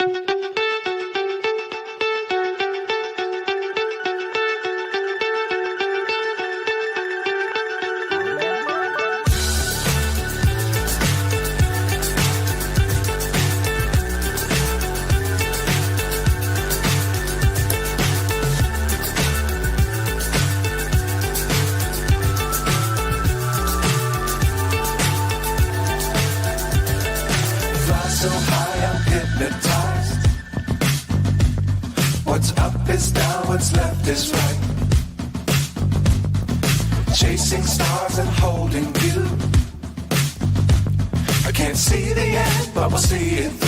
So high, I'm hypnotized. What's up is down, what's left is right. Chasing stars and holding you. I can't see the end, but we'll see it through.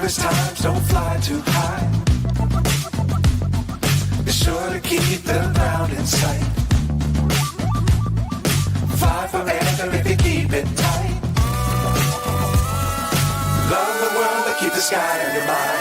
Times don't fly too high. Be sure to keep the ground in sight. Fly forever if you keep it tight. Love the world but keep the sky on your mind.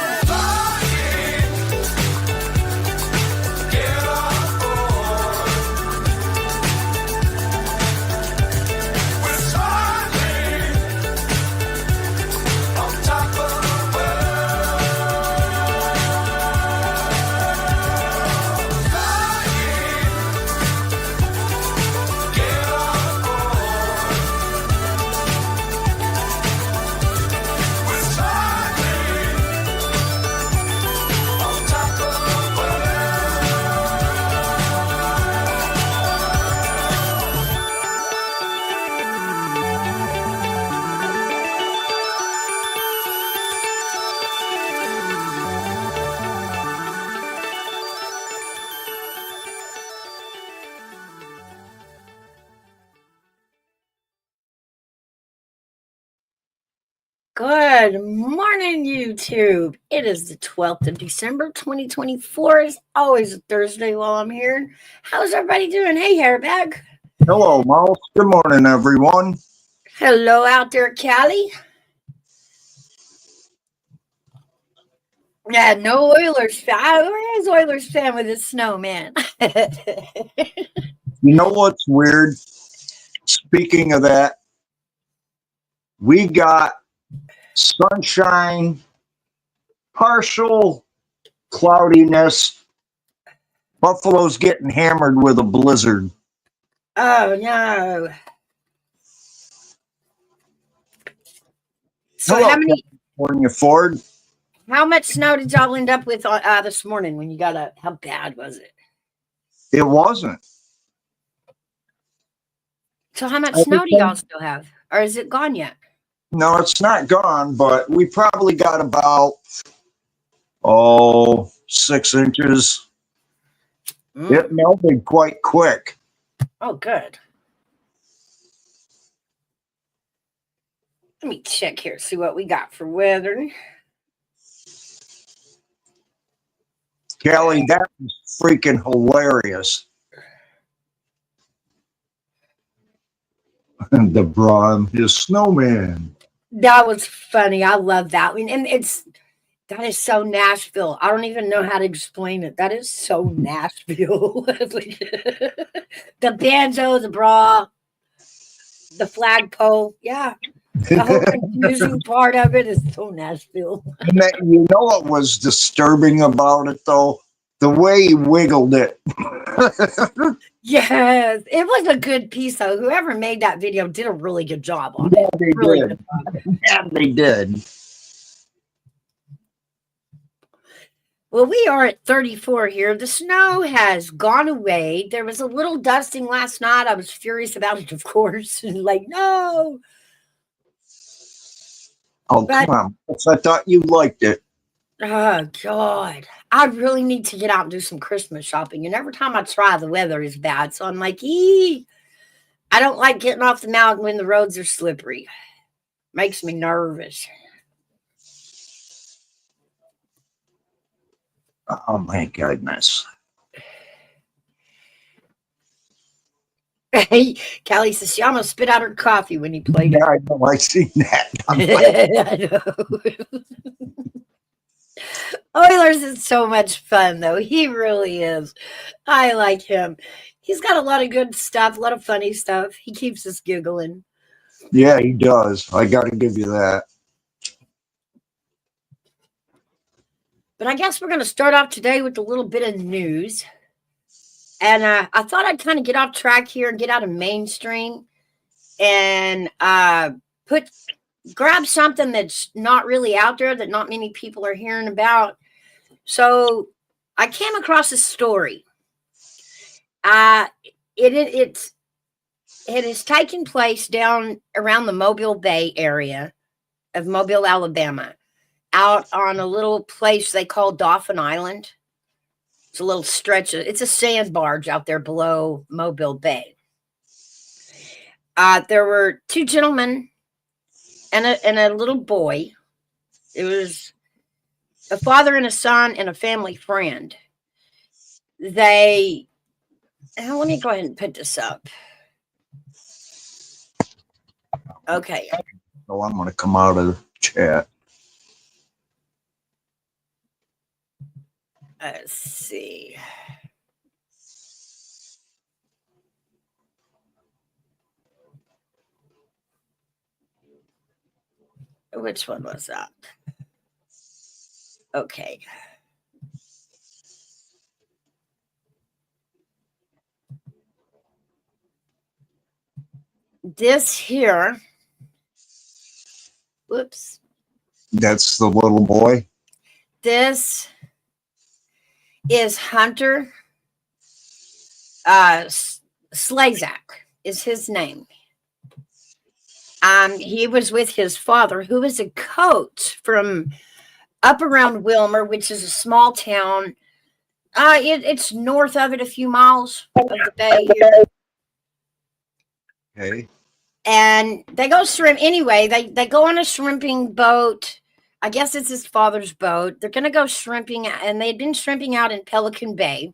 Good morning, YouTube. It is the 12th of December, 2024. It's always a Thursday while I'm here. How's everybody doing? Hey, Hairbag. Hello, Mouse. Good morning, everyone. Hello out there, Callie. Yeah, no Oilers fan. Where is Oilers fan with his snowman? You know what's weird? Speaking of that, we got sunshine, partial cloudiness. Buffalo's getting hammered with a blizzard. Oh, no. So Hello, California Ford. How much snow did y'all end up with this morning when you got up? How bad was it? It wasn't. So how much snow do y'all still have? Or is it gone yet? No, it's not gone, but we probably got about, 6 inches. It melted quite quick. Oh, good. Let me check here, see what we got for weather. Kelly, that was freaking hilarious. The Braun, his snowman. That was funny. I love that one. And that is so Nashville. I don't even know how to explain it. That is so Nashville. The banjo, the bra, the flagpole. Yeah. The whole confusing part of it is so Nashville. And that, you know what was disturbing about it, though? The way he wiggled it. Yes. It was a good piece, though. Whoever made that video did a really good job on Yeah, it. they Really did. good job. Yeah, they did. Well, we are at 34 here. The snow has gone away. There was a little dusting last night. I was furious about it, of course. Like, no. Oh, come on. I thought you liked it. Oh, God. I really need to get out and do some Christmas shopping. And every time I try, the weather is bad. So I'm like, I don't like getting off the mountain when the roads are slippery. Makes me nervous. Oh my goodness. Callie says she almost spit out her coffee when he played Yeah, it. I know. I seen that. I'm like, I know. Oilers is so much fun, though. He really is. I like him. He's got a lot of good stuff, a lot of funny stuff. He keeps us giggling. yeah, he does. I got to give you that. But I guess we're going to start off today with a little bit of news. And I thought I'd kind of get off track here and get out of mainstream and grab something that's not really out there, that not many people are hearing about. So I came across a story. It has taken place down around the Mobile Bay area of Mobile, Alabama, out on a little place they call Dauphin Island. It's a little stretch. It's a sand barge out there below Mobile Bay. There were two gentlemen and a little boy. It was a father and a son and a family friend. Let me go ahead and put this up. Okay. So I'm going to come out of the chat. Let's see. Which one was that? Okay. This here. Whoops. That's the little boy. This is Hunter Slazak is his name. He was with his father, who is a coach from up around Wilmer, which is a small town. It's north of it, a few miles of the bay here. Okay. And they go shrimp anyway. They go on a shrimping boat. I guess it's his father's boat. They're going to go shrimping, and they had been shrimping out in Pelican Bay.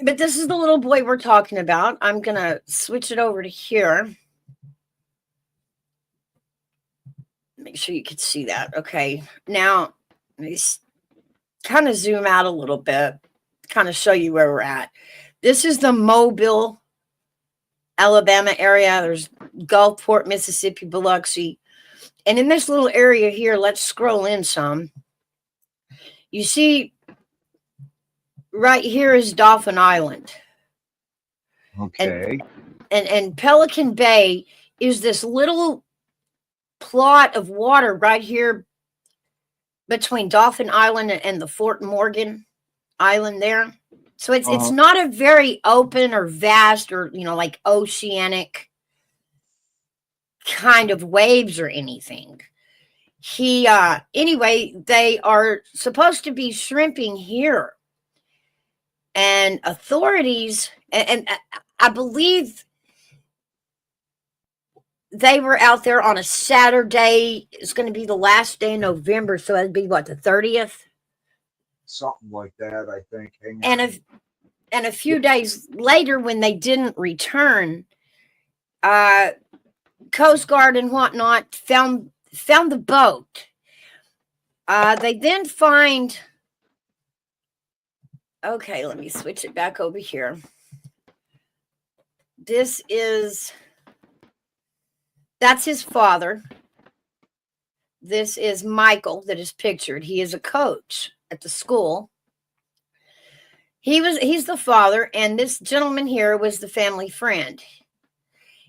But this is the little boy we're talking about. I'm going to switch it over to here. Make sure you can see that. Okay. Now, let me kind of zoom out a little bit, kind of show you where we're at. This is the Mobile, Alabama area. There's Gulfport, Mississippi, Biloxi. And in this little area here, let's scroll in some. You see, right here is Dauphin Island. Okay. And Pelican Bay is this little plot of water right here between Dauphin Island and the Fort Morgan Island there. So it's not a very open or vast or, like oceanic kind of waves or anything. Anyway, they are supposed to be shrimping here. And authorities, and I believe they were out there on a Saturday. It's going to be the last day in November. So it'd be what, the 30th? Something like that, I think. And a few days later, when they didn't return, Coast Guard and whatnot found the boat. They then find. Okay, let me switch it back over here. That's his father. This is Michael that is pictured. He is a coach at the school. He's the father, and this gentleman here was the family friend.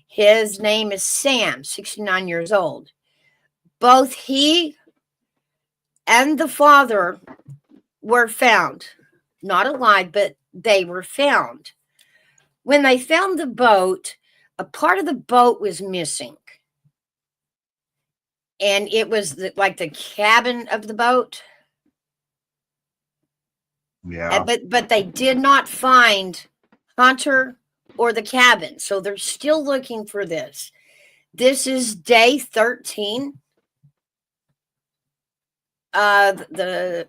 His name is Sam, 69 years old. Both he and the father were found. Not alive, but they were found. When they found the boat, a part of the boat was missing. And it was like the cabin of the boat. Yeah. But they did not find Hunter or the cabin. So they're still looking for this. This is day 13 the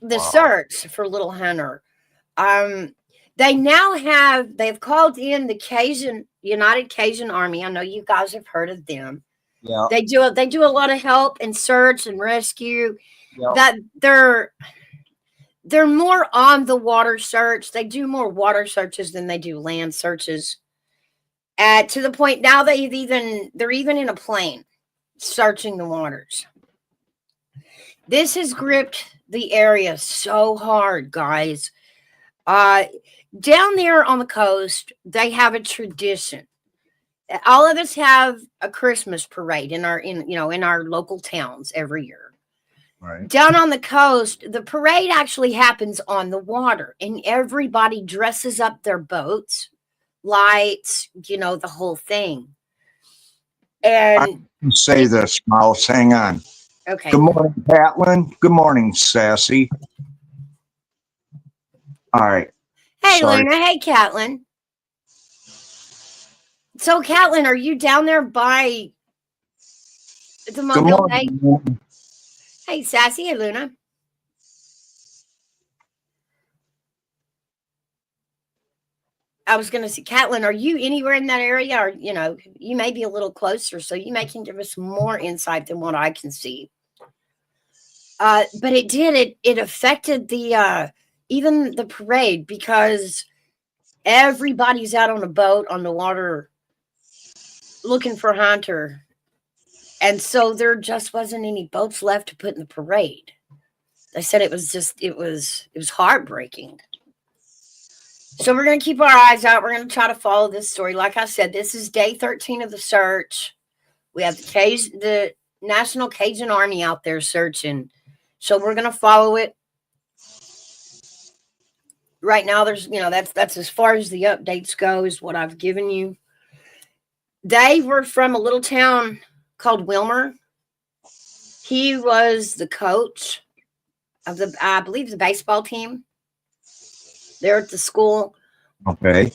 Wow. search for little Hunter. They've called in the United Cajun Army. I know you guys have heard of them. Yeah. They do a lot of help and search and rescue. Yeah. That they're more on the water search. They do more water searches than they do land searches. To the point now they're even in a plane searching the waters. This has gripped the area so hard, guys. Down there on the coast, they have a tradition. All of us have a Christmas parade in our local towns every year. Right. Down on the coast, the parade actually happens on the water, and everybody dresses up their boats, lights, the whole thing. And I can say this, Mouse. Hang on. okay. Good morning, Catlin. Good morning, Sassy. All right. Hey, Sorry. Luna. Hey, Catlin. So, Catlin, are you down there by the Good Mobile Bay? morning. Hey, Sassy. Hey, Luna. I was going to say, Catlin, are you anywhere in that area? Or, you may be a little closer, so you may can give us more insight than what I can see. But it affected even the parade, because everybody's out on a boat on the water looking for Hunter. And so there just wasn't any boats left to put in the parade. They said it was heartbreaking. So we're going to keep our eyes out. We're going to try to follow this story. Like I said, this is day 13 of the search. We have the National Cajun Army out there searching. So we're going to follow it. Right now, there's, that's as far as the updates go, is what I've given you. They were from a little town called Wilmer. He was the coach of I believe, the baseball team there at the school. Okay.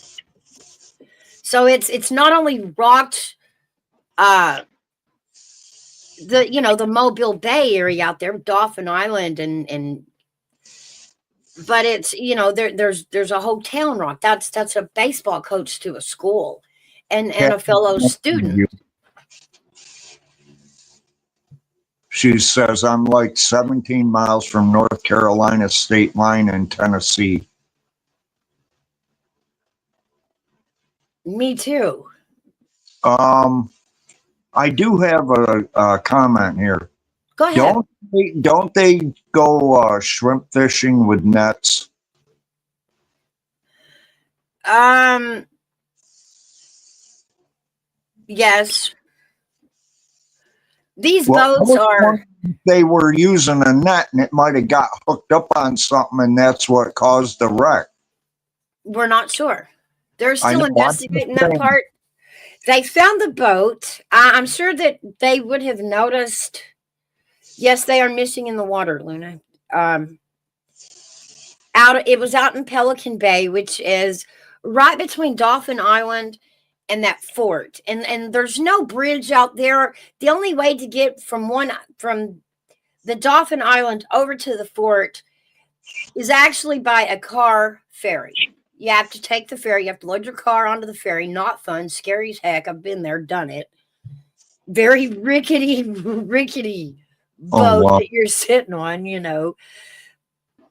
So it's not only rocked the Mobile Bay area out there, Dauphin Island, but it's there's a whole town rock. That's a baseball coach to a school and a fellow student. She says, I'm like 17 miles from North Carolina state line in Tennessee. Me too. I do have a comment here. Go ahead. Don't they go shrimp fishing with nets? Yes. These boats are. They were using a net, and it might have got hooked up on something, and that's what caused the wreck. We're not sure. They're still investigating that part. They found the boat. I'm sure that they would have noticed. Yes, they are missing in the water, Luna. It was out in Pelican Bay, which is right between Dauphin Island and that fort. And there's no bridge out there. The only way to get from the Dauphin Island over to the fort is actually by a car ferry. You have to take the ferry. You have to load your car onto the ferry. Not fun. Scary as heck. I've been there, done it. Very rickety boat that you're sitting on, No,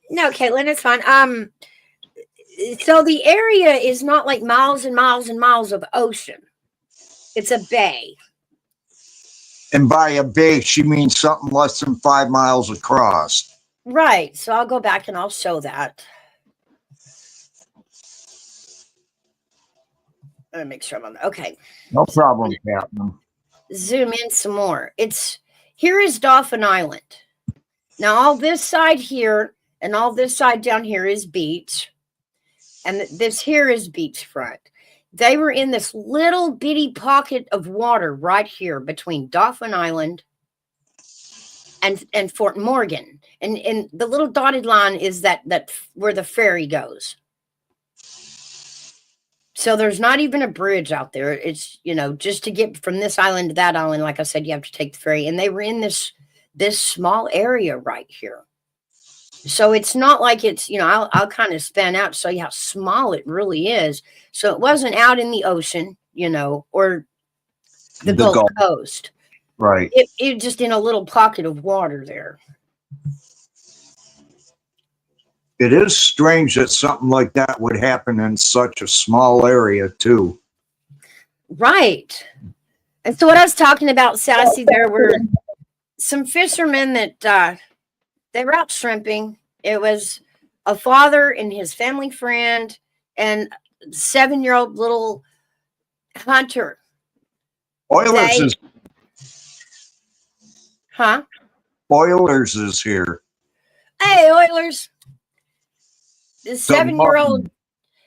Caitlin, it's fine. So the area is not like miles and miles and miles of ocean. It's a bay. And by a bay, she means something less than 5 miles across. Right. So I'll go back and I'll show that. Let me make sure I'm on. Okay. No problem, Captain. Zoom in some more. Here is Dauphin Island. Now all this side here and all this side down here is beach. And this here is beachfront. They were in this little bitty pocket of water right here between Dauphin Island and Fort Morgan. And the little dotted line is that where the ferry goes. So there's not even a bridge out there. It's, just to get from this island to that island, like I said, you have to take the ferry. And they were in this this small area right here. So it's not like it's, I'll kind of span out to show you how small it really is. So it wasn't out in the ocean, or the The Gulf Gulf. Coast. Right. It just in a little pocket of water there. It is strange that something like that would happen in such a small area, too. Right. And so what I was talking about, Sassy, there were some fishermen that they were out shrimping. It was a father and his family friend and 7-year-old little Hunter. Oilers They, is huh? Oilers is here. Hey, Oilers. The Good morning.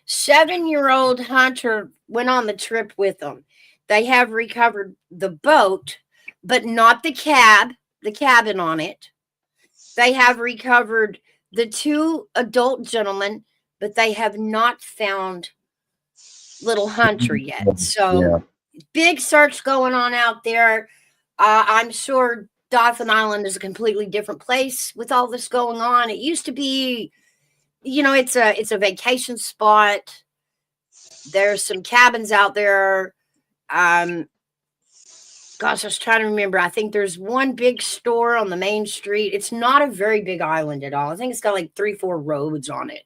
7-year-old Hunter went on the trip with them. They have recovered the boat, but not the cabin on it. They have recovered the 2 adult gentlemen, but they have not found little Hunter yet. Yeah. So big search going on out there. I'm sure Dauphin Island is a completely different place with all this going on. It used to be, it's a vacation spot. There's some cabins out there. Gosh, I was trying to remember. I think there's one big store on the main street. It's not a very big island at all. I think it's got like 3-4 roads on it.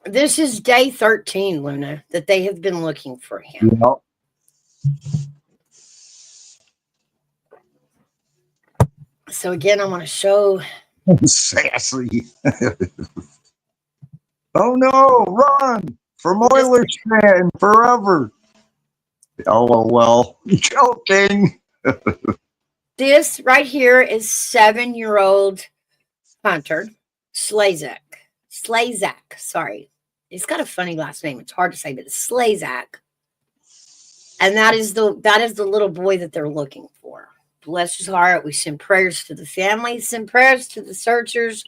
This is day 13, Luna, that they have been looking for him. Yep. So again, I want to show. Sassy. Oh no, run from Oilers fan forever. LOL. Joking. This right here is 7-year-old Hunter Slazak. Sorry. He's got a funny last name. It's hard to say, but it's Slazak. And that is the little boy that they're looking for. Bless his heart. We send prayers to the family, send prayers to the searchers.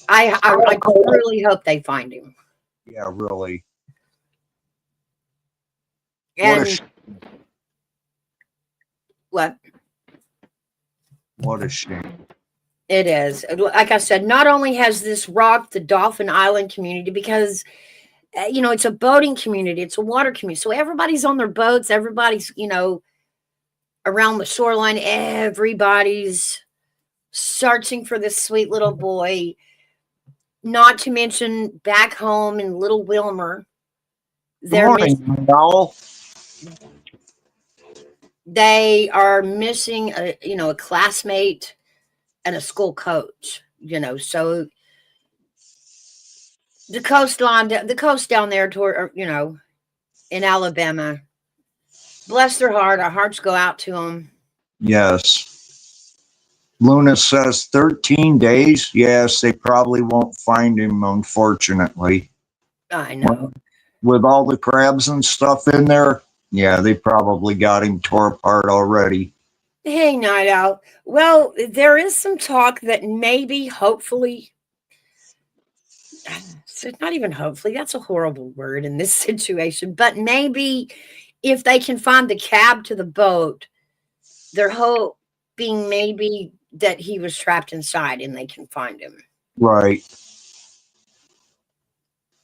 I really hope they find him. Yeah, really. And what? What a shame. It is. Like I said, not only has this rocked the Dauphin Island community because, it's a boating community, it's a water community. So everybody's on their boats, everybody's, around the shoreline, everybody's searching for this sweet little boy. Not to mention back home in Little Wilmer, Good morning, y'all. they are missing a classmate and a school coach. So the coast down there toward, in Alabama. Bless their heart. Our hearts go out to them. Yes. Luna says 13 days. Yes, they probably won't find him, unfortunately. I know. With all the crabs and stuff in there, yeah, they probably got him tore apart already. Hey, Night Owl. Well, there is some talk that maybe, hopefully, so not even hopefully, that's a horrible word in this situation, but maybe if they can find the cab to the boat, they're hoping maybe that he was trapped inside and they can find him. Right.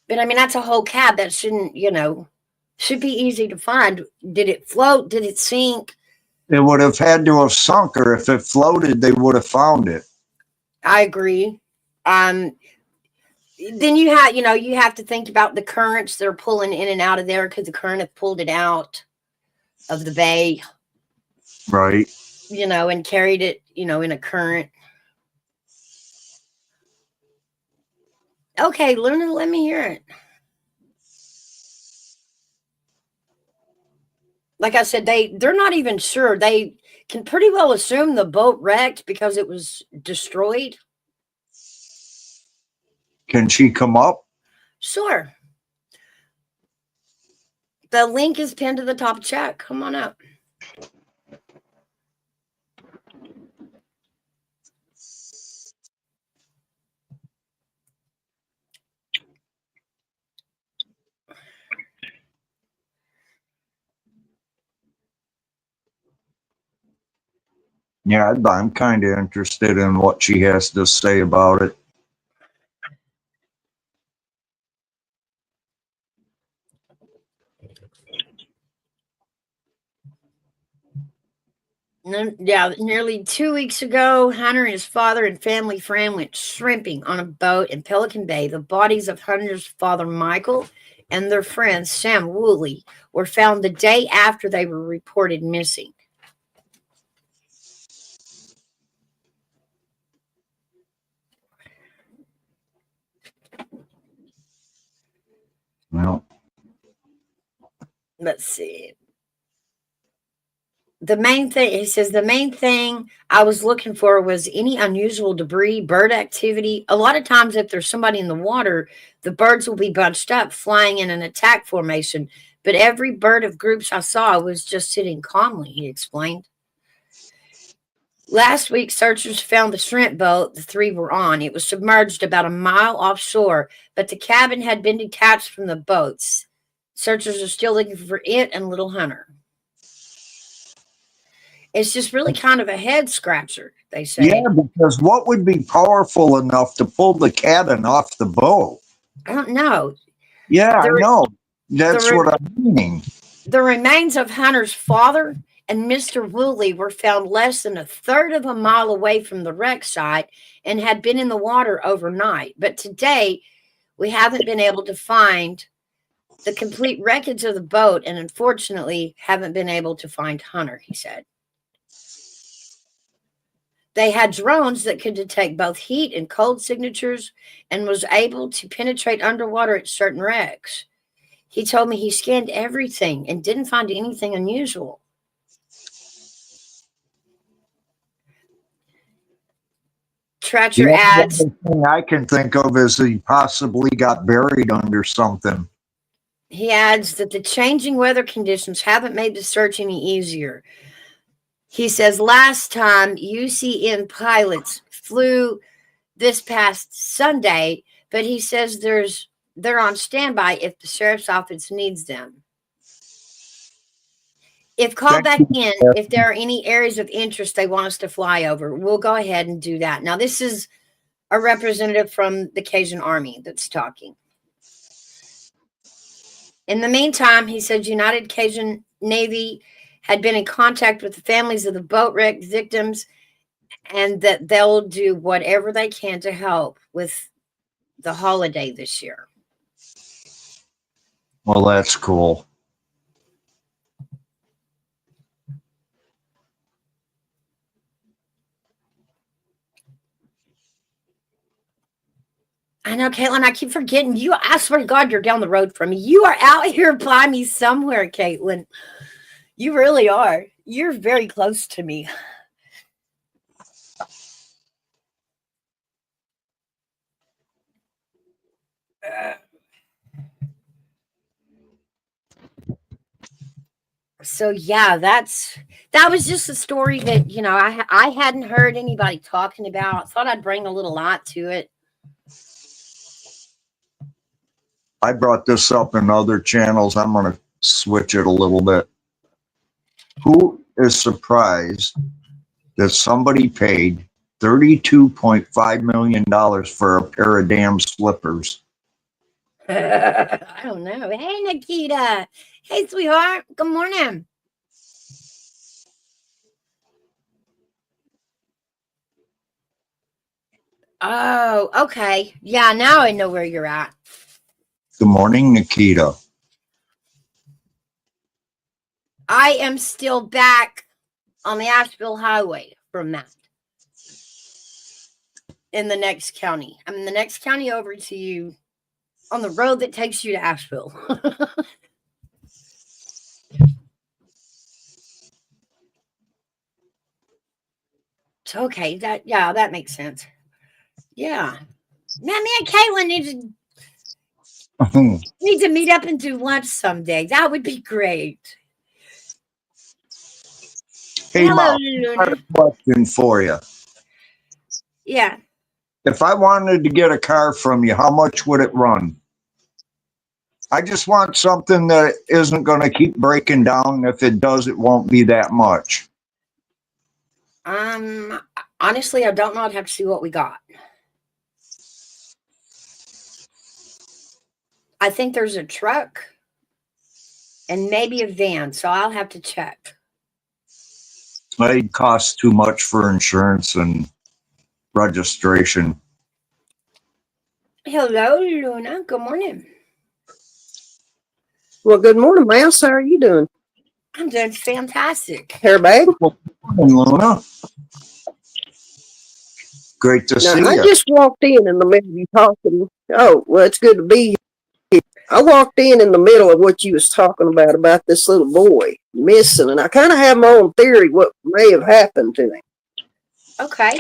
But I mean, that's a whole cab that should be easy to find. Did it float? Did it sink? It would have had to have sunk, or if it floated, they would have found it. I agree. Then you have to think about the currents that are pulling in and out of there because the current have pulled it out of the bay. Right. And carried it, in a current. Okay, Luna, let me hear it. Like I said, they're not even sure. They can pretty well assume the boat wrecked because it was destroyed. Can she come up? Sure. The link is pinned to the top chat. Come on up. Yeah, I'm kind of interested in what she has to say about it. Yeah, nearly 2 weeks ago, Hunter and his father and family friend went shrimping on a boat in Pelican Bay. The bodies of Hunter's father, Michael, and their friend, Sam Woolley, were found the day after they were reported missing. Well, Let's see. The main thing, he says, the main thing I was looking for was any unusual debris, bird activity. A lot of times, if there's somebody in the water, the birds will be bunched up, flying in an attack formation. But every bird of groups I saw was just sitting calmly, he explained. Last week, searchers found the shrimp boat the three were on. It was submerged about a mile offshore, but the cabin had been detached from the boats. Searchers are still looking for it and little Hunter. It's just really kind of a head scratcher, they say. yeah, because what would be powerful enough to pull the cabin off the boat? I don't know. Yeah, I The, know. That's the, what I'm meaning. the remains of Hunter's father and Mr. Woolley were found less than a third of a mile away from the wreck site and had been in the water overnight. But today, we haven't been able to find the complete wreckage of the boat and unfortunately haven't been able to find Hunter, he said. They had drones that could detect both heat and cold signatures and was able to penetrate underwater at certain wrecks. He told me he scanned everything and didn't find anything unusual. The Tratcher only adds, other thing I can think of is he possibly got buried under something. he adds that the changing weather conditions haven't made the search any easier. He says last time UCN pilots flew this past Sunday, but he says they're on standby if the sheriff's office needs them. If called Thank back you. in, if there are any areas of interest they want us to fly over, we'll go ahead and do that. Now, this is a representative from the Cajun Army that's talking. In the meantime, he said United Cajun Navy had been in contact with the families of the boat wreck victims and that they'll do whatever they can to help with the holiday this year. Well, that's cool. I know, Caitlin, I keep forgetting you. I swear to God, you're down the road from me. You are out here by me somewhere, Caitlin. You really are. You're very close to me. So yeah, that was just a story that I hadn't heard anybody talking about. Thought I'd bring a little light to it. I brought this up in other channels. I'm going to switch it a little bit. Who is surprised that somebody paid $32.5 million for a pair of damn slippers? I don't know. Hey, Nikita. Hey, sweetheart. Good morning. Oh, okay. Yeah, now I know where you're at. Good morning, Nikita. I am still back on the Asheville Highway from that. In the next county. I'm in the next county over to you on the road that takes you to Asheville. So, okay, that makes sense. Yeah. Man, me and Caitlin need to meet up and do lunch someday. That would be great. Hey, Hello, Mom, I got Luna. a question for you. Yeah. If I wanted to get a car from you, how much would it run? I just want something that isn't going to keep breaking down. If it does, it won't be that much. Um, Honestly, I don't know. I'd have to see what we got. I think there's a truck and maybe a van, so I'll have to check. It costs too much for insurance and registration. Hello, Luna. Good morning. Well, good morning, Mouse. How are you doing? I'm doing fantastic. Hair bag? Morning, Luna. Great to Now, see I you. just walked in the middle of you talking. Oh, well, it's good to be here. I walked in the middle of what you was talking about this little boy missing, and I kind of have my own theory what may have happened to him. Okay.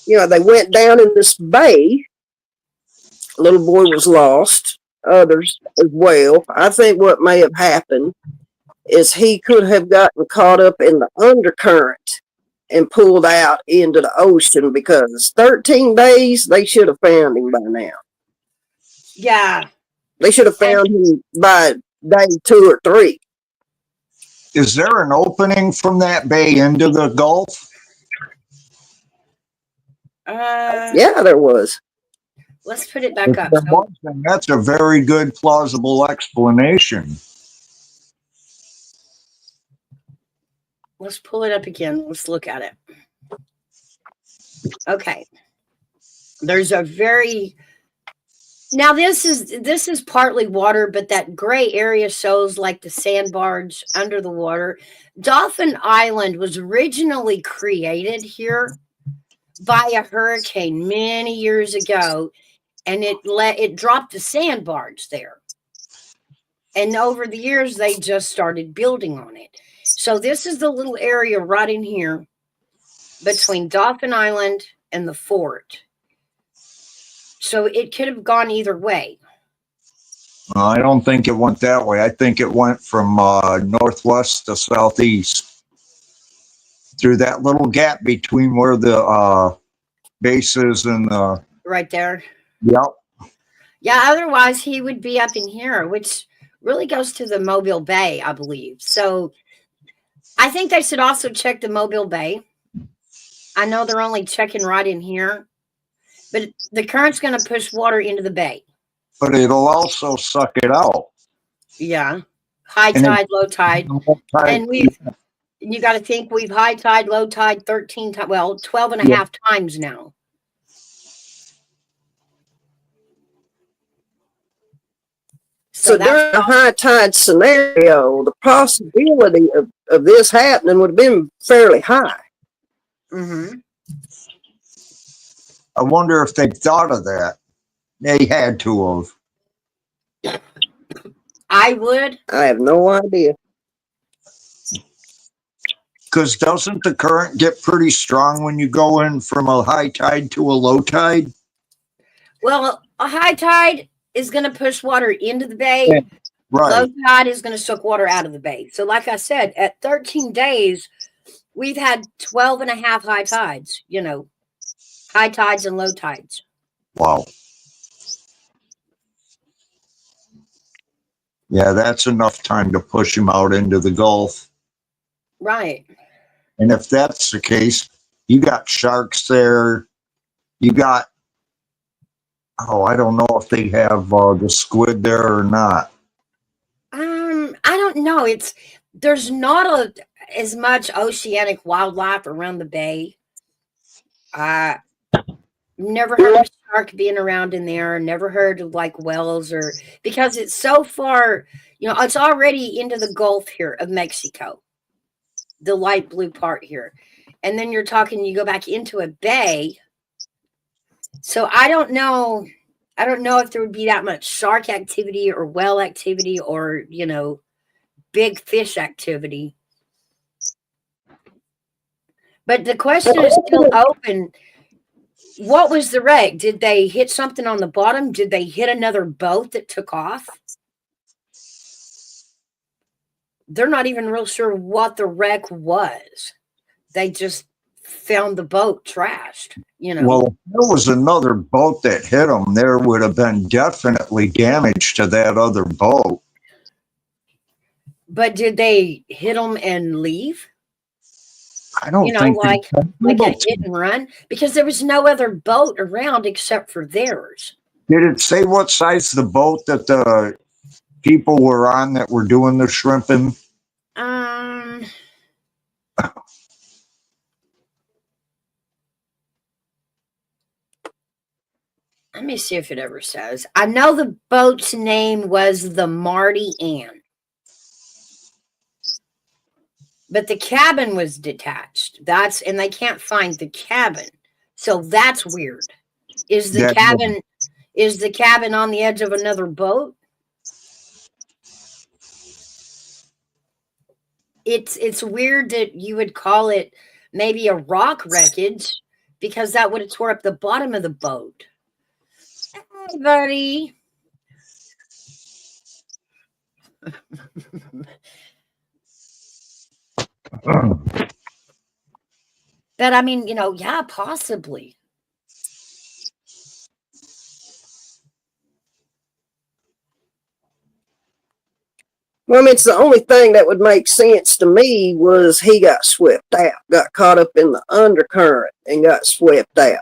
You know, they went down in this bay. Little boy was lost. Others as well. I think what may have happened is he could have gotten caught up in the undercurrent and pulled out into the ocean, because 13 days, they should have found him by now. Yeah. They should have found him by day 2 or 3. Is there an opening from that bay into the Gulf? Yeah, there was. Let's put it back If up. there So, was, then that's a very good plausible explanation. let's pull it up again. Let's look at it. Okay. There's a very now this is partly water, but that gray area shows like the sandbars under the water. Dolphin Island was originally created here by a hurricane many years ago, and it dropped the sandbars there. And over the years, they just started building on it. So this is the little area right in here between Dolphin Island and the fort. So it could have gone either way. I don't think it went that way. I think it went from northwest to southeast through that little gap between where the base is and the. Right there. Yep. Yeah, otherwise he would be up in here, which really goes to the Mobile Bay, I believe. So I think they should also check the Mobile Bay. I know they're only checking right in here, but the current's going to push water into the bay. But it'll also suck it out. Yeah. High And tide, low tide. And you got to think we've high tide, low tide 13 times, well, 12 and a half times now. So during a high tide scenario, the possibility of this happening would have been fairly high. Mm-hmm. I wonder if they thought of that. They had to have. I would. I have no idea. Because doesn't the current get pretty strong when you go in from a high tide to a low tide? Well, a high tide is going to push water into the bay. Yeah. Right. Low tide is going to suck water out of the bay. So like I said, at 13 days, we've had 12 and a half high tides, high tides and low tides. Wow. Yeah, that's enough time to push him out into the Gulf. Right. And if that's the case, you got sharks there. You got, I don't know if they have the squid there or not. I don't know. There's not as much oceanic wildlife around the bay. Never heard of a shark being around in there. Never heard of like whales because it's so far, it's already into the Gulf here of Mexico, the light blue part here. And then you go back into a bay. So I don't know if there would be that much shark activity or whale activity or, big fish activity. But the question is still open. What was the wreck? Did they hit something on the bottom? Did they hit another boat that took off? They're not even real sure what the wreck was. They just found the boat trashed, Well, if there was another boat that hit them, there would have been definitely damage to that other boat. But did they hit them and leave? I don't You know, think like a hit and run, because there was no other boat around except for theirs. Did it say what size the boat that the people were on that were doing the shrimping? Um, Let me see if it ever says. I know the boat's name was the Marty Ann, but the cabin was detached. And they can't find the cabin, so that's weird. Is the That cabin is the cabin on the edge of another boat? It's weird that you would call it maybe a rock wreckage, because that would have tore up the bottom of the boat. Hey, buddy. But I mean, yeah, possibly. Well, I mean, it's the only thing that would make sense to me was he got swept out, got caught up in the undercurrent and got swept out.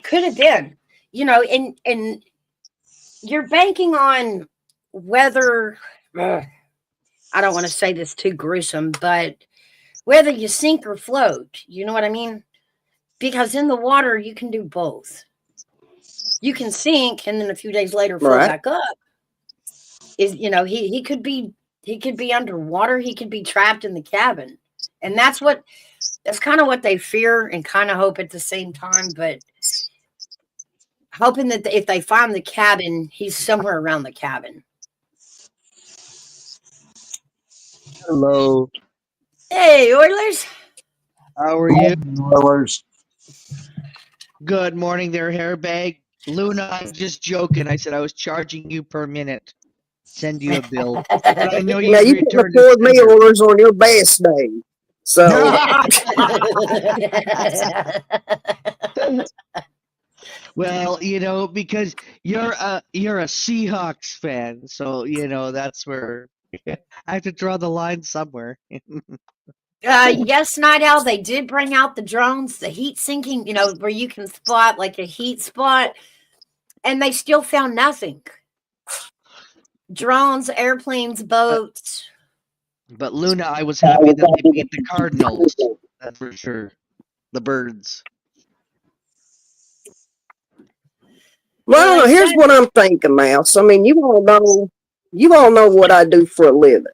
Could have been, and you're banking on whether, I don't want to say this too gruesome, but whether you sink or float, you know what I mean? Because in the water, you can do both. You can sink and then a few days later float Right. back up. He could be underwater, he could be trapped in the cabin. And that's kind of what they fear and kind of hope at the same time, but hoping that if they find the cabin, he's somewhere around the cabin. Hello. Hey, Oilers. How are you? Oilers. Good morning there, hairbag. Luna, I'm just joking. I said I was charging you per minute. Send you a bill. But I know Now, you you can returned afford the meal orders on your best day. So, Well, because you're a Seahawks fan, so that's where I have to draw the line somewhere. Yes, Night Owl, they did bring out the drones, the heat sinking, where you can spot like a heat spot, and they still found nothing. Drones, airplanes, boats. But Luna, I was happy that they beat the Cardinals. That's for sure. The Birds. well, here's what I'm thinking, Mouse. I mean, you all know what I do for a living.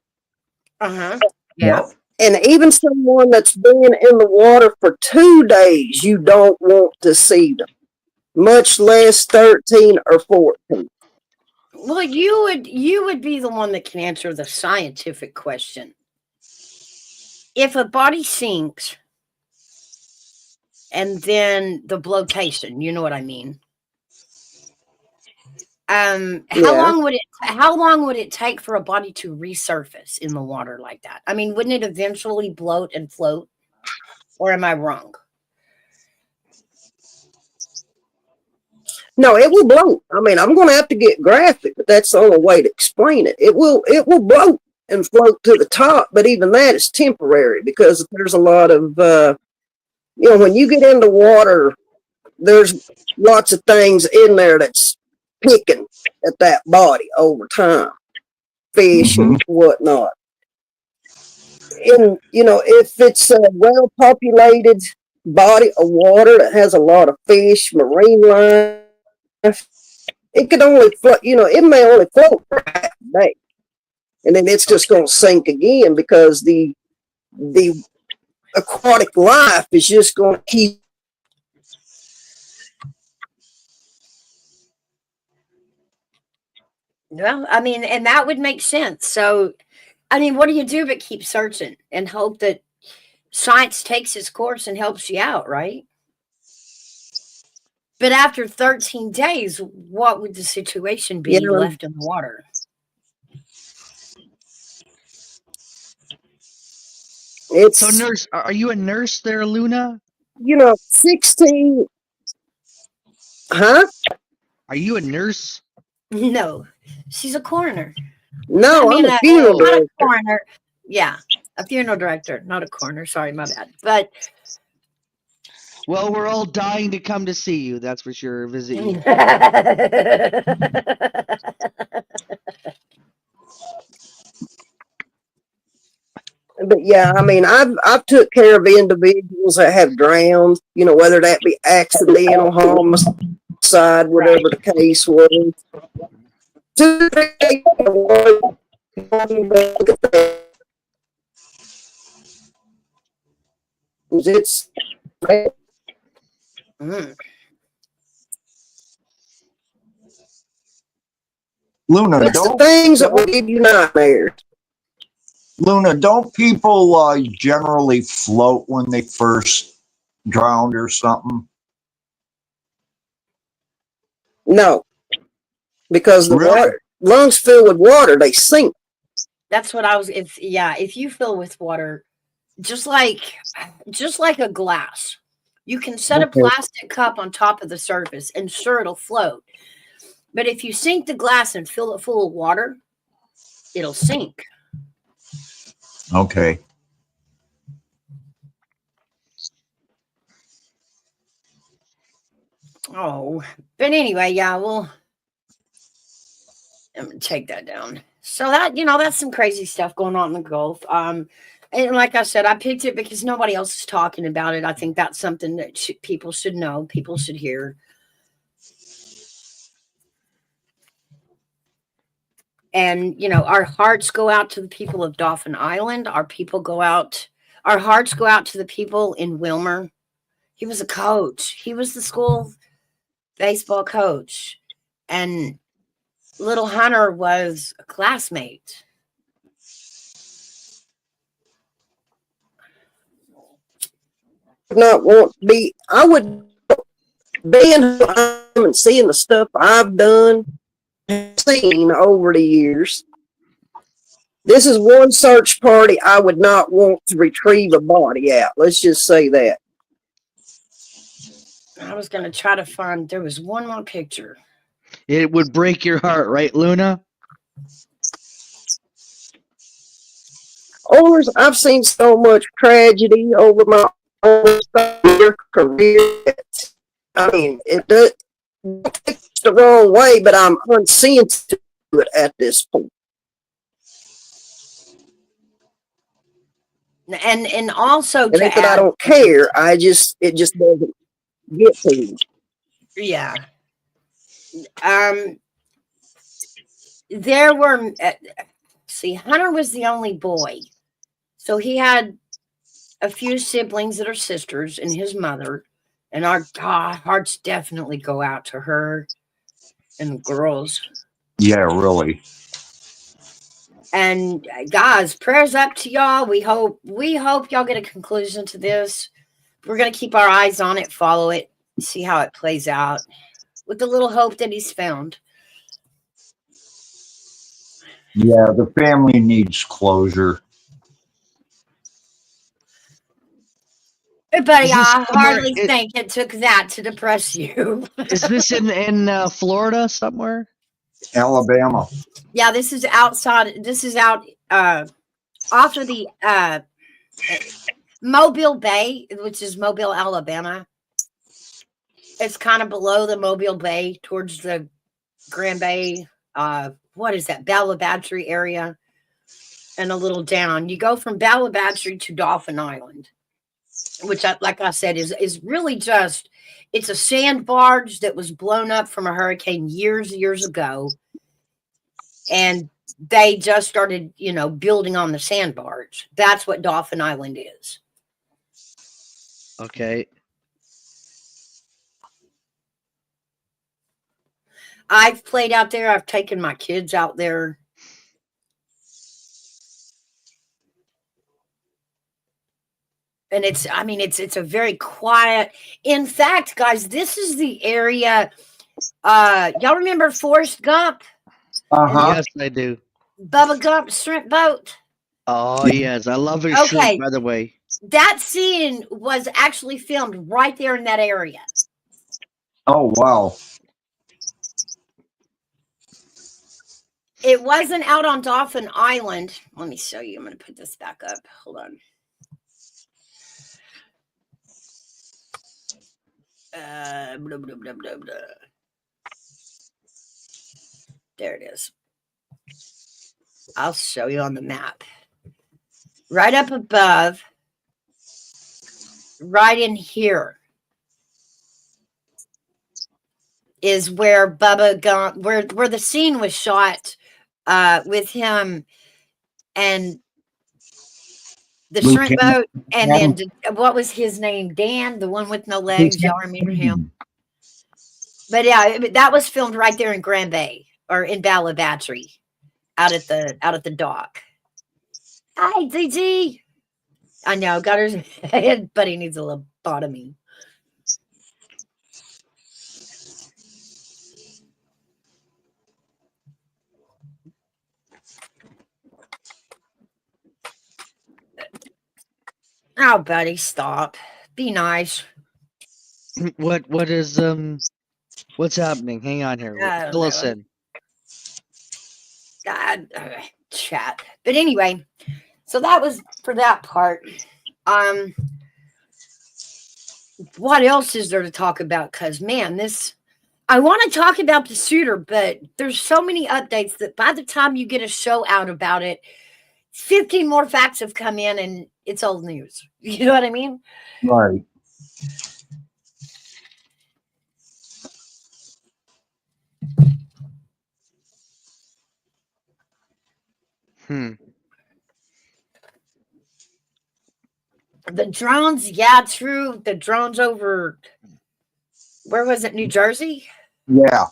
Yeah. Yep. And even someone that's been in the water for 2 days, you don't want to see them, much less 13 or 14. Well, you would be the one that can answer the scientific question. If a body sinks and then the bloatation, you know what I mean? How long would it take for a body to resurface in the water like that? I mean, wouldn't it eventually bloat and float? Or am I wrong? No, it will bloat. I mean, I'm going to have to get graphic, but that's the only way to explain it. It will bloat and float to the top, but even that is temporary because there's a lot of, when you get into water, there's lots of things in there that's picking at that body over time, fish and whatnot. And, if it's a well-populated body of water that has a lot of fish, marine life, it could only float, it may only float for half a day. And then it's just going to sink again because the aquatic life is just going to keep. Well, I mean, and that would make sense. So, I mean, what do you do but keep searching and hope that science takes its course and helps you out, right? But after 13 days, what would the situation be left in the water? So, nurse, are you a nurse there, Luna? 16. Huh? Are you a nurse? No, she's a coroner. No, I'm a funeral not a coroner. Yeah, A funeral director, not a coroner. Sorry, my bad. But Well, we're all dying to come to see you. That's for sure. Visit you. But yeah, I mean, I've took care of individuals that have drowned. You know, whether that be accidental, homicide, whatever right. the case was. It's Mm. Luna, it's the don't things that will give you nightmares. Luna, don't people generally float when they first drowned or something? No, because the Really? water lungs filled with water, they sink. That's what I was. If you fill with water, just like a glass, you can set a Okay. plastic cup on top of the surface, and sure, it'll float. But if you sink the glass and fill it full of water, it'll sink. Okay. Oh, but anyway, yeah, well, I'm gonna take that down. So that's some crazy stuff going on in the Gulf. And like I said, I picked it because nobody else is talking about it. I think that's something that people should know, people should hear. And our hearts go out to the people of Dauphin Island. Our hearts go out to the people in Wilmer. He was a coach. He was the school baseball coach. And little Hunter was a classmate. Not want to be. I would being who I am and seeing the stuff I've done, seen over the years. This is one search party I would not want to retrieve a body out. Let's just say that. I was going to try to find, there was one more picture. It would break your heart, right, Luna? Owners, I've seen so much tragedy over my career. I mean, it does the wrong way, but I'm unsensitive to it at this point. And also It to ain't that I add, don't care. It just doesn't get to me. yeah. There were, see, Hunter was the only boy. So he had a few siblings that are sisters and his mother. And our hearts definitely go out to her and the girls. Yeah, really. And guys, prayers up to y'all. We hope y'all get a conclusion to this. We're gonna keep our eyes on it, follow it, see how it plays out, with the little hope that he's found. Yeah, the family needs closure. Buddy, Is this I somewhere? hardly think it took that to depress you. Is this in Florida somewhere? Alabama. Yeah, this is outside. This is out off of the Mobile Bay, which is Mobile, Alabama. It's kind of below the Mobile Bay towards the Grand Bay. What is that? Ballabatry area, and a little down. You go from Ballabatry to Dauphin Island, which, like I said, is really just, it's a sand barge that was blown up from a hurricane years ago, and they just started, building on the sand barge. That's what Dauphin Island is. Okay. I've played out there. I've taken my kids out there. And it's a very quiet. In fact, guys, this is the area. Y'all remember Forrest Gump? Uh-huh. Yes, I do. Bubba Gump shrimp boat? Oh yes, I love his Okay. shrimp. By the way, That scene was actually filmed right there in that area. Oh, wow. It wasn't out on Dolphin Island. Let me show you. I'm going to put this back up. Hold on. Blah, blah, blah, blah, blah. There it is. I'll show you on the map. Right up above, right in here, is where Bubba Gump, where the scene was shot with him and the shrimp boat, and then what was his name? Dan, the one with no legs. Y'all remember him? But yeah, that was filmed right there in Grand Bay or in Ballabattery, out at the dock. Hi, DG. I know, got his head, but he needs a lobotomy. Oh, buddy, stop. Be nice. What is what's happening? Hang on here. Fill us in. God, chat. But anyway, so that was for that part. What else is there to talk about? Because man, I want to talk about the shooter, but there's so many updates that by the time you get a show out about it, 15 more facts have come in and it's old news. You know what I mean? Right. The drones, yeah, true. The drones over, where was it? New Jersey? Yeah.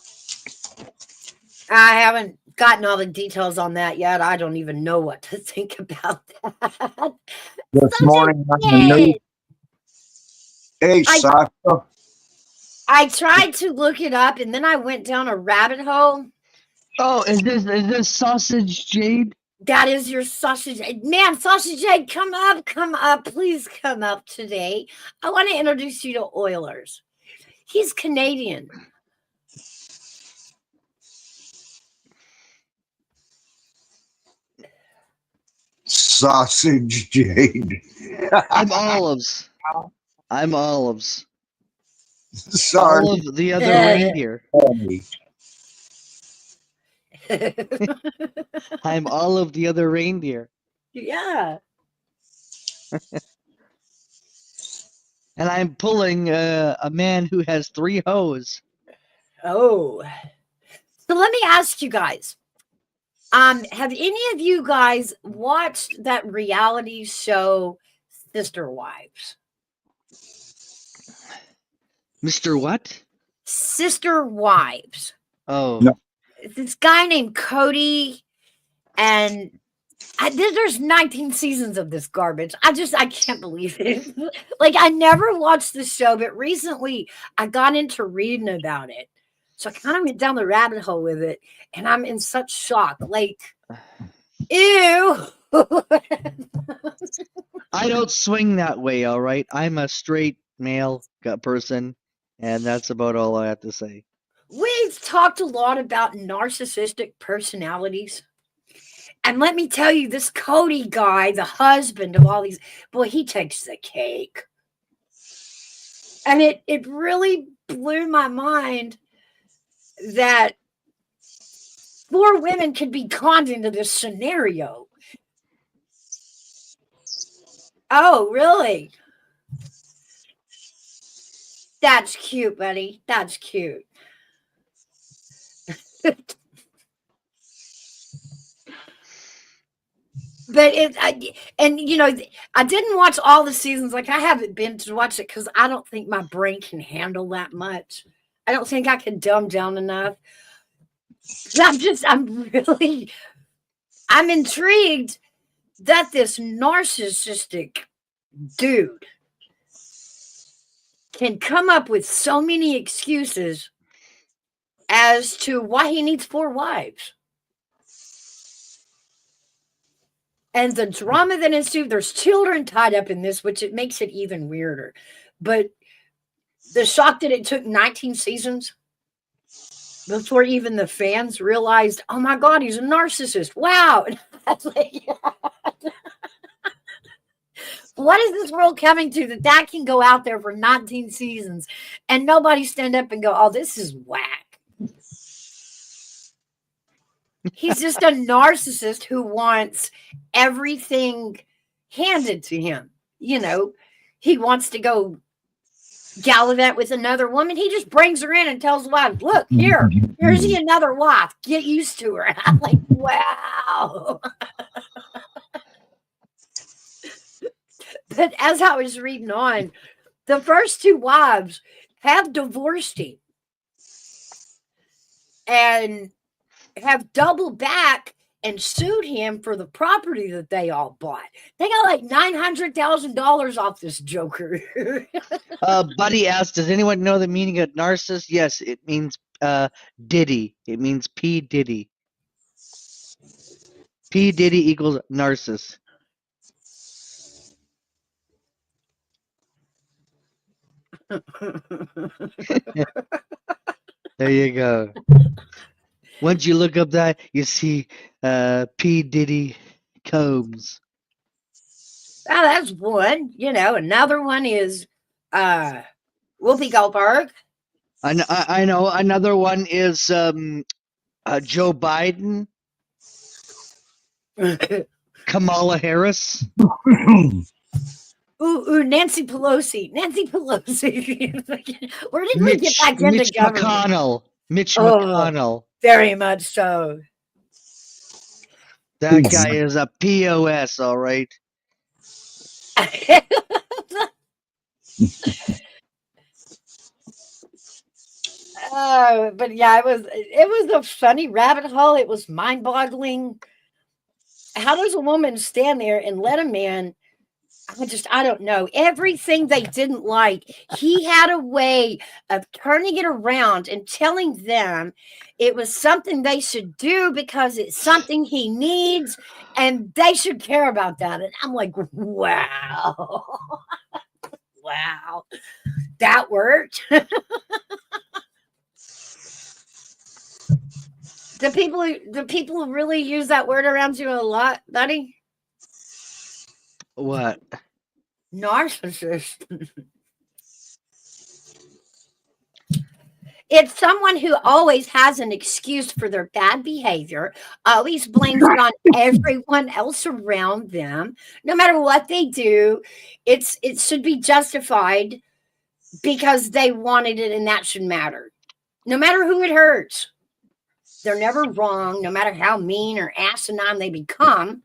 I haven't gotten all the details on that yet. I don't even know what to think about that. This morning on the news. Hey, Sasha. I tried to look it up and then I went down a rabbit hole. Oh, is this Sausage Jade? That is your Sausage. Man, Sausage Jade, come up. Please come up today. I want to introduce you to Oilers. He's Canadian. Sausage Jade. I'm olives. I'm olives. Sorry. All of the other reindeer. I'm all of the other reindeer. Yeah. And I'm pulling a man who has 3 hoes. Oh. So let me ask you guys. Have any of you guys watched that reality show Sister Wives? Mr. What? Sister Wives. Oh. No. This guy named Cody, and there's 19 seasons of this garbage. I can't believe it. Like, I never watched the show, but recently I got into reading about it. So I kind of went down the rabbit hole with it, and I'm in such shock. Like, ew. I don't swing that way, all right? I'm a straight male person, and that's about all I have to say. We've talked a lot about narcissistic personalities. And let me tell you, this Cody guy, the husband of all these, boy, he takes the cake. And it really blew my mind that 4 women could be conned into this scenario. Oh, really? That's cute, buddy. That's cute. But I didn't watch all the seasons. Like, I haven't been to watch it because I don't think my brain can handle that much. I don't think I can dumb down enough. I'm intrigued that this narcissistic dude can come up with so many excuses as to why he needs 4 wives. And the drama that ensued, there's children tied up in this, which it makes it even weirder. But the shock that it took 19 seasons. before even the fans realized, oh my God, he's a narcissist. Wow. And I was like, what is this world coming to that can go out there for 19 seasons and nobody stand up and go, oh, this is whack. He's just a narcissist who wants everything handed to him. You know, he wants to go gallivant with another woman. He just brings her in and tells the wife, look, here's another wife. Get used to her. I'm like, wow. But as I was reading on, the first two wives have divorced him and have doubled back and sued him for the property that they all bought. They got like $900,000 off this joker. Buddy asked, does anyone know the meaning of narcissist? Yes, it means Diddy. It means P. Diddy. P. Diddy equals narcissist. There you go. Once you look up that, you see P. Diddy Combs. Now that's one. You know, another one is Whoopi Goldberg. I know. Another one is Joe Biden. Kamala Harris. Ooh, Nancy Pelosi. Nancy Pelosi. Where did we get back into Mitch government? McConnell. Mitch McConnell. Very much so. That guy is a POS, all right. But yeah, it was a funny rabbit hole. It was mind-boggling. How does a woman stand there and let a man? I don't know. Everything they didn't like, he had a way of turning it around and telling them it was something they should do because it's something he needs and they should care about that. And I'm like, wow. Wow. That worked. Do people really use that word around you a lot, buddy? What? Narcissist. It's someone who always has an excuse for their bad behavior, always blames it on everyone else around them. No matter what they do, it should be justified because they wanted it and that should matter. No matter who it hurts. They're never wrong, no matter how mean or asinine they become.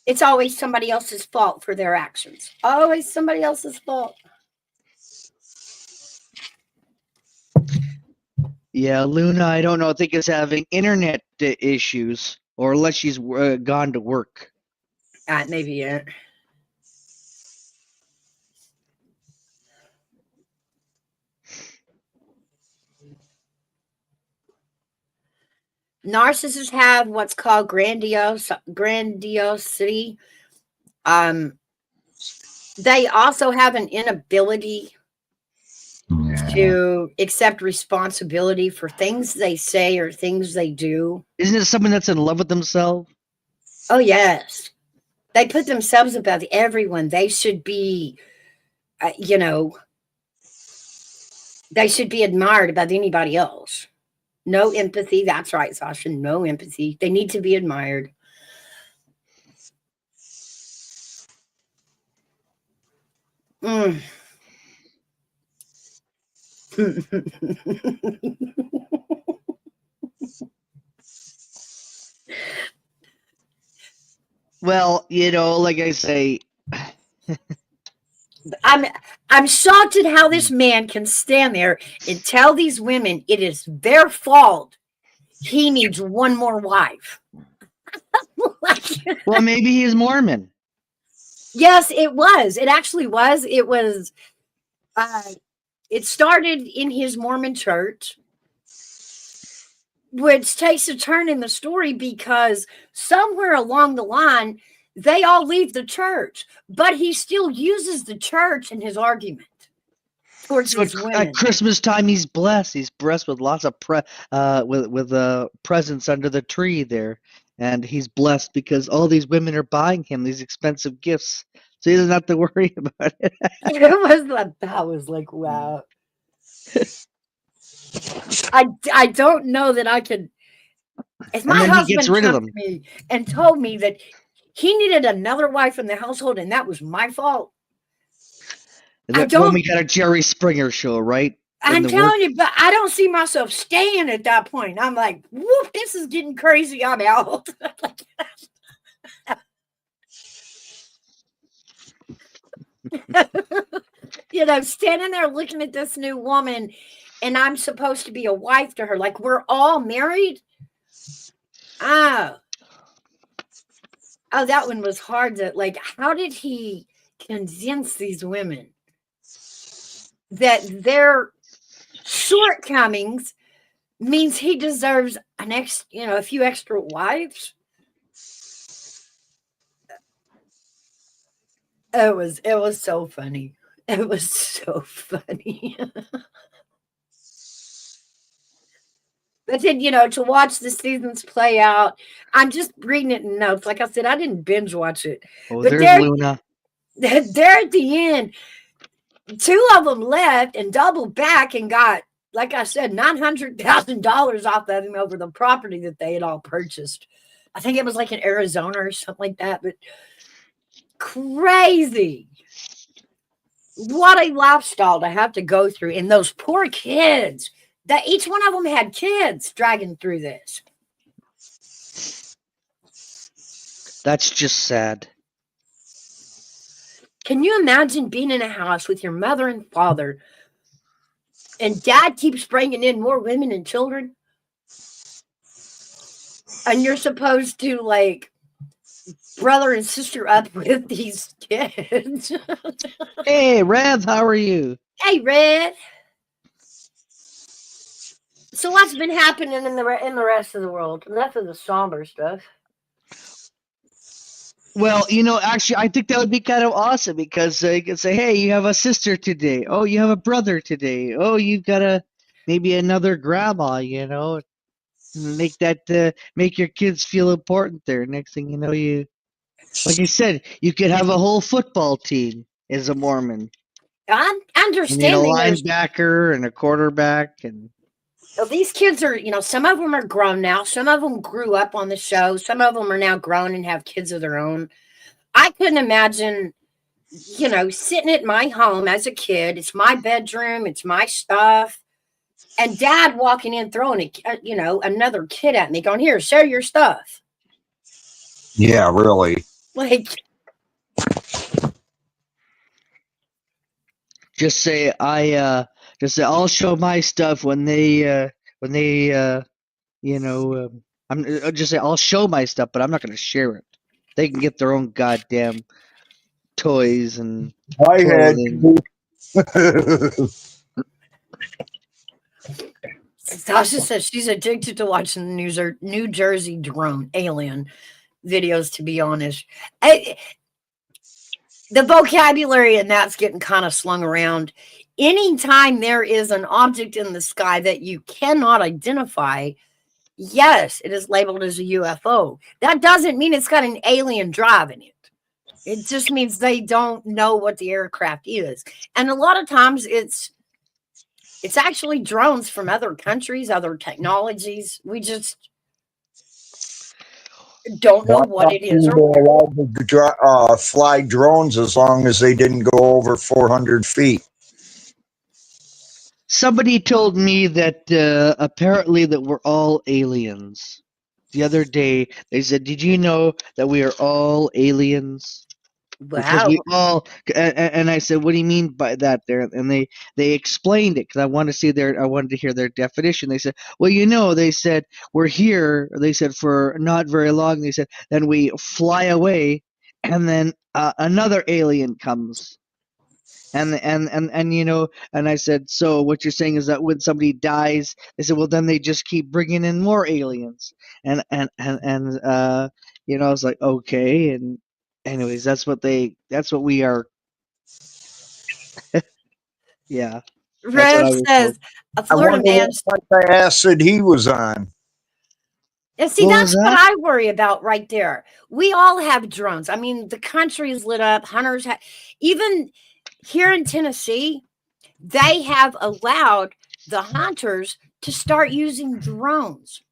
It's always somebody else's fault for their actions. Always somebody else's fault. Yeah, Luna, I don't know. I think it's having internet issues, or unless she's gone to work. Maybe it. Narcissists have what's called grandiosity. They also have an inability to accept responsibility for things they say or things they do. Isn't it someone that's in love with themselves? Oh, yes. They put themselves above everyone. They should be, they should be admired above anybody else. No empathy. That's right, Sasha. No empathy. They need to be admired. Well, like I say, I'm shocked at how this man can stand there and tell these women it is their fault. He needs one more wife. Well, maybe he's Mormon. Yes, it was. It actually was. It was. It started in his Mormon church, which takes a turn in the story because somewhere along the line, they all leave the church, but he still uses the church in his argument. towards So these at women. Christmas time, he's blessed. He's blessed with lots of presents under the tree there, and he's blessed because all these women are buying him these expensive gifts, so he doesn't have to worry about it. That was like, wow. I don't know that I could. If And my then he gets husband rid of come to them. me and told me that he needed another wife in the household and that was my fault, I When we don't. got a Jerry Springer show, right? In I'm the work. telling you, but I don't see myself staying at that point. I'm like, whoop, this is getting crazy. I'm out. Standing there looking at this new woman, and I'm supposed to be a wife to her. Like, we're all married. Oh, oh, that one was hard to like. How did he convince these women that their shortcomings means he deserves a few extra wives? It was so funny. It was so funny. But then, to watch the seasons play out, I'm just reading it in notes. Like I said, I didn't binge watch it. Oh, But there's there, Luna. there at the end, two of them left and doubled back and got, like I said, $900,000 off of him over the property that they had all purchased. I think it was like in Arizona or something like that. But crazy. What a lifestyle to have to go through. And those poor kids, that each one of them had kids dragging through this. That's just sad. Can you imagine being in a house with your mother and father, and dad keeps bringing in more women and children? And you're supposed to, like, brother and sister up with these kids. Hey, Rev, how are you? Hey, Red. So what's been happening in the rest of the world? Enough of the somber stuff. Well, actually, I think that would be kind of awesome because you could say, "Hey, you have a sister today. Oh, you have a brother today. Oh, you've got maybe another grandma. Make your kids feel important there. Next thing you know, like I said, you could have a whole football team as a Mormon. I'm You need a understanding there's linebacker and a quarterback, and these kids are, some of them are grown now. Some of them grew up on the show. Some of them are now grown and have kids of their own. I couldn't imagine, sitting at my home as a kid. It's my bedroom. It's my stuff. And dad walking in, throwing another kid at me going, here, share your stuff. Yeah, really. Like, just say I'll show my stuff when they I'll just say I'll show my stuff, but I'm not going to share it. They can get their own goddamn toys and I had clothing. Sasha says she's addicted to watching the New Jersey drone alien videos, to be honest. The vocabulary in that's getting kind of slung around. Anytime there is an object in the sky that you cannot identify, yes, it is labeled as a UFO. That doesn't mean it's got an alien driving it. It just means they don't know what the aircraft is. And a lot of times it's actually drones from other countries, other technologies. We just don't know what it is. They're allowed to fly drones as long as they didn't go over 400 feet. Somebody told me that apparently that we're all aliens. The other day, they said, "Did you know that we are all aliens?" Because Wow. and I said, "What do you mean by that?" There, and they explained it because I wanted to hear their definition. They said, "Well, they said we're here." They said for not very long. They said then we fly away, and then another alien comes. And I said, so what you're saying is that when somebody dies, they said, well, then they just keep bringing in more aliens. And I was like, okay. And anyways, that's what we are. Yeah. That's what I Rose was told. says a I Florida wonder man. what type of acid he was on. And see, What that's was what that? I worry about right there. We all have drones. I mean, the country is lit up. Hunters have, even here in Tennessee, they have allowed the hunters to start using drones,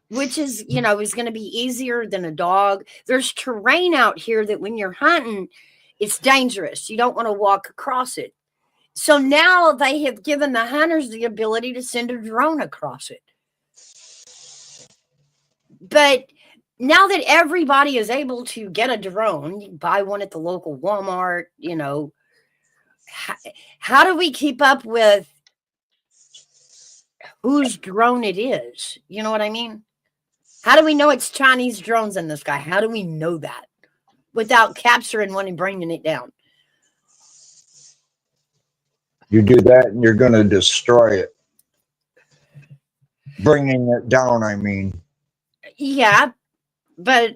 which is, is going to be easier than a dog. There's terrain out here that when you're hunting, it's dangerous. You don't want to walk across it. So now they have given the hunters the ability to send a drone across it. But now that everybody is able to get a drone, you buy one at the local Walmart, how do we keep up with whose drone it is? You know what I mean? How do we know it's Chinese drones in the sky? How do we know that without capturing one and bringing it down? You do that and you're going to destroy it. Bringing it down, I mean. Yeah, but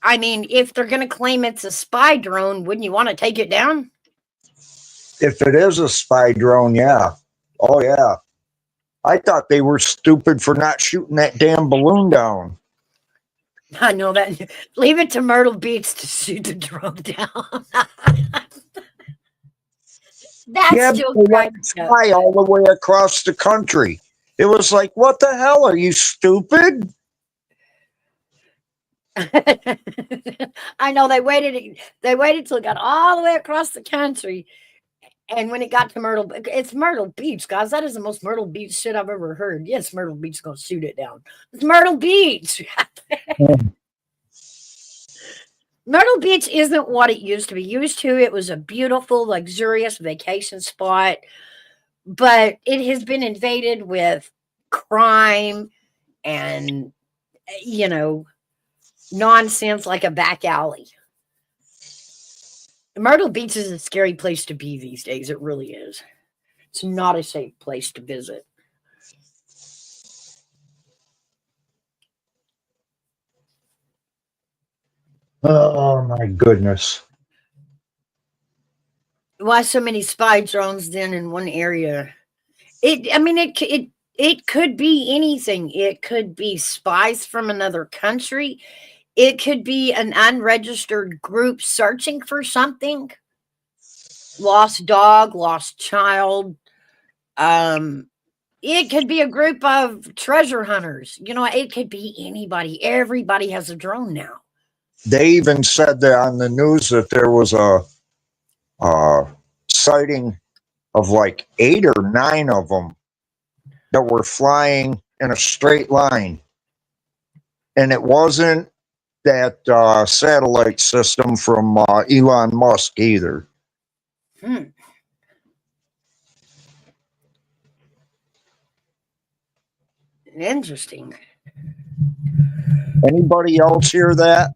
I mean, if they're going to claim it's a spy drone, wouldn't you want to take it down? If it is a spy drone, yeah. Oh, yeah. I thought they were stupid for not shooting that damn balloon down. I know that. Leave it to Myrtle Beach to shoot the drone down. That Yeah, but still they let cracks it me up. fly all the way across the country. It was like, what the hell? Are you stupid? I know they waited. They waited till it got all the way across the country, and when it got to Myrtle, it's Myrtle Beach, guys. That is the most Myrtle Beach shit I've ever heard. Yes, Myrtle Beach is gonna shoot it down. It's Myrtle Beach. Myrtle Beach isn't what it used to be. Used to, it was a beautiful, luxurious vacation spot, but it has been invaded with crime and you know nonsense like a back alley. Myrtle Beach is a scary place to be these days. It really is. It's not a safe place to visit. Oh, my goodness. Why so many spy drones then in one area? It could be anything. It could be spies from another country. It could be an unregistered group searching for something. Lost dog, lost child. Um, it could be a group of treasure hunters. It could be anybody. Everybody has a drone now. They even said that on the news that there was a sighting of like 8 or 9 of them that were flying in a straight line. And it wasn't that satellite system from Elon Musk either. Hmm. Interesting. Anybody else hear that?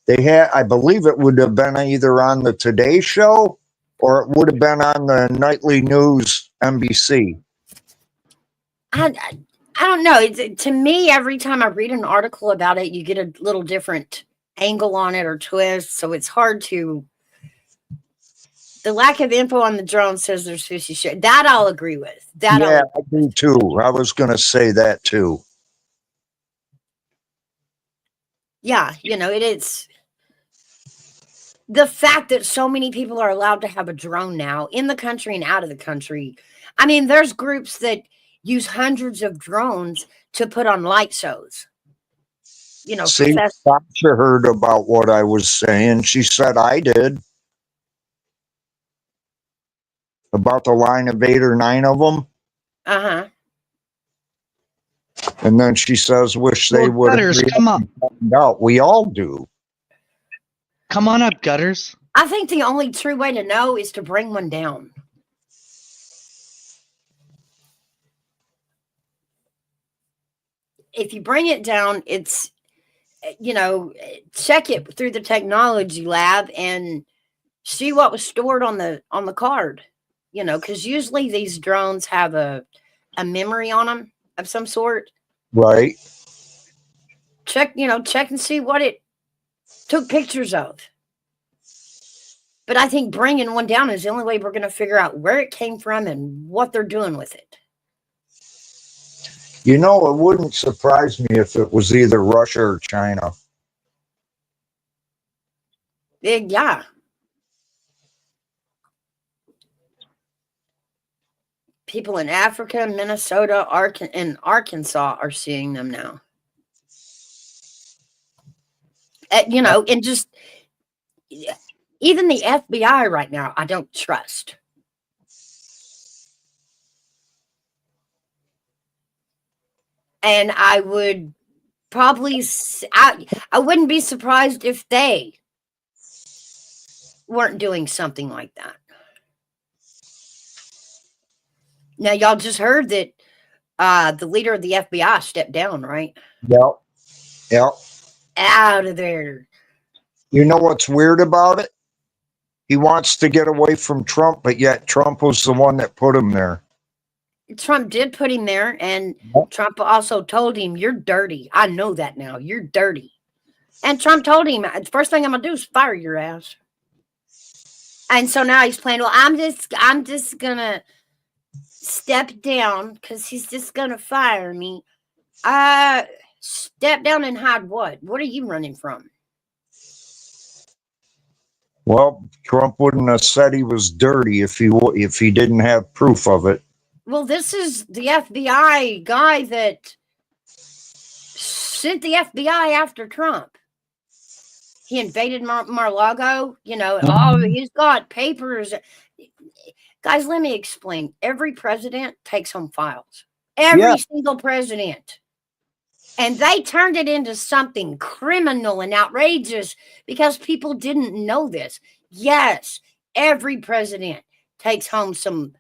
They had, I believe it would have been either on the Today Show or it would have been on the nightly news NBC. I don't know. To me, every time I read an article about it, you get a little different angle on it or twist. So it's hard to. The lack of info on the drone says there's fishy shit. That I'll agree with. Yeah, I do too. I was going to say that too. Yeah, it is. The fact that so many people are allowed to have a drone now in the country and out of the country. I mean, there's groups that use hundreds of drones to put on light shows. See, Sasha heard about what I was saying. She said I did. About the line of 8 or 9 of them. Uh-huh. And then she says, wish they would Gutters, come up. out. We all do. Come on up, Gutters. I think the only true way to know is to bring one down. If you bring it down, it's, check it through the technology lab and see what was stored on the card. Because usually these drones have a memory on them of some sort. Right. Check and see what it took pictures of. But I think bringing one down is the only way we're going to figure out where it came from and what they're doing with it. You know, it wouldn't surprise me if it was either Russia or China. Yeah. People in Africa, Minnesota, and Arkansas are seeing them now. You know, and just even the FBI right now, I don't trust. And I would probably, I wouldn't be surprised if they weren't doing something like that. Now, y'all just heard that the leader of the FBI stepped down, right? Yep. Yep. Out of there. You know what's weird about it? He wants to get away from Trump, but yet Trump was the one that put him there. Trump did put him there, and Yep. Trump also told him, "You're dirty. I know that now. You're dirty." And Trump told him, "The first thing I'm gonna do is fire your ass." And so now he's playing, well, I'm just gonna step down because he's just gonna fire me. Step down and hide what? What are you running from? Well, Trump wouldn't have said he was dirty if he didn't have proof of it. Well, this is the FBI guy that sent the FBI after Trump. He invaded Mar-a-Lago, you know. Oh, he's got papers. Guys, let me explain. Every president takes home files. Every single president. And they turned it into something criminal and outrageous because people didn't know this. Yes, every president takes home some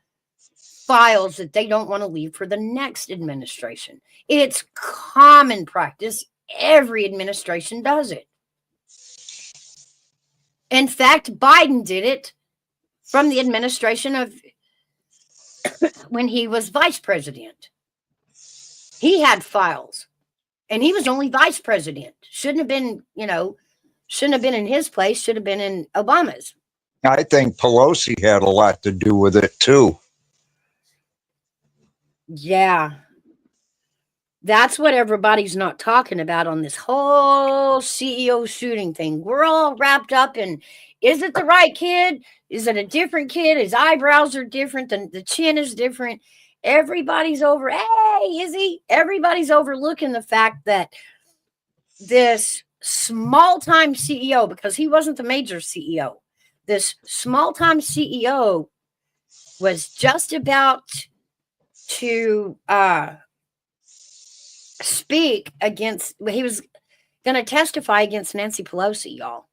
files that they don't want to leave for the next administration. It's common practice. Every administration does it. In fact, Biden did it from the administration of when he was vice president. He had files, and he was only vice president. Shouldn't have been, shouldn't have been in his place, should have been in Obama's. I think Pelosi had a lot to do with it too. Yeah. That's what everybody's not talking about on this whole CEO shooting thing. We're all wrapped up in, is it the right kid? Is it a different kid? His eyebrows are different. The chin is different. Everybody's over. Hey, is he? Everybody's overlooking the fact that this small-time CEO, because he wasn't the major CEO, this small-time CEO was just about to speak against, he was going to testify against Nancy Pelosi, y'all.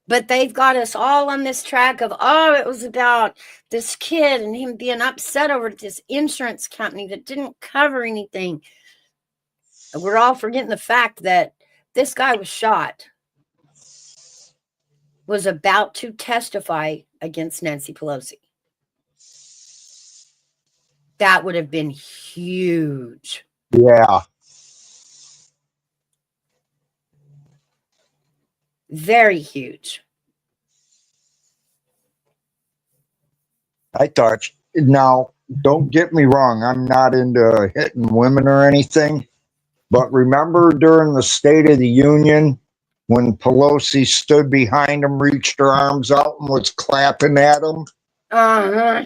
But they've got us all on this track of, oh, it was about this kid and him being upset over this insurance company that didn't cover anything. We're all forgetting the fact that this guy was shot, was about to testify against Nancy Pelosi. That would have been huge. Yeah. Very huge. I thought, now, don't get me wrong, I'm not into hitting women or anything, but remember during the State of the Union when Pelosi stood behind him, reached her arms out, and was clapping at him? Uh-huh.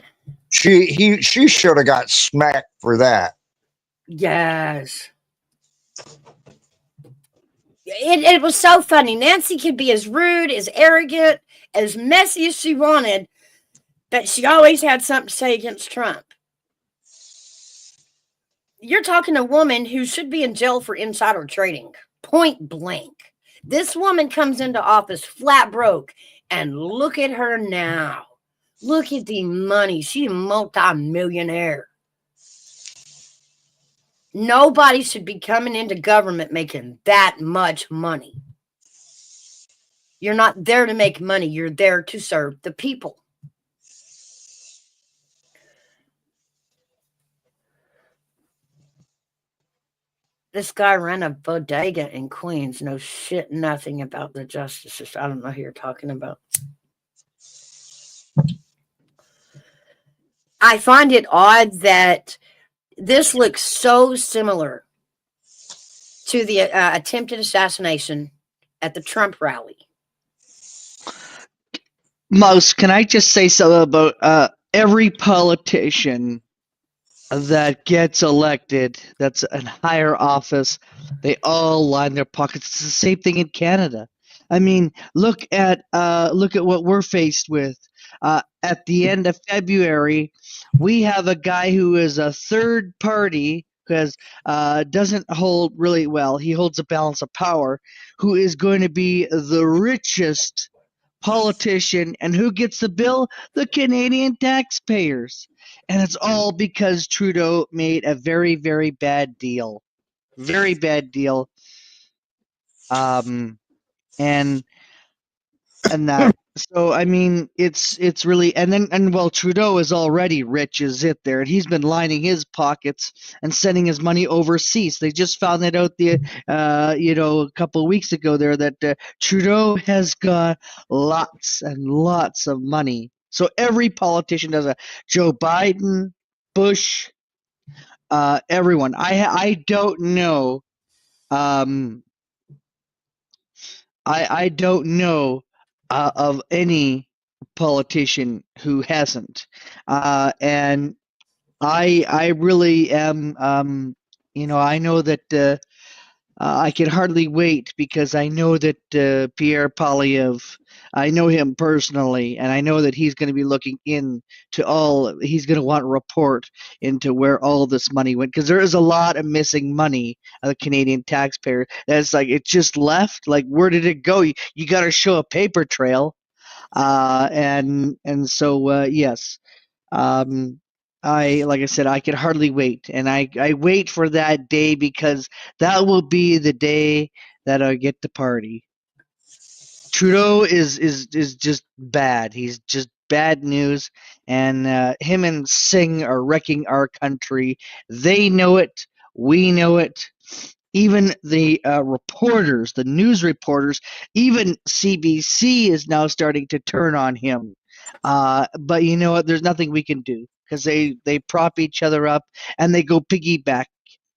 She should have got smacked for that. Yes. It was so funny. Nancy could be as rude, as arrogant, as messy as she wanted, but she always had something to say against Trump. You're talking a woman who should be in jail for insider trading, point blank. This woman comes into office flat broke, and look at her now. Look at the money. She's a multi-millionaire. Nobody should be coming into government making that much money. You're not there to make money. You're there to serve the people. This guy ran a bodega in Queens. No shit, nothing about the justice system. I don't know who you're talking about. I find it odd that this looks so similar to the attempted assassination at the Trump rally. Mouse, can I just say something about every politician that gets elected, that's in higher office, they all line their pockets. It's the same thing in Canada. I mean, look at what we're faced with. At the end of February, we have a guy who is a third party who has doesn't hold really well. He holds a balance of power, who is going to be the richest politician, and who gets the bill? The Canadian taxpayers. And it's all because Trudeau made a very, very bad deal. Very bad deal. And that. So I mean, it's really, and well, Trudeau is already rich as it there, and he's been lining his pockets and sending his money overseas. They just found that out a couple of weeks ago there that Trudeau has got lots and lots of money. So every politician does a Joe Biden, Bush, everyone. I don't know. I don't know of any politician who hasn't, and I really am. I know that I can hardly wait because I know that Pierre Poilievre, I know him personally, and I know that he's going to be looking into all. He's going to want a report into where all this money went, because there is a lot of missing money of the Canadian taxpayer. That's like it just left. Like, where did it go? You got to show a paper trail, and so yes. Um, like I said, I can hardly wait, and I wait for that day because that will be the day that I get to party. Trudeau is just bad. He's just bad news, and him and Singh are wrecking our country. They know it. We know it. Even the reporters, the news reporters, even CBC is now starting to turn on him. But you know what? There's nothing we can do because they prop each other up and they go piggyback.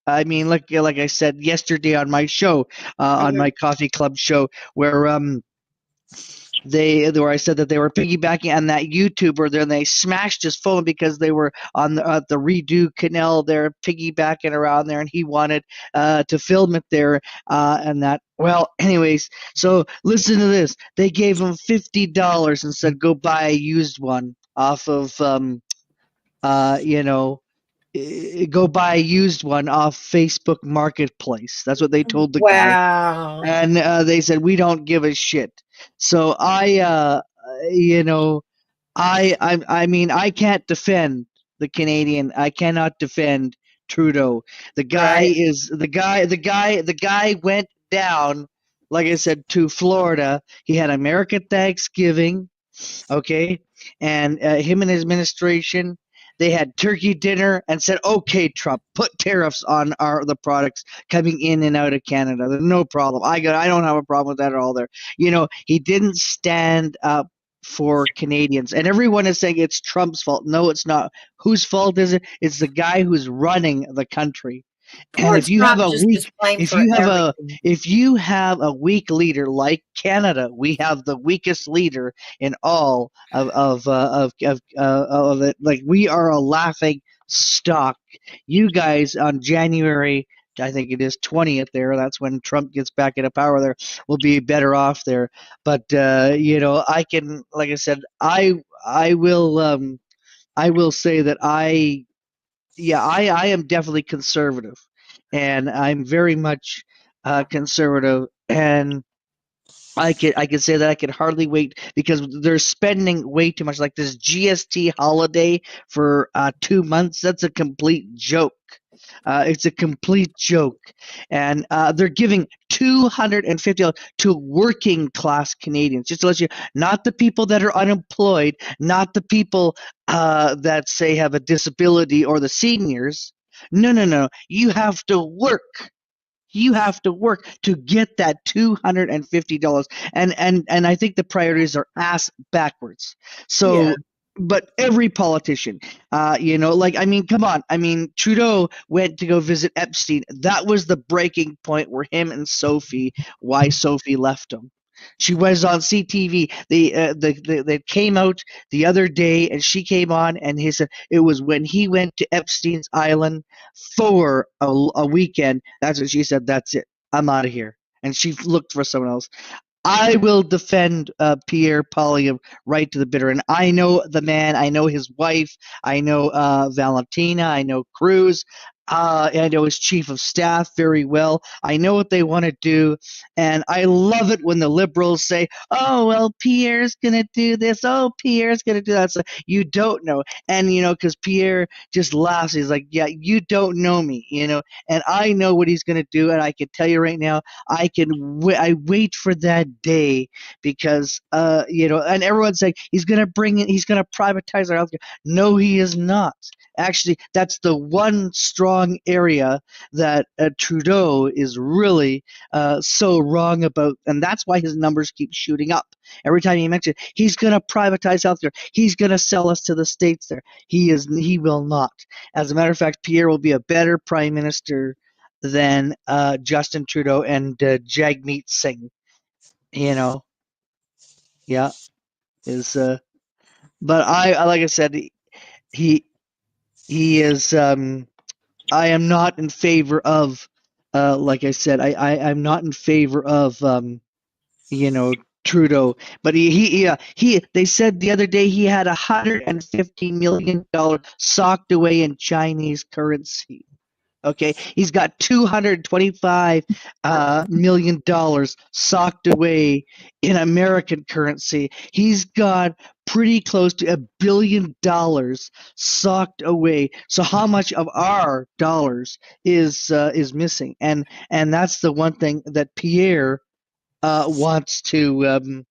I mean, like I said yesterday on my show, on my coffee club show, where where I said that they were piggybacking on that YouTuber there, and they smashed his phone because they were on the Redo Canal there, piggybacking around there, and he wanted to film it there, and that. Well, anyways, so listen to this. They gave him $50 and said, "Go buy a used one off of go buy a used one off Facebook Marketplace." That's what they told the guy. Wow. And they said, "We don't give a shit." So I mean, I can't defend the Canadian. I cannot defend Trudeau. The guy Right. is the guy went down, like I said, to Florida. He had American Thanksgiving, okay, and him and his administration, they had turkey dinner and said, "Okay, Trump, put tariffs on the products coming in and out of Canada. There's no problem. I don't have a problem with that at all." There, he didn't stand up for Canadians, and everyone is saying it's Trump's fault. No, it's not. Whose fault is it? It's the guy who's running the country. And Poor Trump just gets blamed for everything. if you have a weak leader like Canada, we have the weakest leader in all of it. Like, we are a laughing stock. You guys on January, I think it is 20th there. That's when Trump gets back into power. There will be better off there. But I can, like I said, I will say that I am definitely conservative, and I'm very much conservative, and I can say that I can hardly wait because they're spending way too much. Like this GST holiday for 2 months, that's a complete joke. It's a complete joke, and they're giving $250 to working class Canadians. Just to let you, not the people that are unemployed, not the people that say have a disability or the seniors. No, no, no. You have to work. You have to work to get that $250. And I think the priorities are ass backwards. Yeah. So but every politician, like, I mean, come on. I mean, Trudeau went to go visit Epstein. That was the breaking point where him and why Sophie left him. She was on CTV. They came out the other day, and she came on, and he said it was when he went to Epstein's island for a weekend. That's what she said. That's it. I'm out of here. And she looked for someone else. I will defend Pierre Poilievre right to the bitter. And I know the man. I know his wife. I know Valentina. I know Cruz. I know his chief of staff very well. I know what they want to do. And I love it when the liberals say, oh, well, Pierre's going to do this. Oh, Pierre's going to do that. So you don't know. And, because Pierre just laughs. He's like, yeah, you don't know me, and I know what he's going to do. And I can tell you right now, I wait for that day because and everyone's saying he's going to privatize our healthcare. No, he is not. Actually, that's the one strong area that Trudeau is really so wrong about, and that's why his numbers keep shooting up. Every time he mentions he's going to privatize healthcare, he's going to sell us to the states. There, he will not. As a matter of fact, Pierre will be a better prime minister than Justin Trudeau and Jagmeet Singh. Yeah, is but I like I said, he is. I am not in favor of. Like I said, I'm not in favor of Trudeau, but they said the other day he had $150 million socked away in Chinese currency. Okay, he's got $225 million socked away in American currency. He's got pretty close to $1 billion socked away. So how much of our dollars is missing? And that's the one thing that Pierre wants to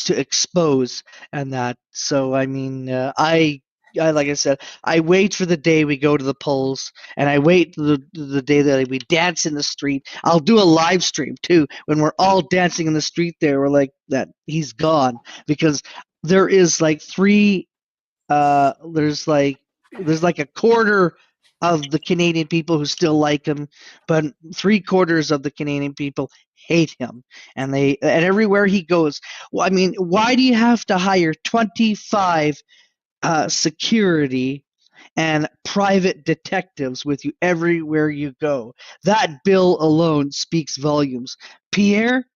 expose, and that. So I mean, I like I said, I wait for the day we go to the polls, and I wait the day that we dance in the street. I'll do a live stream too when we're all dancing in the street. There, we're like that. He's gone because there is like there's like a quarter of the Canadian people who still like him, but 3/4 of the Canadian people hate him, and everywhere he goes. Well, I mean, why do you have to hire 25 security and private detectives with you everywhere you go? That bill alone speaks volumes. Pierre,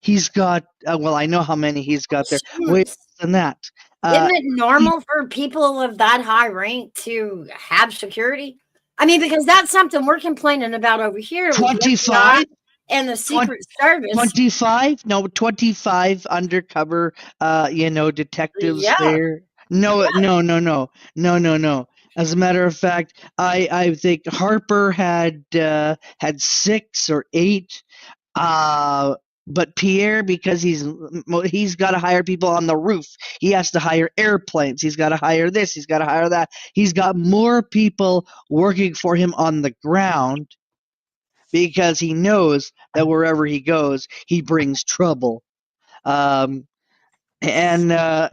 he's got well, I know how many he's got there. Way less than that. Isn't it normal for people of that high rank to have security? I mean, because that's something we're complaining about over here. 25 and the Secret Service. 25? No, 25 undercover, detectives there. No, no, no, no, no, no, no. As a matter of fact, I think Harper had 6 or 8. But Pierre, because he's got to hire people on the roof. He has to hire airplanes. He's got to hire this. He's got to hire that. He's got more people working for him on the ground because he knows that wherever he goes, he brings trouble. I mean, I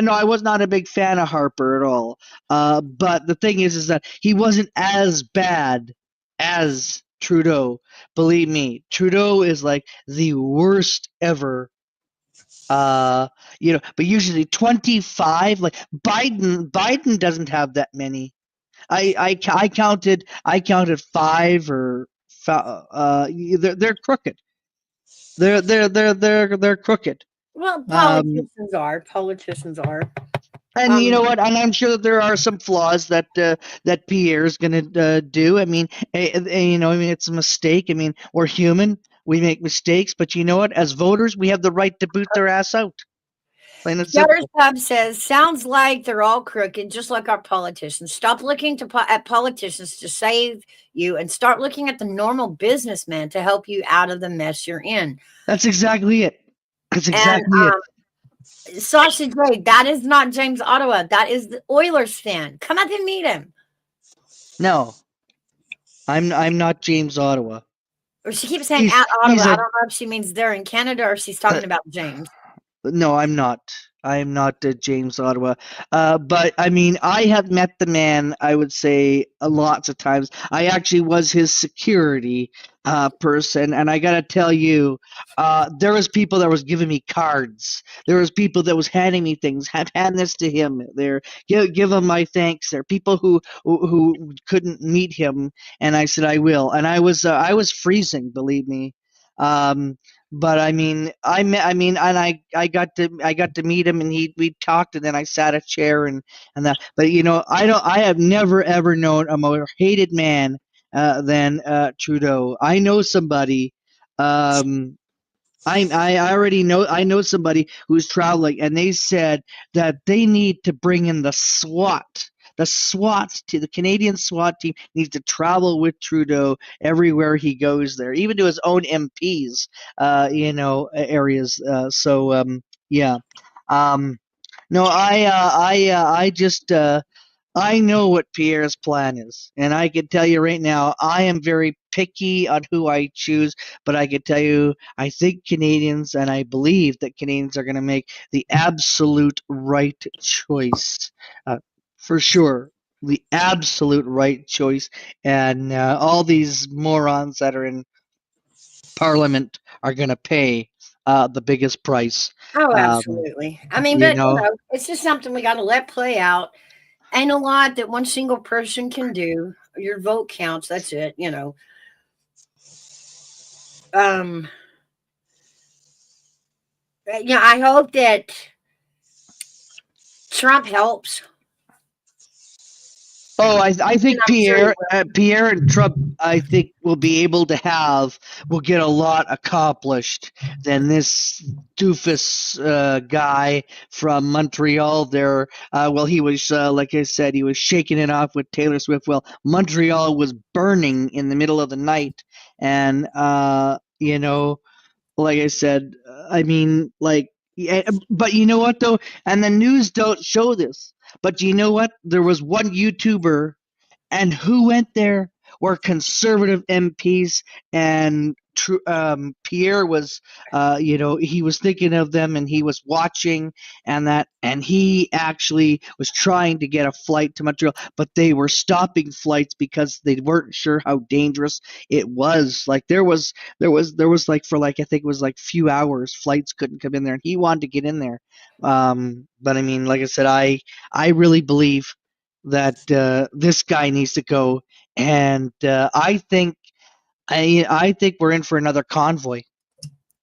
know I was not a big fan of Harper at all. But the thing is that he wasn't as bad as Trudeau. Believe me, Trudeau is like the worst ever. But usually 25. Like Biden doesn't have that many. I counted 5 or they're crooked. They're crooked. Well, politicians are. And you know what? And I'm sure that there are some flaws that Pierre's going to do. I mean, it's a mistake. I mean, we're human. We make mistakes. But you know what? As voters, we have the right to boot their ass out. Plain and simple. Dutter's Pub says, sounds like they're all crooked, just like our politicians. Stop looking at politicians to save you and start looking at the normal businessman to help you out of the mess you're in. That's exactly it. That's exactly it. Sasha J, that is not James Ottawa. That is the Oilers fan. Come up and meet him. No. I'm not James Ottawa. Or she keeps saying He's at Ottawa. he's I a don't know if she means they're in Canada or if she's talking about James. No, I'm not. I'm not James Ottawa. But I mean, I have met the man, I would say, lots of times. I actually was his security person, and I gotta tell you, there was people that was giving me cards. There was people that was handing me things. Hand this to him. There, give him my thanks. There, people who couldn't meet him, and I said I will. And I was freezing, believe me. Um, but I mean, and I got to meet him, and we talked, and then I sat a chair and that. But you know, I have never ever known a more hated man than Trudeau. I know somebody. Um, I already know I know somebody who's traveling, and they said that they need to bring in the SWAT. The Canadian SWAT team needs to travel with Trudeau everywhere he goes there, even to his own MPs, areas. Yeah. Um, no, I just I know what Pierre's plan is, and I can tell you right now, I am very picky on who I choose, but I can tell you, I think Canadians, and I believe that Canadians are going to make the absolute right choice, uh, for sure, the absolute right choice, and all these morons that are in Parliament are going to pay the biggest price. Oh, Um, absolutely. I mean, you but know, it's just something we got to let play out. Ain't a lot that one single person can do. Your vote counts. That's it. Um, I hope that Trump helps, Oh, I and think I'm sure he will. Pierre and Trump, I think will get a lot accomplished than this doofus guy from Montreal. There, well, he was like I said, he was shaking it off with Taylor Swift. Well, Montreal was burning in the middle of the night, and like I said, I mean, like, yeah, but you know what though, and the news don't show this. But you know what? There was one YouTuber and who went there were conservative MPs, and Pierre was, he was thinking of them, and he was watching, and he actually was trying to get a flight to Montreal, but they were stopping flights because they weren't sure how dangerous it was. Like there was like for like I think it was like few hours, flights couldn't come in there, and he wanted to get in there. But I mean, like I said, I really believe that this guy needs to go, and I think we're in for another convoy.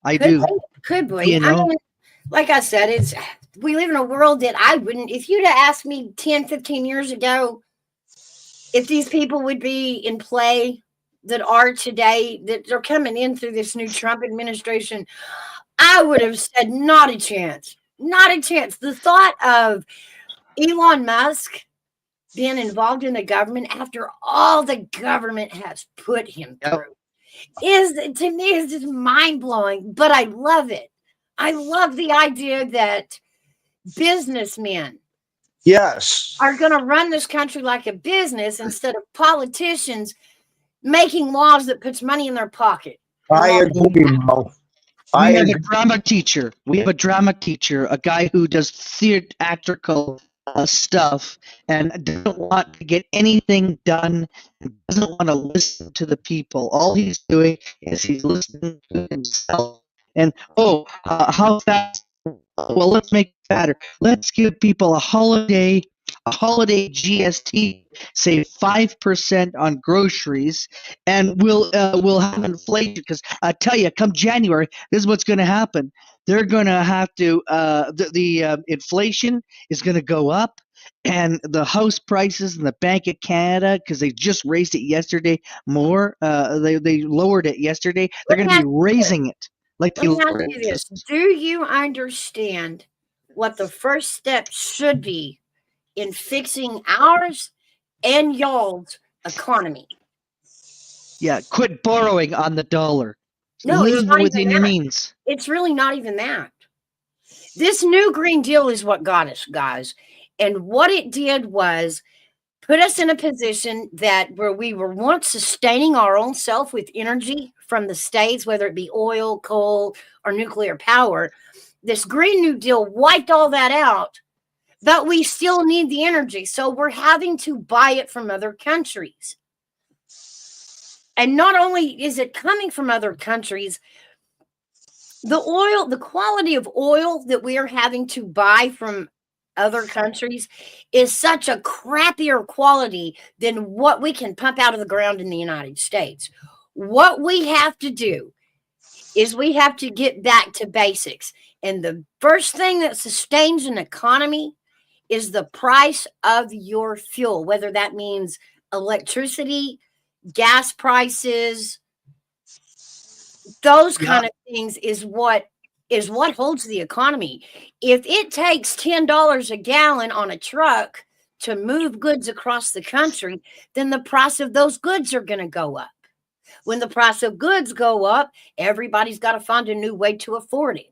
I Could do. be, could be. You I know, mean, like I said, it's we live in a world that I wouldn't. If you'd have asked me 10, 15 years ago if these people would be in play that are today, that they're coming in through this new Trump administration, I would have said not a chance. Not a chance. The thought of Elon Musk being involved in the government after all the government has put him yep. through is to me is just mind blowing. But I love it. I love the idea that businessmen Yes, are going to run this country like a business instead of politicians making laws that puts money in their pocket. I agree, Mo. We I have a agree. drama teacher. We have a drama teacher, a guy who does theatrical stuff and doesn't want to get anything done, and doesn't want to listen to the people. All he's doing is he's listening to himself. And how fast? Well, let's make it better. Let's give people a holiday GST, say 5% on groceries, and we'll have inflation. Because I tell you, come January, this is what's going to happen. They're going to have to the inflation is going to go up, and the house prices in the Bank of Canada, because they just raised it yesterday more. They lowered it yesterday. They're Let going me to be ask you this. raising it like Let they me ask lower you this. interest. Do you understand what the first step should be in fixing ours and y'all's economy? Yeah, quit borrowing on the dollar. No, it's Live not even within your that. means. It's really not even that. This new Green Deal is what got us, guys. And what it did was put us in a position that where we were once sustaining our own self with energy from the states, whether it be oil, coal, or nuclear power. This Green New Deal wiped all that out, but we still need the energy. So we're having to buy it from other countries. And not only is it coming from other countries, the quality of oil that we are having to buy from other countries is such a crappier quality than what we can pump out of the ground in the United States. What we have to do is we have to get back to basics. And the first thing that sustains an economy is the price of your fuel, whether that means electricity, gas prices, those kind of things is what holds the economy. If it takes $10 a gallon on a truck to move goods across the country, then the price of those goods are going to go up. When the price of goods go up, everybody's got to find a new way to afford it.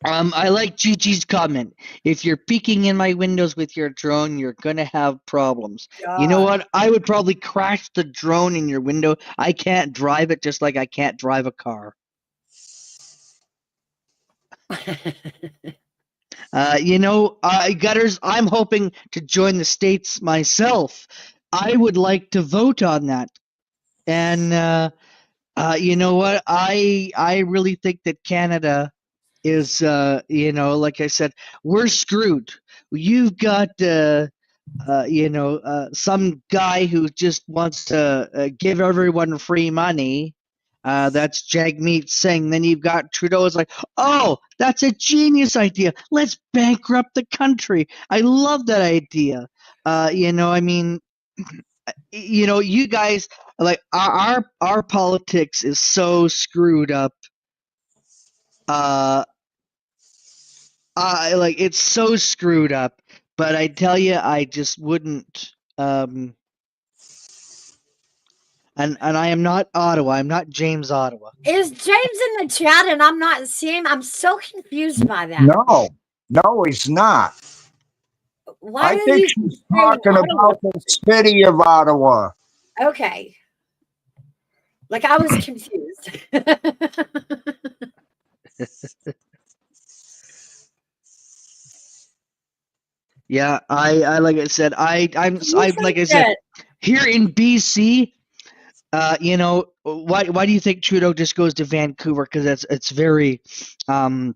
I like Gigi's comment. If you're peeking in my windows with your drone, you're gonna have problems. You know what? I would probably crash the drone in your window. I can't drive it just like I can't drive a car. Gutters, I'm hoping to join the States myself. I would like to vote on that. And you know what? I really think that Canada is, like I said, we're screwed. You've got, some guy who just wants to give everyone free money. That's Jagmeet Singh. Then you've got Trudeau is like, oh, that's a genius idea. Let's bankrupt the country. I love that idea. You guys, like our politics is so screwed up. It's so screwed up. But I tell you, I just wouldn't. And I am not Ottawa. I'm not James Ottawa. Is James in the chat and I'm not seeing him? I'm so confused by that. No, he's not. Why I are think you she's saying talking Ottawa? about the city of Ottawa. Okay. Like I was confused. Yeah, I like I said, I'm Do you like I think said, that here in BC, why do you think Trudeau just goes to Vancouver? Because it's very, because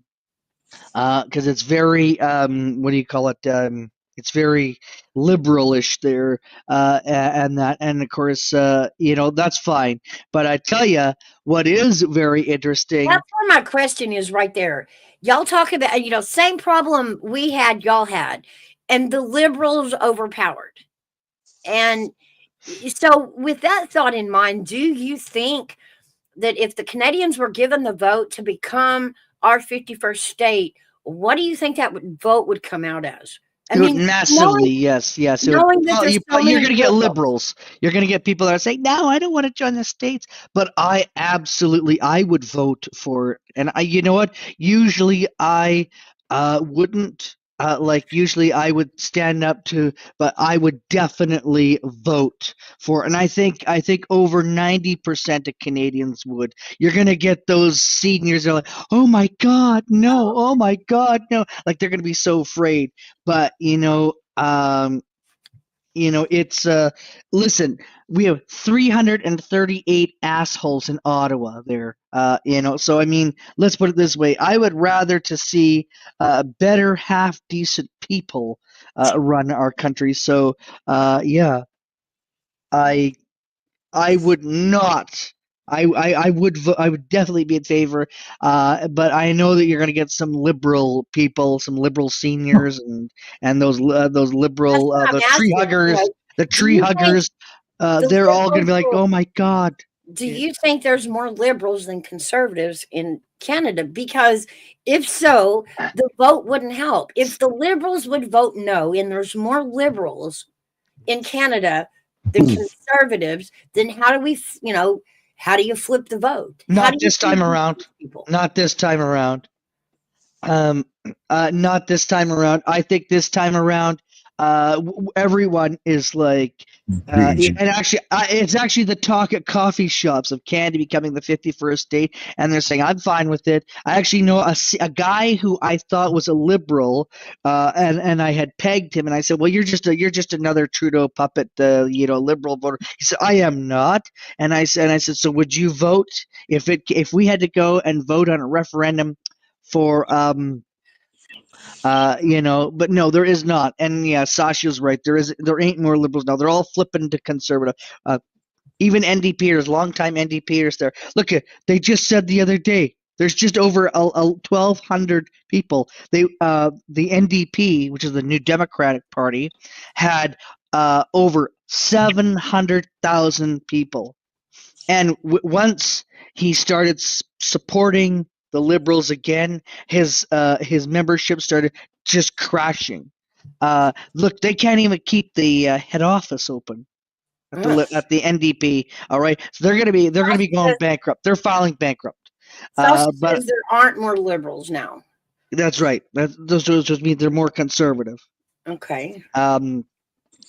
it's very, what do you call it? It's very liberalish there, and of course, that's fine. But I tell you, what is very interesting. that's where my question is right there. Y'all talk about, same problem we had, y'all had, and the liberals overpowered. And so, with that thought in mind, do you think that if the Canadians were given the vote to become our 51st state, what do you think that vote would come out as? I mean, massively, yes. knowing that there's so You're many going to get liberals. liberals. You're going to get people that are saying, "No, I don't want to join the states." But I would vote for. And you know what? Usually, I wouldn't. Usually I would stand up to, but I would definitely vote for. And I think over 90% of Canadians would. You're gonna get those seniors that are like, "Oh my God, no! Oh my God, no!" Like they're gonna be so afraid. But it's listen, we have 338 assholes in Ottawa there. So I mean, let's put it this way. I would rather to see better half decent people run our country. So yeah, I would not. I would I would definitely be in favor, but I know that you're going to get some liberal people, some liberal seniors, and those liberal That's what the I'm tree asking. huggers, the Do tree you think huggers. the They're all going to be like, liberals "Oh my God." do you think there's more liberals than conservatives in Canada? Because if so, the vote wouldn't help. If the liberals would vote no, and there's more liberals in Canada than conservatives, then how do you flip the vote? How Not do you this time convince around. people? Not this time around. Not this time around. I think this time around, everyone is like, Beige. and actually, it's actually the talk at coffee shops of Canada becoming the 51st state, and they're saying I'm fine with it. I actually know a guy who I thought was a liberal, and I had pegged him, and I said, well, you're just another Trudeau puppet, liberal voter. He said, I am not, and I said, so would you vote if we had to go and vote on a referendum for but no, there is not. And yeah, Sasha's right. There ain't more liberals now. They're all flipping to conservative. Even NDPers, longtime NDPers there. Look, they just said the other day there's just over 1,200 people. The NDP, which is the New Democratic Party, had over 700,000 people. And once he started supporting the liberals again, his membership started just crashing. Look, they can't even keep the head office open at Ugh. the NDP. All right, so they're gonna be going bankrupt. They're filing bankrupt. Sasha But says there aren't more liberals now. that's right. Those just mean they're more conservative. Okay.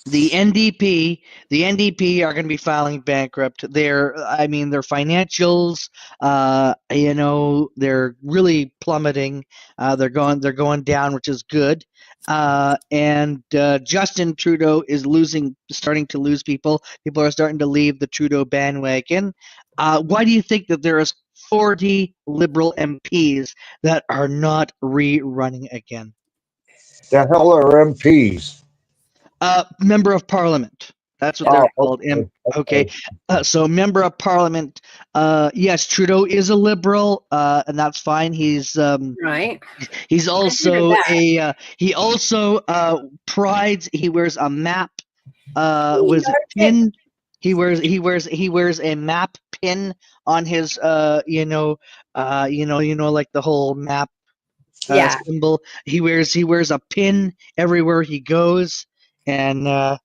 The NDP are going to be filing bankrupt. Their financials, they're really plummeting. They're going down, which is good. And Justin Trudeau is starting to lose people. People are starting to leave the Trudeau bandwagon. Why do you think that there is 40 Liberal MPs that are not rerunning again? The hell are MPs? Member of Parliament. That's what they're called. Okay. So member of Parliament. Yes, Trudeau is a liberal, and that's fine. He's Right. also he also prides. He wears a map. Was it pin? He wears a map pin on his like the whole map Yeah. symbol. He wears a pin everywhere he goes, and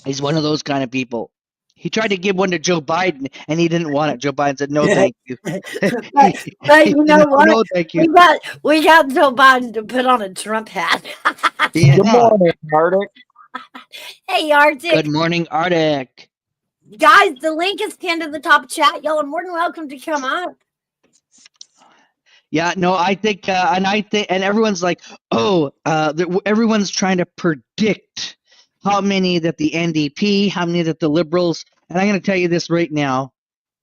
he's one of those kind of people. He tried to give one to Joe Biden, and he didn't want it. Joe Biden said, "No, thank you." but you know what? No, thank you. We got Joe Biden to put on a Trump hat. Yeah. Good morning, Arctic. Hey, Arctic. Good morning, Arctic. Guys, the link is pinned to the top chat. Y'all are more than welcome to come up. Yeah, no, I think, and everyone's like, oh, everyone's trying to predict how many that the NDP, how many that the Liberals, and I'm going to tell you this right now,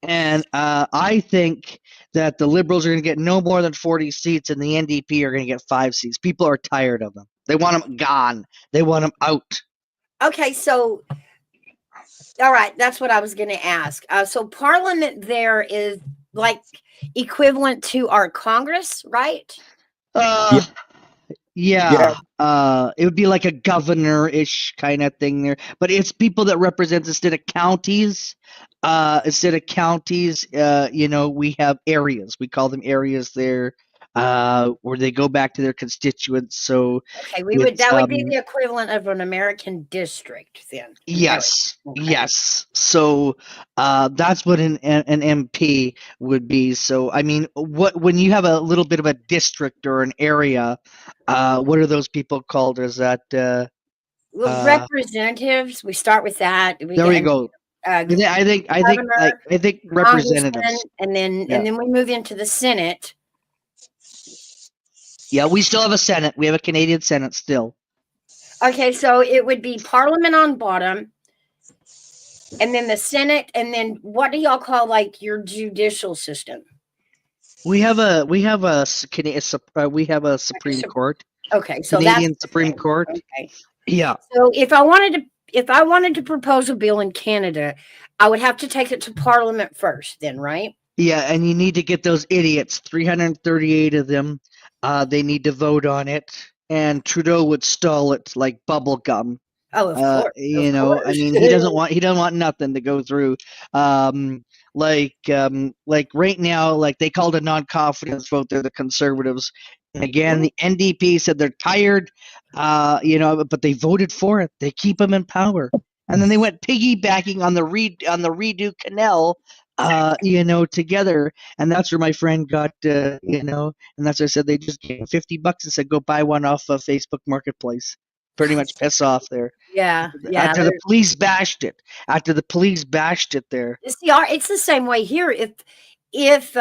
and I think that the Liberals are going to get no more than 40 seats, and the NDP are going to get 5 seats. People are tired of them. They want them gone. They want them out. Okay, so, all right, that's what I was going to ask. So Parliament there is like equivalent to our Congress, right? Yeah. It would be like a governor-ish kind of thing there, but it's people that represent instead of counties. We have areas. We call them areas there, where they go back to their constituents. So okay, that would be the equivalent of an American district then. Yes, okay. yes. So that's what an MP would be. So I mean, when you have a little bit of a district or an area, what are those people called? Is that representatives? We start with that. There we go. I think representatives, and then we move into the Senate. Yeah, we still have a Senate. We have a Canadian Senate still. Okay, so it would be Parliament on bottom, and then the Senate, and then what do y'all call like your judicial system? We have a Supreme Court. Okay, so Canadian that's Supreme Court. Okay. Yeah. So if I wanted to propose a bill in Canada, I would have to take it to Parliament first, then, right? Yeah, and you need to get those idiots, 338 of them. They need to vote on it, and Trudeau would stall it like bubble gum. Oh, of course. I mean, he doesn't want nothing to go through. Like right now, like they called a non-confidence vote. They're the Conservatives, and again, the NDP said they're tired. But they voted for it. They keep them in power, and then they went piggybacking on the redo canal. Together, and that's where my friend got, and that's what I said. They just gave him $50 and said, "Go buy one off of Facebook Marketplace." pretty much piss off there. Yeah, After the police bashed it. There. See, it's the same way here. If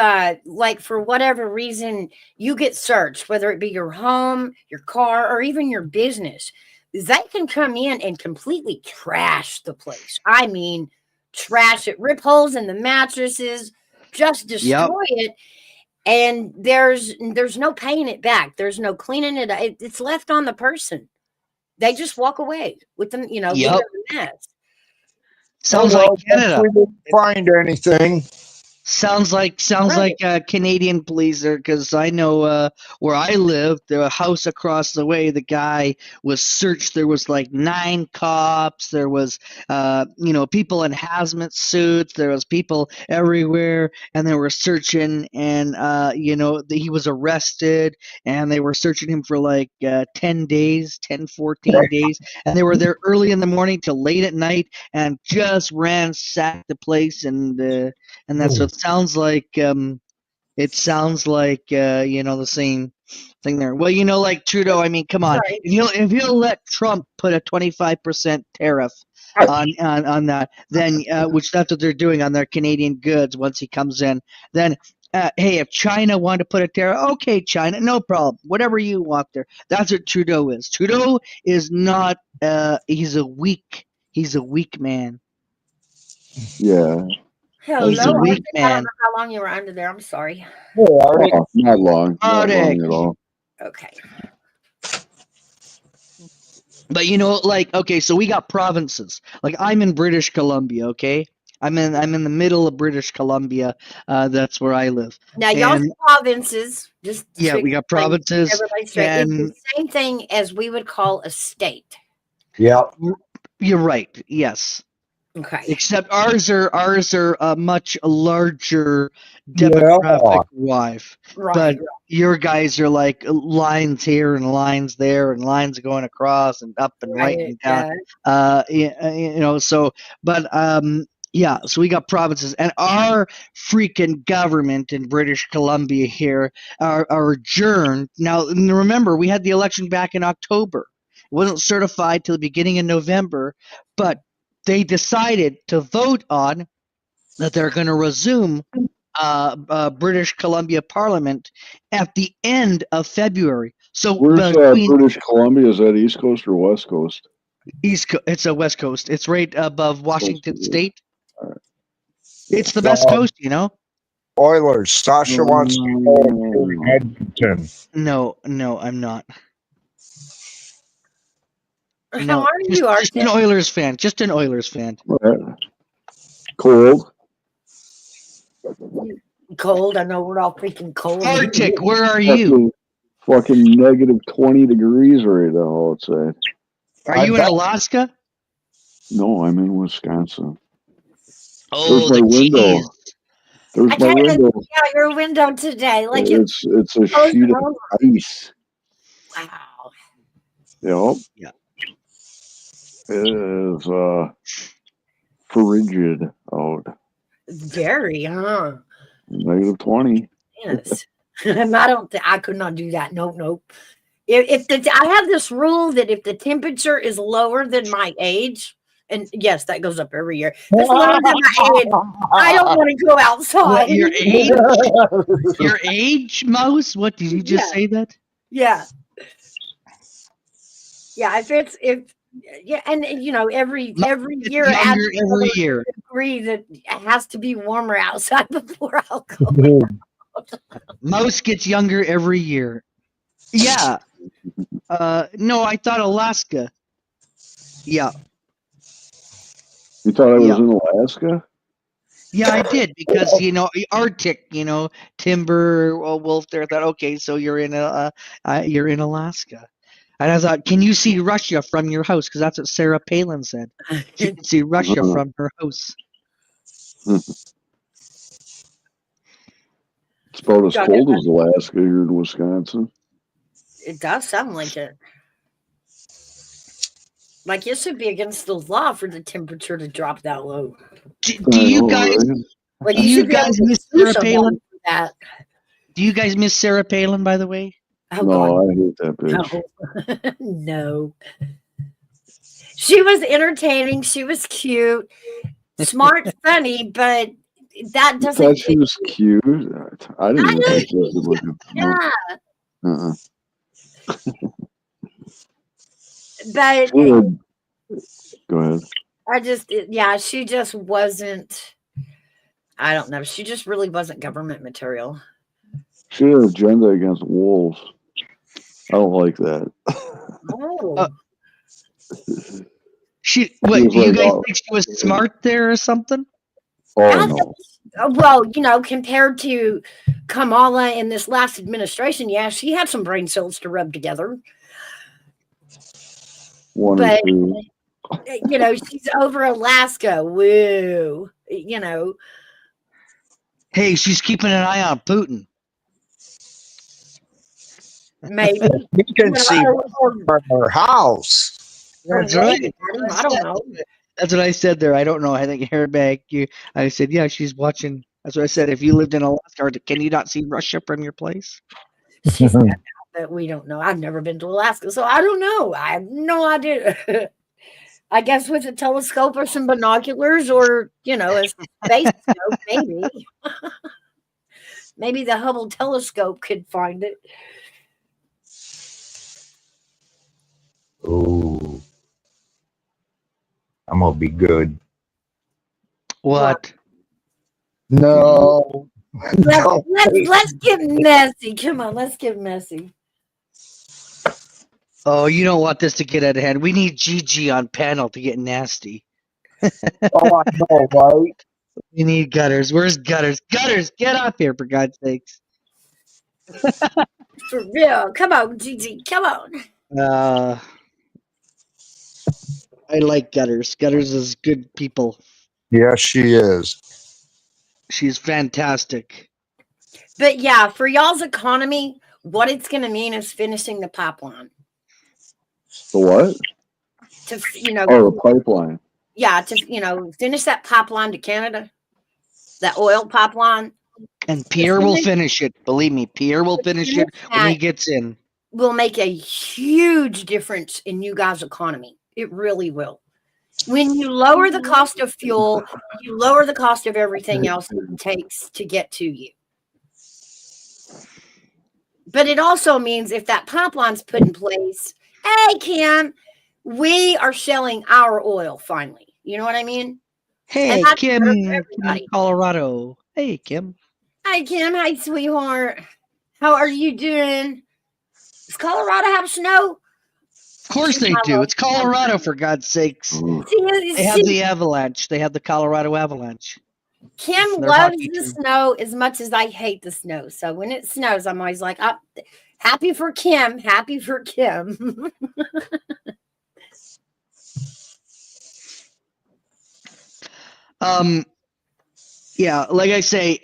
like for whatever reason you get searched, whether it be your home, your car, or even your business, they can come in and completely trash the place. I mean, trash it, rip holes in the mattresses, just destroy it. And there's no paying it back. There's no cleaning it. It's left on the person. They just walk away with them, leave them a mess. Sounds like Canada. We didn't find anything. Sounds like Canadian police there, because I know where I live, the house across the way, the guy was searched. There was like 9 cops. There was people in hazmat suits. There was people everywhere, and they were searching. And he was arrested, and they were searching him for like 10 days, 10, 14 days, and they were there early in the morning till late at night, and just ransacked the place, and that's what. Sounds like the same thing there. Well, like Trudeau. I mean, come on. Sorry. If he'll let Trump put a 25% tariff on that, then which that's what they're doing on their Canadian goods once he comes in. Then hey, if China wanted to put a tariff, okay, China, no problem. Whatever you want there. That's what Trudeau is. Trudeau is not. He's a weak man. Yeah. Hello, He's a weak I man. don't know how long you were under there. I'm sorry. Oh, not long. Not long at all. Okay. But okay, so we got provinces. Like I'm in British Columbia, okay? I'm in the middle of British Columbia. That's where I live. Now y'all's provinces, just we got provinces, everybody straight. and it's the same thing as we would call a state. Yeah. You're right. Yes. Okay. Except ours are a much larger demographic wise. Right. But your guys are like lines here and lines there and lines going across and up and right and down. So we got provinces, and our freaking government in British Columbia here are adjourned. Now remember, we had the election back in October. It wasn't certified till the beginning of November, but they decided to vote on that they're going to resume British Columbia Parliament at the end of February. So where's British Columbia? Is that East Coast or West Coast? It's a West Coast. It's right above Washington State. Right. It's the best coast, Oilers. Sasha wants to go to Edmonton. No, I'm not. How are you, Just an Oilers fan. Just an Oilers fan. Cold. Cold. I know we're all freaking cold. Arctic, where are you? Fucking negative 20 degrees right now outside. Are you in Alaska? No, I'm in Wisconsin. Oh, there's my window. There's my window. Yeah, your window today. Like it's a sheet of ice. Wow. Yep. Yeah. It is frigid out. Very, huh? Negative 20. Yes. I could not do that. Nope. I have this rule that if the temperature is lower than my age, and yes, that goes up every year. If it's lower than my age, I don't want to go outside. What, your age? Your age, Mouse? What did you just say that? Yeah. Yeah, and every year every year agree that it has to be warmer outside before I'll go. Mouse gets younger every year. Yeah. No, I thought Alaska. Yeah. You thought I was in Alaska? Yeah, I did, because Arctic, timber, wolf there. I thought, okay, so you're in Alaska. And I thought, can you see Russia from your house? Because that's what Sarah Palin said. She can see Russia from her house. It's about as cold as Alaska here in Wisconsin. It does sound like it. Like it should be against the law for the temperature to drop that low. Do you guys? Like you guys miss Sarah Palin? Do you guys miss Sarah Palin? By the way. Oh, no, God. I hate that bitch. No. She was entertaining. She was cute, smart, funny, but that You thought doesn't she get was you. cute? I didn't even I think she was good looking. No. yeah, Uh-uh. but She had, go ahead. yeah, she just wasn't. I don't know. She just really wasn't government material. She had an agenda against wolves. I don't like that. Uh, Oh, she She what? was Do you like, guys oh, think she was smart there or something? oh I no. well, compared to Kamala in this last administration, yeah, she had some brain cells to rub together. One or But two. she's over Alaska. Woo. Hey, she's keeping an eye on Putin. Maybe. You can Well, see or, from her house. or That's right. waving at him. I don't know. That's what I said there. I don't know. I think you heard back. I said, yeah, she's watching. That's what I said. If you lived in Alaska, can you not see Russia from your place? She said that, but we don't know. I've never been to Alaska, so I don't know. I have no idea. I guess with a telescope or some binoculars or, a space scope, maybe. Maybe the Hubble telescope could find it. Oh, I'm gonna be good. What? No, no. Let's get messy. Come on, let's get messy. Oh, you don't want this to get out of hand. We need Gigi on panel to get nasty. Oh, I know, right? We need Gutters. Where's Gutters? Gutters, get up here, for God's sakes. For real. Come on, Gigi. Come on. Uh, I like Gutters. Gutters is good people. Yes, she is. She's fantastic. But yeah, for y'all's economy, what it's going to mean is finishing the pipeline. The what? To, Oh, the pipeline. yeah, to, finish that pipeline to Canada, that oil pipeline. And Pierre will finish it. Believe me, Pierre will finish it when he gets in. Will make a huge difference in you guys' economy. It really will. When you lower the cost of fuel, you lower the cost of everything else it takes to get to you. But it also means if that pipeline's put in place, hey, Kim, we are selling our oil finally. You know what I mean? Hey, And that's Kim, better for Kim in everybody. Colorado. Hey, Kim. Hi, Kim. Hi, sweetheart. How are you doing? Does Colorado have snow? Of course they do. It's Colorado, for God's sakes. They have the avalanche. They have the Colorado Avalanche. Kim Their loves hockey the team. snow as much as I hate the snow. So when it snows, I'm always like, oh, happy for Kim. Happy for Kim. Yeah, like I say,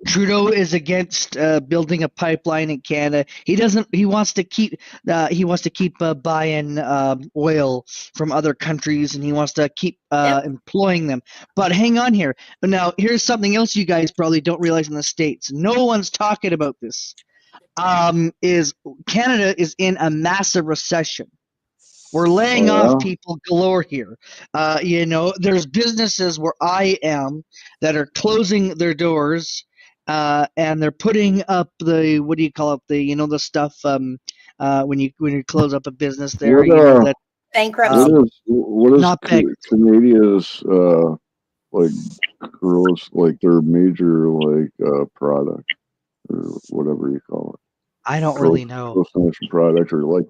Trudeau is against building a pipeline in Canada. He wants to keep buying oil from other countries, and he wants to keep Yep. employing them. But hang on here. Now, here's something else you guys probably don't realize in the States. No one's talking about this. Is Canada is in a massive recession. We're laying off people galore here. There's businesses where I am that are closing their doors, and they're putting up the, what do you call it? The stuff when you close up a business there, that Bankruptcy. What is not bank. Canadia's like gross, like their major product or whatever you call it? I don't Gross, really know. gross national product, or like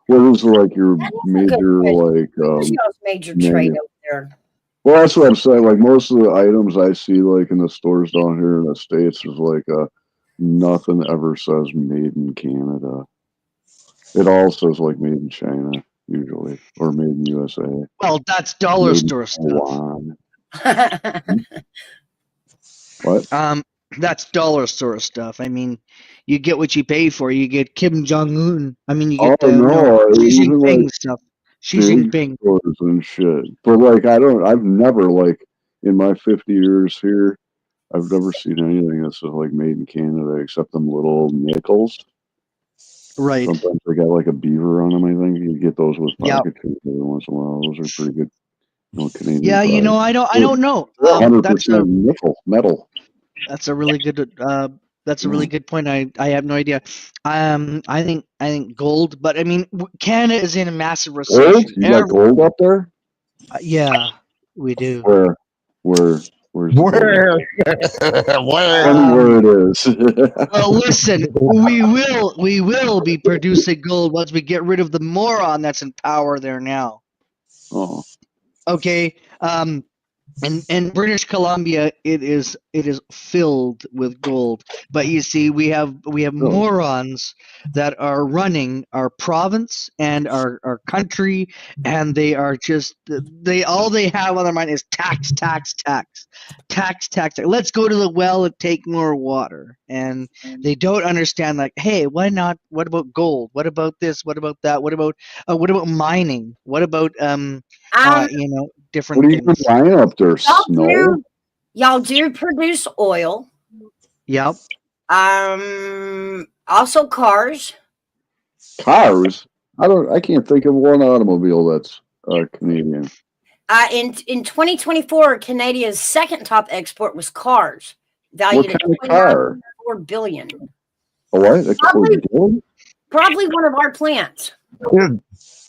what is like your That is a good major question. like What's y'all's major trade over there? well, that's what I'm saying. Like most of the items I see like in the stores down here in the States is like nothing ever says made in Canada. It all says like made in China usually, or made in USA. Well, that's dollar Made in store stuff. Taiwan. What? That's dollar store stuff. I mean, you get what you pay for. You get Kim Jong Un. I mean, you get Xi even Jinping like stuff. Xi big Jinping. stores and shit. But like I've never like in my 50 years here, I've never seen anything that says like made in Canada except them little nickels. Right. Sometimes they got like a beaver on them. I think you get those with Yeah. pocket change every once in a while. Those are pretty good, Canadian Yeah. products. I don't know. They're That's 100% metal. That's a really good that's a really good point. I have no idea. I think gold, but I mean Canada is in a massive Gold? recession. You got gold up there? Yeah, we do. Where? Where's the gold? Where? Tell me Where? where it is. Well, listen, we will be producing gold once we get rid of the moron that's in power there now. Oh, Okay. In British Columbia, it is filled with gold. But you see, we have really? morons that are running our province and our country, and they are just all they have on their mind is tax, tax, tax, tax, tax, tax. Let's go to the well and take more water, and they don't understand. Like, hey, why not? What about gold? What about this? What about that? What about mining? What about Um, different What are you things. buying up there? y'all Snow? y'all do produce oil. Yep. Also cars. Cars? I can't think of one automobile that's Canadian. In 2024, Canadia's second top export was cars, What valued at kind of car? 29.4 billion. A what? A Probably, probably one of our plants. Dude,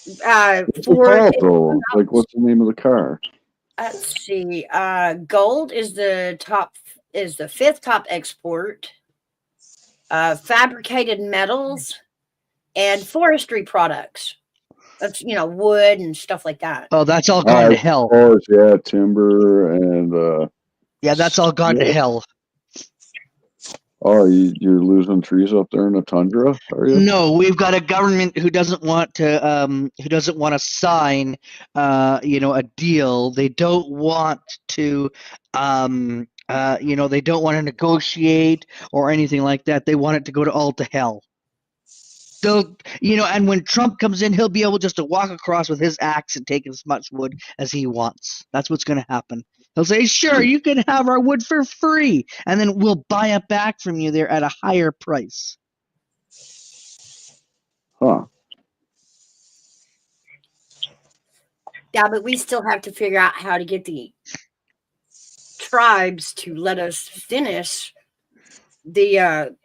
What's it called though? Like, what's the name of the car? Let's see. Gold is the fifth top export. Fabricated metals and forestry products. That's wood and stuff like that. Oh, that's all gone to hell. Oh, yeah, timber and Yeah, that's all gone to hell. Oh, you're losing trees up there in the tundra, are you? No, we've got a government who doesn't want to sign a deal. They don't want to they don't want to negotiate or anything like that. They want it to go to all to hell. And when Trump comes in, he'll be able just to walk across with his axe and take as much wood as he wants. That's what's going to happen. He'll say, sure, you can have our wood for free, and then we'll buy it back from you there at a higher price. Huh. Yeah, but we still have to figure out how to get the tribes to let us finish the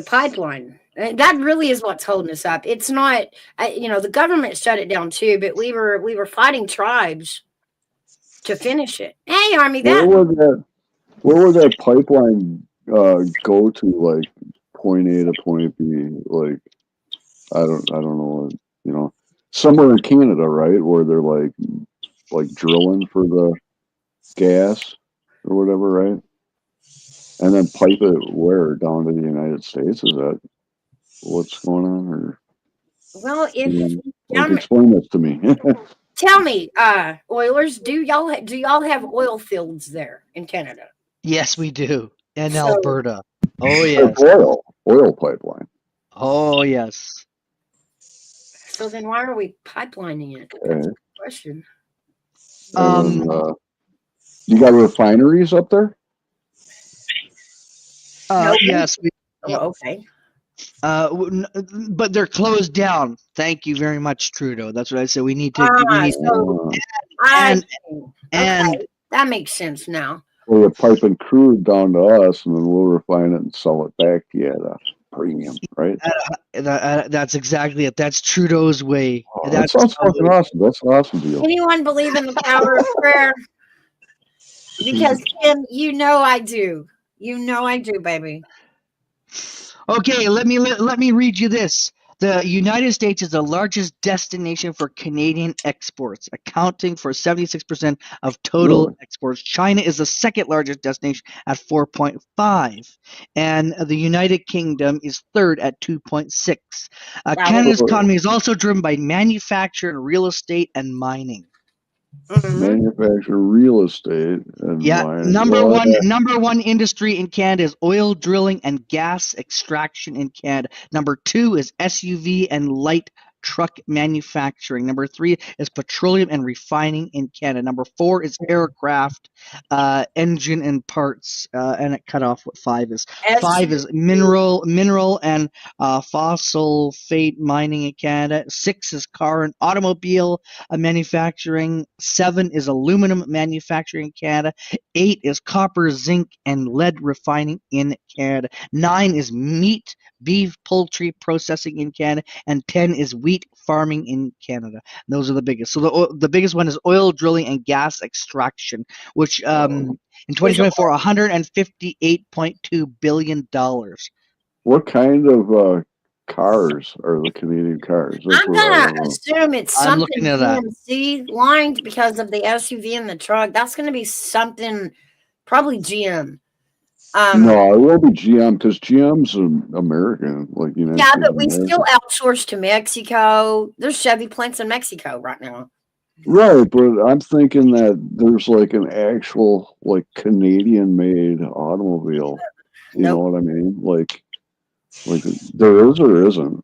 pipeline. And that really is what's holding us up. It's not, the government shut it down too, but we were fighting tribes to finish it. Hey, Army, Where would that pipeline go to? Like point A to point B? Like I don't know. Somewhere in Canada, right, where they're like drilling for the gas or whatever, right? And then pipe it where down to the United States? Is that what's going on? Or well, if explain this to me. tell me, Oilers, do y'all have oil fields there in Canada? Yes, we do. In So- Alberta. Oh, yes. Oil pipeline. Oh, yes. So then why are we pipelining it? That's a good question. And then, you got refineries up there? Yes. Oh, okay. But they're closed down. Thank you very much, Trudeau. That's what I said. We need to. And that makes sense now. Well, you're piping crude down to us, and then we'll refine it and sell it back to you at a premium, right? That's exactly it. That's Trudeau's way. Oh, that sounds fucking awesome. That's an awesome deal. Anyone believe in the power of prayer? Because Kim, I do. I do, baby. Okay, let me read you this. The United States is the largest destination for Canadian exports, accounting for 76% of total exports. China is the second largest destination at 4.5, and the United Kingdom is third at 2.6. Canada's economy is also driven by manufacturing, real estate, and mining. Manufacture real estate and mining. Number one industry in Canada is oil drilling and gas extraction in Canada. Number two is SUV and light truck manufacturing. Number 3 is petroleum and refining in Canada. Number 4 is aircraft, engine and parts. And it cut off what 5 is. 5 is mineral and phosphate mining in Canada. 6 is car and automobile manufacturing. 7 is aluminum manufacturing in Canada. 8 is copper, zinc, and lead refining in Canada. 9 is meat, beef, poultry processing in Canada, and 10 is wheat farming in Canada. Those are the biggest. So the biggest one is oil drilling and gas extraction, which in 2024, $158.2 billion. What kind of cars are the Canadian cars? That's I'm what I gonna don't know. assume it's I'm something looking at that. GMC lined because of the SUV and the truck. That's gonna be something, probably GM. No, it will be GM because GM's American, like United Yeah, States but of we America. still outsource to Mexico. There's Chevy plants in Mexico right now. Right, but I'm thinking that there's like an actual like Canadian made automobile. You know Nope. what I mean? Like there is or isn't.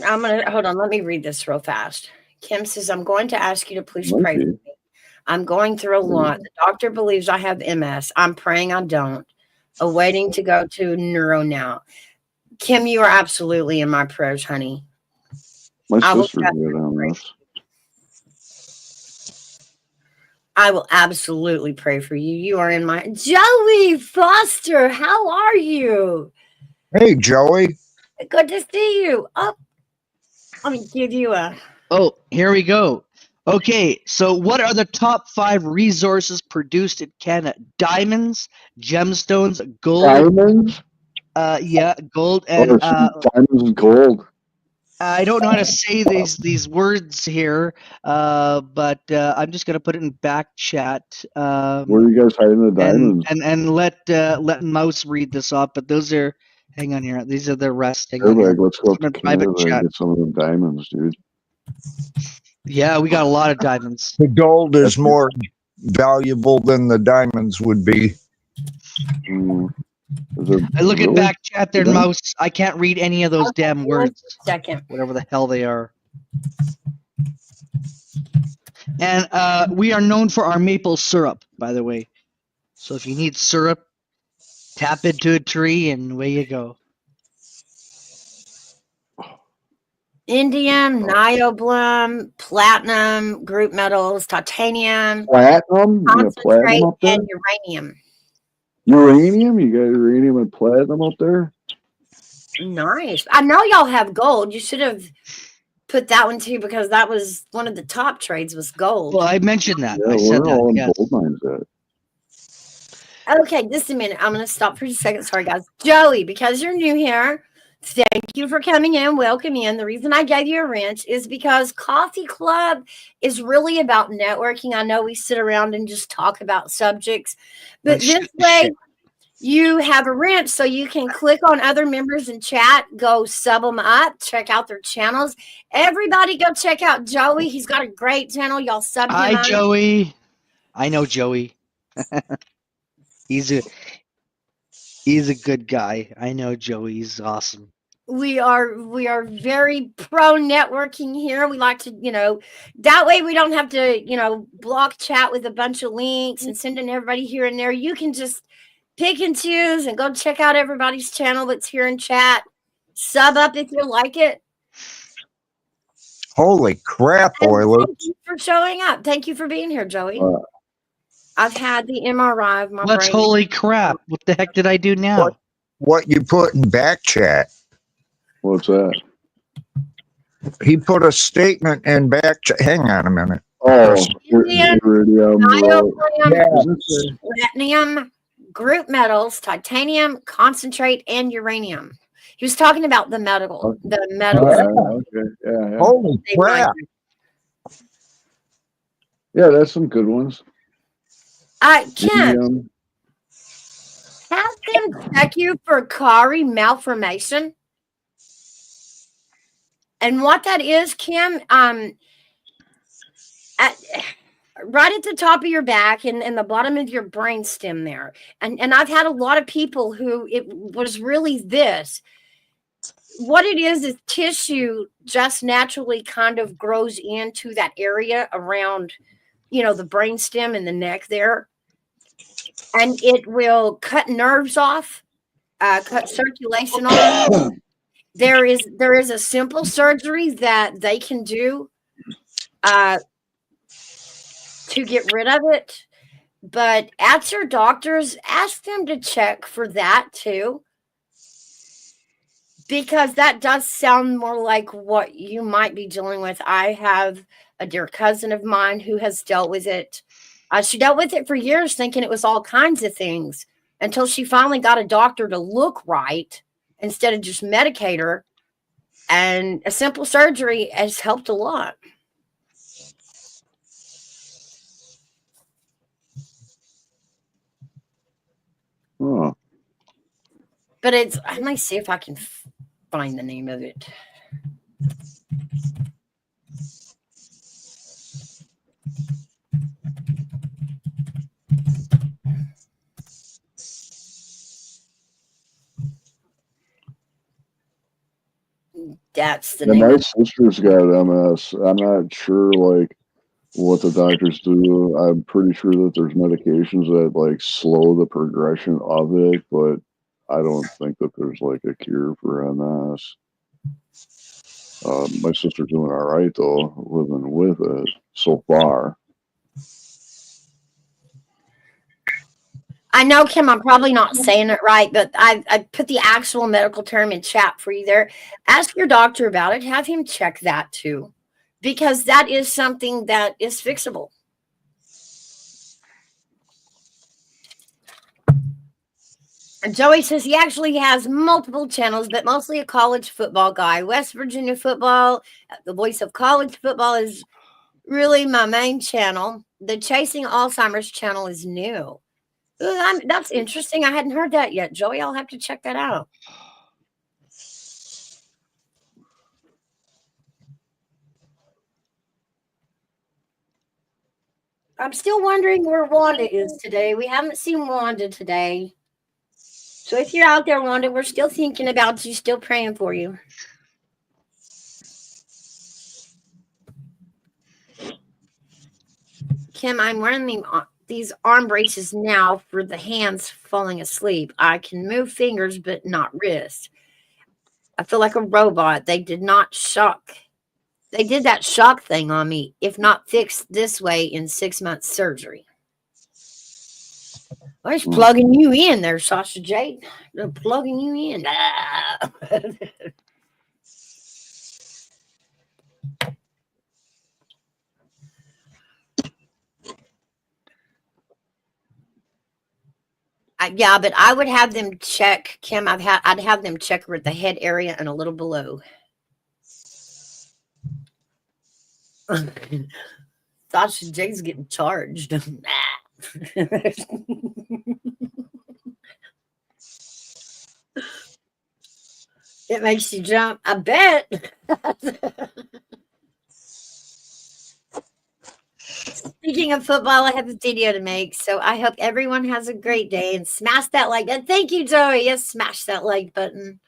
I'm gonna hold on. Let me read this real fast. Kim says, "I'm going to ask you to please Might pray for be. me. I'm going through a lot. The doctor believes I have MS. I'm praying I don't. Awaiting to go to neuro now." Kim, you are absolutely in my prayers, honey. My I will sister's definitely good on pray. this. I will absolutely pray for you. You are in my Joey Foster. How are you? Hey, Joey. Good to see you. Oh, let me give you a. Oh, here we go. Okay, so what are the top 5 resources produced in Canada? Diamonds, gemstones, gold. Diamonds? Yeah, gold, Oh, and diamonds and gold. I don't know how to say these words here, but I'm just gonna put it in back chat. Where are you guys hiding the diamonds? And let Mouse read this off. But those are, hang on here. These are the rest. Hang on here. Airbag, let's go up It's to in a private Canada and chat. get some of them diamonds, dude. Yeah, we got a lot of diamonds. The gold is That's good. more valuable than the diamonds would be. Is it I look at really? back chat there, Yeah. Mouse. I can't read any of those Okay, damn one words, second. whatever the hell they are. And we are known for our maple syrup, by the way. So if you need syrup, tap into a tree and away you go. Indium, niobium, platinum, group metals, titanium, Platinum? You got platinum concentrate, up there? and uranium. Uranium? You got uranium and platinum up there? Nice. I know y'all have gold. You should have put that one too because that was one of the top trades was gold. Well, I mentioned that. Yeah, I said where are that. all them Yes. gold mines at? Okay, just a minute. I'm going to stop for just a second. Sorry, guys. Joey, because you're new here, thank you for coming in. Welcome in. The reason I gave you a wrench is because Coffee Club is really about networking. I know we sit around and just talk about subjects, but this way you have a wrench so you can click on other members in chat, go sub them up, check out their channels. Everybody go check out Joey. He's got a great channel. Y'all sub him Hi, up. Joey. I know Joey. He's a good guy. I know Joey. He's awesome. We are very pro networking here. We like to, that way we don't have to, block chat with a bunch of links and sending everybody here and there. You can just pick and choose and go check out everybody's channel that's here in chat. Sub up if you like it. Holy crap, And Oiler. thank you for showing up. Thank you for being here, Joey. I've had the MRI of my What's brain. holy crap? What the heck did I do now? What you put in back chat. What's that? He put a statement in back chat. Hang on a minute. Oh, Indium, iridium. niobium, Is platinum, group metals, titanium, concentrate, and uranium. He was talking about the metals. Okay. Yeah. Holy crap. Yeah, that's some good ones. Ken, Indium. have them check you for Kari malformation. And what that is, Kim, right at the top of your back and the bottom of your brain stem there. And I've had a lot of people who it was really this. what it is tissue just naturally kind of grows into that area around, the brainstem and the neck there, and it will cut nerves off, cut circulation off. There is a simple surgery that they can do uh, to get rid of it, but at your doctors, ask them to check for that too, because that does sound more like what you might be dealing with. I have a dear cousin of mine who has dealt with it. She dealt with it for years, thinking it was all kinds of things, until she finally got a doctor to look right instead of just medicate her. And a simple surgery has helped a lot. Oh, But let me see if I can find the name of it. That's the yeah, name my of sister's got MS. I'm not sure like what the doctors do. I'm pretty sure that there's medications that like slow the progression of it, but I don't think that there's like a cure for MS. My sister's doing all right though, living with it so far. I know, Kim, I'm probably not saying it right, but I put the actual medical term in chat for you there. Ask your doctor about it. Have him check that too, because that is something that is fixable. And Joey says he actually has multiple channels, but mostly a college football guy. West Virginia football, the voice of college football is really my main channel. The Chasing Alzheimer's channel is new. That's interesting. I hadn't heard that yet, Joey. I'll have to check that out. I'm still wondering where Wanda is today. We haven't seen Wanda today. So if you're out there, Wanda, we're still thinking about you, still praying for you. Kim, I'm wearing these arm braces now for the hands falling asleep. I can move fingers, but not wrists. I feel like a robot. They did not shock. They did that shock thing on me. If not fixed this way in 6 months surgery. I was plugging you in there, Sasha Jade. They're plugging you in. Yeah, but I would have them check, Kim. I'd have them check her at the head area and a little below. Sasha Jade's getting charged. It makes you jump. I bet. Speaking of football, I have a video to make, so I hope everyone has a great day and smash that like button. Thank you, Joey. Yes, smash that like button.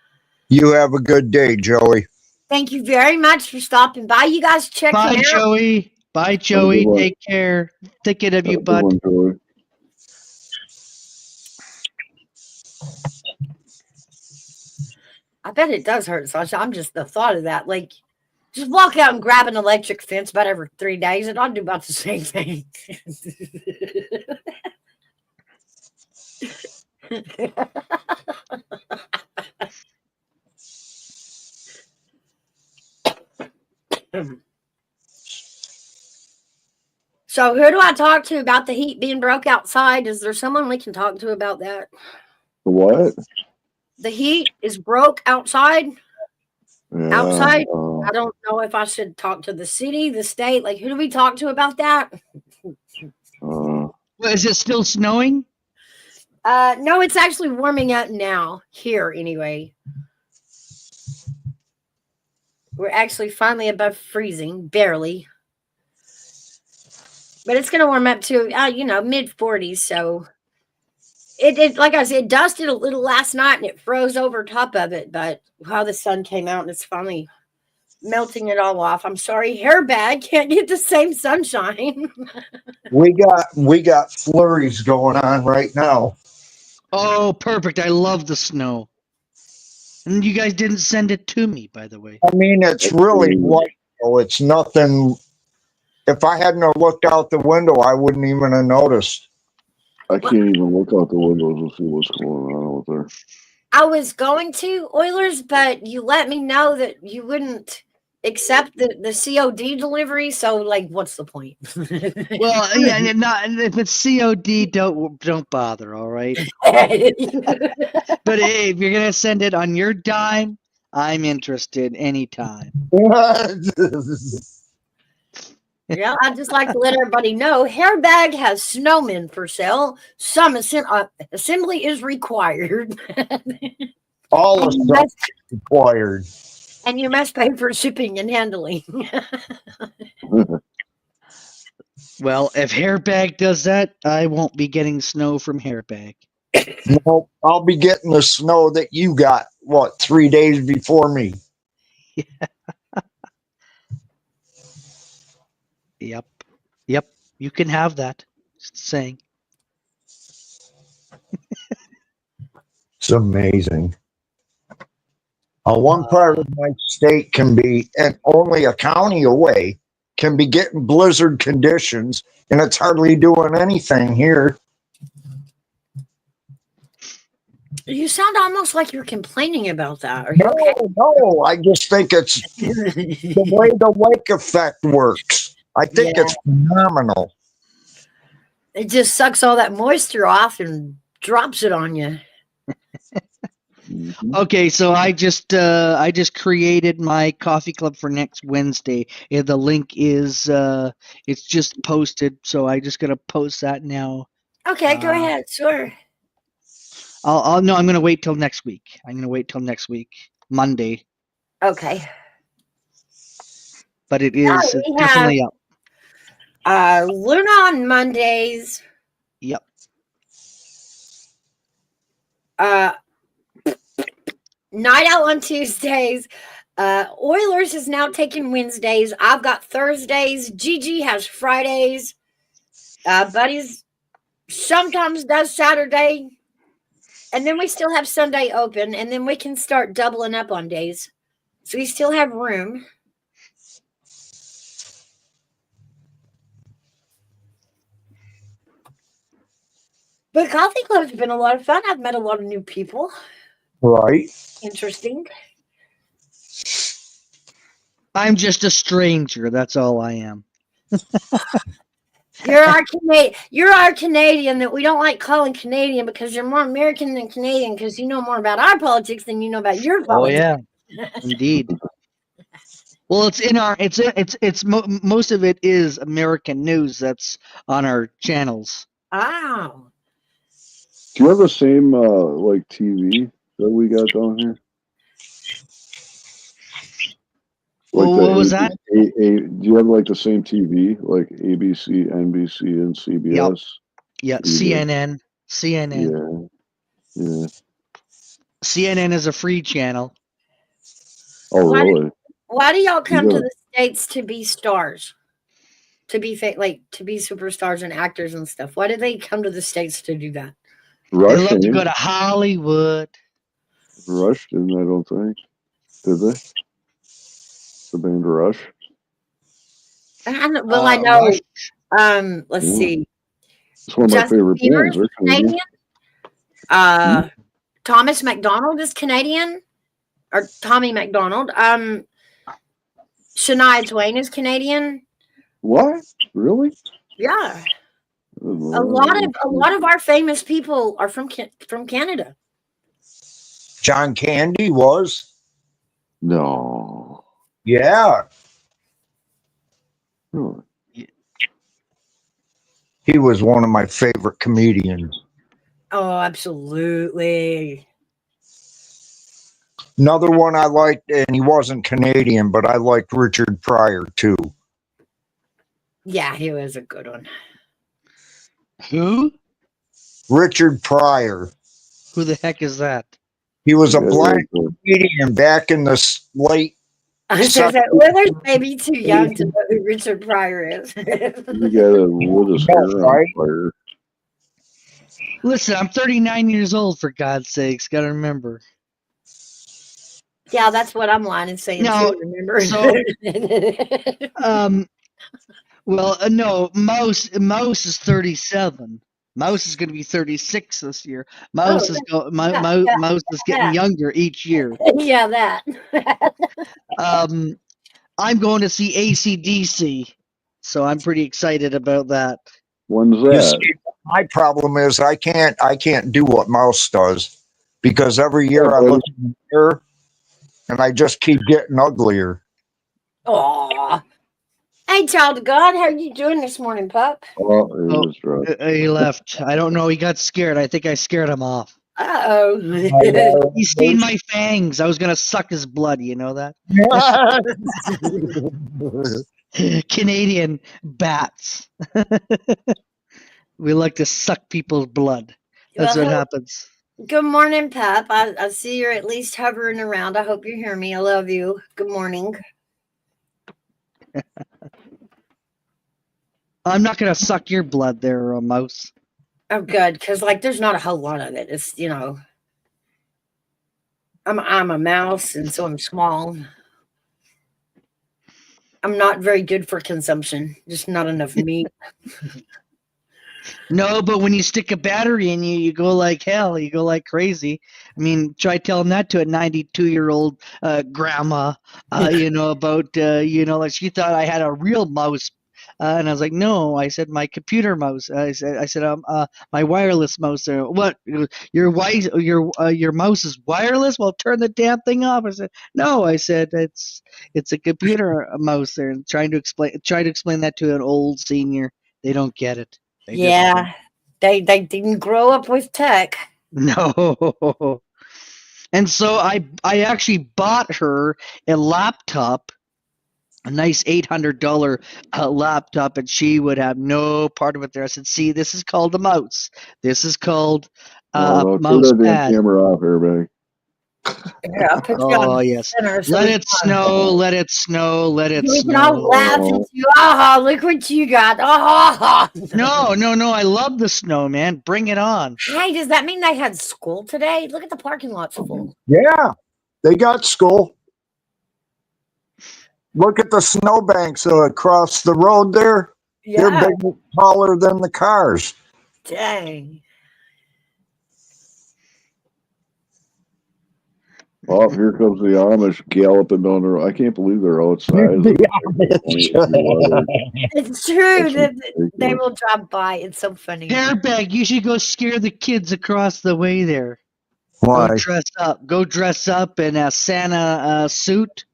You have a good day, Joey. Thank you very much for stopping by. You guys check him Bye, out. Joey. Bye, Joey. Take care. Take it of you, bud. I bet it does hurt, Sasha. I'm just the thought of that. Like, just walk out and grab an electric fence about every 3 days, and I'll do about the same thing. So, who do I talk to about the heat being broke outside? Is there someone we can talk to about that? What? The heat is broke outside. Yeah, Outside. I don't know if I should talk to the city, the state. Like, who do we talk to about that? Is it still snowing? No, it's actually warming up now here anyway. We're actually finally above freezing, barely. But it's going to warm up to, mid 40s. So It like I said, it dusted a little last night and it froze over top of it, but how the sun came out and it's finally melting it all off. I'm sorry, hair bag can't get the same sunshine. We got flurries going on right now. Oh, perfect. I love the snow. And you guys didn't send it to me, by the way. I mean, it's really light. So it's nothing. If I hadn't have looked out the window, I wouldn't even have noticed. I can't even look out the windows and see what's going on out there. I was going to Oilers, but you let me know that you wouldn't accept the COD delivery. So, like, what's the point? Well, yeah, and not if it's COD, don't bother. All right. But hey, if you're gonna send it on your dime, I'm interested anytime. Yeah, I'd just like to let everybody know Hairbag has snowmen for sale. Some assembly is required. All the stuff required. And you must pay for shipping and handling. Well, if Hairbag does that, I won't be getting snow from Hairbag. No, I'll be getting the snow that you got, 3 days before me? Yep. You can have that. Just saying. It's amazing. One part of my state can be, and only a county away, can be getting blizzard conditions, and it's hardly doing anything here. You sound almost like you're complaining about that. Are you No, I just think it's the way the lake effect works. I think it's phenomenal. It just sucks all that moisture off and drops it on you. Okay, so I just created my coffee club for next Wednesday. Yeah, the link is it's just posted, so I just gotta post that now. Okay, go ahead. Sure. I'm gonna wait till next week. Monday. Okay. But it's definitely up. Luna on Mondays. Yep. Night Out on Tuesdays. Oilers is now taking Wednesdays. I've got Thursdays. Gigi has Fridays. Buddies sometimes does Saturday. And then we still have Sunday open. And then we can start doubling up on days. So we still have room. But Coffee Club's been a lot of fun. I've met a lot of new people. Right. Interesting. I'm just a stranger. That's all I am. You're our Canadian that we don't like calling Canadian because you're more American than Canadian because you know more about our politics than you know about your politics. Oh yeah, indeed. Well, most of it is American news that's on our channels. Wow. Do you have the same like TV that we got down here? Like what was that? Do you have like the same TV, like ABC, NBC, and CBS? Yeah, CNN. Yeah. CNN is a free channel. Oh, really? Why do y'all come to the States to be stars? To be to be superstars and actors and stuff. Why do they come to the States to do that? Rush, they love to go to Hollywood. Rush didn't, I don't think. Did they? The band Rush? I know. Rush. Let's see. It's one of my favorite bands. They're Canadian. Thomas McDonald is Canadian. Or Tommy McDonald. Shania Twain is Canadian. What? Really? Yeah. A lot of our famous people are from Canada. John Candy was. No. Yeah. Really? He was one of my favorite comedians. Oh, absolutely. Another one I liked, and he wasn't Canadian, but I liked Richard Pryor too. Yeah, he was a good one. Who? Richard Pryor. Who the heck is that? He was a Yeah, black yeah. comedian back in the late. I said that Willer's maybe too young to know who Richard Pryor is. He got a lit his hair on Right? fire. Listen, I'm 39 years old, for God's sakes. Got to remember. Yeah, that's what I'm lying and saying No, too. Remember? so, well, no, Mouse is 37. Mouse is going to be 36 this year. Mouse Oh, is yeah, Mouse is getting yeah. younger each year. Yeah, that. I'm going to see AC/DC, so I'm pretty excited about that. When's You that? see, my problem is I can't do what Mouse does because every year I look in the mirror and I just keep getting uglier. Aw. Hey, child of God, how are you doing this morning, pup? Oh, it was drunk. He left. I don't know. He got scared. I think I scared him off. Uh-oh. He's seen my fangs. I was going to suck his blood. You know that? Canadian bats. We like to suck people's blood. That's what happens. Good morning, pup. I see you're at least hovering around. I hope you hear me. I love you. Good morning. I'm not going to suck your blood there, Mouse. Oh, good, because like there's not a whole lot of it. It's I'm a mouse, and so I'm small. I'm not very good for consumption. Just not enough meat. No, but when you stick a battery in you, you go like hell. You go like crazy. I mean, try telling that to a 92-year-old grandma, about, like she thought I had a real mouse. And I was like, no, I said my computer mouse. I said, my wireless mouse. What? Your mouse is wireless? Well, turn the damn thing off. I said, no. I said it's a computer mouse. There, and try to explain that to an old senior. They don't get it. Yeah, they didn't grow up with tech. No. And so I actually bought her a laptop, a nice $800 laptop, and she would have no part of it there. I said, see, this is called a mouse. This is called a Turn mouse that damn pad. camera off here, buddy. Yeah, I'll put you on Yes. center so Let we it snow, let it snow, let it we can all snow. laugh at you. Ah, look what you got. Ah. No, I love the snow, man. Bring it on. Hey, does that mean they had school today? Look at the parking lot's full. Yeah, they got school. Look at the snowbanks across the road there. Yeah. They're big, taller than the cars. Dang. Oh, here comes the Amish galloping down the road. I can't believe they're outside. It's true that they will drop by. It's so funny. Hairbag, you should go scare the kids across the way there. Why? Go dress up in a Santa suit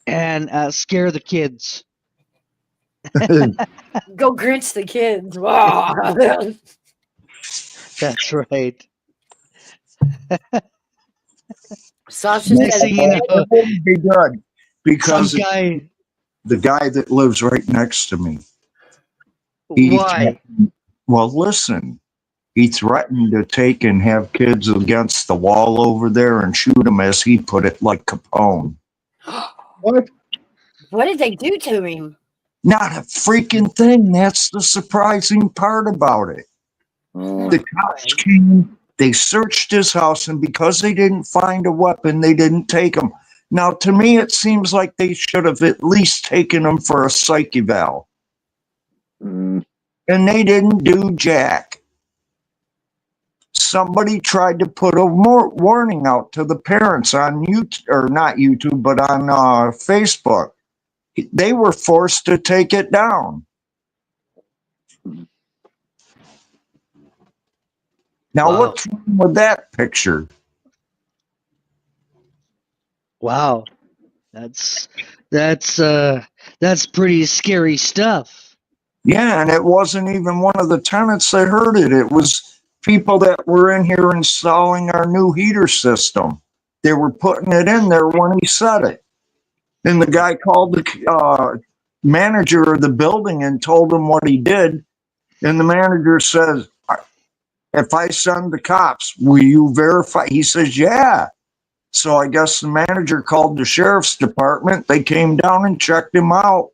and scare the kids. Go Grinch the kids. Wow. That's right. Sasha Next said, thing you know, It wouldn't be good because some guy. the guy that lives right next to me. Why? Well, listen. He threatened to take and have kids against the wall over there and shoot them, as he put it, like Capone. What? what did they do to him? Not a freaking thing. That's the surprising part about it. The cops came, they searched his house, and because they didn't find a weapon, they didn't take him. Now, to me, it seems like they should have at least taken him for a psych eval. Mm. And they didn't do jack. Somebody tried to put a warning out to the parents on YouTube, or not YouTube, but on Facebook. They were forced to take it down. Now, Wow. what's wrong with that picture? Wow. That's pretty scary stuff. Yeah, and it wasn't even one of the tenants that heard it. It was people that were in here installing our new heater system. They were putting it in there when he said it. And the guy called the manager of the building and told him what he did. And the manager says, if I send the cops, will you verify? He says, yeah. So I guess the manager called the sheriff's department. They came down and checked him out.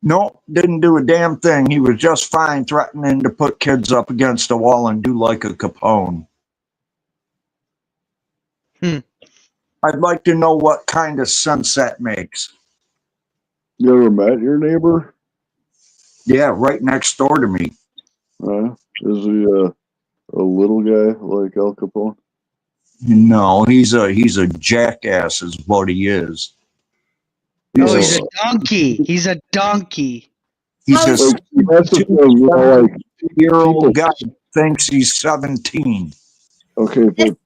Nope, didn't do a damn thing. He was just fine threatening to put kids up against a wall and do like a Capone. I'd like to know what kind of sense that makes. You ever met your neighbor? Yeah, right next door to me. Is he a little guy like Al Capone? No, he's a jackass is what he is. He's a donkey. He's a donkey. He's a Like, that's the thing, you know, like year-old people, guy thinks he's 17. okay, but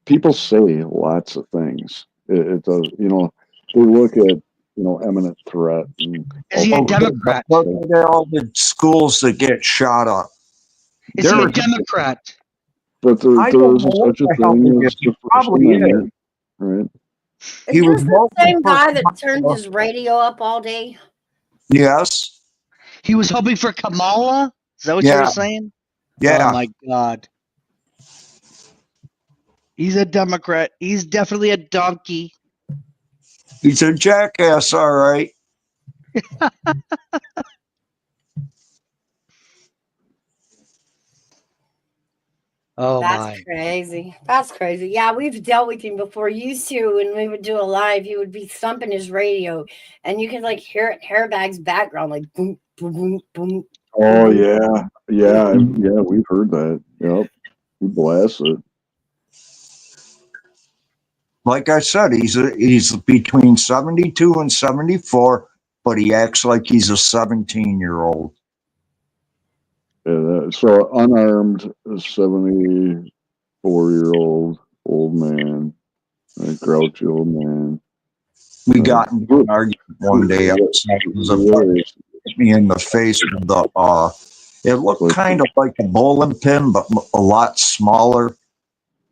people say lots of things. It does, you know, they look at, you know, imminent threat. And, Is he a Democrat? Look at all the schools that get shot up. Is he a Democrat? But there isn't such a thing as the First probably Amendment, right? Is He this was the same voting for guy that Kamala. turns his radio up all day? Yes. He was hoping for Kamala? Is that what you were saying? Yeah. Oh my God. He's a Democrat. He's definitely a donkey. He's a jackass, all right. Oh That's my. crazy. That's crazy. Yeah, we've dealt with him before. Used to, when we would do a live, he would be thumping his radio, and you could like hear it, Hairbag's background, like boom, boom, boom, boom. Oh boom. yeah, we've heard that. Yep, he blasts it. Like I said, he's between 72 and 74, but he acts like he's a 17-year-old. Yeah, so unarmed 74-year-old old man, a grouchy old man. We got into an argument one day outside. It was a hit me in the face with the it looked kind of like a bowling pin, but a lot smaller.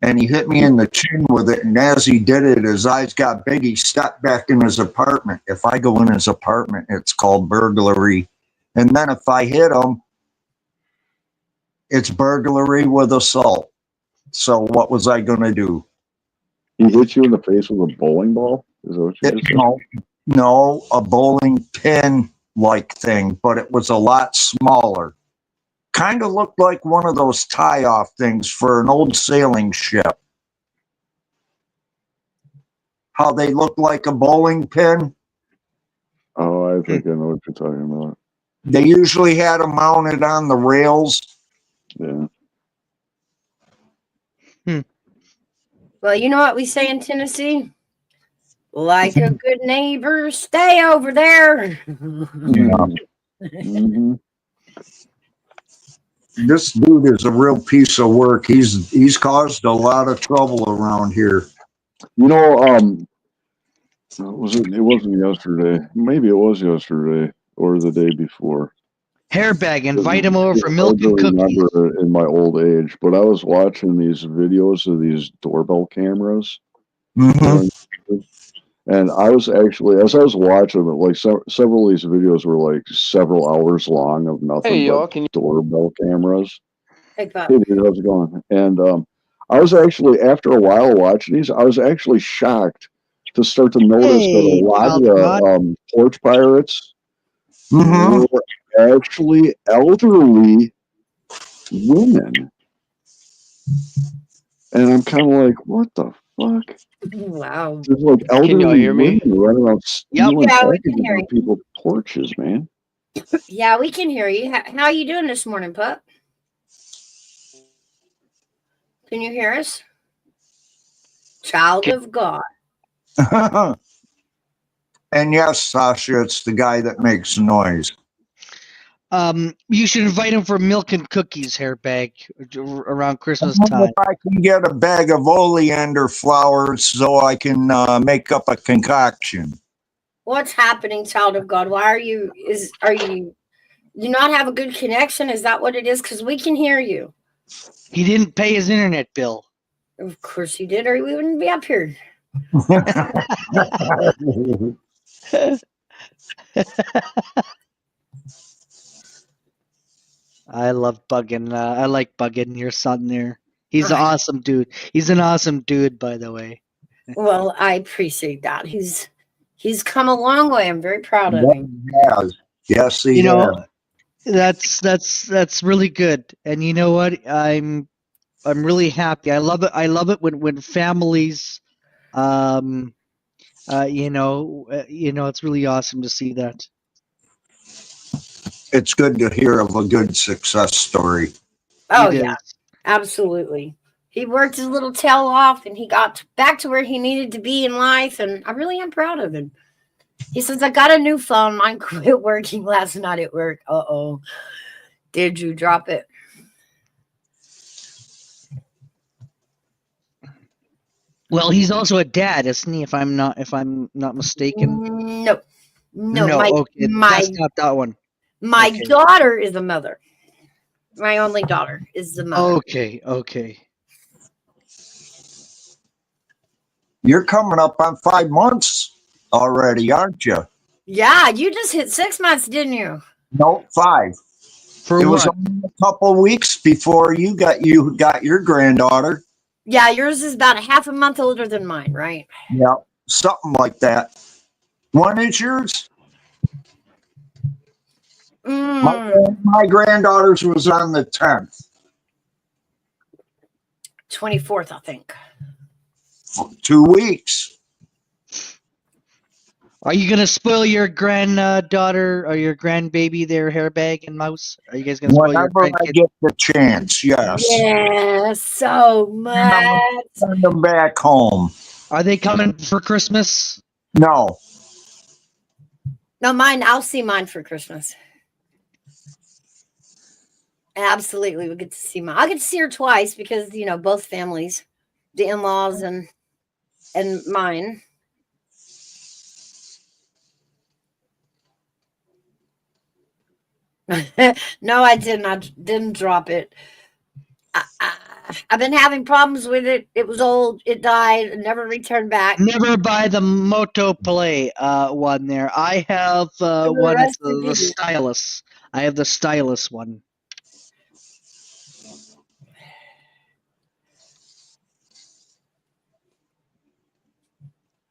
And he hit me in the chin with it. And as he did it, his eyes got big. He stepped back in his apartment. If I go in his apartment, it's called burglary. And then if I hit him, it's burglary with assault. So what was I going to do? He hit you in the face with a bowling ball? Is that what you just said? No, a bowling pin-like thing, but it was a lot smaller. Kind of looked like one of those tie-off things for an old sailing ship. How they look like a bowling pin. Oh, I think I know what you're talking about. They usually had them mounted on the rails. Yeah. Well, you know what we say in Tennessee? Like a good neighbor, stay over there. Mm-hmm. This dude is a real piece of work. He's caused a lot of trouble around here. You know, it wasn't yesterday. Maybe it was yesterday or the day before. Hairbag, invite him over for milk and I cookies. remember in my old age, but I was watching these videos of these doorbell cameras. Mm-hmm. And I was actually, as I was watching them, like several of these videos were like several hours long of nothing but doorbell cameras. Hey, Pop. Hey, dude, how's it going? And I was actually, after a while watching these, I was actually shocked to start to notice that a lot of the porch pirates were actually elderly women. And I'm kind of like, what the fuck? Wow. There's like elderly Can y'all hear me? women running around stealing Yeah, we can packages hear on you. people's porches, man. Yeah, we can hear you. How are you doing this morning, Pup? Can you hear us? Child of God. And yes, Sasha, it's the guy that makes noise. You should invite him for milk and cookies, Hairbag, around Christmas time. If I can get a bag of oleander flowers so I can make up a concoction. What's happening, child of God? Why are you do not have a good connection? Is that what it is? Because we can hear you. He didn't pay his internet bill. Of course he did, or we wouldn't be up here. I love bugging. I like bugging your son there. He's an Ah, awesome dude. He's an awesome dude, by the way. well, I appreciate that. He's come a long way. I'm very proud of That him. he has. Yes, he You has. know, that's really good. And you know what? I'm really happy. I love it. I love it when families, um, it's really awesome to see that. It's good to hear of a good success story. Oh It yeah, is. absolutely. He worked his little tail off and he got back to where he needed to be in life, and I really am proud of him. He says, I got a new phone. Mine quit working last night at work. Uh-oh. Did you drop it? Well, he's also a dad, isn't he? If I'm not mistaken. No. No, No, my okay, that's my not that one. my Okay. daughter is a mother. My only daughter is the mother. Okay. You're coming up on 5 months already, aren't you? Yeah, you just hit 6 months, didn't you? No, 5. For It was what? only a couple weeks before you got your granddaughter. Yeah, yours is about a half a month older than mine, right? Yeah, something like that. When is yours? My, Mm, my granddaughter's was on the 10th. 24th, I think. 2 weeks. Are you gonna spoil your granddaughter or your grandbaby their hairbag and mouse? Are you guys gonna spoil your Whenever I grandkid? get the chance, yes. Yeah, so And I'm going much. to send them back home. Are they coming for Christmas? No, No, mine, I'll see mine for Christmas. Absolutely. We get to see mine. I'll get to see her twice because, both families, the in-laws and mine. No, I didn't. I didn't drop it. I've been having problems with it. It was old. It died. It never returned back. Never buy the Moto Play one there. I have For the one. It's rest of the you. stylus. I have the stylus one.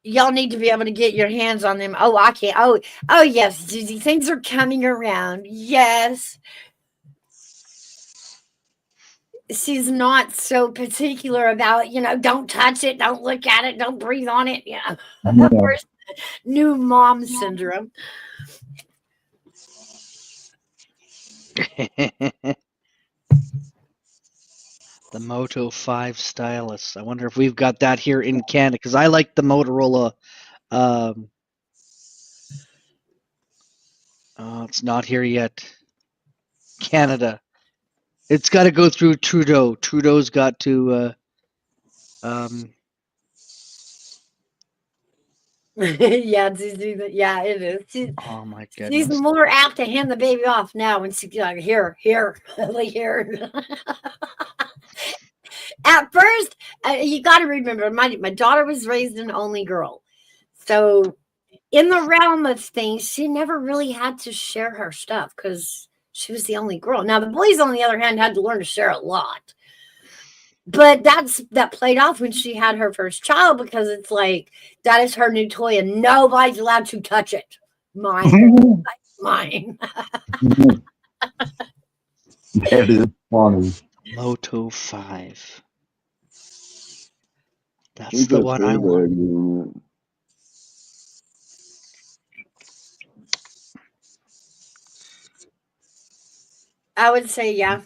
Y'all need to be able to get your hands on them. Oh, I can't. Oh, yes, Susie. Things are coming around. Yes. She's not so particular about, don't touch it, don't look at it, don't breathe on it. Yeah. Of yeah. course, new mom syndrome. The Moto 5 stylus. I wonder if we've got that here in Canada because I like the Motorola. Um, it's not here yet. Canada. It's got to go through Trudeau. Trudeau's got to. Um, Yeah, yeah, it is. oh my She's goodness. more apt to hand the baby off now when she's like, here, like here. At first, you got to remember, my daughter was raised an only girl. So, in the realm of things, she never really had to share her stuff because she was the only girl. Now, the boys, on the other hand, had to learn to share a lot. But that played off when she had her first child because it's like that is her new toy and nobody's allowed to touch it. Mine, mine. That is funny. Moto 5. That's Who's the that one I want. hairbag doing I would say, yeah.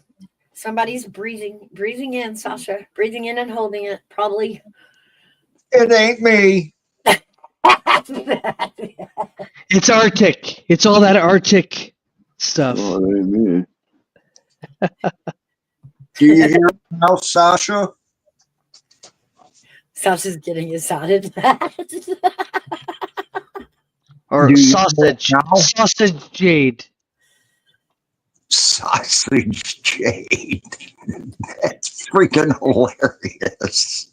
Somebody's breathing in, Sasha, breathing in and holding it, probably. It ain't me. It's Arctic. It's all that Arctic that? stuff. Oh, it ain't me. Do you hear it now, Sasha? Sasha's getting excited. Or Do you hear it sausage. now? Sausage Jade. Sausage Jade. That's freaking hilarious.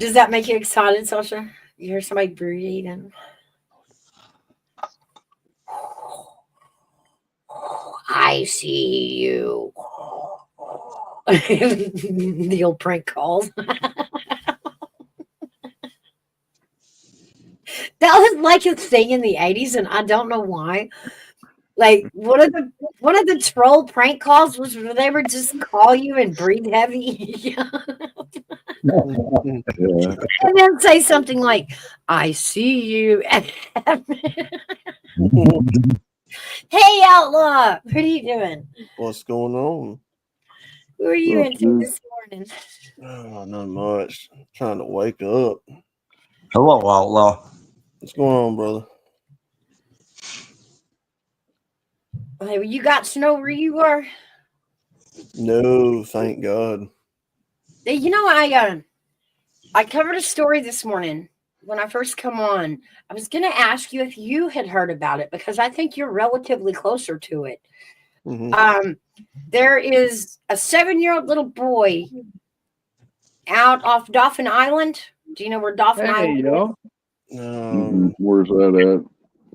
Does that make you excited, Sasha? You hear somebody breathing? I see you. The old prank calls. That was like a thing in the 80s, and I don't know why. Like one of the troll prank calls was where they would just call you and breathe heavy. Yeah. And then say something like, I see you. Hey, outlaw. What are you doing? What's going on? Who are you Well, into this morning? Oh, not much. Trying to wake up. Hello, Outlaw. What's going on, brother? Hey, you got snow where you are? No, thank God. Hey, I covered a story this morning when I first come on. I was going to ask you if you had heard about it because I think you're relatively closer to it. Hmm. There is a 7-year-old little boy out off Dauphin Island. Do you know where Dauphin Hey, Island is? yo. where's that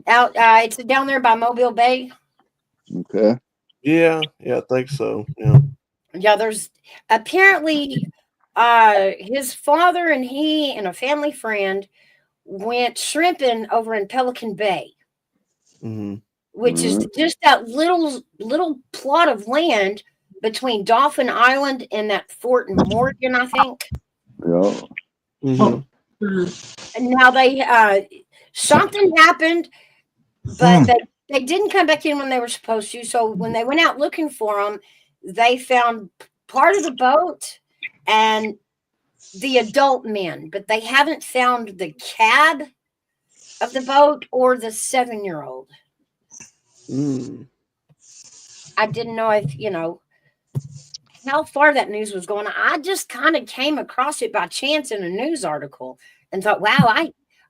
Out, it's down there by Mobile Bay. at? Okay. Yeah, I think so. Yeah. Yeah, there's apparently his father and he and a family friend went shrimping over in Pelican Bay, Hmm. which is Alright. just that little plot of land between Dauphin Island and that Fort Morgan, I think. Yeah. Hmm. And now something happened, but they didn't come back in when they were supposed to. So when they went out looking for them, they found part of the boat and the adult men, but they haven't found the cab of the boat or the 7-year-old. Mm. I didn't know if how far that news was going. I just kind of came across it by chance in a news article and thought, wow,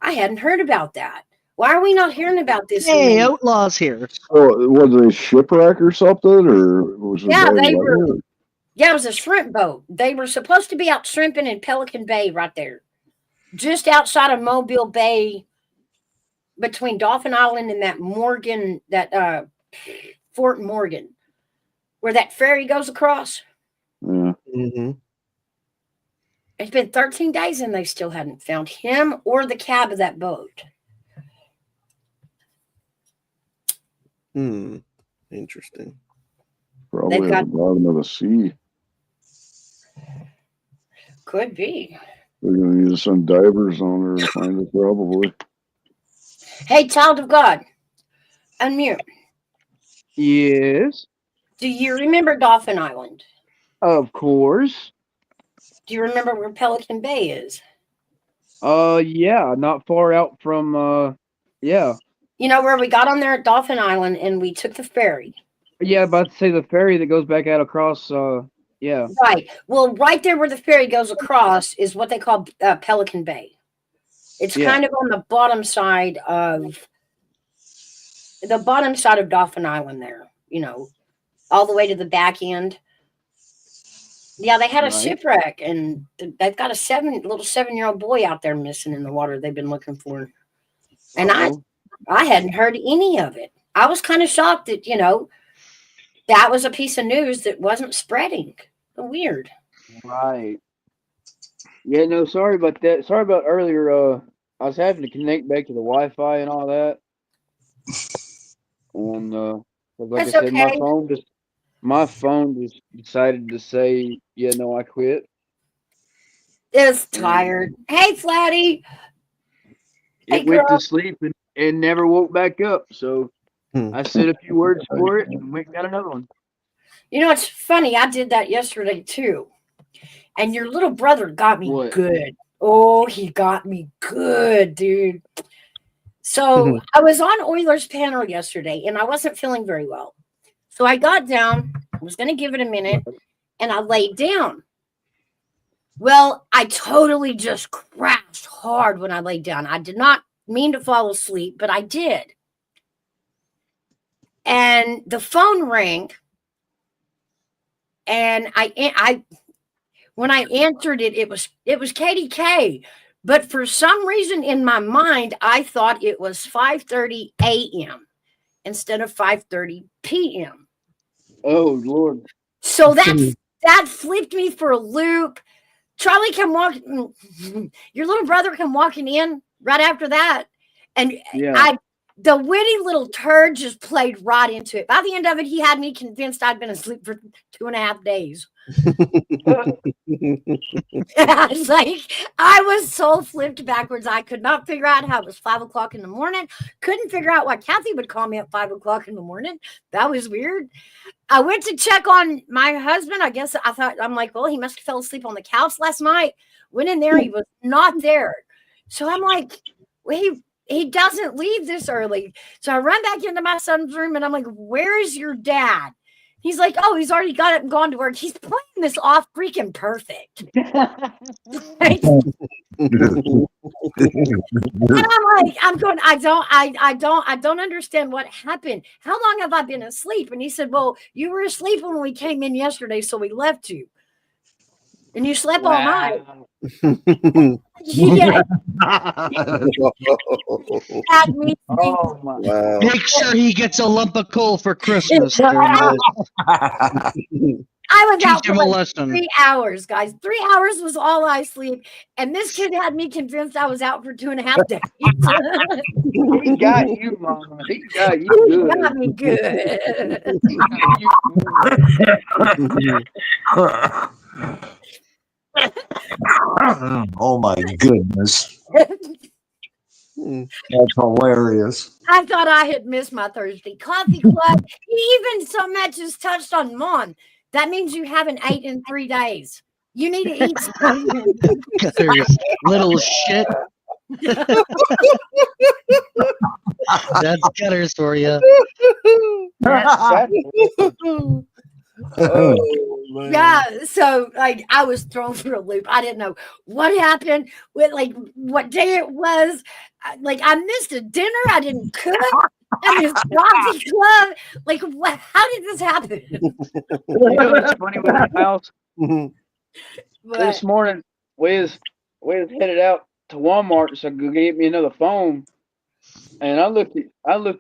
I hadn't heard about that. Why are we not hearing about this? Hey, Outlaw's here. So was it a shipwreck or something, or was it Yeah, bad they were. weather? Yeah, it was a shrimp boat. They were supposed to be out shrimping in Pelican Bay right there, just outside of Mobile Bay, between Dauphin Island and that Fort Morgan, where that ferry goes across. Yeah. Hmm. It's been 13 days and they still hadn't found him or the cab of that boat. Hmm. Interesting. Probably They've at got the bottom of the sea. could be. They're gonna need to send divers on there to find it probably. Hey, child of God, unmute. Yes, Do you remember Dauphin Island? of course. Do you remember where Pelican Bay is? Yeah, not far out from, yeah. You know where we got on there at Dauphin Island and we took the ferry. Yeah, about to say the ferry that goes back out across, yeah. Right. Well, right there where the ferry goes across is what they call Pelican Bay. It's Yeah. kind of on the bottom side of Dauphin Island there, all the way to the back end. Yeah, they had a Right. shipwreck and they've got a 7-year-old boy out there missing in the water they've been looking for. And Uh-oh. I hadn't heard any of it. I was kind of shocked that, that was a piece of news that wasn't spreading. Weird. Right. Yeah, no, sorry about that. Sorry about earlier, I was having to connect back to the Wi-Fi and all that. And, 'cause like I That's said, my okay. phone just decided to say, yeah, no, I quit. It's And tired. Hey, Flatty. Hey, it went girl. to sleep and never woke back up. So Hmm. I said a few words for it and went and got another one. You know, it's funny. I did that yesterday too. And your little brother got me What? good. Oh, he got me good, dude. So I was on Oilers panel yesterday and I wasn't feeling very well. So I got down, I was going to give it a minute, and I laid down. Well, I totally just crashed hard when I laid down. I did not mean to fall asleep, but I did. And the phone rang, and when I answered it, it was KDK. But for some reason in my mind, I thought it was 5:30 a.m. instead of 5:30 p.m. Oh Lord. So that flipped me for a loop. Charlie come walking, your little brother come walking in right after that. And Yeah. the witty little turd just played right into it. By the end of it, he had me convinced I'd been asleep for 2.5 days. It's like I was so flipped backwards. I could not figure out how it was 5 o'clock in the morning. Couldn't figure out why Kathy would call me at 5 o'clock in the morning. That was weird. I went to check on my husband. I guess I'm like, well, he must have fell asleep on the couch last night. Went in there, he was not there. So I'm like, well, he doesn't leave this early. So I run back into my son's room and I'm like, where's your dad? He's like, oh, he's already got up and gone to work. He's playing this off freaking perfect. Right? And I'm like, I don't understand what happened. How long have I been asleep? And he said, well, you were asleep when we came in yesterday, so we left you. And you slept all night. Yeah. Had me Oh my. Wow. Make sure he gets a lump of coal for Christmas during this. I was out Teach for him a like lesson. 3 hours, guys. 3 hours was all I sleep. And this kid had me convinced I was out for 2.5 days. He got you, Mama. He got you He good. got me good. He got you Oh my goodness. That's hilarious. I thought I had missed my Thursday coffee club. He even so much as touched on Mom. That means you haven't ate in 3 days. You need to eat something. Gutters, little shit. That's gutters for you. good. Oh man. Yeah, so like I was thrown for a loop. I didn't know what happened with like what day it was. Like I missed a dinner. I didn't cook. I missed coffee club. Like what? How did this happen? You know what's funny with my house? But This morning, we was headed out to Walmart so I could get me another phone, and I looked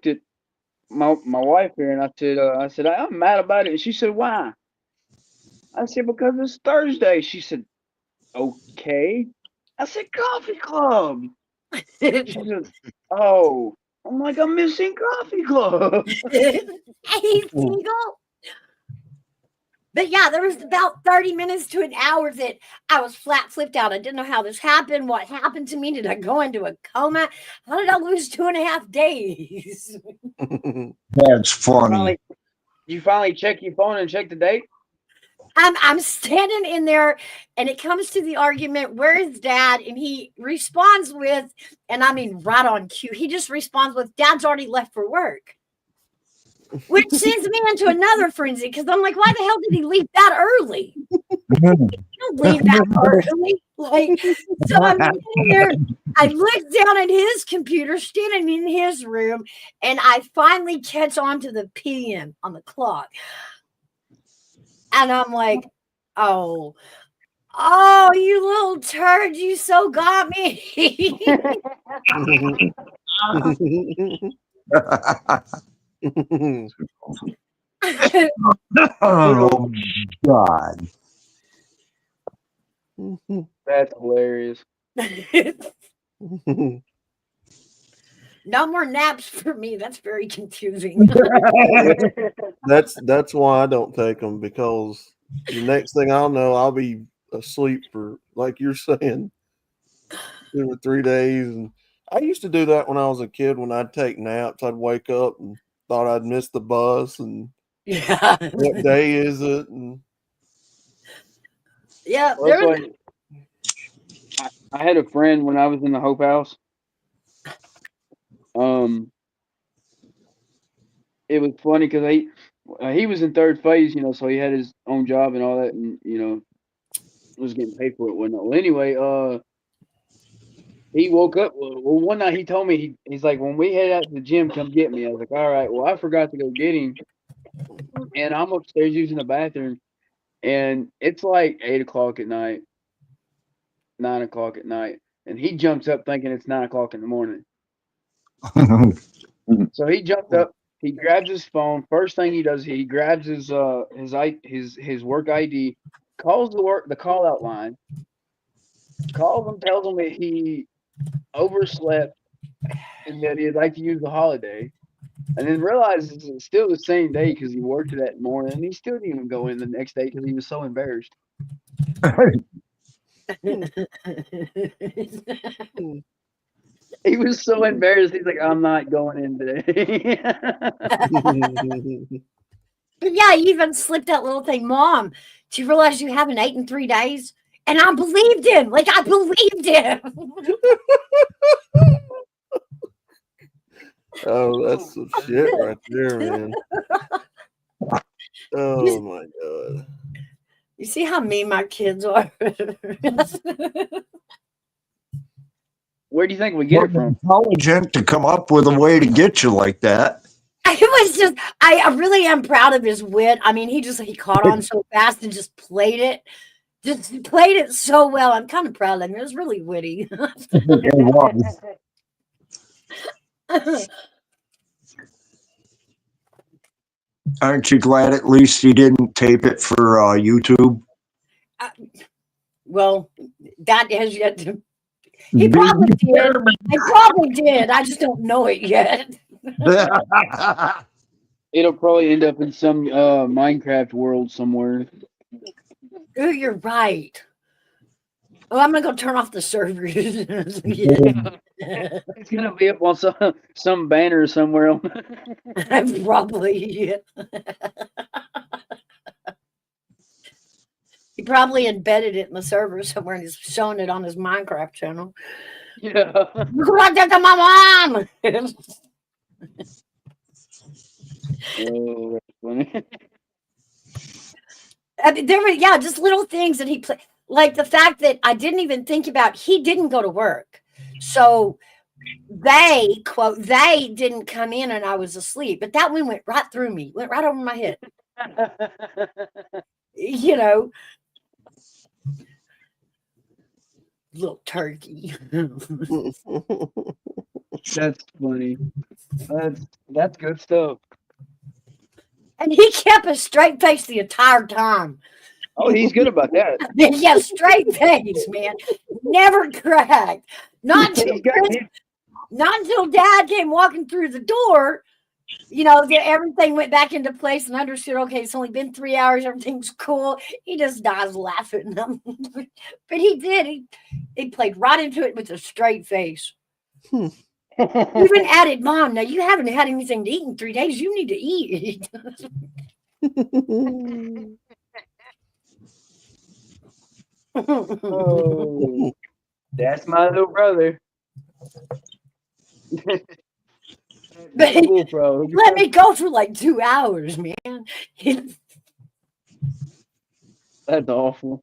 at my wife here, and I said I'm mad about it, and she said why? I said because it's Thursday. She said okay. I said coffee club. She said oh. I'm like I'm missing coffee club. hey, single. But yeah, there was about 30 minutes to an hour that I was flat flipped out. I didn't know how this happened. What happened to me? Did I go into a coma? How did I lose 2.5 days? That's funny. You finally check your phone and check the date? I'm standing in there and it comes to the argument, where is dad? And he responds with, and I mean right on cue, he just responds with, Dad's already left for work. Which sends me into another frenzy because I'm like, why the hell did he leave that early? Don't leave that early. Like, so I'm sitting there. I look down at his computer, standing in his room, and I finally catch on to the PM on the clock. And I'm like, oh, you little turd, you so got me. Oh God. That's hilarious. No more naps for me. That's very confusing. That's why I don't take them, because the next thing I'll know, I'll be asleep for, like you're saying, 2 or 3 days. And I used to do that when I was a kid. When I'd take naps, I'd wake up and thought I'd missed the bus and Yeah. what day is it? And Yeah. Well, I had a friend when I was in the Hope House. It was funny because he was in third phase, so he had his own job and all that, and was getting paid for it, whatnot. Well, anyway, he woke up. Well, one night he told me he's like, when we head out to the gym, come get me. I was like, all right. Well, I forgot to go get him, and I'm upstairs using the bathroom, and it's like 8 o'clock at night, 9 o'clock at night, and he jumps up thinking it's 9 o'clock in the morning. So he jumped up. He grabs his phone. First thing he does, he grabs his work ID, calls the call out line, calls them, tells them that he overslept and that he'd like to use the holiday, and then realizes it's still the same day because he worked it that morning, and he still didn't even go in the next day because he was so embarrassed. He was so embarrassed. He's like, "I'm not going in today." But yeah, he even slipped that little thing, Mom. Do you realize you haven't ate in 3 days? And I believed him. Like I believed him. Oh, that's some shit right there, man. Oh my god. You see how mean my kids are? Where do you think we get it from? Intelligent to come up with a way to get you like that. It was just, I really am proud of his wit. I mean, he caught on so fast and just played it so well. I'm kind of proud of him. It was really witty. Aren't you glad at least he didn't tape it for YouTube? Well, that has yet to. He probably did. I probably did. I just don't know it yet. It'll probably end up in some Minecraft world somewhere. Oh, you're right. Oh, I'm gonna go turn off the servers. It's gonna be up on some banner somewhere. Probably. He probably embedded it in the server somewhere and he's showing it on his Minecraft channel. Yeah. Look like that to my mom. Oh, that's funny. I mean, there were just little things that he played, like the fact that I didn't even think about. He didn't go to work, so they didn't come in and I was asleep. But that one went right through me, went right over my head. You know, little turkey. That's funny. That's good stuff. And he kept a straight face the entire time. Oh, he's good about that. Yeah, straight face, man. Never cracked. Not until Dad came walking through the door. You know, everything went back into place and understood, okay, it's only been 3 hours. Everything's cool. He just dies laughing. But he did. He played right into it with a straight face. Even added, Mom, now you haven't had anything to eat in 3 days. You need to eat. Oh, that's my little brother. But let me go for like 2 hours, man. That's awful.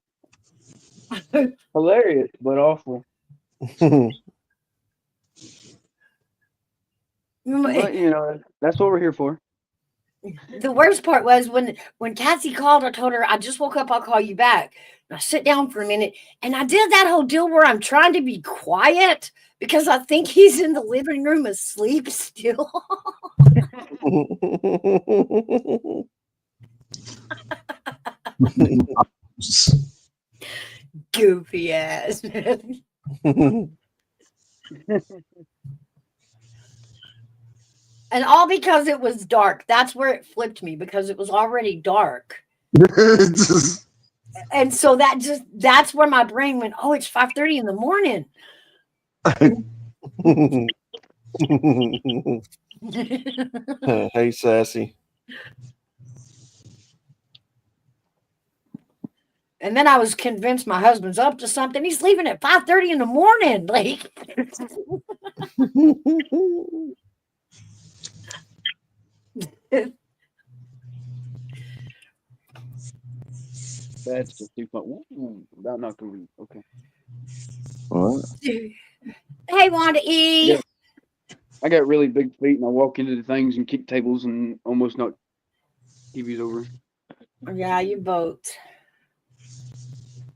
Hilarious, but awful. But you know, that's what we're here for. The worst part was when Cassie called, I told her, I just woke up, I'll call you back. And I sit down for a minute and I did that whole deal where I'm trying to be quiet because I think he's in the living room asleep still. Goofy ass. And all because it was dark. That's where it flipped me, because it was already dark. And so that's where my brain went, oh, it's 5:30 in the morning. Hey, Sassy. And then I was convinced my husband's up to something. He's leaving at 5:30 in the morning. Like That's just too fun. Ooh, that knocked over. Okay. What? Hey, Wanda E. Yeah. I got really big feet, and I walk into the things and kick tables and almost knock TVs over. Yeah, you both.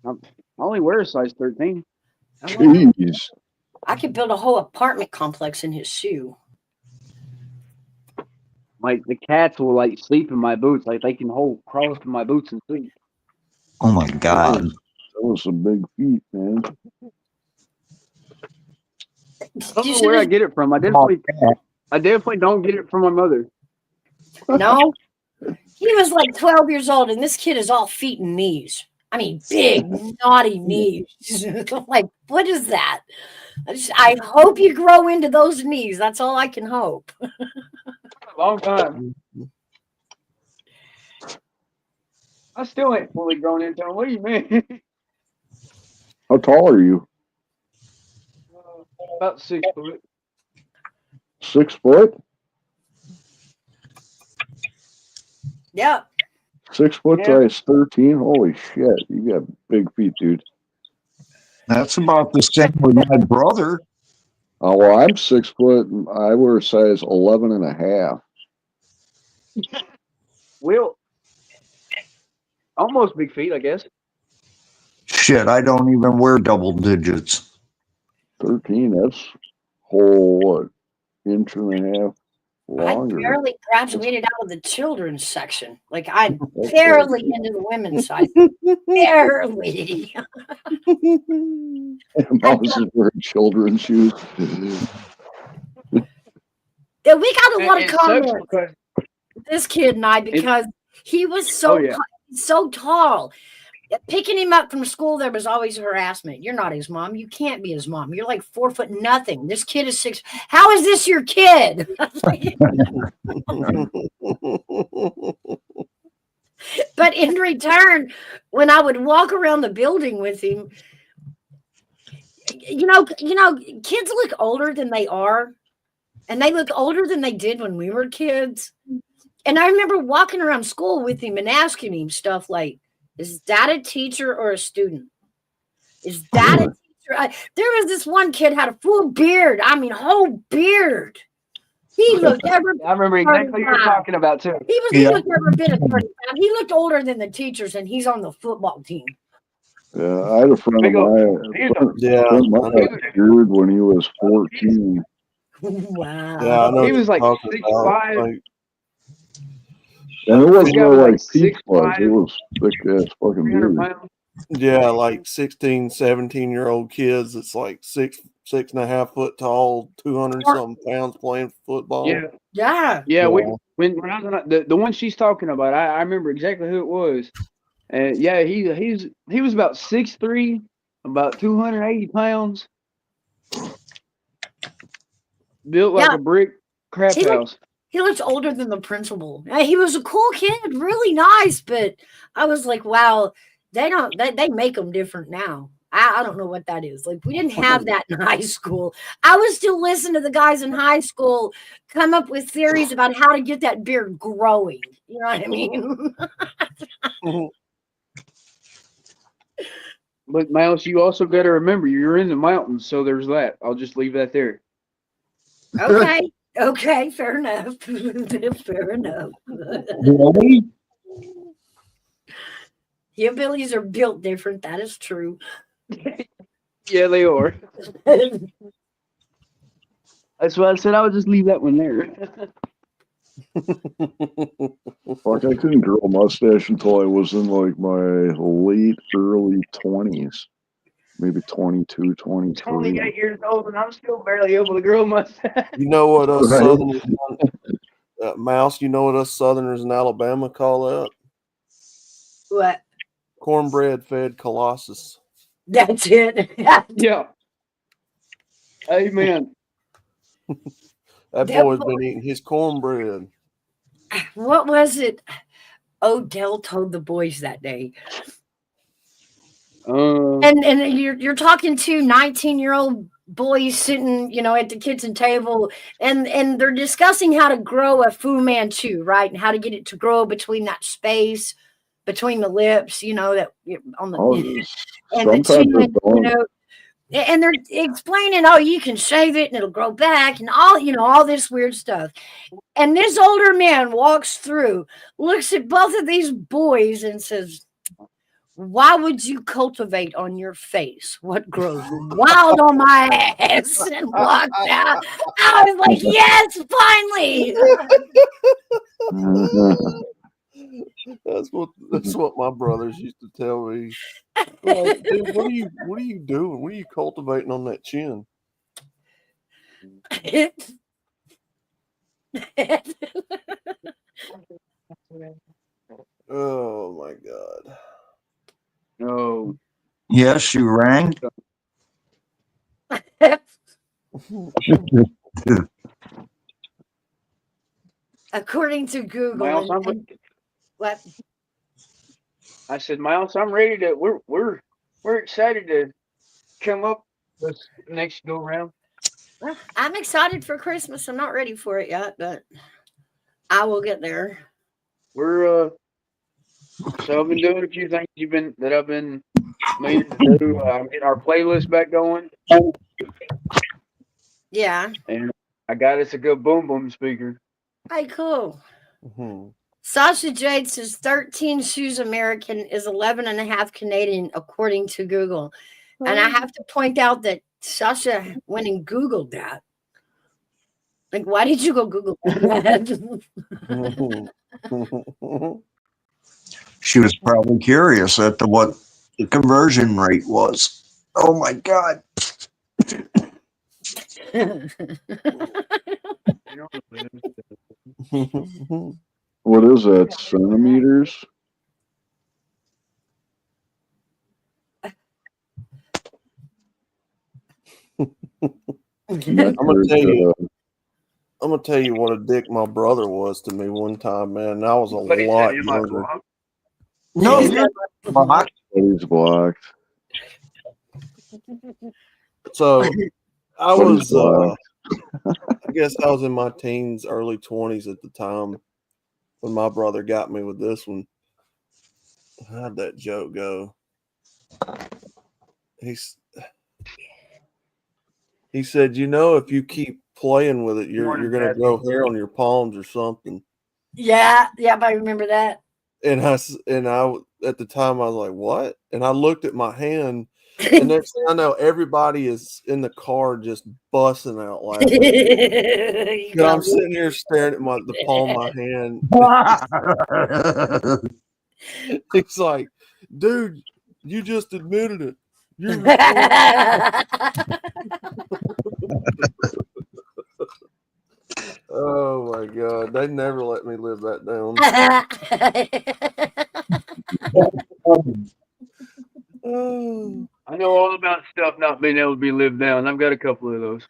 I only wear a size 13. Jeez. I could build a whole apartment complex in his shoe. Like the cats will like sleep in my boots. Like they can hold crawl up in my boots and sleep. Oh my God. That was some big feet, man. I don't know where I get it from. I definitely don't get it from my mother. No, he was like 12 years old, and this kid is all feet and knees. I mean, big, naughty knees. I'm like, what is that? I hope you grow into those knees. That's all I can hope. A long time. I still ain't fully grown into them. What do you mean? How tall are you? About 6 foot. 6 foot? Yeah. 6 foot Yeah. size 13? Holy shit. You got big feet, dude. That's about the same with my brother. Oh, well, I'm 6 foot. And I wear a size 11 and a half. Will. Almost big feet, I guess. Shit, I don't even wear double digits. 13, that's whole, what, inch and a half I longer. barely graduated out of the children's section. Like I'm That's barely into the women's side. Barely. Mouse is wearing children's shoes. Yeah, we got a lot of It sucks comments. because This kid and I, because he was so Oh, yeah. so tall. Picking him up from school, there was always harassment. You're not his mom. You can't be his mom. You're like 4 foot nothing. This kid is 6. How is this your kid? But in return, when I would walk around the building with him, you know, kids look older than they are, and they look older than they did when we were kids. And I remember walking around school with him and asking him stuff like, is that a teacher or a student? Is that a teacher? There was this one kid had a full beard. I mean, whole beard. He looked every. I remember exactly what you're talking about too. He looked every bit of 35. He looked older than the teachers, and he's on the football team. Yeah, I had a friend of mine. Yeah, Friend of mine got cured when he was 14. Wow. Yeah, I know. He was like what you're talking about. 6'5". Like, And it wasn't guy no was like like peach fuzz. 6'5", It was thick ass fucking 300 beard. pounds. yeah, like 16, 17-year-old kids that's like 6.5 foot tall, 200 something pounds playing football. Yeah, Yeah. yeah. When I was on, the one she's talking about, I remember exactly who it was. And yeah, he was about 6'3", about 280 pounds, built like Yeah. a brick crap He house. He looks older than the principal. He was a cool kid, really nice, but I was like, wow, they make them different now. I don't know what that is. Like, we didn't have that in high school. I was still listening to the guys in high school come up with theories about how to get that beard growing. You know what I mean? But Miles, you also got to remember you're in the mountains, so there's that. I'll just leave that there. Okay. Okay, fair enough. Fair enough. Really? Hillbillies are built different. That is true. Yeah, they are. That's why I said I would just leave that one there. Fuck, I couldn't grow a mustache until I was in like my early 20s. Maybe 22, 23. 28 years old, and I'm still barely able to grow a mustache. You know what us Right. Southerners, Mouse, you know what us Southerners in Alabama call that? What? Cornbread fed Colossus. That's it. Yeah. Amen. That boy's been eating his cornbread. What was it? Odell told the boys that day. And you're talking to 19-year-old boys sitting, at the kitchen table, and they're discussing how to grow a Fu Manchu, right? And how to get it to grow between that space between the lips, that on the and the chin, and they're explaining, you can shave it and it'll grow back and all this weird stuff. And this older man walks through, looks at both of these boys and says, Why would you cultivate on your face what grows wild on my ass? And walked out. I was like, yes, finally. That's what my brothers used to tell me. Like, dude, what are you doing? What are you cultivating on that chin? Oh my god. No. Yes, you rang. According to Google, Miles, and what? I said, Miles, I'm ready to. We're excited to come up this next go round. Well, I'm excited for Christmas. I'm not ready for it yet, but I will get there. We're so I've been doing a few things I've been meaning to do. I'm getting our playlist back going, Yeah. and I got us a good boom boom speaker. Hey, cool. Mhm. Sasha Jade says 13 shoes American is 11 and a half Canadian, according to Google. And I have to point out that Sasha went and Googled that. Like, why did you go Google that? She was probably curious at what the conversion rate was. Oh my God. What is that? Centimeters? I'm gonna tell you. I'm gonna tell you what a dick my brother was to me one time, man. I was a But he said, lot "Am I younger. blocked?" No, Yeah. you're blocked. He's blocked. So I But he's was, blocked. I guess I was in my teens, early 20s at the time when my brother got me with this one. How'd that joke go? He said, you know, if you keep playing with it, you're gonna grow hair on your palms or something. Yeah, I remember that. And I at the time I was like, what? And I looked at my hand, and next thing I know, everybody is in the car just busting out laughing. You And I'm got sitting here staring at the palm of my hand. He's like, dude, you just admitted it. You're Oh my god, they never let me live that down. Oh. I know all about stuff not being able to be lived down. I've got a couple of those.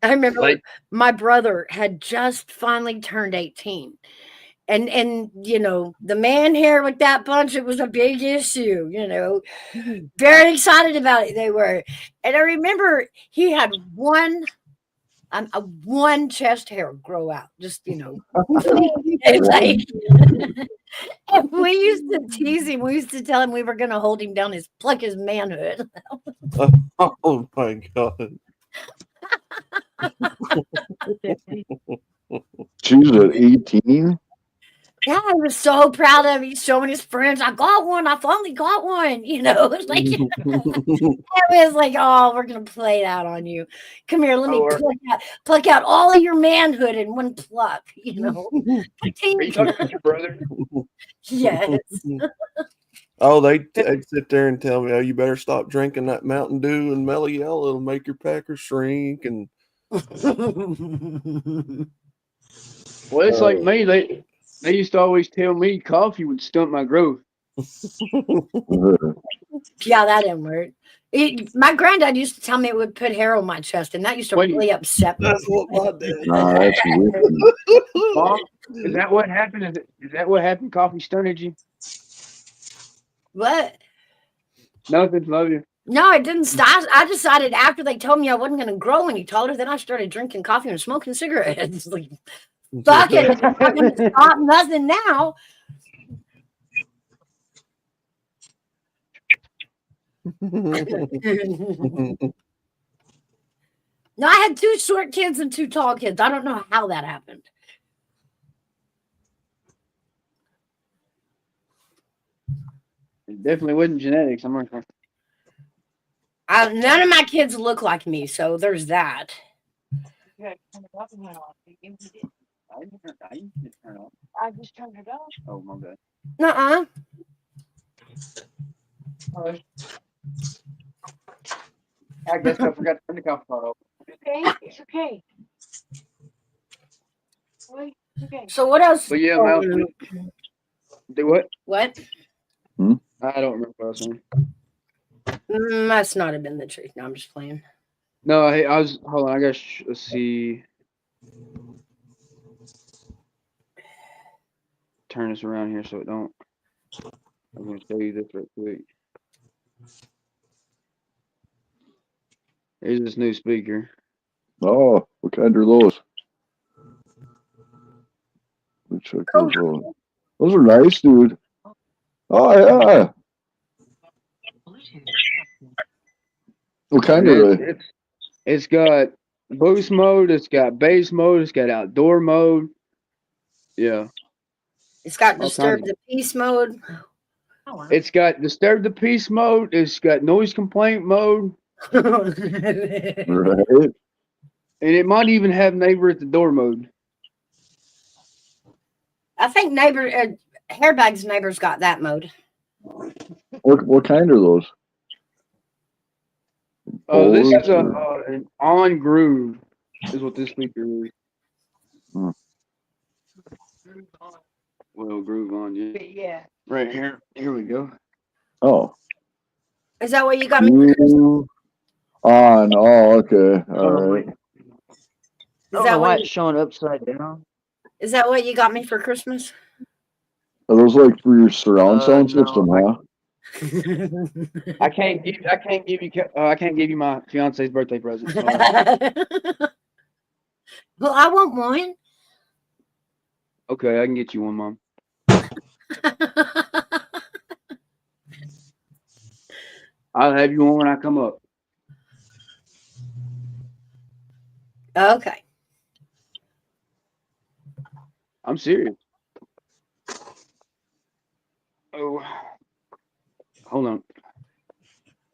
I remember Like, my brother had just finally turned 18. And you know, the man hair with that bunch, it was a big issue, you know. Very excited about it they were. And I remember he had one chest hair grow out, just you know. It's like, and we used to tease him. We used to tell him we were going to hold him down, pluck his manhood. Oh my god. She's at 18. Yeah, I was so proud of him. He's showing his friends, I got one. I finally got one. You know, it's like it was like, oh, we're gonna play that on you. Come here, let me pluck out all of your manhood in one pluck. You know, are you talking about your brother? Yes. Oh, they'd sit there and tell me, "Oh, you better stop drinking that Mountain Dew and Mellow Yellow. It'll make your pecker shrink." And Well, it's like me. They used to always tell me coffee would stunt my growth. Yeah, that didn't work. My granddad used to tell me it would put hair on my chest, and that used to really upset me. That's what my dad. Nah, that's weird. Mom, is that what happened? Is that what happened? Coffee stunted you? What? Nothing. Love you. No, it didn't stop. I decided after they told me I wasn't going to grow any taller, then I started drinking coffee and smoking cigarettes. Like, fuck it. I'm not going to stop nothing now. No, I had 2 short kids and 2 tall kids. I don't know how that happened. It definitely wasn't genetics. I'm not sure. None of my kids look like me, so there's that. I didn't turn it off. Oh my god. Nuh-uh. I guess I forgot to turn the coffee pot off. So what else? But yeah, Mouse, do what? What? I don't remember what I was saying. Must not have been the truth. No, I'm just playing. No, hey, I was. Hold on, I guess. Let's see. Turn this around here so it don't. I'm gonna show you this real quick. Here's this new speaker. Oh, what kind are those? Let me check those out. Those are nice, dude. Oh yeah. What kind are they? It's got boost mode. It's got bass mode. It's got outdoor mode. Yeah. It's got All disturb kinds the peace mode. It's got disturb the peace mode. It's got noise complaint mode, Right. and it might even have neighbor at the door mode. I think Hairbag's neighbor's got that mode. What kind are those? This is Or- an on groove, is what this speaker is. Hmm. Well, groove on, yeah. Right here. Here we go. Oh. Is that what you got me? Groove on. Oh, okay. All right. Is that what? showing upside down? Is that what you got me for Christmas? Are those like for your surround sound system, huh? I can't give you my fiance's birthday present. Sorry. Well, I want one. Okay, I can get you one, Mom. I'll have you one when I come up. Okay. I'm serious. Oh, hold on.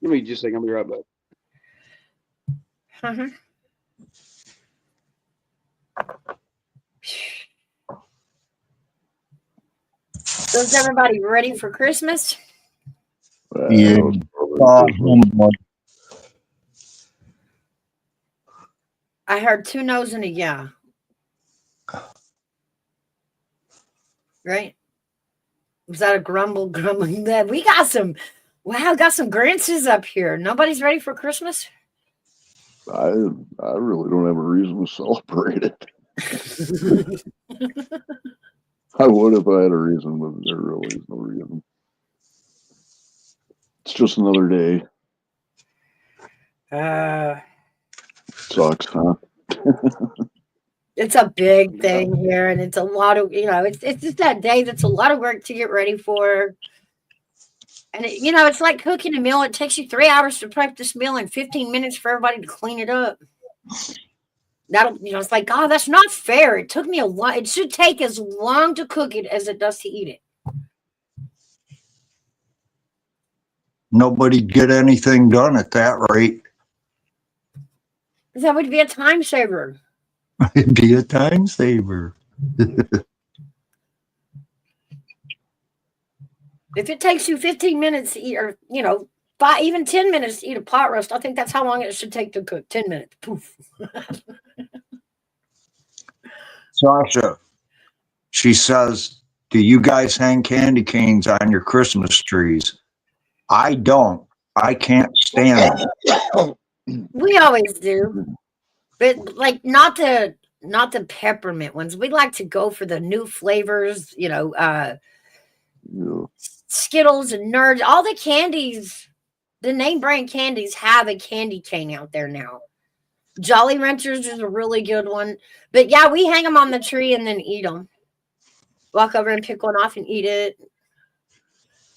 Give me just a second. I'll be right back. Uh-huh. So is everybody ready for Christmas? Yeah. That was probably I heard 2 no's and a yeah. Right? Was that a grumbling? That we got some. Wow, got some Grinches up here. Nobody's ready for Christmas. I really don't have a reason to celebrate it. I would if I had a reason, but there really is no reason. It's just another day. Sucks, huh? It's a big thing here, and it's a lot of it's just that day that's a lot of work to get ready for. And it's like cooking a meal. It takes you 3 hours to prep this meal and 15 minutes for everybody to clean it up. It's like, oh, that's not fair. It took me a while. It should take as long to cook it as it does to eat it. Nobody'd get anything done at that rate. That would be a time saver. It'd be a time saver. If it takes you 15 minutes to eat, or 5, even 10 minutes to eat a pot roast, I think that's how long it should take to cook. 10 minutes. Poof. Sasha, she says, do you guys hang candy canes on your Christmas trees? I don't. I can't stand them. We always do. But like not the peppermint ones. We like to go for the new flavors, Yeah. Skittles and Nerds, all the candies, the name brand candies have a candy cane out there now. Jolly Ranchers is a really good one. But yeah, we hang them on the tree and then eat them. Walk over and pick one off and eat it.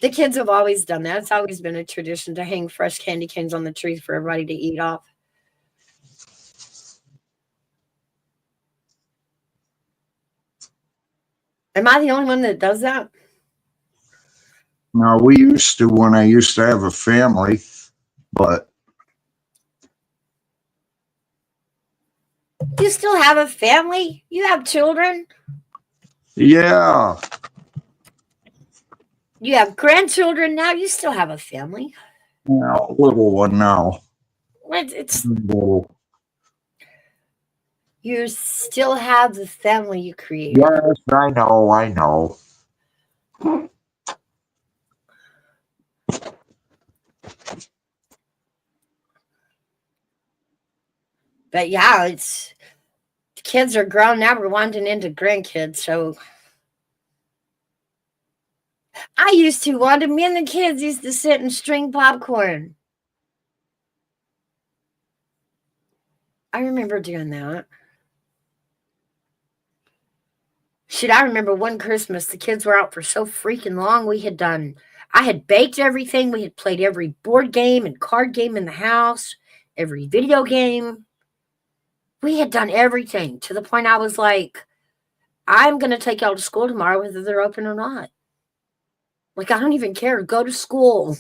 The kids have always done that. It's always been a tradition to hang fresh candy canes on the tree for everybody to eat off. Am I the only one that does that? Now, we used to when I used to have a family, but You still have a family? You have children? yeah, You have grandchildren now? You still have a family? little one now. It's Little. you still have the family you created. Yes, I know, I know. But yeah, it's kids are grown now. We're wandering into grandkids. So I used to wander. Me and the kids used to sit and string popcorn. I remember doing that. Shit, I remember one Christmas, the kids were out for so freaking long. I had baked everything. We had played every board game and card game in the house, every video game. We had done everything to the point I was like, I'm going to take y'all to school tomorrow, whether they're open or not. Like, I don't even care. Go to school.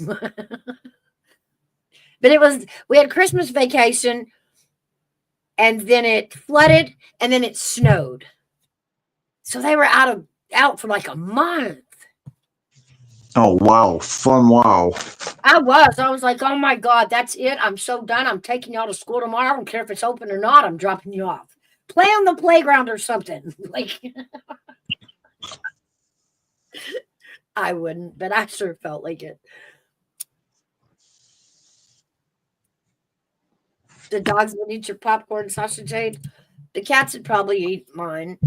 But we had Christmas vacation, and then it flooded, and then it snowed. So they were out for like a month. Oh, wow. Fun, wow. I was like, oh my God, that's it. I'm so done. I'm taking y'all to school tomorrow. I don't care if it's open or not. I'm dropping you off. Play on the playground or something. Like, I wouldn't, but I sure felt like it. The dogs would eat your popcorn sausage aid. The cats would probably eat mine.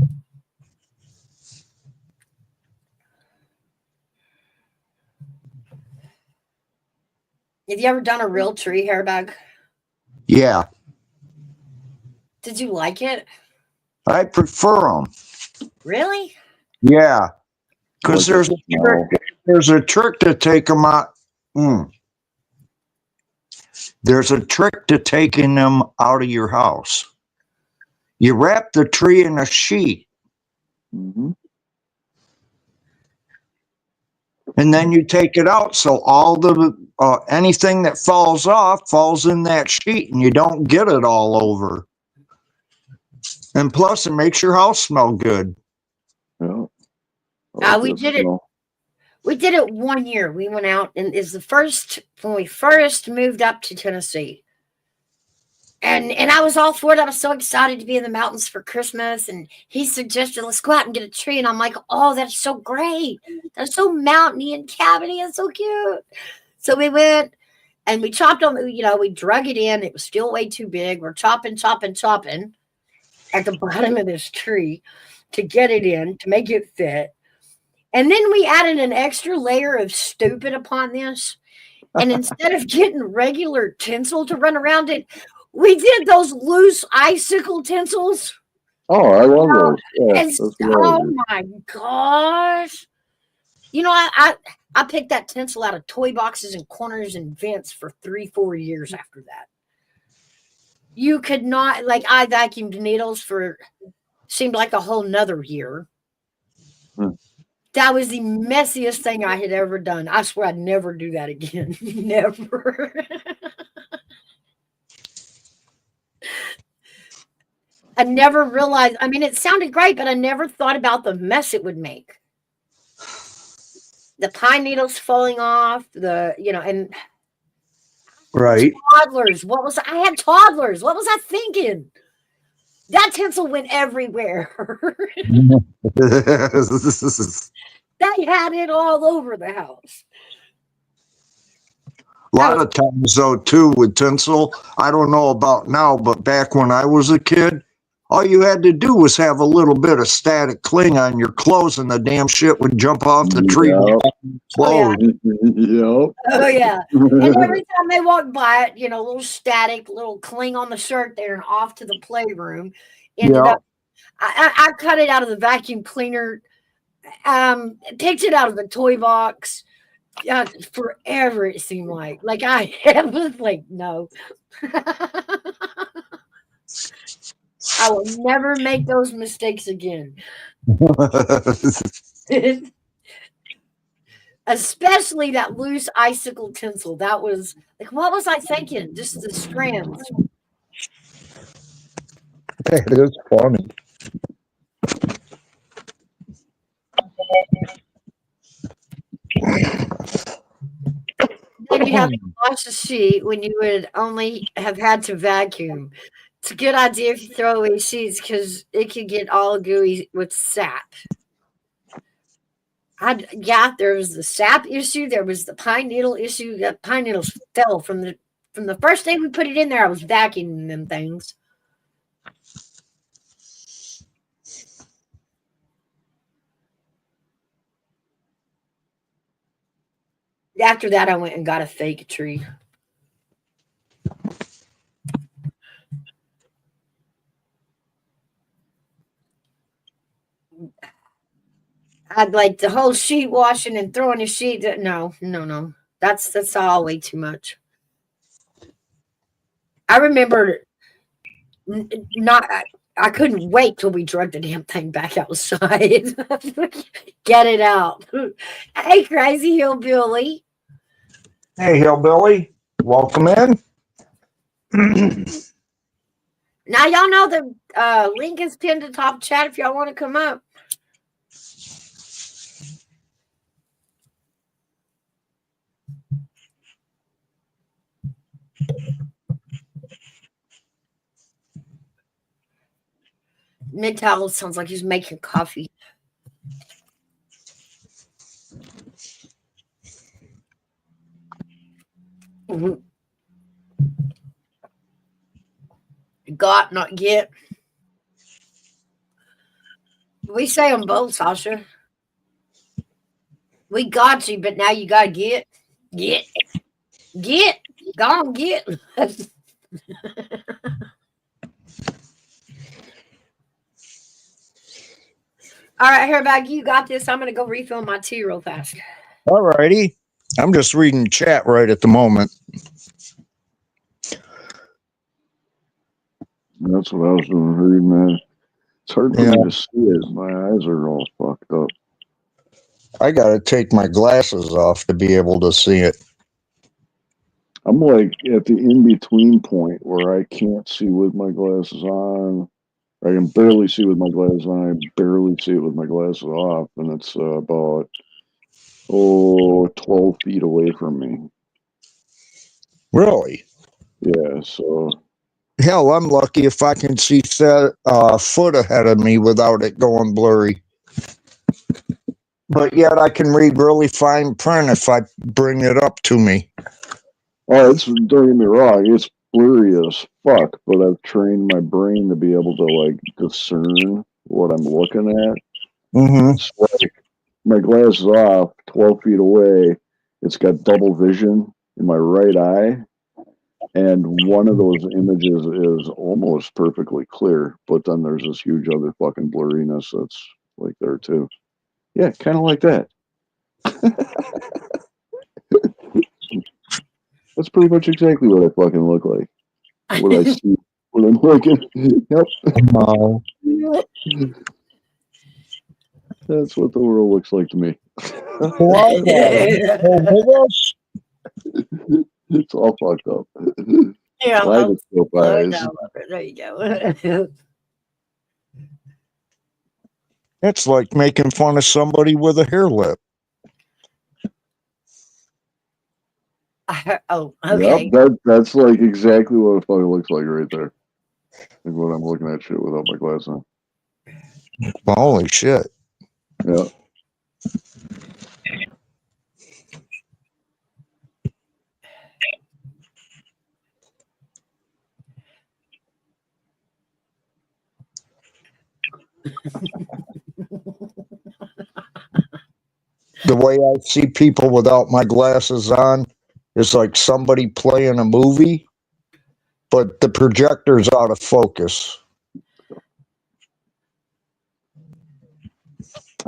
Have you ever done a real tree hairbag? Yeah, Did you like it? I prefer them. Really? Yeah, because Like there's a trick to take them out. There's a trick to taking them out of your house. You wrap the tree in a sheet, hmm and then you take it out. So all the anything that falls off falls in that sheet, and you don't get it all over. And plus, it makes your house smell good. Yeah. I like We that did it. smell. We did it one year. We went out, and is the first when we first moved up to Tennessee. And I was all for it. I was so excited to be in the mountains for Christmas. And he suggested, let's go out and get a tree. And I'm like, oh, that's so great. That's so mountainy and cabiny and so cute. So we went and we chopped them, we drug it in. It was still way too big. We're chopping at the bottom of this tree to get it in, to make it fit. And then we added an extra layer of stupid upon this. And instead of getting regular tinsel to run around it, we did those loose icicle tinsels. Oh, I love those. Yeah, And that's what I oh do. my gosh. I picked that tinsel out of toy boxes and corners and vents for 3-4 years after that. You could not, like, I vacuumed needles for seemed like a whole nother year. That was the messiest thing I had ever done. I swear I'd never do that again. Never. I never realized, I mean, it sounded great, but I never thought about the mess it would make. The pine needles falling off, and Right. toddlers. I had toddlers. What was I thinking? That tinsel went everywhere. They had it all over the house. A lot of times, though, too, with tinsel, I don't know about now, but back when I was a kid, all you had to do was have a little bit of static cling on your clothes, and the damn shit would jump off the tree. Oh, yeah. Yep. Oh, yeah. And every time they walked by it, little static, little cling on the shirt there and off to the playroom. Ended up, I cut it out of the vacuum cleaner, picked it out of the toy box. Forever it seemed like I was like, no. I will never make those mistakes again. Especially that loose icicle tinsel. That was like, what was I thinking? Just the strands. It is funny. Then you have to wash the sheet when you would only have had to vacuum. It's a good idea if you throw away sheets because it could get all gooey with sap. Yeah, there was the sap issue. There was the pine needle issue. The pine needles fell from the first day we put it in there. I was vacuuming them things. After that, I went and got a fake tree. I'd like the whole sheet washing and throwing the sheet. No. That's all way too much. I remember not. I couldn't wait till we drug the damn thing back outside. Get it out. Hey, crazy hillbilly. Hey, hillbilly, welcome in. Now y'all know the link is pinned to the top chat if y'all want to come up. Midtown sounds like he's making coffee. Mm-hmm. Got, not get. We say them both, Sasha. We got you, but now you gotta get. Go on, get. All right, Hairback, you got this. I'm gonna go refill my tea real fast. All righty. I'm just reading chat right at the moment. That's what I was doing, reading that. It's hard for me to see it. My eyes are all fucked up. I got to take my glasses off to be able to see it. I'm like at the in-between point where I can't see with my glasses on. I can barely see with my glasses on. I barely see it with my glasses off. And it's about, 12 feet away from me. Really? Yeah, so... Hell, I'm lucky if I can see a foot ahead of me without it going blurry. But yet I can read really fine print if I bring it up to me. Oh, don't get me wrong, it's blurry as fuck, but I've trained my brain to be able to like discern what I'm looking at. Mm-hmm. So, like, my glasses off, 12 feet away, it's got double vision in my right eye, and one of those images is almost perfectly clear, but then there's this huge other fucking blurriness that's like there too. Yeah, kind of like that. That's pretty much exactly what I fucking look like. What I see when I'm looking. Yep. That's what the world looks like to me. It's all fucked up. Yeah, Kaleidoscope eyes. there you go. It's like making fun of somebody with a hair lip. Oh, okay. Yep, that's like exactly what it fucking looks like right there. Like when I'm looking at shit without my glasses on. Holy shit. Yeah. The way I see people without my glasses on is like somebody playing a movie, but the projector's out of focus.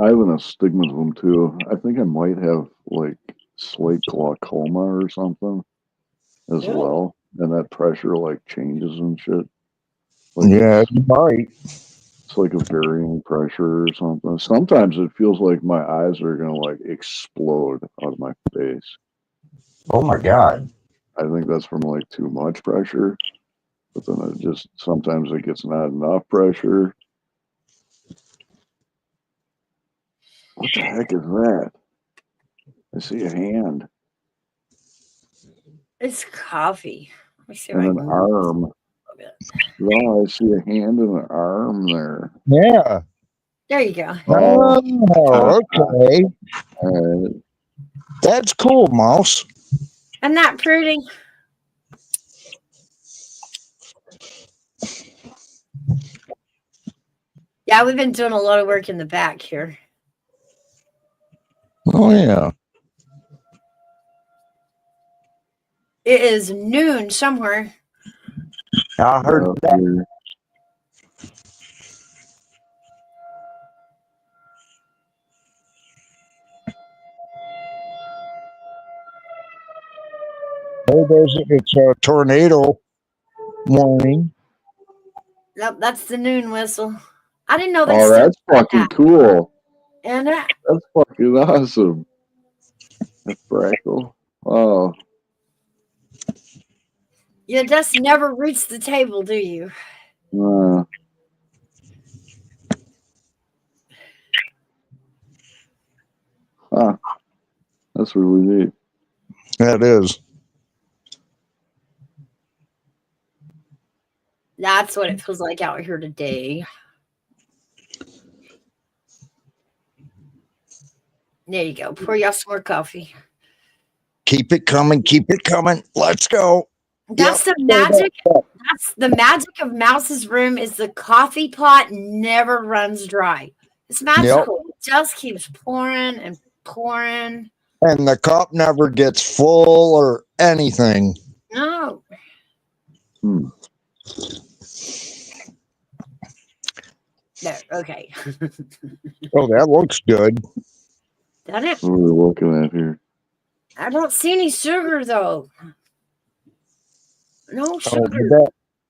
I have an astigmatism too. I think I might have like slight glaucoma or something as well. And that pressure like changes and shit. Like yeah, you might. It's like a varying pressure or something. Sometimes it feels like my eyes are gonna like explode out of my face. Oh my God. I think that's from like too much pressure. But then it just sometimes it gets not enough pressure. What the heck is that? I see a hand It's coffee. Let me see if and I an can move this arm. a little bit. No, I see a hand and an arm there. Yeah. There you go. Oh, Oh, okay. uh, That's cool, Mouse. Isn't that pretty? Yeah, we've been doing a lot of work in the back here. Oh, yeah. It is noon somewhere. I heard yeah, that. here. Oh, it's a tornado warning. Nope, that's the noon whistle. I didn't know they Oh, still that's got that. fucking cool. And That's fucking awesome. That's Brackle. Oh, you just never reach the table, do you? uh, huh. That's really neat. That is. That's what it feels like out here today. There you go. Pour y'all some more coffee. Keep it coming. Keep it coming. Let's go. That's the magic. That's the magic of Mouse's room is the coffee pot never runs dry. It's magical. It just keeps pouring and pouring. And the cup never gets full or anything. No. Hmm. There. Okay. Oh, that looks good. Done it. What are we looking at here? I don't see any sugar though. No Oh, sugar.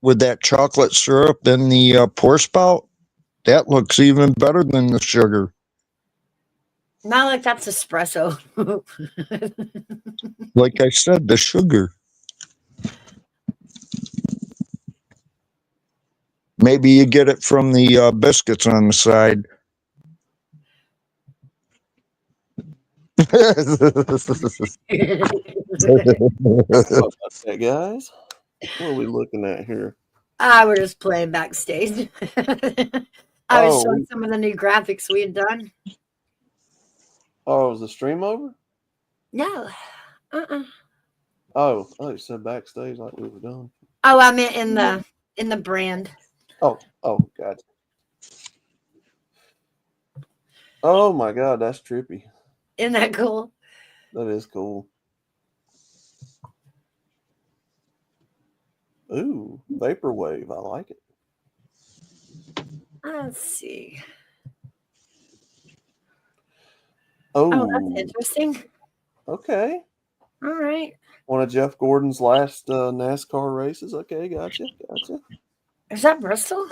with that chocolate syrup in the pour spout, that looks even better than the sugar. Not like that's espresso. Like I said, the sugar. Maybe you get it from the biscuits on the side. Hey guys, what are we looking at here? We're just playing backstage. I was Oh, showing some of the new graphics we had done. oh, was the stream over? No. Oh, I thought you said backstage like we were done. Oh, I meant in the brand. Oh, gotcha. Oh my God, that's trippy. Isn't that cool? That is cool. Ooh, vaporwave. I like it. Let's see. Oh, That's interesting. okay. All right. One of Jeff Gordon's last NASCAR races. Okay, gotcha. Is that Bristol?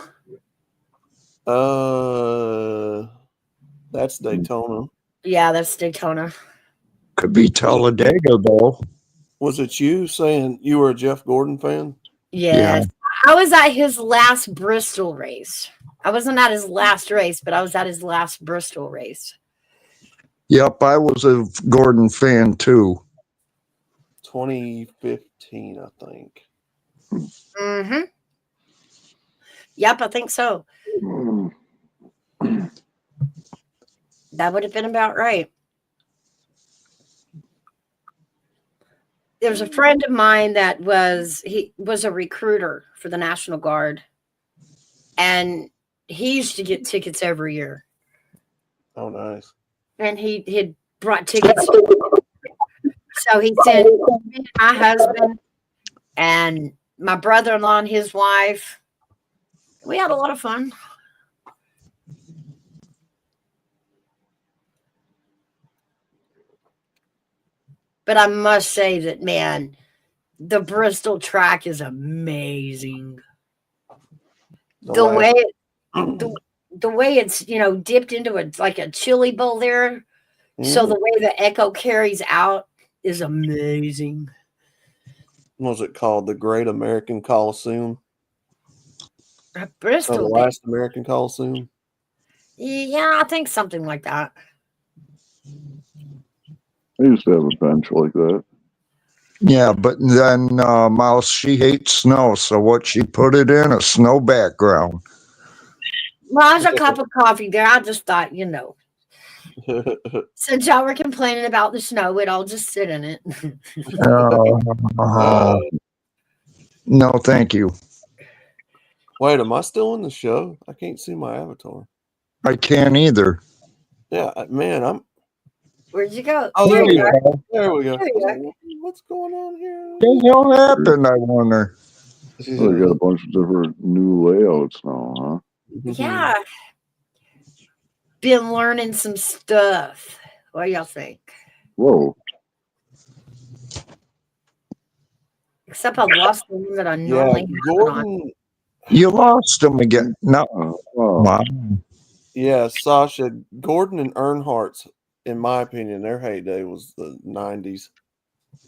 That's Daytona. Yeah, that's Daytona. Could be Talladega, though. Was it you saying you were a Jeff Gordon fan? Yes. I was at his last Bristol race. I wasn't at his last race, but I was at his last Bristol race. Yep, I was a Gordon fan too. 2015, I think. Mm-hmm. Yep, I think so. That would have been about right. There's a friend of mine that was a recruiter for the National Guard, and he used to get tickets every year. Oh, nice. And he had brought tickets. So he sent me and my husband and my brother-in-law and his wife. We had a lot of fun. But I must say that, man, the Bristol track is amazing. The the way it's dipped into like a chili bowl there. So the way the echo carries out is amazing. What was it called? The Great American Coliseum? Or the Bristol, Last American Coliseum? yeah, I think something like that. I used to have a bench like that. Yeah, but then Mouse, she hates snow, so what she put it in? A snow background. Well, there's a cup of coffee there. I just thought, since y'all were complaining about the snow, we'd all just sit in it. No, thank you. Wait, am I still in the show? I can't see my avatar. I can't either. Yeah, man, Where'd you go? Oh, there we you go. are. There we go. There you are. What's going on here? What the hell happened, I wonder? So they got a bunch of different new layouts now, huh? Yeah. Been learning some stuff. What do y'all think? Whoa. Except I lost the one that I normally have Gordon. You lost him again. No. Wow. Yeah, Sasha, Gordon and Earnhardt's, in my opinion, their heyday was the 90s.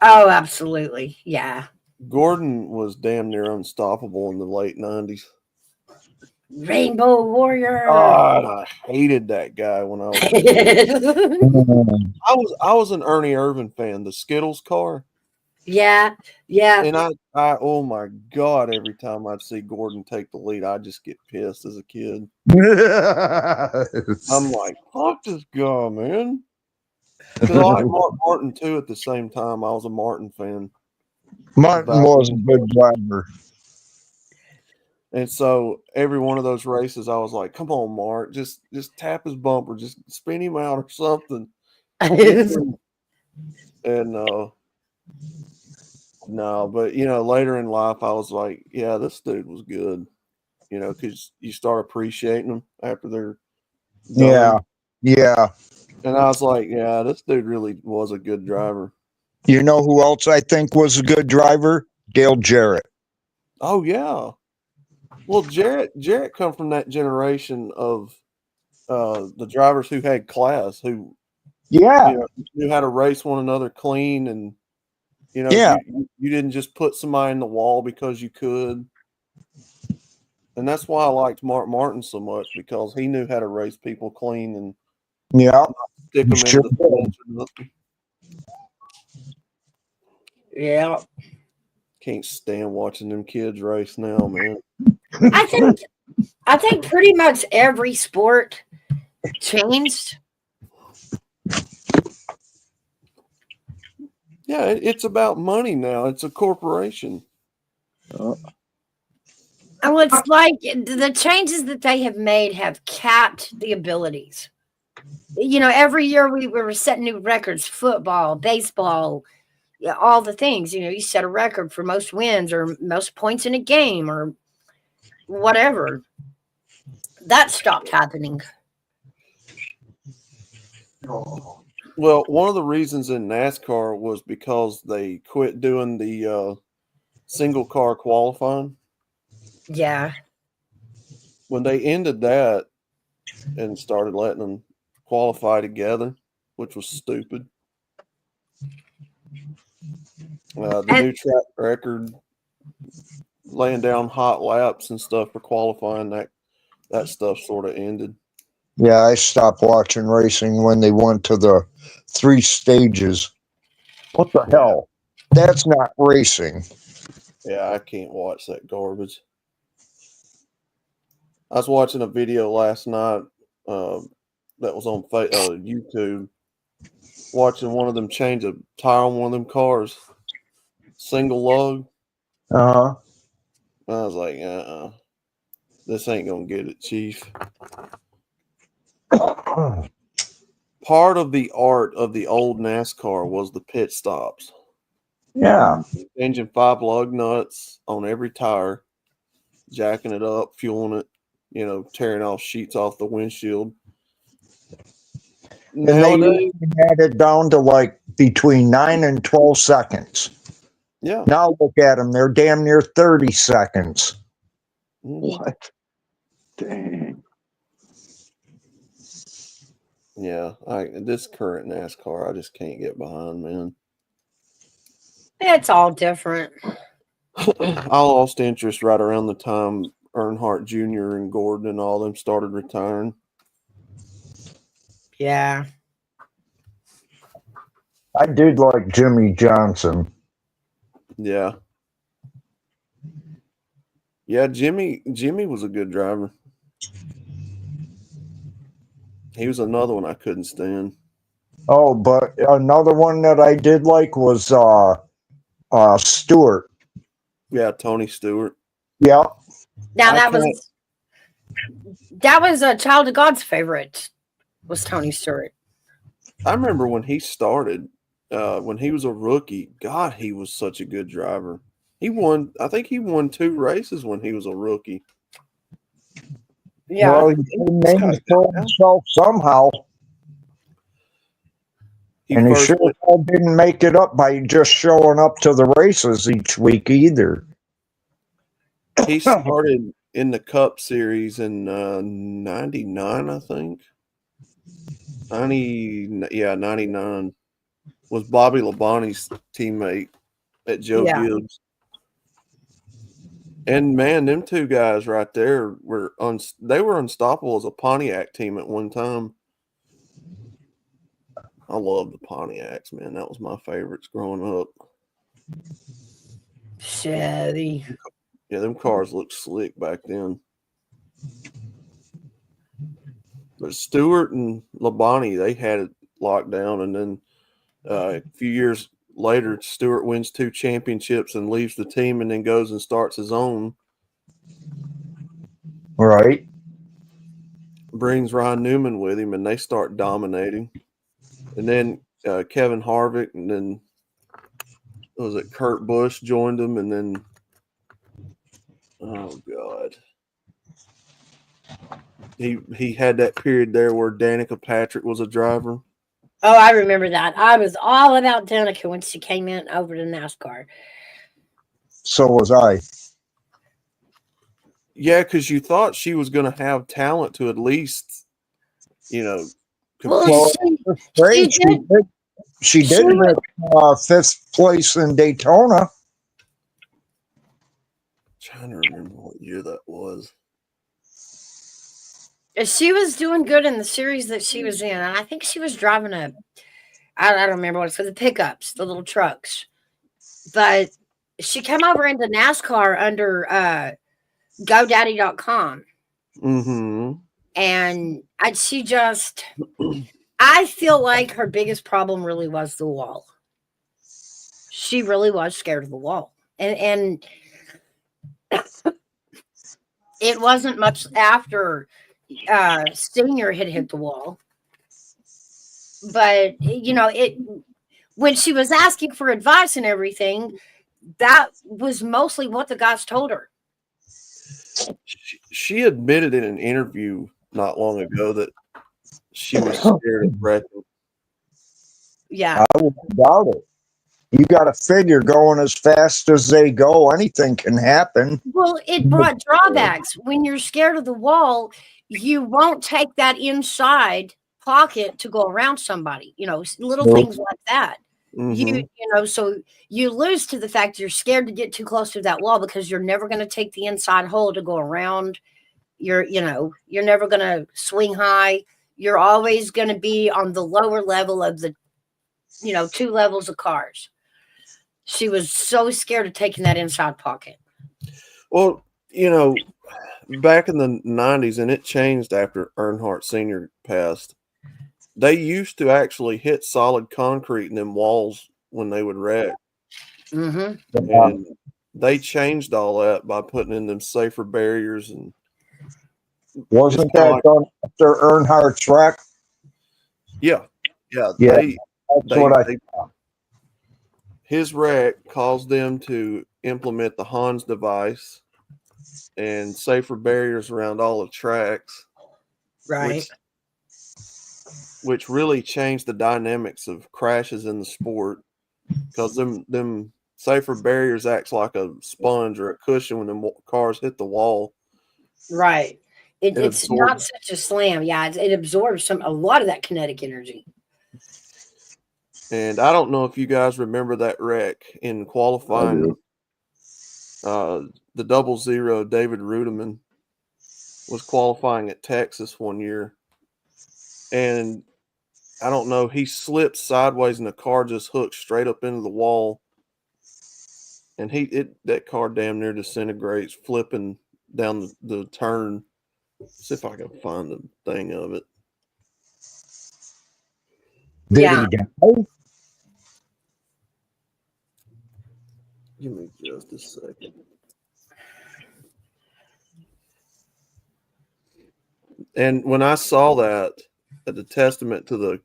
Oh, absolutely. Yeah. Gordon was damn near unstoppable in the late 90s. Rainbow Warrior. God, I hated that guy when I was a kid. I was an Ernie Irvin fan, the Skittles car. Yeah. And I oh my God, every time I'd see Gordon take the lead, I'd just get pissed as a kid. I'm like, fuck this guy, man. Because I like Mark Martin too at the same time. I was a Martin fan. Martin was a good driver. And so every one of those races, I was like, come on, Mark, just tap his bumper, just spin him out or something. And no, but later in life, I was like, yeah, this dude was good, because you start appreciating them after they're done. Yeah. And I was like, yeah, this dude really was a good driver. You know who else I think was a good driver? Dale Jarrett. Oh yeah. Well, Jarrett come from that generation of the drivers who had class, who knew how to race one another clean, and you didn't just put somebody in the wall because you could. And that's why I liked Mark Martin so much, because he knew how to race people clean and not stick them into the fence. Yeah. Can't stand watching them kids race now, man. I think pretty much every sport changed. Yeah, it's about money now. It's a corporation. And it's like the changes that they have made have capped the abilities. Every year we were setting new records, football, baseball, all the things. You set a record for most wins or most points in a game or whatever. That stopped happening. Well, one of the reasons in NASCAR was because they quit doing the single car qualifying. Yeah. When they ended that and started letting them qualify together, which was stupid. The new track record, laying down hot laps and stuff for qualifying, that stuff sort of ended. Yeah, I stopped watching racing when they went to the 3 stages. What the hell? That's not racing. Yeah, I can't watch that garbage. I was watching a video last night that was on YouTube, watching one of them change a tire on one of them cars, single lug. I was like, this ain't gonna get it, Chief. Part of the art of the old NASCAR was the pit stops. Yeah. Changing 5 lug nuts on every tire, jacking it up, fueling it, tearing off sheets off the windshield. And they had it down to like between 9 and 12 seconds. Yeah. Now look at them. They're damn near 30 seconds. What? Dang. Yeah, this current NASCAR, I just can't get behind, man. It's all different. I lost interest right around the time Earnhardt Jr. and Gordon and all them started retiring. Yeah. I did like Jimmy Johnson. Yeah. Yeah, Jimmy was a good driver. He was another one I couldn't stand. Oh, but another one that I did like was Stewart. Yeah, Tony Stewart. Yeah. Now I can't that was a Child of God's favorite. Was Tony Stewart. I remember when he started, when he was a rookie, God, he was such a good driver. I think he won 2 races when he was a rookie. Yeah. Well, he named for himself somehow. He And he first sure went, didn't make it up by just showing up to the races each week either. he started in the Cup Series in 99, I think. 99 was Bobby Labonte's teammate at Joe Yeah. Gibbs. And man, them two guys right there they were unstoppable as a Pontiac team at one time. I love the Pontiacs, man. That was my favorites growing up. Chevy. Yeah, them cars looked slick back then. But Stewart and Labonte, they had it locked down, and then a few years later, Stewart wins 2 championships and leaves the team, and then goes and starts his own. Right. Brings Ryan Newman with him, and they start dominating. And then Kevin Harvick, and then was it Kurt Busch joined them, and then oh god, he had that period there where Danica Patrick was a driver. Oh, I remember that. I was all about Danica when she came in over to NASCAR. So was I. Yeah, because you thought she was going to have talent to at least, Well, compete. Great. she did. She She did was- make 5th place in Daytona. Trying to remember what year that was. She was doing good in the series that she was in, and I think she was driving I don't remember what it's for, the pickups, the little trucks. But she came over into NASCAR under GoDaddy.com, Mm-hmm. and I feel like her biggest problem really was the wall. She really was scared of the wall, and it wasn't much after Senior had hit the wall, but when she was asking for advice and everything, that was mostly what the guys told her. She admitted in an interview not long ago that she was scared of wrecking. Yeah. I wouldn't doubt it. You got to figure going as fast as they go, anything can happen. Well, it brought drawbacks. When you're scared of the wall, you won't take that inside pocket to go around somebody, little Nope. things like that. Mm-hmm. So you lose to the fact you're scared to get too close to that wall because you're never going to take the inside hole to go around. You're never going to swing high. You're always going to be on the lower level of the, 2 levels of cars. She was so scared of taking that inside pocket. Well, back in the 90s, and it changed after Earnhardt Sr. passed, they used to actually hit solid concrete in them walls when they would wreck. Mm-hmm. And they changed all that by putting in them safer barriers. And Wasn't that done after Earnhardt's wreck? Yeah. Yeah, that's what I his wreck caused them to implement the Hans device and safer barriers around all the tracks. Right. Which really changed the dynamics of crashes in the sport, because them safer barriers acts like a sponge or a cushion when them cars hit the wall. Right. It's not such a slam. Yeah, it absorbs a lot of that kinetic energy. And I don't know if you guys remember that wreck in qualifying. The 00 David Rudiman was qualifying at Texas one year, and I don't know, he slipped sideways and the car just hooked straight up into the wall, and that car damn near disintegrates, flipping down the turn. See if I can find the thing of it. Did he die? Give me just a second. And when I saw that at the testament to the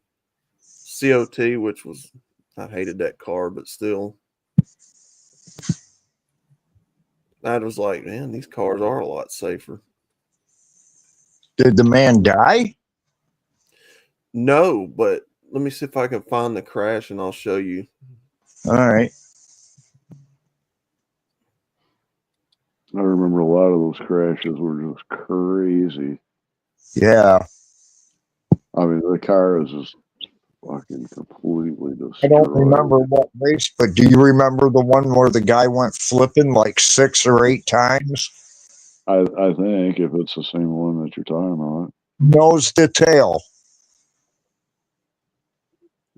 COT, which was, I hated that car, but still, I was like, man, these cars are a lot safer. Did the man die? No, but let me see if I can find the crash and I'll show you. All right. I remember a lot of those crashes were just crazy. Yeah. I mean, the car is just fucking completely destroyed. I don't remember what race, but do you remember the one where the guy went flipping like 6 or 8 times? I think if it's the same one that you're talking about. Nose to tail.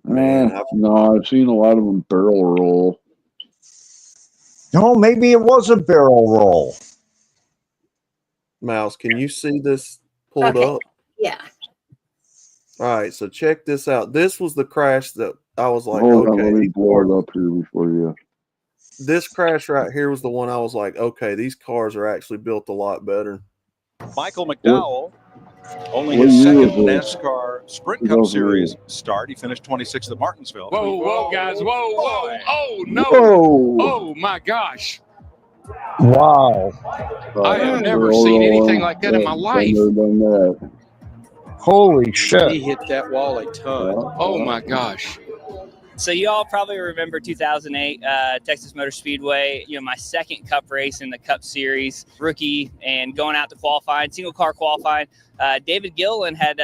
Man, no, I've seen a lot of them barrel roll. No, maybe it was a barrel roll. Mouse, can you see this pulled up? Yeah. All right, so check this out. This was the crash that I was like, Hold okay. on, let me blow it up here before you. This crash right here was the one I was like, okay, these cars are actually built a lot better. Michael McDowell, only what his year second was NASCAR Sprint Cup Series start. He finished 26th at Martinsville. Whoa, guys. Whoa. Oh, no. Whoa. Oh, my gosh. Wow. I have never seen anything like that in my life. I've never done that. Holy shit. He hit that wall a ton. Oh, my gosh. So you all probably remember 2008 Texas Motor Speedway. You know, my second Cup race in the Cup Series, rookie, and going out to qualifying, single car qualifying. David Gilliland had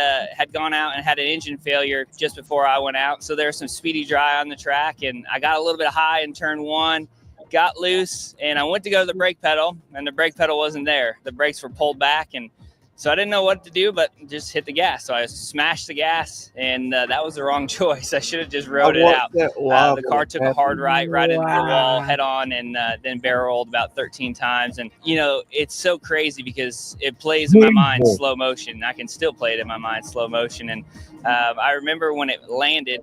gone out and had an engine failure just before I went out. So there was some speedy dry on the track, and I got a little bit high in turn one, got loose, and I went to go to the brake pedal, and the brake pedal wasn't there. The brakes were pulled back, and so I didn't know what to do, but just hit the gas. So I smashed the gas, and that was the wrong choice. I should have just rode it out. The car took a hard right into the wall head on, and then barreled about 13 times. And, you know, it's so crazy because it plays in my mind slow motion. I can still play it in my mind slow motion. And I remember when it landed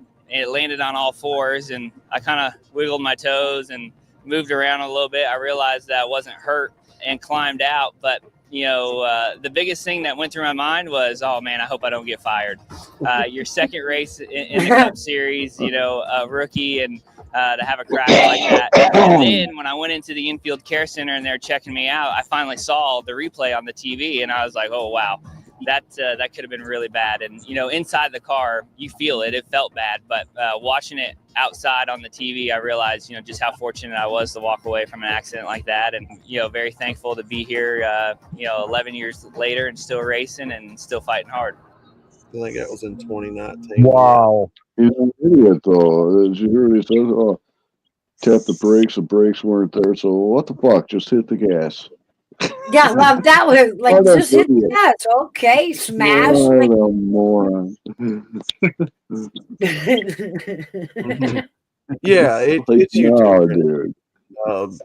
on all fours, and I kind of wiggled my toes and moved around a little bit. I realized that I wasn't hurt and climbed out, but you know, the biggest thing that went through my mind was, oh man, I hope I don't get fired. Your second race in the Cup Series, you know, a rookie, and to have a crash like that. And then when I went into the infield care center and they're checking me out, I finally saw the replay on the TV, and I was like, oh wow, that could have been really bad. And you know, inside the car, you feel it. It felt bad, but watching it outside on the TV, I realized, you know, just how fortunate I was to walk away from an accident like that. And, you know, very thankful to be here, you know, 11 years later and still racing and still fighting hard. I think that was in 2019. Wow. He's an idiot, though. As you heard, he says, oh, tap the brakes weren't there. So what the fuck? Just hit the gas. Yeah, love that was like just hit the gas. Okay, smash. What a moron. Yeah, it's you, dude.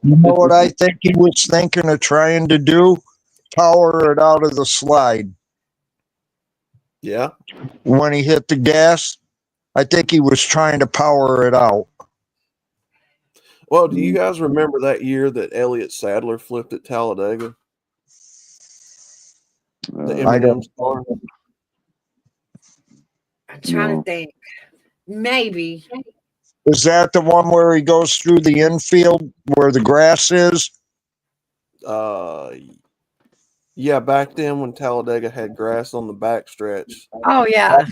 You know what I think he was thinking of trying to do? Power it out of the slide. Yeah. When he hit the gas, I think he was trying to power it out. Well, do you guys remember that year that Elliott Sadler flipped at Talladega? The I don't. car? I'm trying to think. Maybe. Is that the one where he goes through the infield where the grass is? Yeah, back then when Talladega had grass on the backstretch. Oh yeah.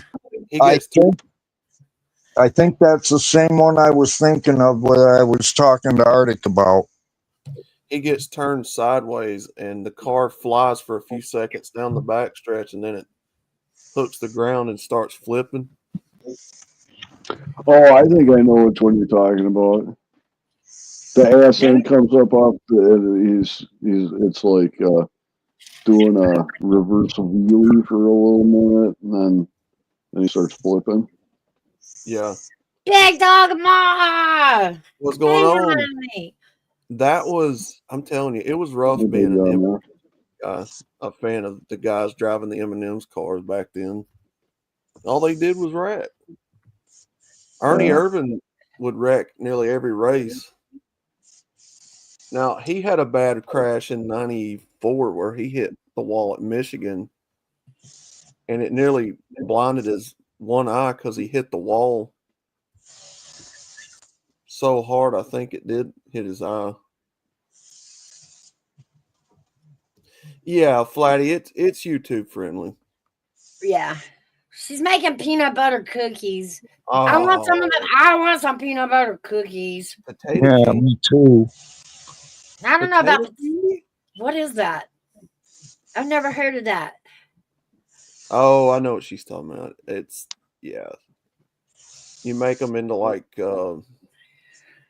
I think that's the same one I was thinking of when I was talking to Arctic about. he gets turned sideways and the car flies for a few seconds down the back stretch and then it hooks the ground and starts flipping. Oh, I think I know which one you're talking about. The ass end comes up off the. It's like doing a reverse wheelie for a little minute, and then he starts flipping. Yeah. Big Dog Ma! What's going Hang on? me. That was, I'm telling you, it was rough Good being an job, guy, a fan of the guys driving the M&M's cars back then. All they did was wreck. Ernie Irvin would wreck nearly every race. Now, he had a bad crash in 94 where he hit the wall at Michigan, and it nearly blinded his one eye because he hit the wall so hard, I think it did hit his eye. Yeah, Flatty, it's YouTube friendly. Yeah. She's making peanut butter cookies. Oh, I want some of them. I want some peanut butter cookies. Potato Yeah, candy. me too. I don't know Potato about candy? what is that? I've never heard of that. Oh, I know what she's talking about. It's, yeah. You make them into like,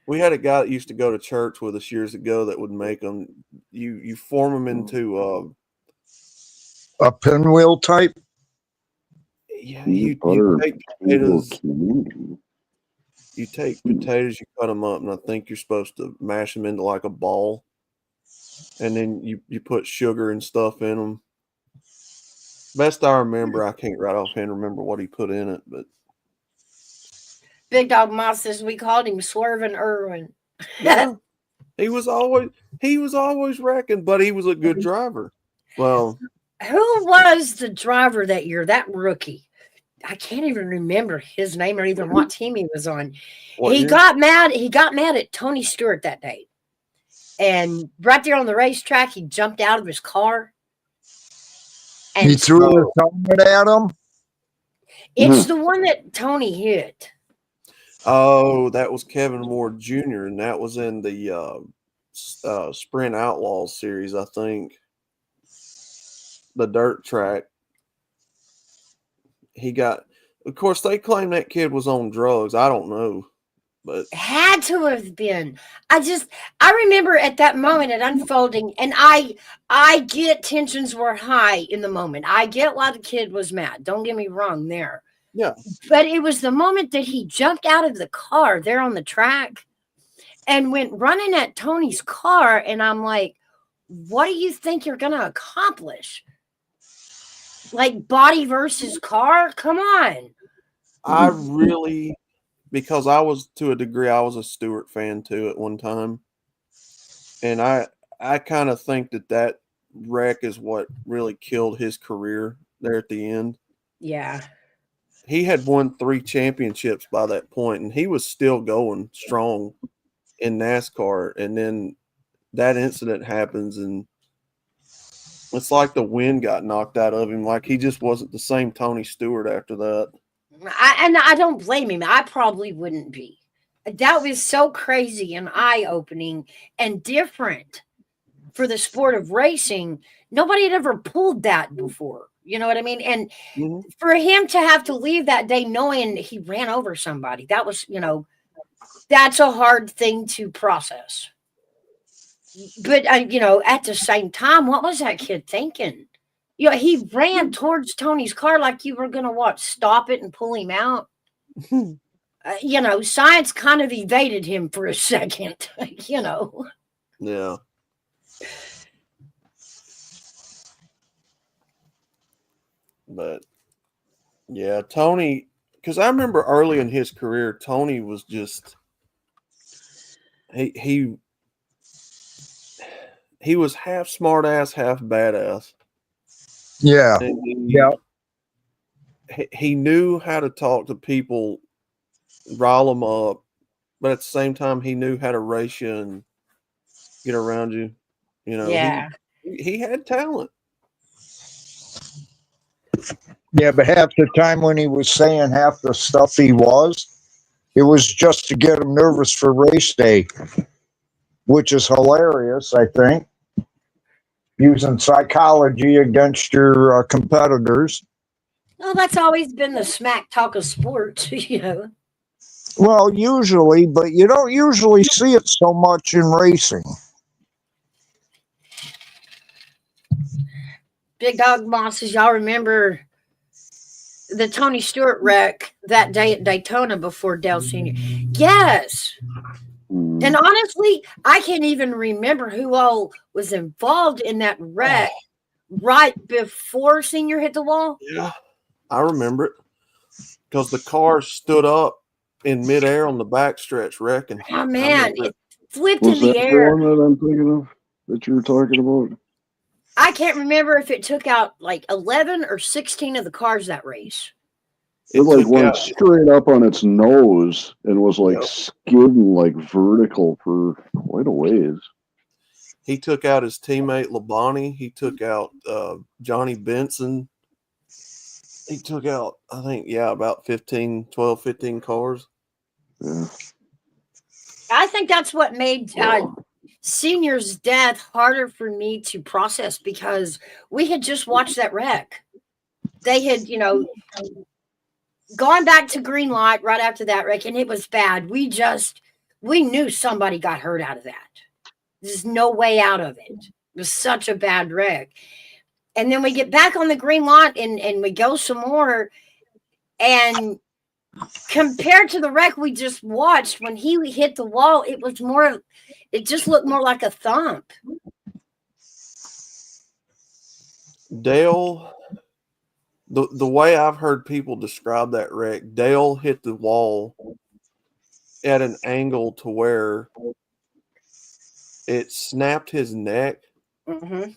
we had a guy that used to go to church with us years ago that would make them, you form them into, A pinwheel type? yeah, Peanut you butter take potato potatoes, candy. you take potatoes, you cut them up, and I think you're supposed to mash them into like a ball. And then you put sugar and stuff in them. Best I remember, I can't right offhand remember what he put in it, but Big Dog Moss says we called him Swerving Irwin. yeah, he was always wrecking, but he was a good driver. Well, Who was the driver that year? That rookie. I can't even remember his name or even what team he was on. what He year? got mad. He got mad at Tony Stewart that day. And right there on the racetrack, he jumped out of his car. And He threw his helmet at him? it's the one that Tony hit. Oh, that was Kevin Ward Jr., and that was in the Sprint Outlaws series, I think. The dirt track. He got, of course, they claim that kid was on drugs. I don't know, but Had to have been. I remember at that moment it unfolding, and I get tensions were high in the moment. I get why the kid was mad. Don't get me wrong there. yeah. But it was the moment that he jumped out of the car there on the track and went running at Tony's car. And I'm like, what do you think you're going to accomplish? Like body versus car? Come on. I really, because I was, to a degree, I was a Stewart fan too at one time. And I kind of think that wreck is what really killed his career there at the end. Yeah. He had won 3 championships by that point, and he was still going strong in NASCAR. And then that incident happens, and it's like the wind got knocked out of him. Like he just wasn't the same Tony Stewart after that. I don't blame him. I probably wouldn't be. That was so crazy and eye-opening and different for the sport of racing. Nobody had ever pulled that before. You know what I mean? And for him to have to leave that day knowing he ran over somebody, that was, that's a hard thing to process. But, at the same time, what was that kid thinking? He ran towards Tony's car like you were going to stop it and pull him out. Science kind of evaded him for a second, Yeah. But yeah, Tony, because I remember early in his career, Tony was just he was half smart ass, half badass. Yeah. He knew how to talk to people, rile them up, but at the same time, he knew how to race you and get around you. Yeah. He had talent. Yeah, but half the time when he was saying half the stuff it was just to get him nervous for race day. which is hilarious, I think, using psychology against your competitors. Well, that's always been the smack talk of sports, you know. Well, usually, but you don't usually see it so much in racing. Big Dog Bosses, y'all remember the Tony Stewart wreck that day at Daytona before Dale Sr.? Yes. And honestly, I can't even remember who all was involved in that wreck right before Senior hit the wall. Yeah, I remember it because the car stood up in midair on the backstretch wrecking. Oh, man, it flipped Was in that the the air. one that I'm thinking of that you were talking about? I can't remember if it took out like 11 or 16 of the cars that race. It like took went out- straight up on its nose and was like Yep. skidding like vertical for quite a ways. He took out his teammate Labonte. He took out Johnny Benson. He took out, I think, about 12, 15 cars. Yeah. I think that's what made Senior's death harder for me to process because we had just watched that wreck. They had, gone back to green light right after that wreck, and it was bad. We knew somebody got hurt out of that. There's no way out of it. It was such a bad wreck. And then we get back on the green light and we go some more. And compared to the wreck we just watched, when he hit the wall, it just looked more like a thump. Dale, the way I've heard people describe that wreck, Dale hit the wall at an angle to where it snapped his neck. Mm-hmm.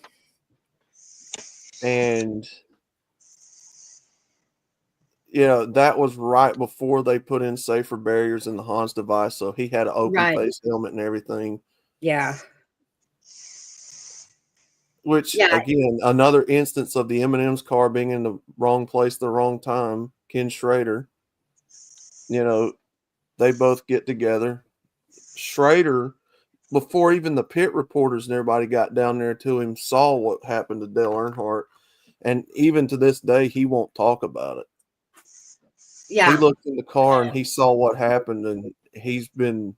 And that was right before they put in safer barriers in the Hans device, so he had an open face helmet and everything. Yeah. Which again, another instance of the M&M's car being in the wrong place at the wrong time. Ken Schrader, they both get together. Schrader, before even the pit reporters and everybody got down there to him, saw what happened to Dale Earnhardt, and even to this day, he won't talk about it. Yeah. He looked in the car and he saw what happened, and he's been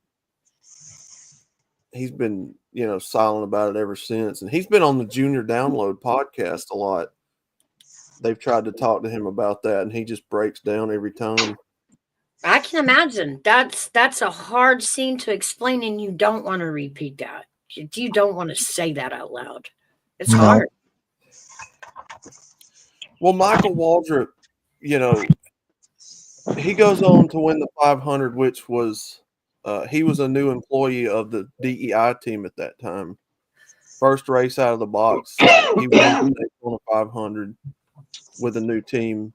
silent about it ever since. And he's been on the Junior Download podcast a lot. They've tried to talk to him about that, and he just breaks down every time. I can imagine. That's a hard scene to explain, and you don't want to repeat that. You don't want to say that out loud. It's hard. Well, Michael Waldrop, he goes on to win the 500, which was he was a new employee of the DEI team at that time. First race out of the box, he won the Daytona 500 with a new team.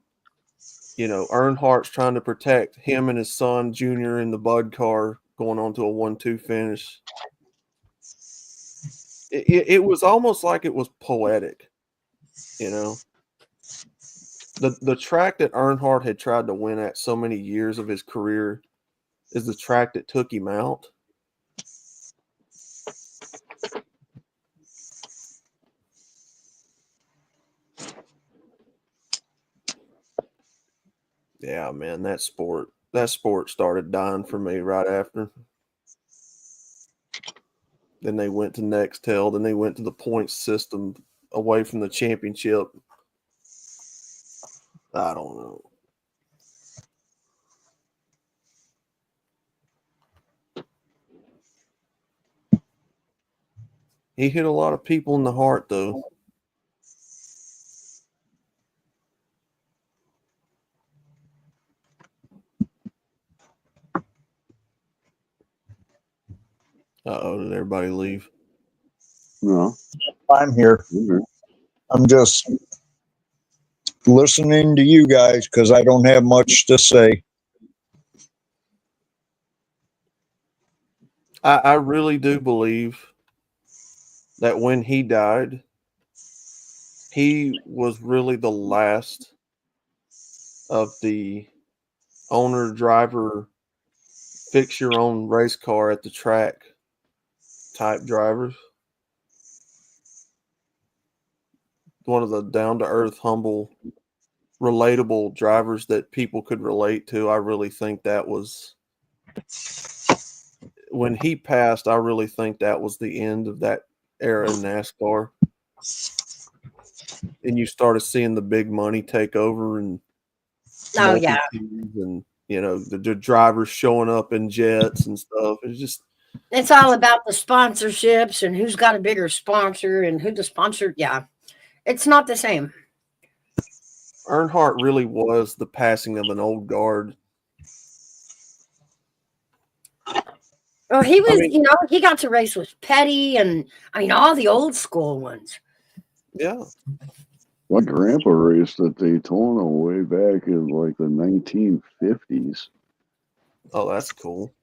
Earnhardt's trying to protect him and his son Junior in the Bud car, going on to a 1-2 finish. It was almost like it was poetic, The track that Earnhardt had tried to win at so many years of his career is the track that took him out. Yeah, man, that sport started dying for me right after. Then they went to Nextel, then they went to the point system away from the championship. I don't know. He hit a lot of people in the heart, though. Uh-oh, did everybody leave? No. I'm here. I'm just listening to you guys because I don't have much to say. I really do believe that when he died, he was really the last of the owner driver fix your own race car at the track type drivers. One of the down to earth, humble, relatable drivers that people could relate to. I really think that was when he passed. I really think that was the end of that era in NASCAR. And you started seeing the big money take over and Oh yeah. multi-teams and the drivers showing up in jets and stuff. It's just It's all about the sponsorships and who's got a bigger sponsor and who the sponsor. Yeah. It's not the same. Earnhardt really was the passing of an old guard. Well, he was, I mean, he got to race with Petty and all the old school ones. Yeah. My grandpa raced at Daytona way back in like the 1950s. Oh, that's cool.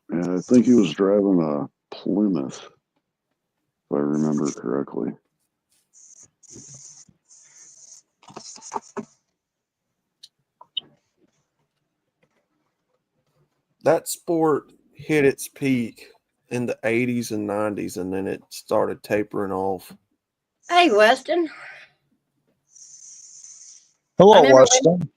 And I think he was driving a Plymouth, if I remember correctly. That sport hit its peak in the 80s and 90s, and then it started tapering off. Hey, Weston. Hello, Weston.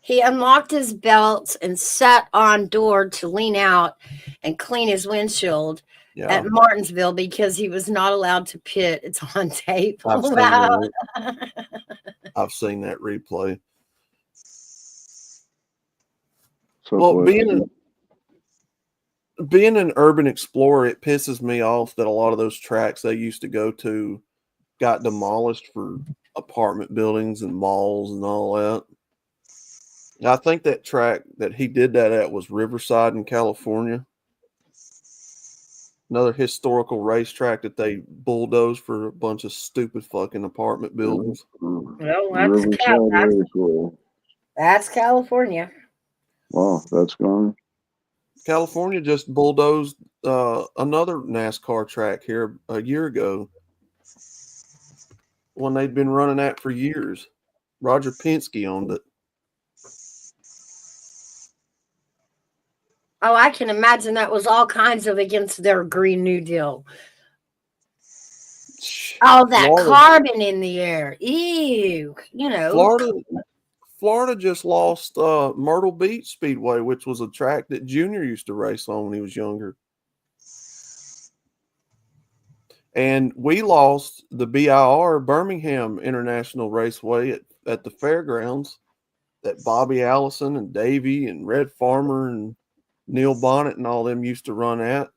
He unlocked his belts and sat on door to lean out and clean his windshield at Martinsville because he was not allowed to pit. It's on tape. I've seen that replay. So well, being an urban explorer, it pisses me off that a lot of those tracks they used to go to got demolished for apartment buildings and malls and all that. I think that track that he did that at was Riverside in California. Another historical racetrack that they bulldozed for a bunch of stupid fucking apartment buildings. Well, that's California. Wow, that's gone. California just bulldozed another NASCAR track here a year ago. One they'd been running at for years. Roger Penske owned it. Oh, I can imagine that was all kinds of against their Green New Deal. Oh, that carbon in the air. Ew. Florida just lost Myrtle Beach Speedway, which was a track that Junior used to race on when he was younger. And we lost the BIR Birmingham International Raceway at the fairgrounds that Bobby Allison and Davey and Red Farmer and Neil Bonnet and all them used to run at,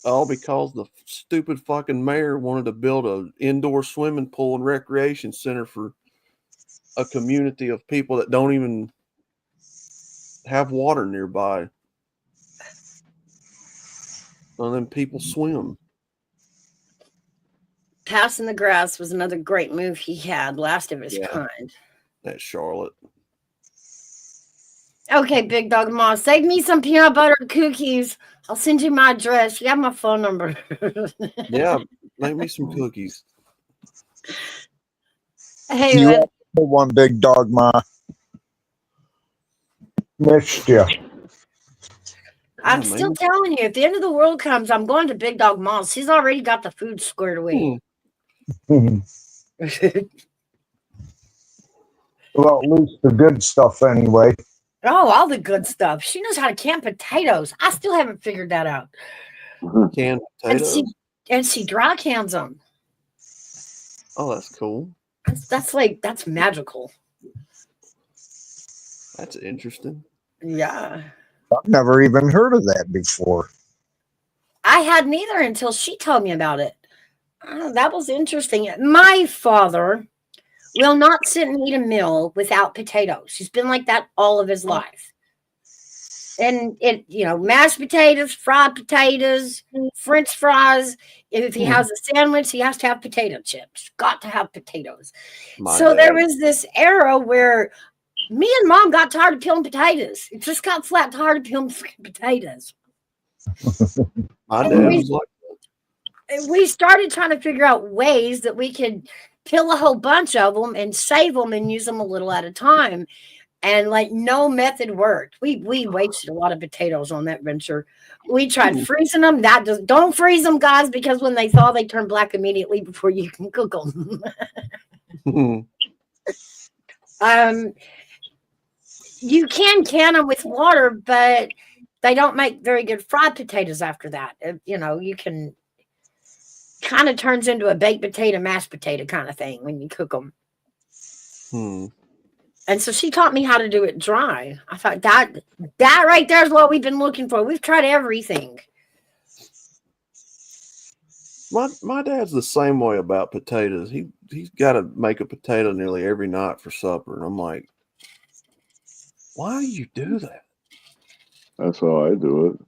all because the stupid fucking mayor wanted to build an indoor swimming pool and recreation center for a community of people that don't even have water nearby. And then people swim. Passing the grass was another great move he had, last of his kind. At Charlotte. Okay, Big Dog Ma, save me some peanut butter cookies. I'll send you my address. You have my phone number. Yeah, make me some cookies. Hey, you have one, Big Dog Ma. Missed you. I'm still telling you, if the end of the world comes, I'm going to Big Dog Ma's. He's already got the food squared away. Well, at least the good stuff anyway. Oh, all the good stuff. She knows how to can potatoes. I still haven't figured that out. Canned potatoes? And she dry cans them. Oh, that's cool. That's magical. That's interesting. Yeah. I've never even heard of that before. I hadn't either until she told me about it. Oh, that was interesting. My father will not sit and eat a meal without potatoes. He's been like that all of his life. And mashed potatoes, fried potatoes, French fries. If he has a sandwich, he has to have potato chips. Got to have potatoes. There was this era where me and Mom got tired of peeling potatoes. It just got flat tired of peeling potatoes. My dad was like that. We started trying to figure out ways that we could peel a whole bunch of them and save them and use them a little at a time. and like no method worked. We wasted a lot of potatoes on that venture. We tried freezing them. That just don't freeze them, guys, because when they thaw, they turn black immediately before you can cook them. You can them with water, but they don't make very good fried potatoes after that. You can kind of turns into a baked potato, mashed potato kind of thing when you cook them. And so she taught me how to do it dry. I thought that right there is what we've been looking for. We've tried everything. My dad's the same way about potatoes. He's got to make a potato nearly every night for supper, and I'm like, why do you do that? That's how I do it.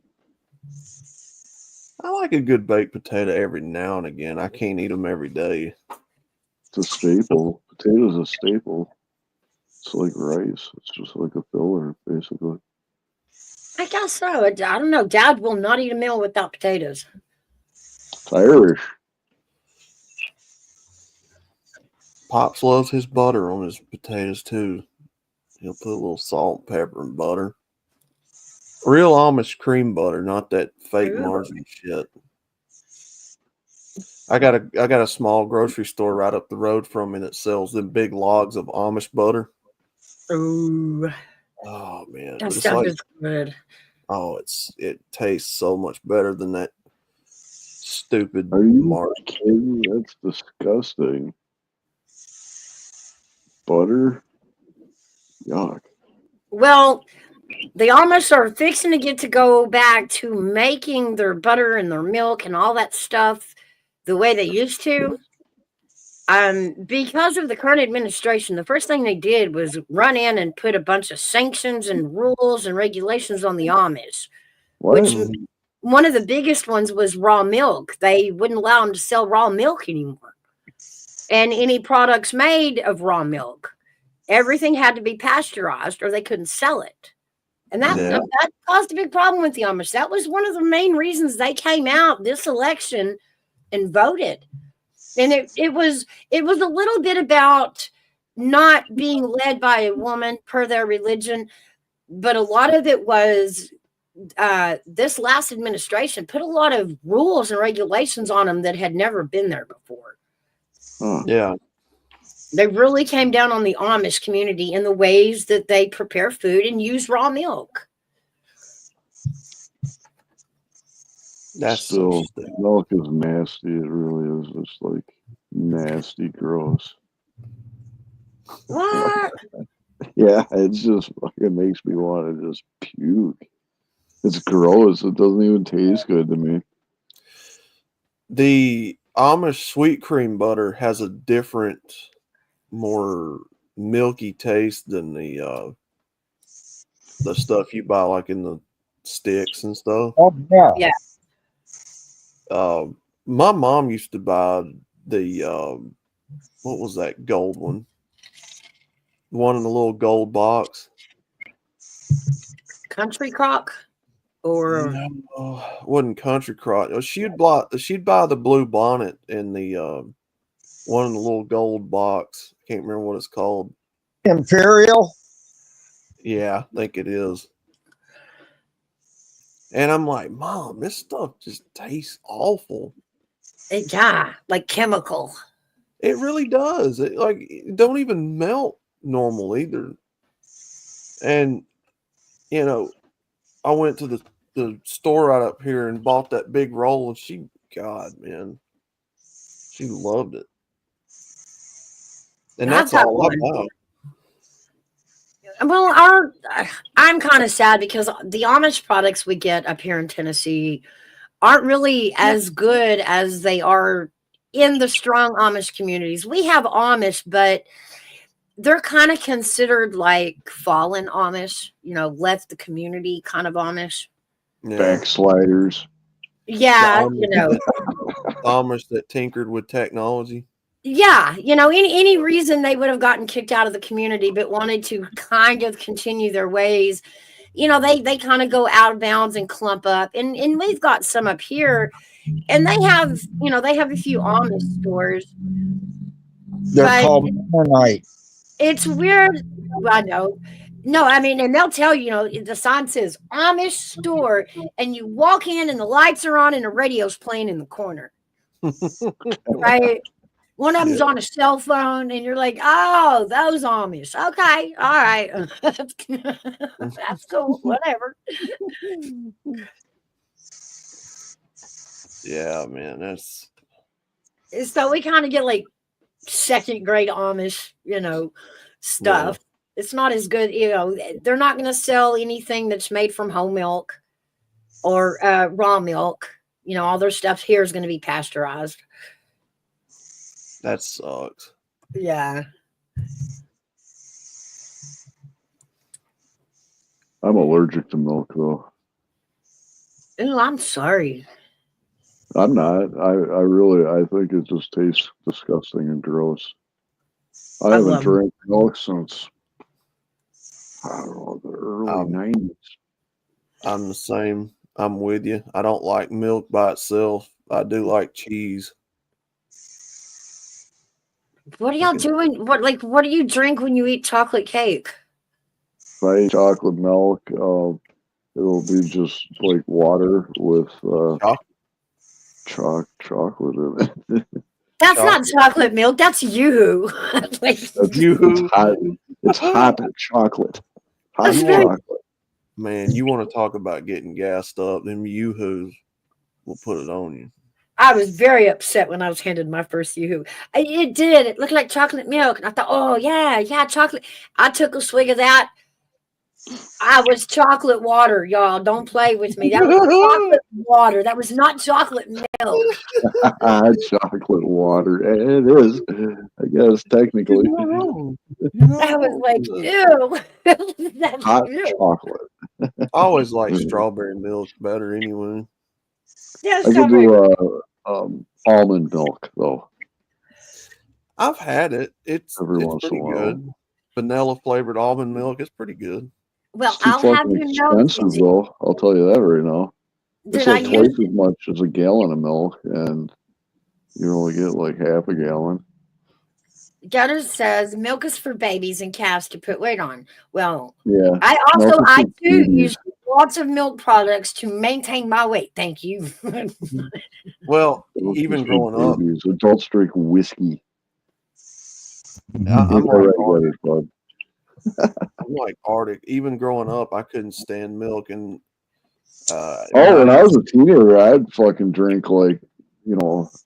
I like a good baked potato every now and again. I can't eat them every day. It's a staple. Potato's a staple. It's like rice. It's just like a filler, basically. I guess so. I don't know. Dad will not eat a meal without potatoes. It's Irish. Pops loves his butter on his potatoes too. He'll put a little salt, pepper, and butter. Real Amish cream butter, not that fake margarine shit. I got a small grocery store right up the road from me that sells them big logs of Amish butter. Ooh. Oh man, that stuff is good. Oh, it tastes so much better than that stupid Are you margarine. kidding? That's disgusting. Butter? Yuck. Well, the Amish are fixing to get to go back to making their butter and their milk and all that stuff the way they used to. Because of the current administration, the first thing they did was run in and put a bunch of sanctions and rules and regulations on the Amish. What? Which one of the biggest ones was raw milk. They wouldn't allow them to sell raw milk anymore. And any products made of raw milk, everything had to be pasteurized or they couldn't sell it. And that caused a big problem with the Amish. That was one of the main reasons they came out this election and voted. And it was a little bit about not being led by a woman per their religion, but a lot of it was this last administration put a lot of rules and regulations on them that had never been there before. Yeah. They really came down on the Amish community in the ways that they prepare food and use raw milk. That's still milk is nasty. It really is just like nasty, gross. What? Yeah, it's just fucking makes me want to just puke. It's gross. It doesn't even taste good to me. The Amish sweet cream butter has a different, more milky taste than the stuff you buy like in the sticks and stuff. Oh yeah. My mom used to buy the what was that gold one? The one in the little gold box. Country Crock? Or no, wasn't Country Crock. She'd buy the blue bonnet in the one in the little gold box. I can't remember what it's called. Imperial? Yeah, I think it is. And I'm like, Mom, this stuff just tastes awful. Yeah, like chemical. It really does. It don't even melt normal either. And I went to the store right up here and bought that big roll, and she loved it. And that's all I bought. Well, I'm kind of sad because the Amish products we get up here in Tennessee aren't really as good as they are in the strong Amish communities. We have Amish, but they're kind of considered like fallen Amish, left the community kind of Amish. Yeah. Backsliders. Yeah, Amish that tinkered with technology. Yeah, any reason they would have gotten kicked out of the community but wanted to kind of continue their ways. They kind of go out of bounds and clump up. And we've got some up here, and they have a few Amish stores. They're called Mennonite. It's weird. I know. No, I mean, and they'll tell you, the sign says Amish store, and you walk in and the lights are on and the radio's playing in the corner. Right? One of them's Yeah. on a cell phone, and you're like, oh, those Amish. Okay, all right. That's cool. Whatever. Yeah, man, that's So we kind of get like second grade Amish, stuff. It's not as good, they're not going to sell anything that's made from whole milk or raw milk. All their stuff here is going to be pasteurized. that sucks. Yeah. I'm allergic to milk though. Oh, I'm sorry. I'm not. I think it just tastes disgusting and gross. I I haven't love them. drank milk since, I don't know, the early I'm 90s. I'm the same. I'm with you. I don't like milk by itself. I do like cheese. What are y'all doing? What do you drink when you eat chocolate cake? If I eat chocolate milk, it'll be just like water with chocolate in it. That's not Chocolate. chocolate milk. That's yoo-hoo. You It's hot chocolate. Hot That's very. chocolate. man, you want to talk about getting gassed up? Them yoo-hoos will put it on you. I was very upset when I was handed my first yoo-hoo. It did. It looked like chocolate milk, and I thought, oh yeah, chocolate. I took a swig of that. I was chocolate water, y'all. Don't play with me. That was chocolate water. That was not chocolate milk. Chocolate water. It is, I guess, technically. I was like, ew. That's Hot ew. chocolate. I always like strawberry milk better anyway. Yeah, I could strawberry. do almond milk though. I've had it. It's Every once in a pretty while. good. Vanilla flavored almond milk is pretty good. Well, It's too I'll have fucking you know, expensive though. I'll tell you that right now. It's did I like twice use as much as a gallon of milk, and you only get like half a gallon. Gutter says milk is for babies and calves to put weight on. Well, Yeah, I milk is I for too babies. use lots of milk products to maintain my weight. Thank you. Well, Milk is even for growing up, babies. Adults drink whiskey. I'm Get that like right, Arctic. bud. I'm like Arctic. Even growing up, I couldn't stand milk, and Oh, when I was a teenager, I'd fucking drink like,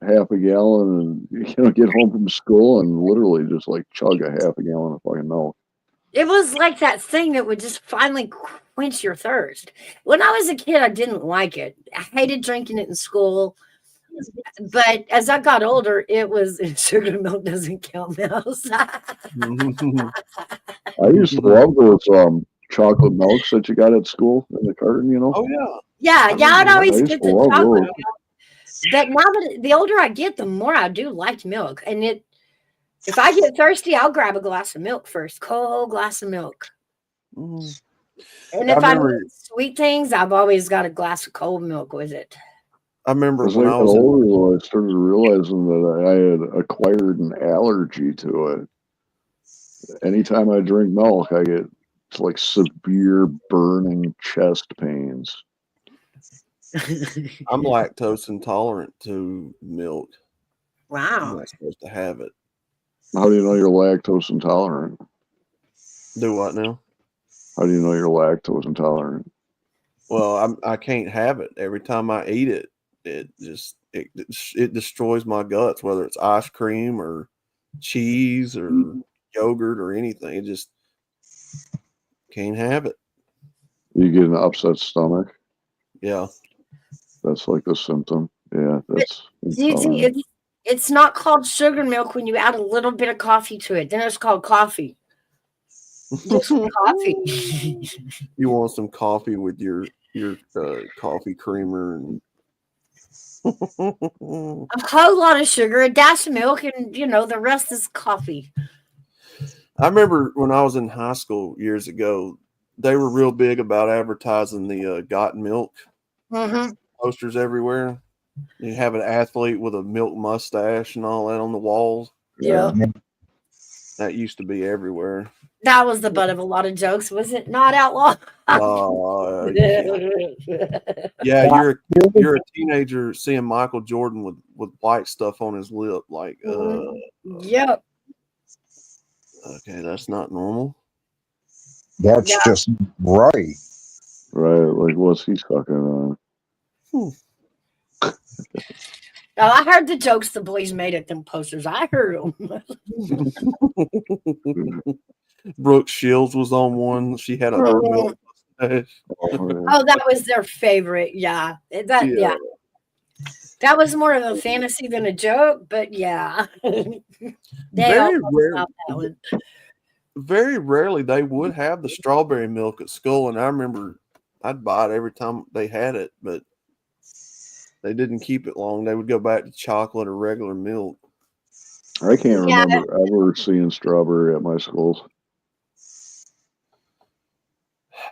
half a gallon and, get home from school and literally just like chug a half a gallon of fucking milk. It was like that thing that would just finally quench your thirst. When I was a kid, I didn't like it. I hated drinking it in school. But as I got older, it was sugar milk doesn't count now. I used to love those chocolate milks that you got at school in the carton, Oh yeah, yeah, I'd I always used get to the love chocolate those. milk. But now that the older I get, the more I do like milk. And if I get thirsty, I'll grab a glass of milk first, cold glass of milk. Mhm. And I if I remember. need sweet things, I've always got a glass of cold milk with it. I remember As when I I got was in. older, though, I started realizing that I had acquired an allergy to it. Anytime I drink milk, I get like severe burning chest pains. I'm lactose intolerant to milk. I'm Wow. not supposed to have it. How do you know you're lactose intolerant? Do what now? How do you know you're lactose intolerant? Well, I can't have it. Every time I eat it, it destroys my guts. Whether it's ice cream or cheese or yogurt or anything, it just can't have it. You get an upset stomach. Yeah. That's like the symptom. Yeah, that's See, intolerant. it's not called sugar milk when you add a little bit of coffee to it. Then it's called coffee. Just coffee. You want some coffee with your coffee creamer and A whole lot of sugar, a dash of milk, and the rest is coffee. I remember when I was in high school years ago, they were real big about advertising the got milk posters everywhere. You have an athlete with a milk mustache and all that on the walls. Yeah. That used to be everywhere. That was the butt of a lot of jokes, was it not, Outlaw? Yeah, you're a teenager seeing Michael Jordan with white stuff on his lip, like Yep. okay, that's not normal. That's Yeah. just right. Right, like what's he sucking on? Oh, I heard the jokes the boys made at them posters. I heard them. Brooke Shields was on one. She had a milk mustache. Oh, that was their favorite. Yeah. Yeah. That was more of a fantasy than a joke, but yeah. They all Very rare. about that one. Very rarely they would have the strawberry milk at school, and I remember I'd buy it every time they had it, but they didn't keep it long. They would go back to chocolate or regular milk. I can't Yeah. remember ever seeing strawberry at my schools.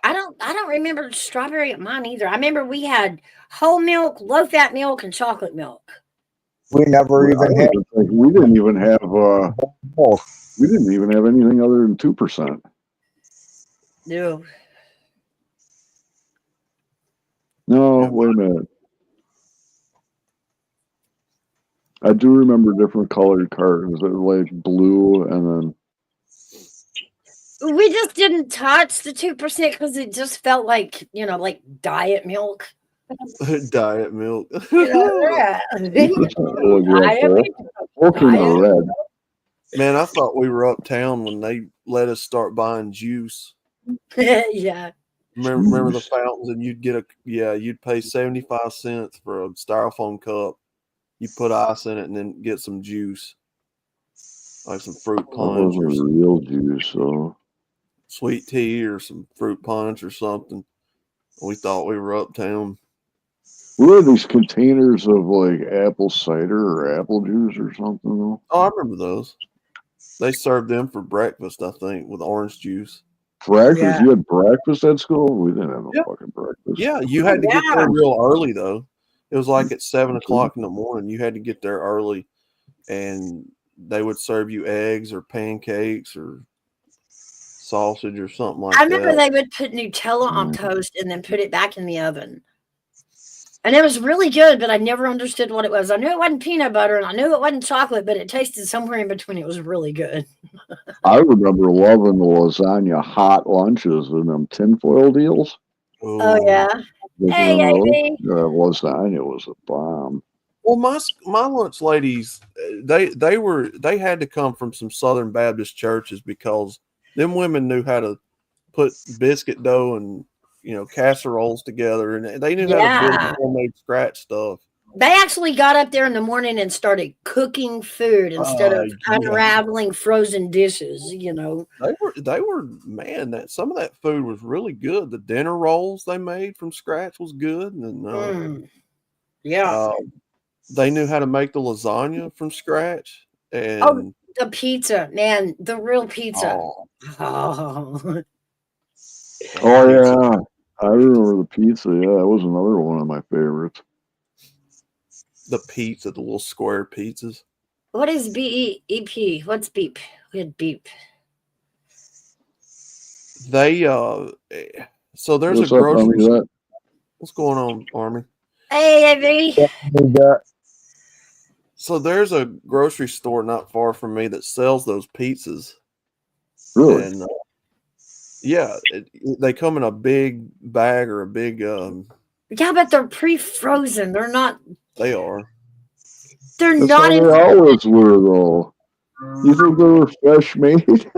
I don't remember strawberry at mine either. I remember we had whole milk, low fat milk, and chocolate milk. We never even had. We didn't even have. Oh, We didn't even have anything other than 2%. No. No, wait a minute. I do remember different colored cartons, like blue, and then We just didn't touch the 2% because it just felt like, like diet milk. Diet milk. Yeah. red. Yeah. Man, I thought we were uptown when they let us start buying juice. Yeah. Remember the fountains, and you'd pay 75 cents for a styrofoam cup. You put ice in it and then get some juice, like some fruit punch or some real juice, so sweet tea or some fruit punch or something. We thought we were uptown. What are these containers of like apple cider or apple juice or something? Though? Oh, I remember those. They served them for breakfast, I think, with orange juice. Breakfast? Yeah. You had breakfast at school? We didn't have no fucking breakfast. Yeah, you had to get there real early though. It was like at 7 o'clock in the morning. You had to get there early, and they would serve you eggs or pancakes or sausage or something like that. I remember they would put Nutella on toast and then put it back in the oven. And it was really good, but I never understood what it was. I knew it wasn't peanut butter and I knew it wasn't chocolate, but it tasted somewhere in between. It was really good. I remember loving the lasagna hot lunches and them tinfoil deals. Oh, yeah. Hey, lasagna was a bomb. Well, my lunch ladies, they had to come from some Southern Baptist churches because them women knew how to put biscuit dough and casseroles together, and they knew how to build homemade scratch stuff. They actually got up there in the morning and started cooking food instead of unraveling frozen dishes. They were man. That some of that food was really good. The dinner rolls they made from scratch was good, and they knew how to make the lasagna from scratch. And the pizza, man, the real pizza. Oh yeah, I remember the pizza. Yeah, that was another one of my favorites. The pizza, the little square pizzas. What is BEP? What's beep? We had beep. They so there's a grocery store. What's going on, Army? Hey, baby. So there's a grocery store not far from me that sells those pizzas. Really? And they come in a big bag or a big. Yeah, but they're pre-frozen. They're not. They are. They're That's not. How they always were, though. You think they were fresh made?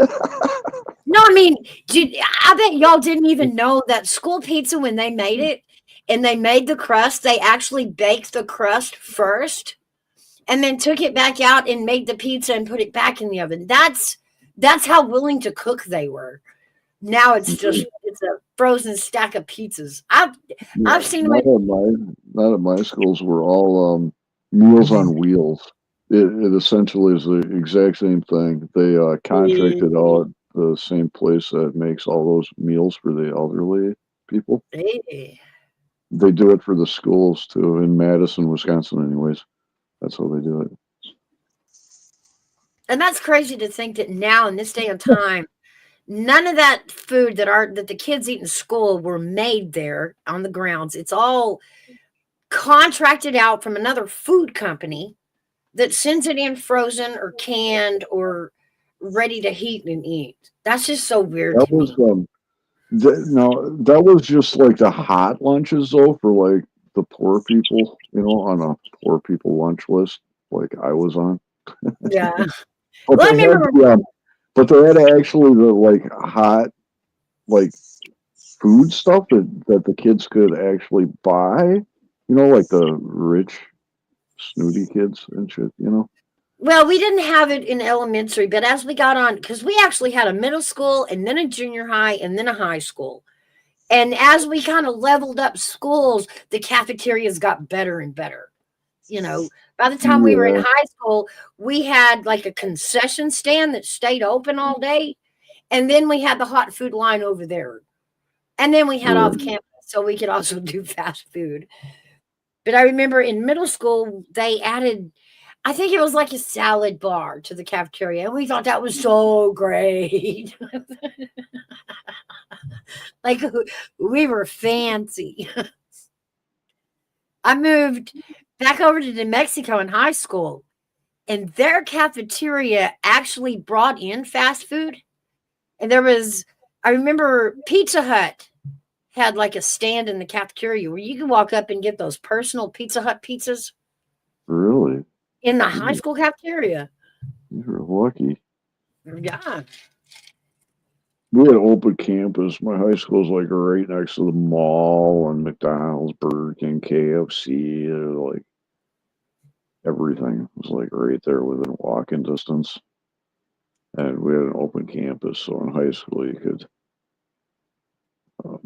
No, I mean, I bet y'all didn't even know that school pizza, when they made it and they made the crust, they actually baked the crust first and then took it back out and made the pizza and put it back in the oven. That's how willing to cook they were. Now it's a frozen stack of pizzas. I've seen Not at my schools were all Meals on Wheels. It essentially is the exact same thing. They contracted out the same place that makes all those meals for the elderly people. Hey. They do it for the schools too, in Madison, Wisconsin. Anyways, that's how they do it. And that's crazy to think that now in this day and time, None of that food that the kids eat in school were made there on the grounds. It's all contracted out from another food company that sends it in frozen or canned or ready to heat and eat. That's just so weird That to was me. no, that was just like the hot lunches though for like the poor people, on a poor people lunch list, like I was on. Yeah. But Well, I they had remember. but they had actually the like hot like food stuff that the kids could actually buy. Like the rich snooty kids and shit. Well, we didn't have it in elementary, but as we got on, because we actually had a middle school and then a junior high and then a high school. And as we kind of leveled up schools, the cafeterias got better and better. By the time we were in Yeah. high school, we had like a concession stand that stayed open all day. And then we had the hot food line over there. And then we had off Right. campus, so we could also do fast food. But I remember in middle school, they added, I think it was like a salad bar to the cafeteria. And we thought that was so great. Like we were fancy. I moved back over to New Mexico in high school, and their cafeteria actually brought in fast food. And I remember Pizza Hut had like a stand in the cafeteria where you could walk up and get those personal Pizza Hut pizzas Really? in the high school cafeteria. You're lucky. Yeah. We had open campus. My high school's like right next to the mall and McDonald's, Burger King, KFC, like everything was like right there within walking distance. And we had an open campus, so in high school you could, um,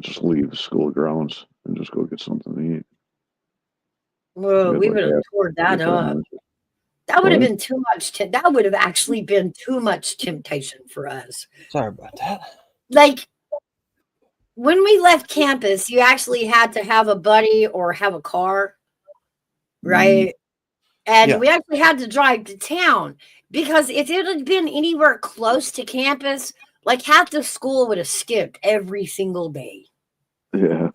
just leave the school grounds and just go get something to eat. We Well, had we like would have half tore that up. lunch. That would have What? been too much. That would have actually been too much temptation for us. Sorry about that. Like when we left campus, you actually had to have a buddy or have a car, right? And Yeah. we actually had to drive to town because if it had been anywhere close to campus, like half the school would have skipped every single day. Yeah.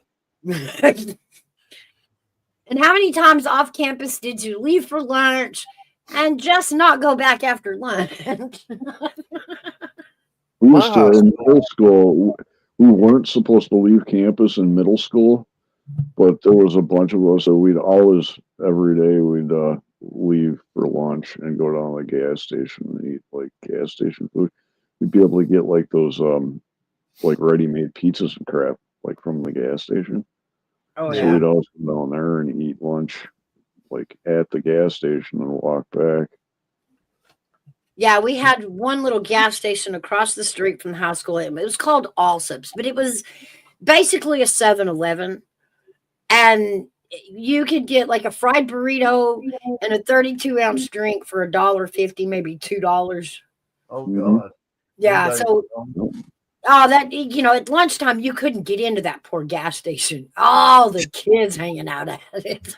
And how many times off campus did you leave for lunch and just not go back after lunch? We My used to, high in school. middle school, we weren't supposed to leave campus in middle school, but there was a bunch of us, so we'd always, every day, we'd leave for lunch and go down to the gas station and eat like gas station food. We'd be able to get like those like ready-made pizzas and crap, like from the gas station. Oh, So yeah. we'd always come down there and eat lunch like at the gas station and walk back. Yeah, we had one little gas station across the street from the high school. It was called Allsup's, but it was basically a 7-Eleven. And you could get like a fried burrito and a 32-ounce drink for $1.50, maybe $2. Oh Mhm. God. Yeah, Them days so are gone. at lunchtime you couldn't get into that poor gas station. All the kids hanging out at it.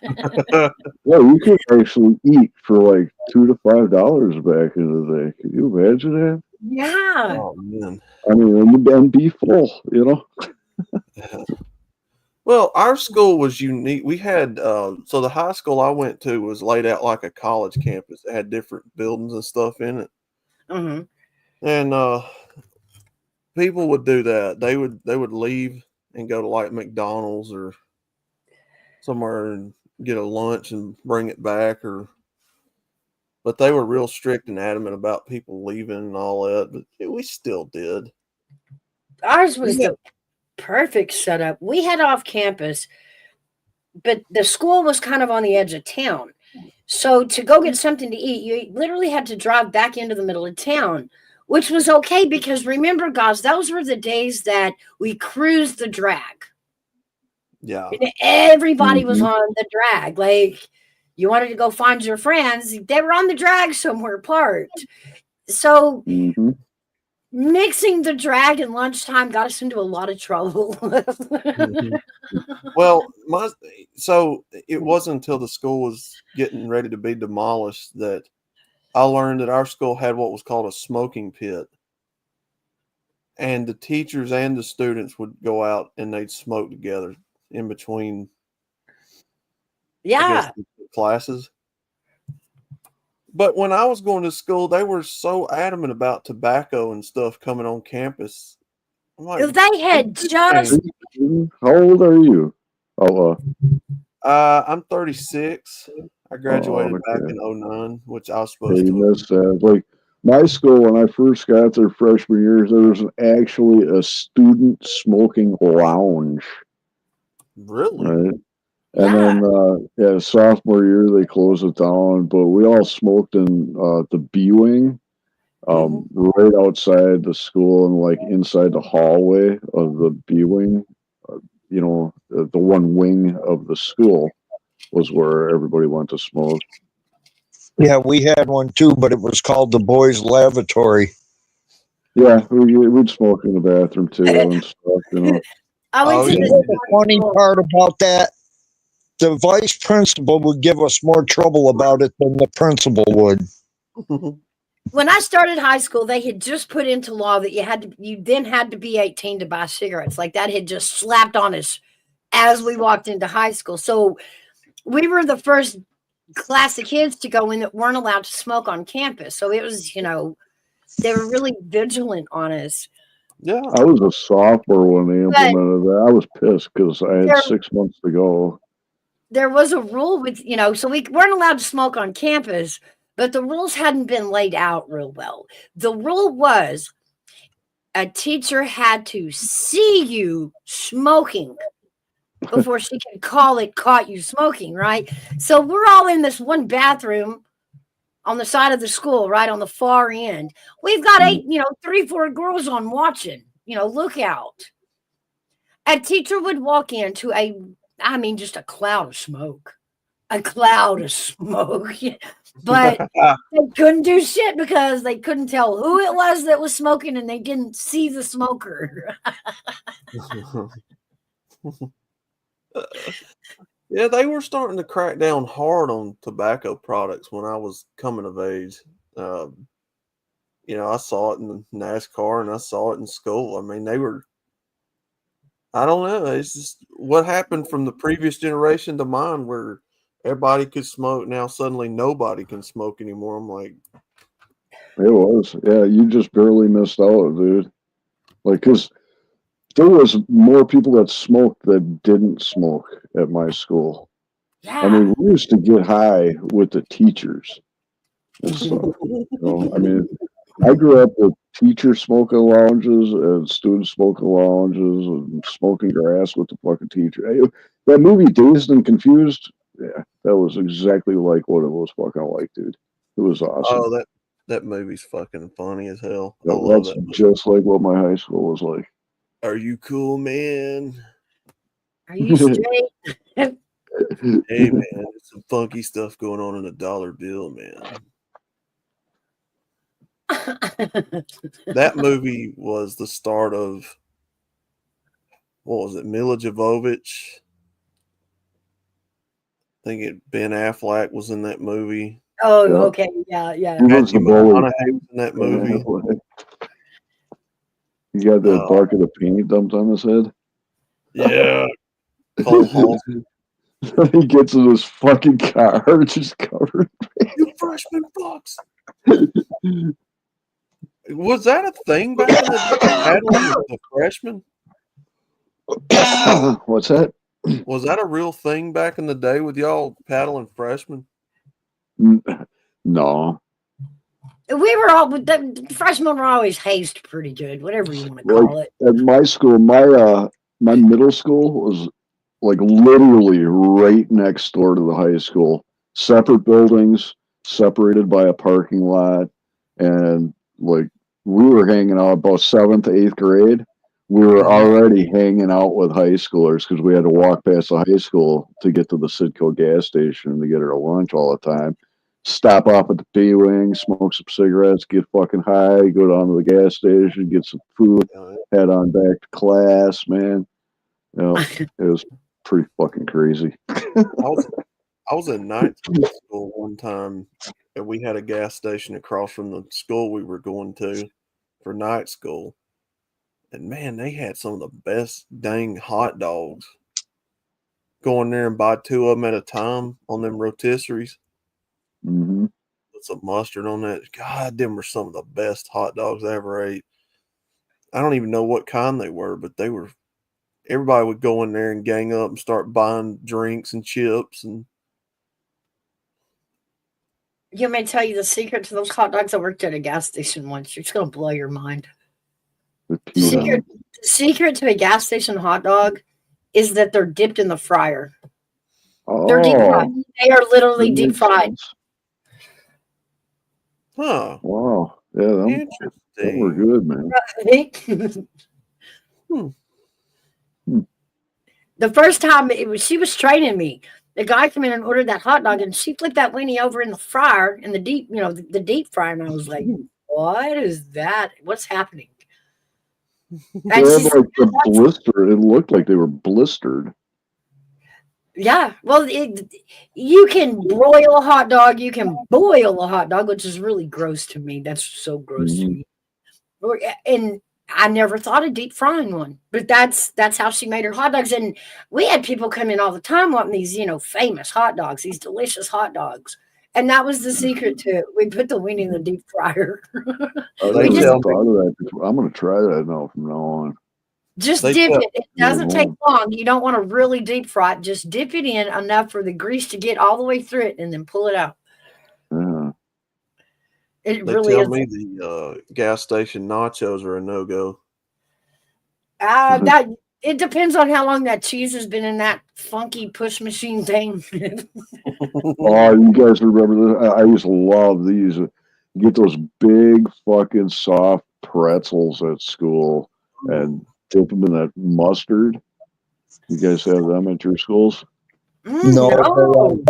Yeah, you could actually eat for like $2 to $5 back in the day. Could you imagine that? Yeah. Oh man. I mean, and be full. Well, our school was unique. We had so the high school I went to was laid out like a college campus. It had different buildings and stuff in it. Mhm. And people would do that. They would leave and go to like McDonald's or somewhere and get a lunch and bring it back but they were real strict and adamant about people leaving and all that. But yeah, we still did. Ours was the perfect setup. We had off campus, but the school was kind of on the edge of town. So to go get something to eat, you literally had to drive back into the middle of town, which was okay because remember, guys, those were the days that we cruised the drag. Yeah. And everybody was Mhm. on the drag. Like you wanted to go find your friends, they were on the drag somewhere parked. So Mhm. mixing the drag and lunchtime got us into a lot of trouble. Mhm. Well, so it wasn't until the school was getting ready to be demolished that I learned that our school had what was called a smoking pit. and the teachers and the students would go out and they'd smoke together in between, I guess, Yeah. classes. But when I was going to school, they were so adamant about tobacco and stuff coming on campus. I'm like, They had just How old are you? Oh, I'm 36. I oh, graduated back okay. in 09, which I was Hey, supposed to have. that's like my school when I first got there freshman year. There was actually a student smoking lounge, Really? right? And yeah. then, yeah, sophomore year they closed it down, but we all smoked in the B wing, Mhm. right outside the school and like inside the hallway of the B wing. You know, the one wing of the school was where everybody went to smoke. Yeah, we had one too, but it was called the boys' lavatory. Yeah, we'd smoke in the bathroom too and stuff. You know, I went Oh, to You yeah. this know the funny school. part about that? The vice principal would give us more trouble about it than the principal would. When I started high school, they had just put into law that you then had to be 18 to buy cigarettes. Like that had just slapped on us as we walked into high school. So we were the first class of kids to go in that weren't allowed to smoke on campus. So it was, they were really vigilant on us. Yeah. I was a sophomore when they But implemented that. I was pissed because I had there 6 months to go. there was a rule with, so we weren't allowed to smoke on campus, but the rules hadn't been laid out real well. The rule was a teacher had to see you smoking before she could call it caught you smoking, right? So we're all in this one bathroom on the side of the school, right on the far end. We've got three, four girls on watching, look out. A teacher would walk into just a cloud of smoke. A cloud of smoke. But they couldn't do shit because they couldn't tell who it was that was smoking and they didn't see the smoker. Yeah, they were starting to crack down hard on tobacco products when I was coming of age. I saw it in NASCAR and I saw it in school. I mean, I don't know. It's just what happened from the previous generation to mine where everybody could smoke. Now suddenly nobody can smoke anymore. I'm like, It was, yeah, you just barely missed out, dude. Like, because there was more people that smoked that didn't smoke at my school. I Yeah. mean, we used to get high with the teachers and stuff. I mean, I grew up with teacher smoking lounges and student smoking lounges and smoking grass with the fucking teacher. That movie Dazed and Confused, yeah, that was exactly like what it was fucking like, dude. It was awesome. oh, that movie's fucking funny as hell. I Yeah, love that's that movie. just like what my high school was like. Are you cool, man? Are you straight? Hey, man, there's some funky stuff going on in the dollar bill, man. That movie was the start of, what was it, Mila Jovovich? I think Ben Affleck was in that movie. Oh, Yeah. okay. Yeah, yeah. He was the Matthew bully. McConaughey was in that movie. He got that bucket of paint dumped on his head. Yeah, Cole Halston. He gets in his fucking car, just covered. You freshman fucks. Was that a thing back in the day? Paddling with the freshmen? What's that? Was that a real thing back in the day with y'all paddling freshmen? No. We were all, the freshmen were always hazed pretty good, whatever you want to Like call it. at my school, my middle school was like literally right next door to the high school. Separate buildings, separated by a parking lot, and like we were hanging out about seventh, eighth grade. We were already hanging out with high schoolers because we had to walk past the high school to get to the Citgo gas station to get our lunch all the time. Stop off at the B wing, smoke some cigarettes, get fucking high, go down to the gas station, get some food, head on back to class, man. It was pretty fucking crazy. I was in ninth grade school one time, and we had a gas station across from the school we were going to for night school. And man, they had some of the best dang hot dogs. Go in there and buy 2 of them at a time on them rotisseries. Mm-hmm. Put some mustard on that. God, them were some of the best hot dogs I ever ate. I don't even know what kind they were, but they were. Everybody would go in there and gang up and start buying drinks and chips. And You may tell you the secret to those hot dogs. I worked at a gas station once. It's going to blow your mind. The secret to a gas station hot dog is that they're dipped in the fryer. They're deep fried. They are literally deep fried. huh? Wow. Yeah, them were good, man. The first time she was training me. The guy came in and ordered that hot dog, and she flipped that weenie over in the fryer, in the deep, the deep fryer, and I was like, "What is that? What's happening?" They had like the blister. It looked like they were blistered. Yeah, well, you can broil a hot dog, you can boil a hot dog, which is really gross to me. That's so gross to me. And I never thought of deep frying one, but that's how she made her hot dogs. And we had people come in all the time wanting these, famous hot dogs, these delicious hot dogs. And that was the secret to it. We put the weenie in the deep fryer. I never thought of that before. I'm going to try that now from now on. Just dip it. It doesn't take long. You don't want to really deep fry it. Just dip it in enough for the grease to get all the way through it and then pull it out. Yeah. It They really tell is. me the gas station nachos are a no-go. That it depends on how long that cheese has been in that funky push machine thing. Oh, you guys remember this? I used to love these. Get those big fucking soft pretzels at school and dip them in that mustard. You guys have them at your schools? No, I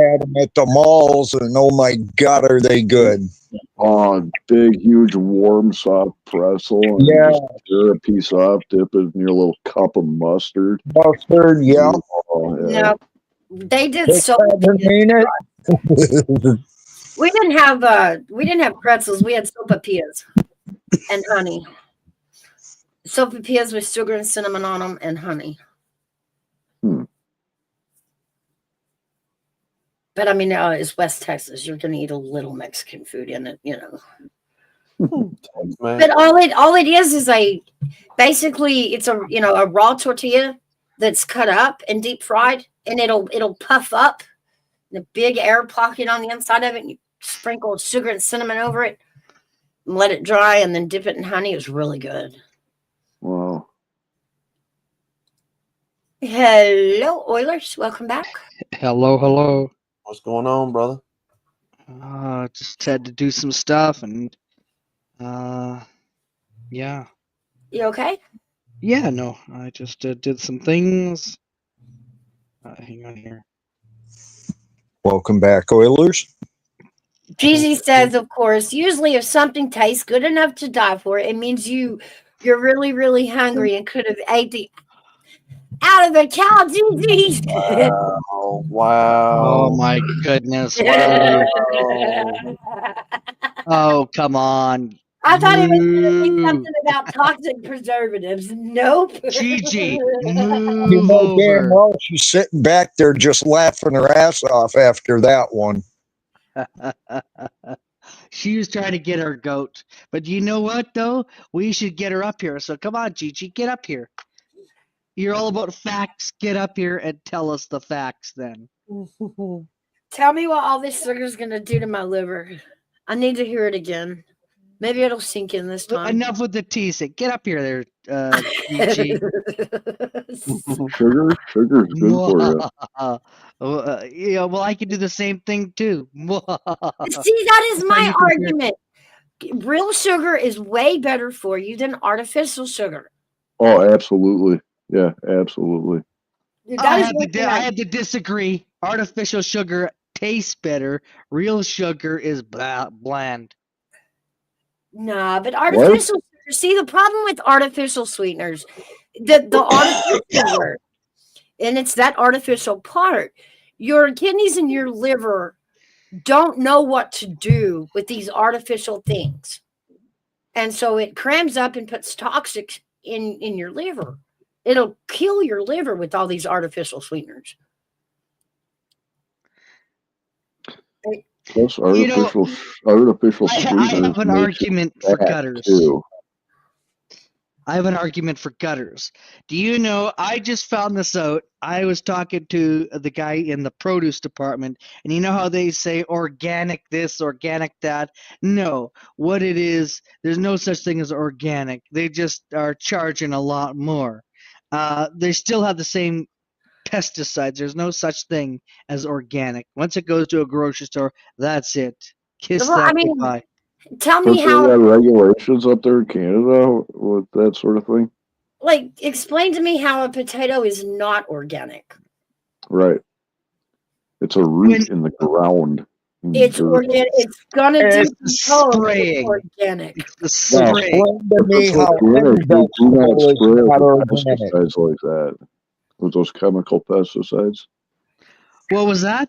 had them at the malls, and oh my God, are they good? Oh, big, huge, warm, soft pretzel. And just tear a piece off, dip it in your little cup of mustard. Mustard, yeah. Oh, yeah. No, they did so. We didn't have pretzels. We had sopapillas and honey. Sopapillas with sugar and cinnamon on them and honey. But I mean, it's West Texas. You're going to eat a little Mexican food in it, But all it is basically it's a raw tortilla that's cut up and deep fried, and it'll puff up in a big air pocket on the inside of it, and you sprinkle sugar and cinnamon over it and let it dry, and then dip it in honey. It's really good. Wow. Hello, Oilers. Welcome back. Hello. What's going on, brother? Just had to do some stuff, and yeah. You okay? Yeah, no, I just did some things. Hang on here. Welcome back, Oilers. Jeezy says, of course, usually if something tastes good enough to die for, it means you're really, really hungry and could have ate the out of the cow, Jeezy. Wow. Oh my goodness. Wow. Oh, come on. I thought it was going to be something about toxic preservatives. Nope. Gigi, You move know damn over. well she's sitting back there just laughing her ass off after that one. She was trying to get her goat. But you know what, though? We should get her up here. So come on, Gigi, get up here. You're all about facts. Get up here and tell us the facts then. Tell me what all this sugar is going to do to my liver. I need to hear it again. Maybe it'll sink in this time. Enough with the teasing. Get up here there, Gigi. Sugar's good for you. Well, I can do the same thing too. See, that is my argument. Real sugar is way better for you than artificial sugar. Oh, absolutely. Yeah, absolutely. I had to disagree. Artificial sugar tastes better. Real sugar is bland. Nah, but artificial sugar. See, the problem with artificial sweeteners, the artificial sugar, and it's that artificial part. Your kidneys and your liver don't know what to do with these artificial things. And so it crams up and puts toxic in your liver. It'll kill your liver with all these artificial sweeteners. Plus, You know, artificial I sweeteners have an makes you argument for fat gutters. too. I have an argument for gutters. Do you know, I just found this out. I was talking to the guy in the produce department, and you know how they say organic this, organic that? No. What it is, there's no such thing as organic. They just are charging a lot more. They still have the same pesticides. There's no such thing as organic. Once it goes to a grocery store, that's it. Kiss Well, I that mean, goodbye. tell But me they how. got regulations up there in Canada with that sort of thing. Like, explain to me how a potato is not organic. Right. It's a root in the ground. It's organic. It's gonna It's the decompose. spraying. It's organic. It's the Now, spray. if it's organic, they do not spray it with pesticides like that. With those chemical pesticides. What was that?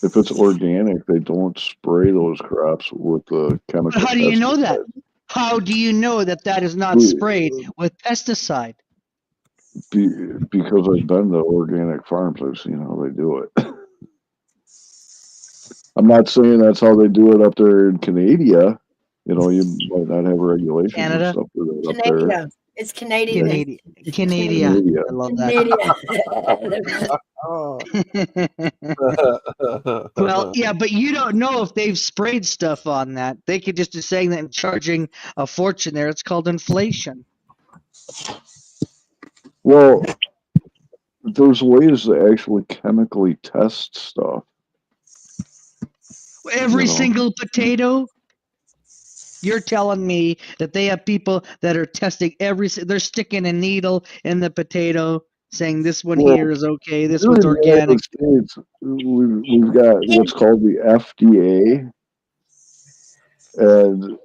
If it's organic, they don't spray those crops with the chemical But how do you know that? pesticides. How do you know that that is not sprayed with pesticide? Because I've been to organic farms, I've seen how they do it. I'm not saying that's how they do it up there in Canada. You know, you might not have regulations Canada? and stuff for that up there. Canada. It's Canadian. Canada. Canada. I love that. Well, yeah, but you don't know if they've sprayed stuff on that. They could just be saying that and charging a fortune there. It's called inflation. Well, there's ways to actually chemically test stuff. Every You know. single potato? You're telling me that they have people that are testing they're sticking a needle in the potato saying this one here is okay, this Here one's in the organic. United States, we've got what's called the FDA. And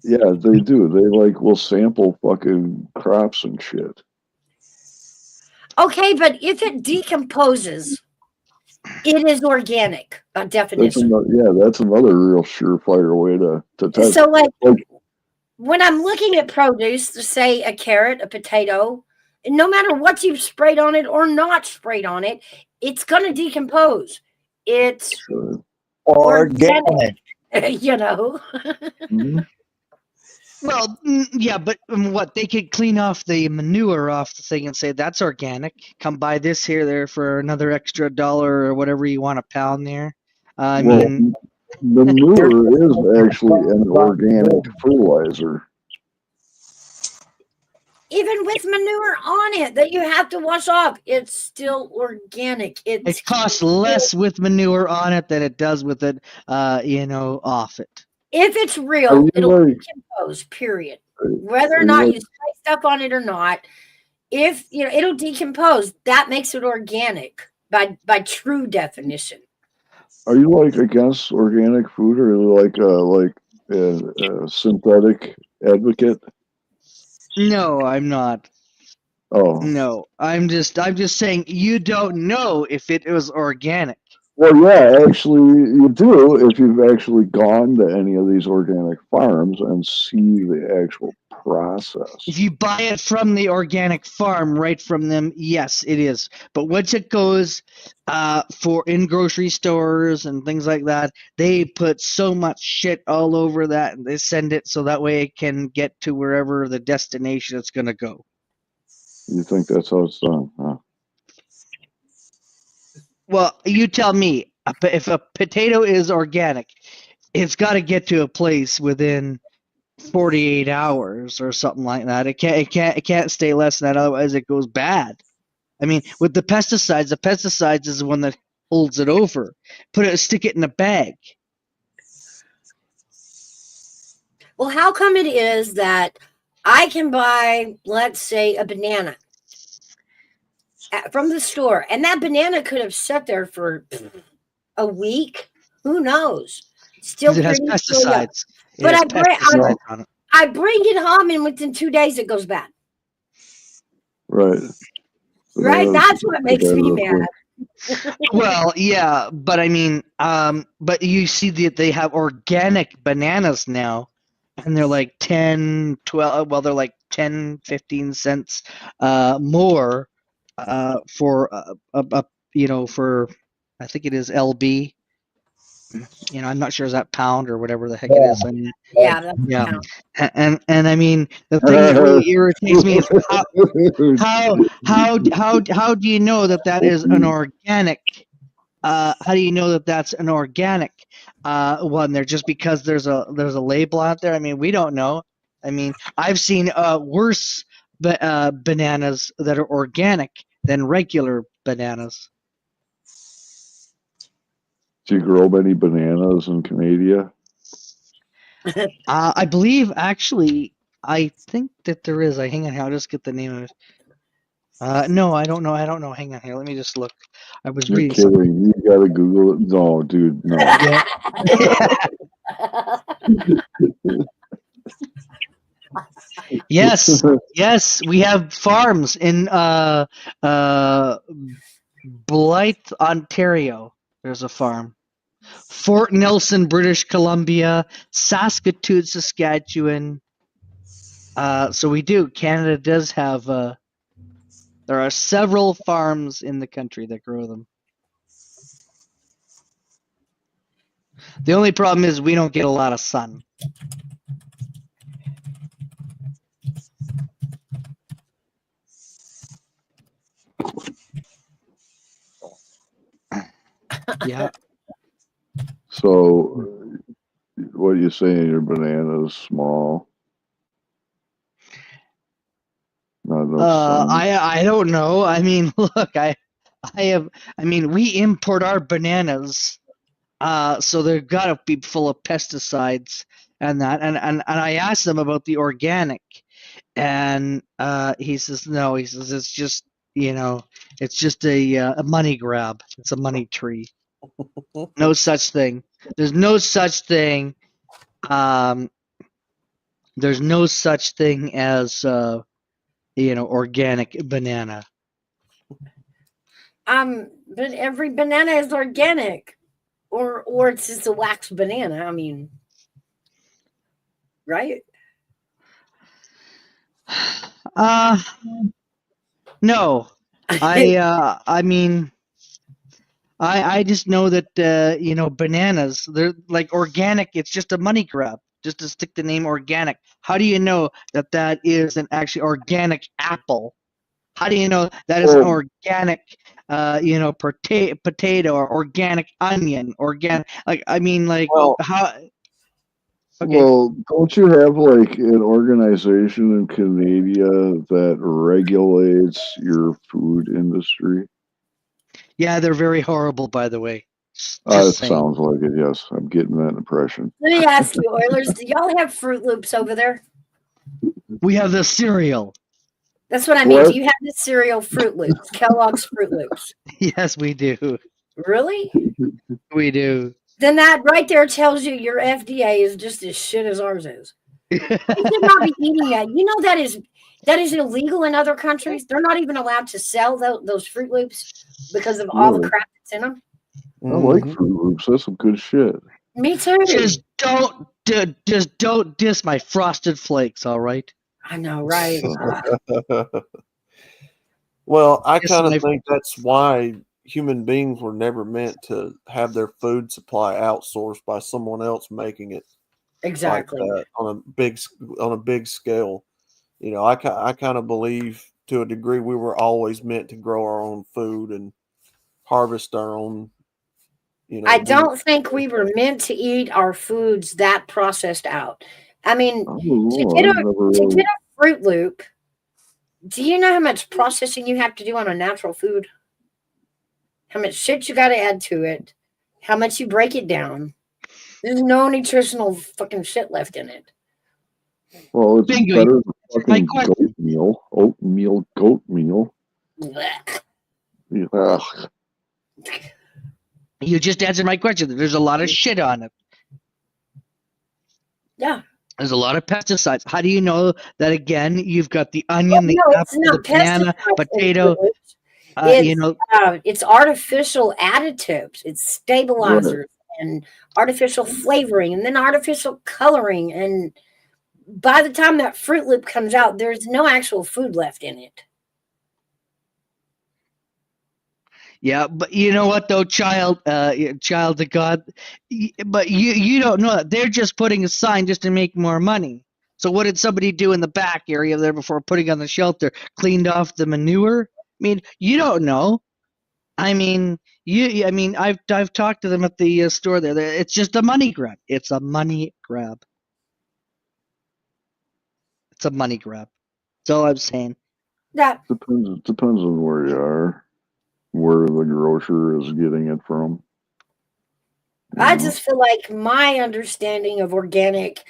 yeah, they do. They will sample fucking crops and shit. Okay, but if it decomposes, it is organic by definition. That's another real surefire way to test. So, like when I'm looking at produce, say a carrot, a potato, and no matter what you've sprayed on it or not sprayed on it, it's going to decompose. It's organic. You know. Mm-hmm. Well, yeah, but what they could clean off the manure off the thing and say that's organic. Come buy this here there for another extra $1 or whatever you want a pound there. I mean, manure is actually an organic fertilizer. Even with manure on it that you have to wash off, it's still organic. It costs less with manure on it than it does with it, off it. If it's real, it'll decompose, period. Whether or not you spray stuff on it or not, it'll decompose. That makes it organic by true definition. Are you against organic food, or a synthetic advocate? No, I'm not. Oh. No, I'm just saying you don't know if it was organic. Well, yeah, actually, you do if you've actually gone to any of these organic farms and see the actual process. If you buy it from the organic farm, right from them, yes, it is. But once it goes in grocery stores and things like that, they put so much shit all over that, and they send it so that way it can get to wherever the destination it's going to go. You think that's how it's done, huh? Well, you tell me, if a potato is organic, it's got to get to a place within 48 hours or something like that. It can't stay less than that, otherwise it goes bad. I mean, with the pesticides is the one that holds it over. Stick it in a bag. Well, how come it is that I can buy, let's say, a banana from the store, and that banana could have sat there for a week? Who knows? Still, it has pesticides. But I bring it home, and within 2 days, it goes bad. Right. Right. That's what makes me mad. Well, yeah, but I mean, but you see that they have organic bananas now, and they're like 10, 12. Well, they're like 10, 15 cents more for for I think it is LB. I'm not sure is that pound or whatever the heck it is. I mean, Yeah, that's yeah, count. and I mean the thing that really irritates me is how do you know that is an organic? How do you know that that's an organic one there? Just because there's a label out there? I mean, we don't know. I mean, I've seen worse bananas that are organic than regular bananas. Do you grow many bananas in Canada? I believe actually, I think that there is. Hang on here, I'll just get the name of it. No, I don't know. Hang on here. Let me just look. I was You're reading something. kidding. You gotta Google it. No, dude, no. Yeah. Yes, we have farms in Blythe, Ontario. There's a farm. Fort Nelson, British Columbia, Saskatoon, Saskatchewan. So we do. Canada does have. There are several farms in the country that grow them. The only problem is we don't get a lot of sun. Yeah. So, what are you saying? Your banana's small. Not enough sun. I don't know. I mean, look, I mean, we import our bananas, so they've got to be full of pesticides and that. And I asked them about the organic, and he says no. He says it's just it's just a money grab. It's a money tree. No such thing. There's no such thing. There's no such thing as organic banana. But every banana is organic, or it's just a wax banana. I mean, right? No. I mean, I just know that bananas, they're like organic. It's just a money grab, just to stick the name organic. How do you know that is an actually organic apple? How do you know that is an organic potato or organic onion? Organic, how? Okay. Well, don't you have like an organization in Canada that regulates your food industry? Yeah, they're very horrible, by the way. It Just saying. sounds like it. Yes, I'm getting that impression. Let me ask you, Oilers, do y'all have Fruit Loops over there? We have the cereal. That's what I mean. Do you have the cereal Fruit Loops, Kellogg's Fruit Loops? Yes, we do. Really? We do. Then that right there tells you your FDA is just as shit as ours is. You should not be eating that. You know that is illegal in other countries. They're not even allowed to sell those Fruit Loops because of all the crap that's in them. I like Fruit Loops. That's some good shit. Me too. Just don't diss my Frosted Flakes, all right? I know, right? Well, I kind of think that's why human beings were never meant to have their food supply outsourced by someone else making it exactly like that on a big scale. I kind of believe to a degree we were always meant to grow our own food and harvest our own. I don't think we were meant to eat our foods that processed out. I mean, to get a Fruit Loop, do you know how much processing you have to do on a natural food? How much shit you got to add to it? How much you break it down? There's no nutritional fucking shit left in it. Well, it's better than fucking oatmeal, goat meal. Ugh. You just answered my question. There's a lot of shit on it. Yeah. There's a lot of pesticides. How do you know that, again, you've got the onion, the apple, the banana, potato? It's artificial additives. It's stabilizers and artificial flavoring and then artificial coloring. And by the time that Fruit Loop comes out, there's no actual food left in it. Yeah, but you know what though, child of God, but you don't know that they're just putting a sign just to make more money. So what did somebody do in the back area there before putting on the shelter? Cleaned off the manure? I mean, you don't know. I mean, I mean, I've talked to them at the store there. It's just a money grab. It's a money grab. It's a money grab. That's all I'm saying. That Depends on where you are, where the grocer is getting it from. I just feel like my understanding of organic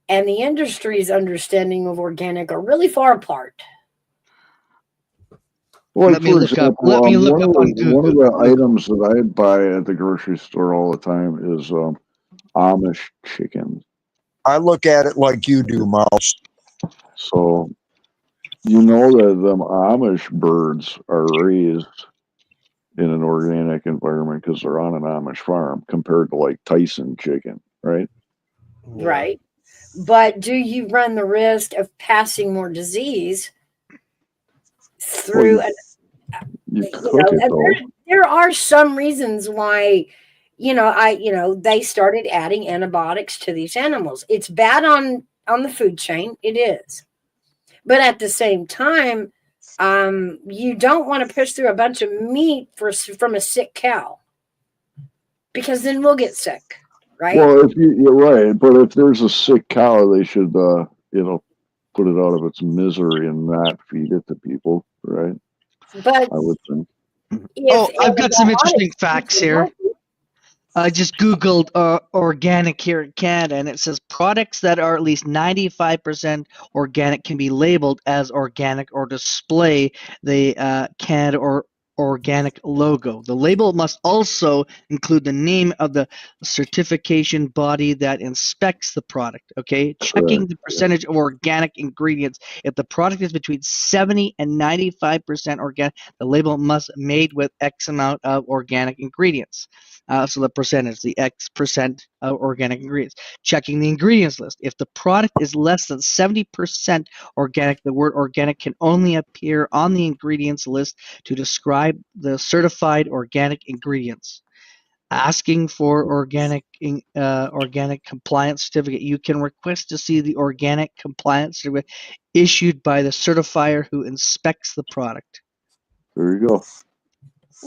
and the industry's understanding of organic are really far apart. Well, Let me for look up. example, Let me look up on one of Google. the items that I buy at the grocery store all the time is Amish chicken. I look at it like you do, Mouse. So you know that them Amish birds are raised in an organic environment because they're on an Amish farm compared to like Tyson chicken, right? Right. But do you run the risk of passing more disease through? Well, you You cook know, it and though. there are some reasons why, they started adding antibiotics to these animals. It's bad on the food chain. It is, but at the same time, you don't want to push through a bunch of meat from a sick cow because then we'll get sick, right? Well, if you're right, but if there's a sick cow, they should put it out of its misery and not feed it to people, right? But I would think. if I've got some interesting antibiotics keep facts you here. healthy, I just Googled organic here in Canada, and it says products that are at least 95% organic can be labeled as organic or display the Canada or organic logo. The label must also include the name of the certification body that inspects the product. Okay, checking the percentage of organic ingredients. If the product is between 70 and 95% organic, the label must be made with X amount of organic ingredients. So the percentage, the X percent of organic ingredients. Checking the ingredients list. If the product is less than 70% organic, the word organic can only appear on the ingredients list to describe the certified organic ingredients. Asking for organic compliance certificate. You can request to see the organic compliance certificate issued by the certifier who inspects the product. There you go.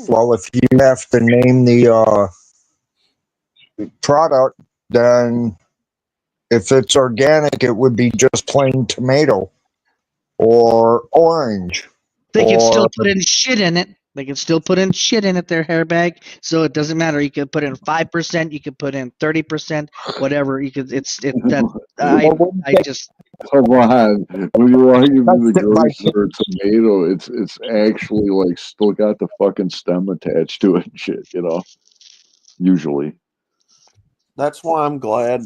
Well, if you have to name the product, then if it's organic, it would be just plain tomato or orange. They can still Or put in shit in it. They can still put in shit in it, their hairbag. So it doesn't matter. You can put in 5%. You can put in 30%. Whatever. You could. I just. Come on. When you walk into the grocery store, tomato, it's actually like still got the fucking stem attached to it and shit, usually. That's why I'm glad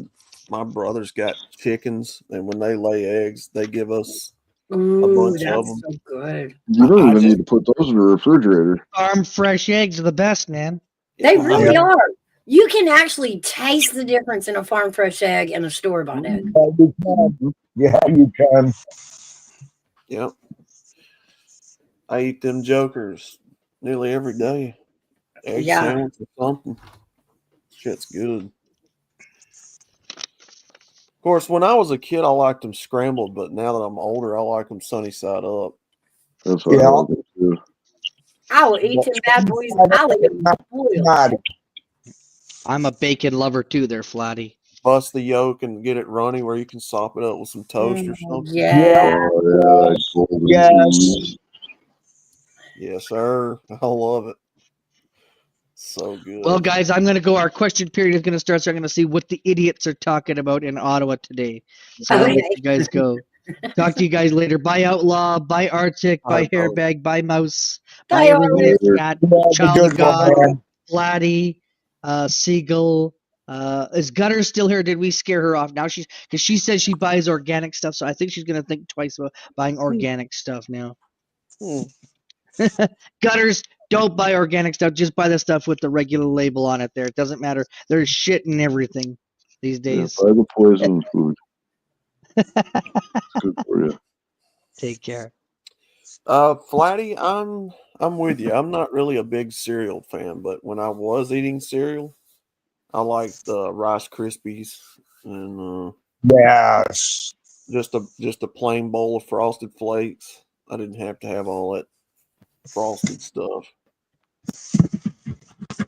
my brother's got chickens, and when they lay eggs, they give us a bunch of them. so good. You don't even need to put those in the refrigerator. Farm fresh eggs are the best, man. They really are. You can actually taste the difference in a farm fresh egg and a store bought egg. Yeah, you can. Yep. I eat them jokers nearly every day. Egg sandwich or something. Shit's good. Of course, when I was a kid, I liked them scrambled, but now that I'm older, I like them sunny side up. That's what I like it too. I will eat them bad boys. I'll eat them boiled. I'm a bacon lover too, there, Flatty. Bust the yolk and get it runny where you can sop it up with some toast or something. Yeah. Yes. Yes, sir. I love it. So good. Well, guys, I'm going to go. Our question period is going to start, so I'm going to see what the idiots are talking about in Ottawa today. So I'll let you guys go. Talk to you guys later. Bye, Outlaw. Bye, Arctic. Bye, Hairbag. Bye, Mouse. Bye, everyone in the chat. Child of God. Flatty. Seagull. Is Gutter still here? Did we scare her off? Now because she says she buys organic stuff, so I think she's going to think twice about buying organic stuff now. Gutters, don't buy organic stuff. Just buy the stuff with the regular label on it there. It doesn't matter. There's shit in everything these days. Buy the poison food. Good for you. Take care. Flatty, I'm with you. I'm not really a big cereal fan, but when I was eating cereal, I liked the Rice Krispies and Yes. just a plain bowl of Frosted Flakes. I didn't have to have all that frosted stuff.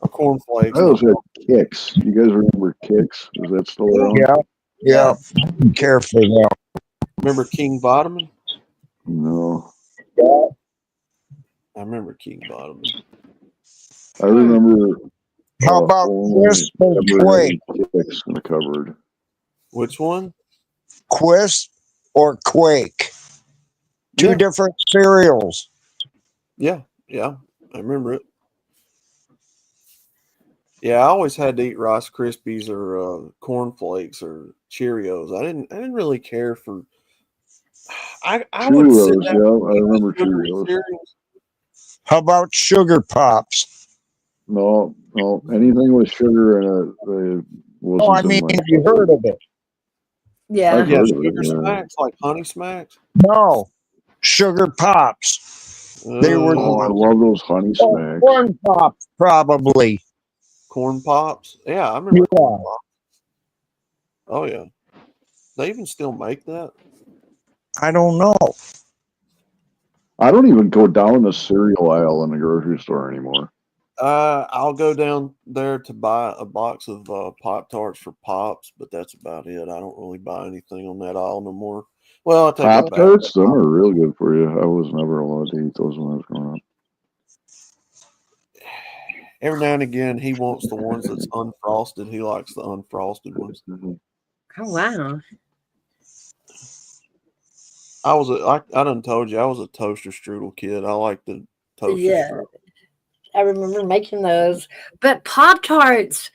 Or cornflakes. I No. also had Kicks. You guys remember Kicks? Is that still around? Yeah. Yeah. Didn't care for them. Remember King Vitamin? No. I remember King Vitamin. I remember. How about Quist or Quake? Kicks in the cupboard. Which one? Quist or Quake? Two different cereals. Yeah, I remember it. Yeah, I always had to eat Rice Krispies or cornflakes or Cheerios. I didn't really care for. I would sit Cheerios, down yeah, I and eat remember the sugary Cheerios. cereals. How about Sugar Pops? No, anything with sugar in it wasn't. Oh, I mean, have you heard of it? Yeah. I've Yeah, heard of it. Sugar Smacks, like Honey Smacks. No. Sugar Pops. They were Oh, I love those Honey Smacks. Corn Pops, probably. Corn Pops. Yeah, I remember Yeah. Corn Pops. Oh yeah, they even still make that. I don't know. I don't even go down the cereal aisle in the grocery store anymore. I'll go down there to buy a box of Pop Tarts for Pops, but that's about it. I don't really buy anything on that aisle no more. Well, I take Pop that back. Tarts, them are real good for you. I was never allowed to eat those when I was growing up. Every now and again, he wants the ones that's unfrosted. He likes the unfrosted ones. Oh wow. I done told you I was a toaster strudel kid. I like the toaster Yeah. strudel. I remember making those. But Pop Tarts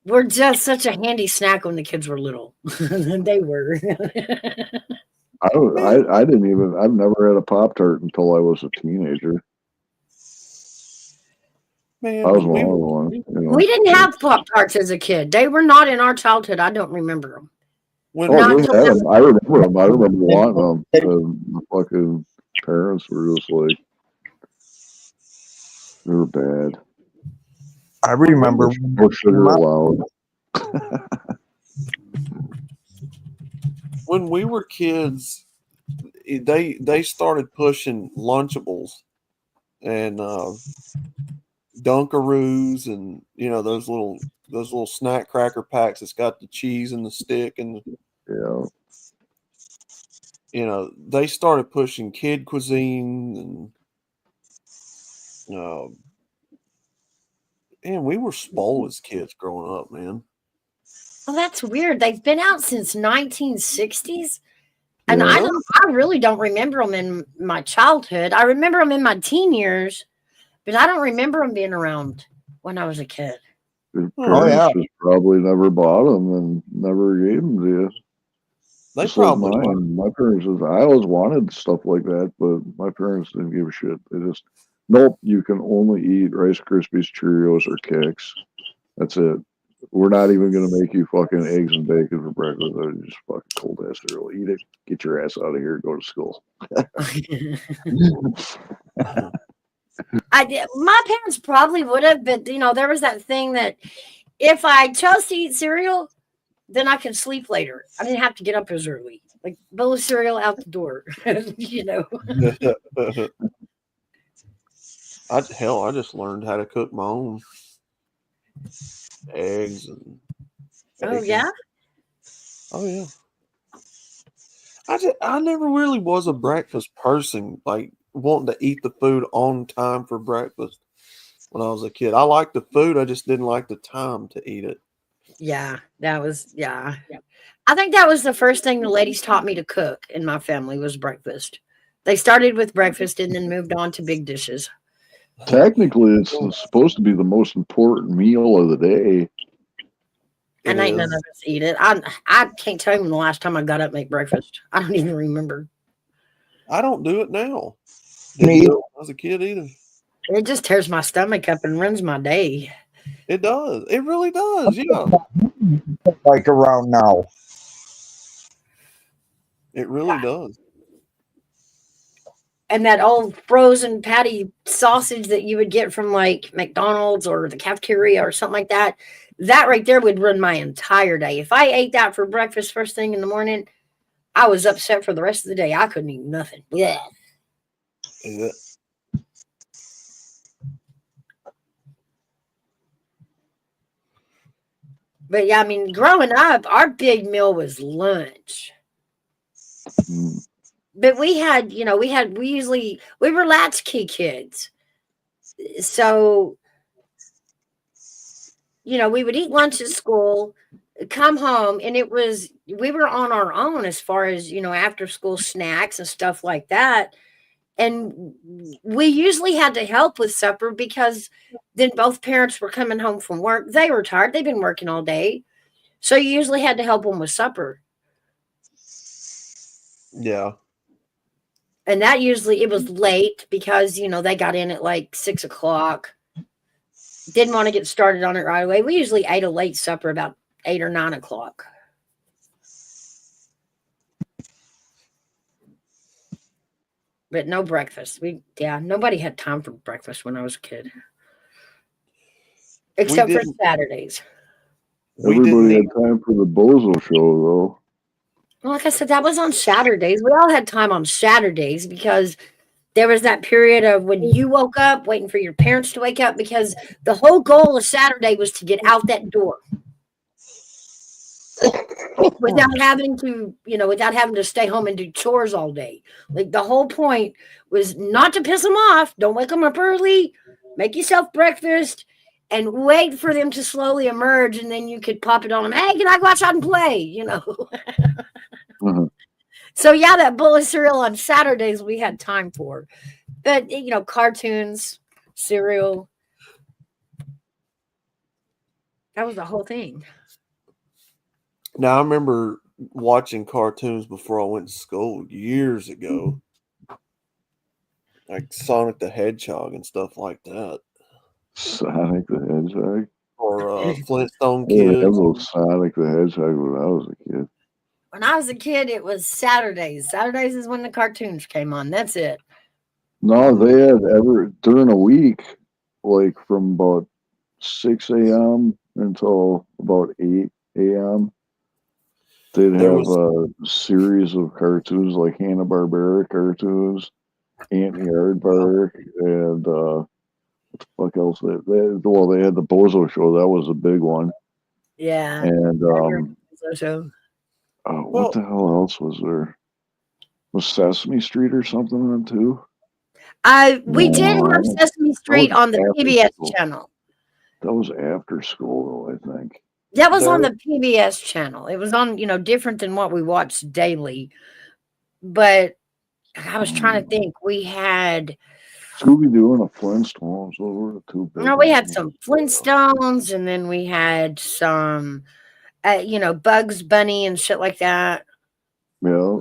were just such a handy snack when the kids were little. They were. I didn't even. I've never had a Pop Tart until I was a teenager. Man, I was when one. You know. We didn't have Pop Tarts as a kid. They were not in our childhood. I don't remember them. when Oh, Not they had them. I remember them. I remember wanting them. The fucking parents were just like, they were bad. I remember No sugar allowed. when we were kids, they started pushing Lunchables and Dunkaroos and those little snack cracker packs that's got the cheese and the stick and they started pushing kid cuisine and we were spoiled as kids growing up, man. Well, that's weird. They've been out since 1960s. And Yeah. I really don't remember them in my childhood. I remember them in my teen years, but I don't remember them being around when I was a kid. Your parents just probably never bought them and never gave them to you. They Just probably like mine. My parents I always wanted stuff like that, but my parents didn't give a shit. They just, nope, you can only eat Rice Krispies, Cheerios, or Kicks. That's it. We're not even going to make you fucking eggs and bacon for breakfast. They're just fucking cold ass cereal. Eat it. Get your ass out of here. Go to school. I did. My parents probably would have, but there was that thing that if I chose to eat cereal, then I could sleep later. I didn't have to get up as early. Like bowl of cereal out the door. I just learned how to cook my own eggs and bacon. Oh yeah. Oh yeah. I never really was a breakfast person, like wanting to eat the food on time for breakfast when I was a kid. I liked the food, I just didn't like the time to eat it. Yeah, that was I think that was the first thing the ladies taught me to cook in my family was breakfast. They started with breakfast and then moved on to big dishes. Technically, it's supposed to be the most important meal of the day. And ain't none of us eat it. I can't tell you when the last time I got up and make breakfast. I don't even remember. I don't do it now. Didn't do it when I was a kid either. It just tears my stomach up and ruins my day. It does. It really does. Yeah. Like around now. It really does. And that old frozen patty sausage that you would get from like McDonald's or the cafeteria or something like that, that right there would run my entire day. If I ate that for breakfast first thing in the morning, I was upset for the rest of the day. I couldn't eat nothing. Yeah. Yeah. But yeah, I mean, growing up, our big meal was lunch. Mm. But we had, we were latchkey kids. So, we would eat lunch at school, come home, and we were on our own as far as, after school snacks and stuff like that. And we usually had to help with supper because then both parents were coming home from work. They were tired, they've been working all day. So you usually had to help them with supper. Yeah. And that usually it was late because, they got in at like 6 o'clock. Didn't want to get started on it right away. We usually ate a late supper about 8 or 9 o'clock. But no breakfast. Nobody had time for breakfast when I was a kid. Except for Saturdays. Everybody had time for the Bozo show, though. Well, like I said, that was on Saturdays. We all had time on Saturdays because there was that period of when you woke up waiting for your parents to wake up, because the whole goal of Saturday was to get out that door without having to stay home and do chores all day. Like the whole point was not to piss them off. Don't wake them up early. Make yourself breakfast and wait for them to slowly emerge, and then you could pop it on them. Hey, can I go outside and play? Mm-hmm. So yeah, that bowl of cereal on Saturdays we had time for. But cartoons, cereal. That was the whole thing. Now, I remember watching cartoons before I went to school years ago, like Sonic the Hedgehog and stuff like that. Sonic the Hedgehog? Or Flintstone I didn't have Kids. those Sonic the Hedgehog when I was a kid. When I was a kid, it was Saturdays. Saturdays is when the cartoons came on. That's it. No, they had during a week, like from about 6 a.m. until about 8 a.m. They'd have a series of cartoons like Hanna-Barbera cartoons, Aunt Yardbark, and what the fuck else? They had the Bozo Show. That was a big one. Yeah. And Well, what the hell else was there? Was Sesame Street or something on too? We did have Sesame Street on the PBS channel. That was after school, though, I think. That was on the PBS channel. It was on, different than what we watched daily. But I was trying to think. We had Scooby-Doo and the Flintstones. Those were the two big we had ones. some Flintstones, and then we had some, Bugs Bunny and shit like that. Yeah.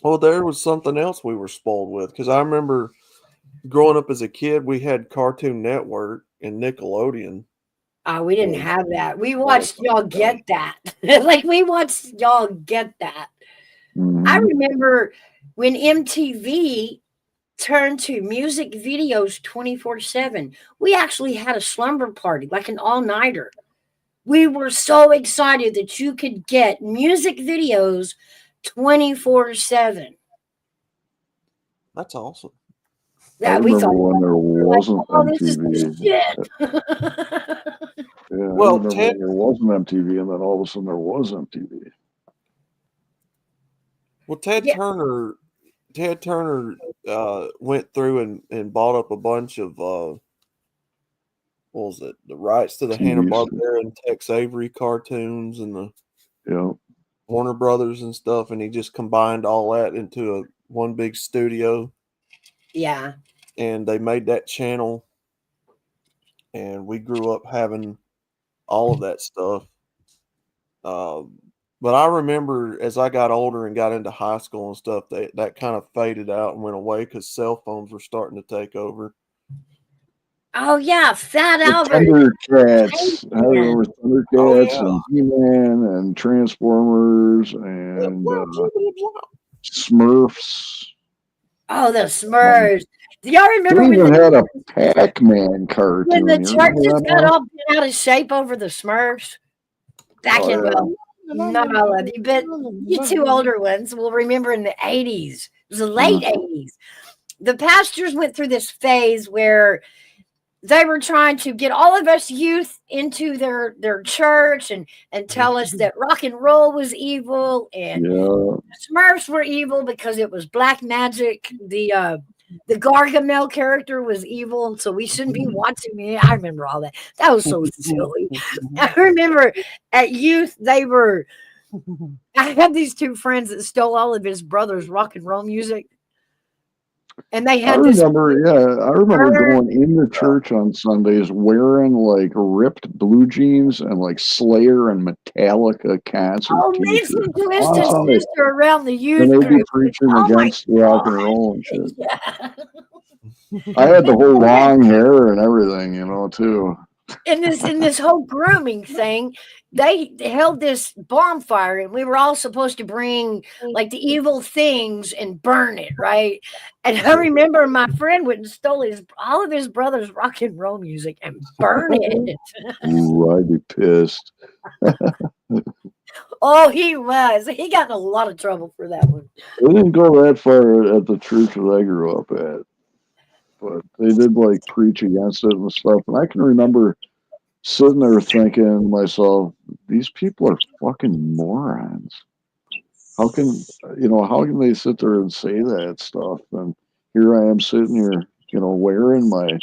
Well, there was something else we were spoiled with, because I remember growing up as a kid, we had Cartoon Network and Nickelodeon. Oh, we didn't have that. We watched y'all get that. Like we watched y'all get that. Mm-hmm. I remember when MTV turned to music videos 24/7. We actually had a slumber party, like an all-nighter. We were so excited that you could get music videos 24/7. That's awesome. Yeah, I remember when there wasn't MTV. Shit. Yeah, Well, I remember when there wasn't MTV, and then all of a sudden there was MTV. Well, Ted Turner went through and bought up a bunch of what was it? The rights to the Hanna-Barbera and Tex Avery cartoons and the Warner Brothers and stuff, and he just combined all that into one big studio. Yeah. And they made that channel, and we grew up having all of that stuff. But I remember as I got older and got into high school and stuff, that kind of faded out and went away because cell phones were starting to take over. Oh yeah, Fat The Albert. Thundercats. I Man. remember Oh Thundercats yeah. and He-Man and Transformers and Smurfs. Oh, the Smurfs. Do y'all They remember when even had a the Pac-Man cartoon. You remember churches that got one? all bent out of shape over the Smurfs? Back in, Oh well, not all of you, but you two older ones will remember in the 80s. It was the late yeah. 80s. The pastors went through this phase where they were trying to get all of us youth into their church and tell us that rock and roll was evil and Yeah. Smurfs were evil because it was black magic. The Gargamel character was evil, so we shouldn't be watching it. I remember all that. That was so silly. I remember at youth they were. I had these two friends that stole all of his brother's rock and roll music, and they I had this remember bird. going into church on Sundays wearing like ripped blue jeans and like Slayer and Metallica concert Oh, t-shirts Nancy on Twisted Sunday. Sister around the And youth they'd be group. preaching Oh my against rock and god! roll and shit. Yeah. I had the whole long hair and everything, too. In this whole grooming thing, they held this bonfire, and we were all supposed to bring like the evil things and burn it, right? And I remember my friend went and stole all of his brother's rock and roll music and burn it. Ooh, I'd be pissed. Oh, he was. He got in a lot of trouble for that one. They didn't go that far at the church that I grew up at, but they did like preach against it and stuff. And I can remember sitting there thinking to myself, these people are fucking morons. How can they sit there and say that stuff? And here I am sitting here, wearing my,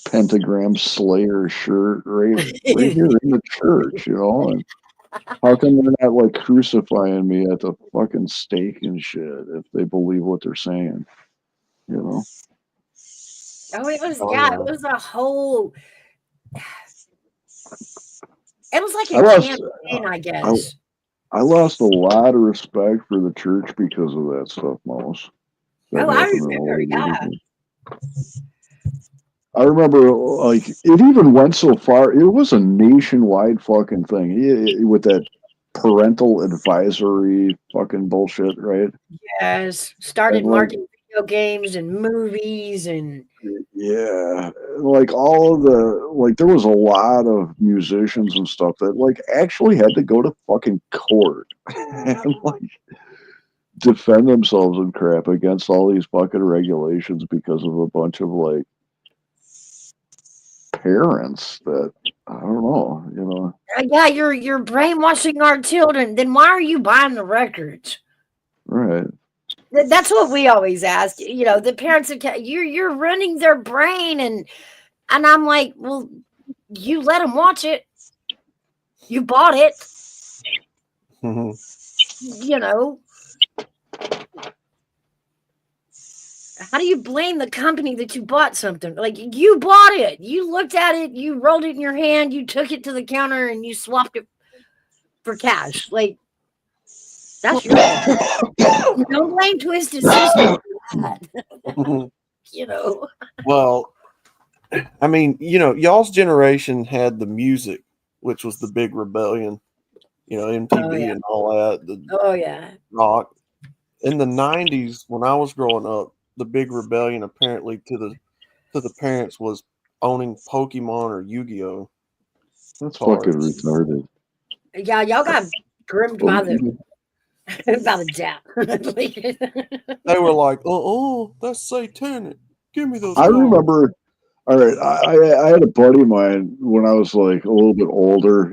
pentagram Slayer shirt right here in the church, and how come they're not like crucifying me at the fucking stake and shit if they believe what they're saying, you know? Oh, it was, Oh yeah, it yeah. was a whole, it was like I a lost campaign, I I, guess. I lost a lot of respect for the church because of that stuff, Mouse. That Oh, I happened in the remember, whole yeah. religion. I remember, like, it even went so far. It was a nationwide fucking thing with that parental advisory fucking bullshit, right? Yes, And started like, marketing video games and movies and yeah, like all of there was a lot of musicians and stuff that like actually had to go to fucking court and like defend themselves and crap against all these fucking regulations because of a bunch of like parents that I don't know. yeah, you're brainwashing our children. Then why are you buying the records? Right. That's what we always ask. The parents are you're running their brain, and I'm like, well, you let them watch it. You bought it. You know. How do you blame the company that you bought something? Like you bought it. You looked at it, you rolled it in your hand, you took it to the counter and you swapped it for cash. Like that's your fault. Don't blame Twisted Sister for that. Well, I mean, y'all's generation had the music, which was the big rebellion. MTV Oh yeah. and all that. The Oh yeah. rock in the '90s when I was growing up. The big rebellion apparently to the parents was owning Pokemon or Yu-Gi-Oh That's fucking cards. retarded. Yeah, y'all got groomed by the Jap. They were like, "Oh, that's satanic. Give me those I cards." remember. All right, I had a buddy of mine when I was like a little bit older.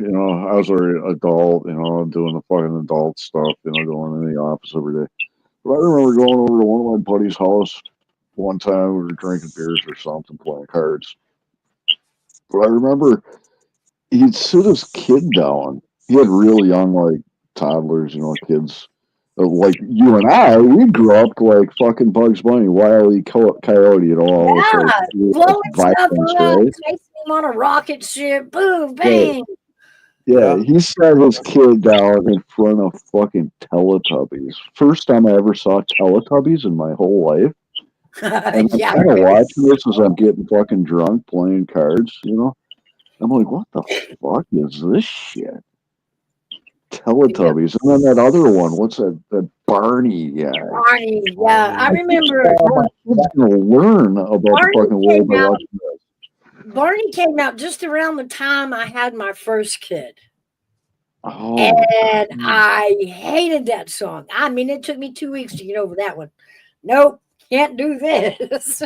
I was already an adult. Doing the fucking adult stuff. Going in the office every day. But I remember going over to one of my buddy's house one time. We were drinking beers or something, playing cards. But I remember he'd sit his kid down. He had real young, like toddlers, kids. Like you and I, we grew up like fucking Bugs Bunny, Wile E. Coyote, all this Yeah, like blowing stuff violence, up, right? chasing him on a rocket ship, boom, Right. bang. Yeah, he sat his kid down in front of fucking Teletubbies. First time I ever saw Teletubbies in my whole life. And I'm Yeah. kind of watching this as I'm getting fucking drunk playing cards, you know? I'm like, what the fuck is this shit? Teletubbies. And then that other one, what's that Barney guy? Barney, yeah. I remember My kid's gonna learn about the Barney fucking world by came out. watching this. Barney came out just around the time I had my first kid. Oh, And I hated that song. I mean, it took me 2 weeks to get over that one. Nope, can't do this.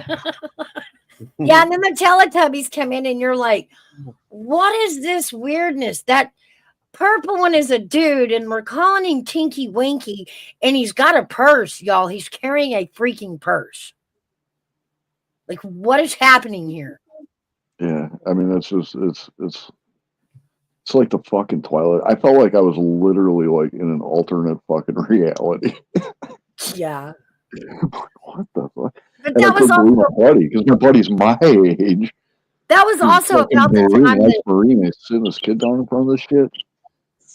Yeah, and then the Teletubbies come in, and you're like, what is this weirdness? That purple one is a dude, and we're calling him Tinky Winky, and he's got a purse, y'all. He's carrying a freaking purse. Like, what is happening here? yeah. I mean, that's just it's like the fucking Twilight. I felt like I was literally like in an alternate fucking reality. Yeah. What the fuck? But And I that was couldn't believe also my buddy because my buddy's my age. that was He's also fucking about the Marine, time that ex-Marine. He's sitting this kid down in front of this shit.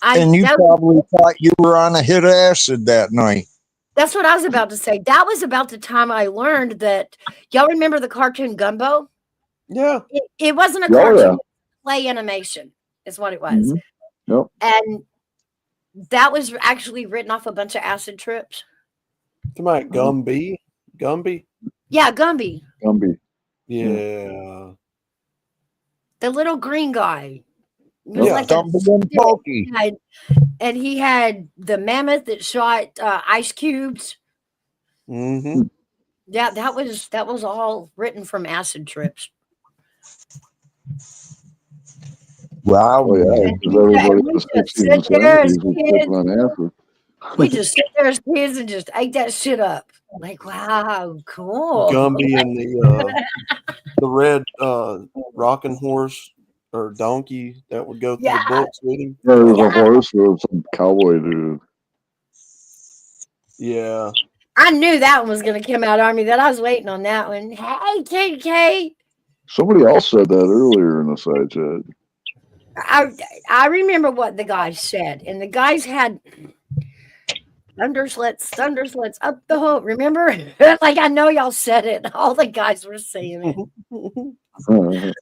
And you that probably thought you were on a hit of acid that night. that's what I was about to say. That was about the time I learned that y'all remember the cartoon Gumbo? Yeah. It wasn't a Oh, cartoon, yeah. it was play animation, is what it was. Yep. And that was actually written off a bunch of acid trips. Somebody Gumby. Gumby? Yeah, Gumby. Gumby. Yeah. The little green guy. He was Yeah. like a Gumby and Pokey. and he had the mammoth that shot ice cubes. Mm-hmm. Yeah, that was all written from acid trips. Wow. Oh, yeah. And Because everybody in we the just 60s and sit there as 70s was kids. sipping on acid. We just sit there as kids and just ate that shit up. Like, wow, cool. Gumby and the red rocking horse or donkey that would go through Yeah. the books with him. There was a horse with some cowboy dude. Yeah. I knew that one was going to come out, Army. That I was waiting on that one. Hey, KK. Somebody else said that earlier in the side chat. I remember what the guys said, and the guys had thunderslets up the hole. Remember? Like, I know y'all said it. All the guys were saying it.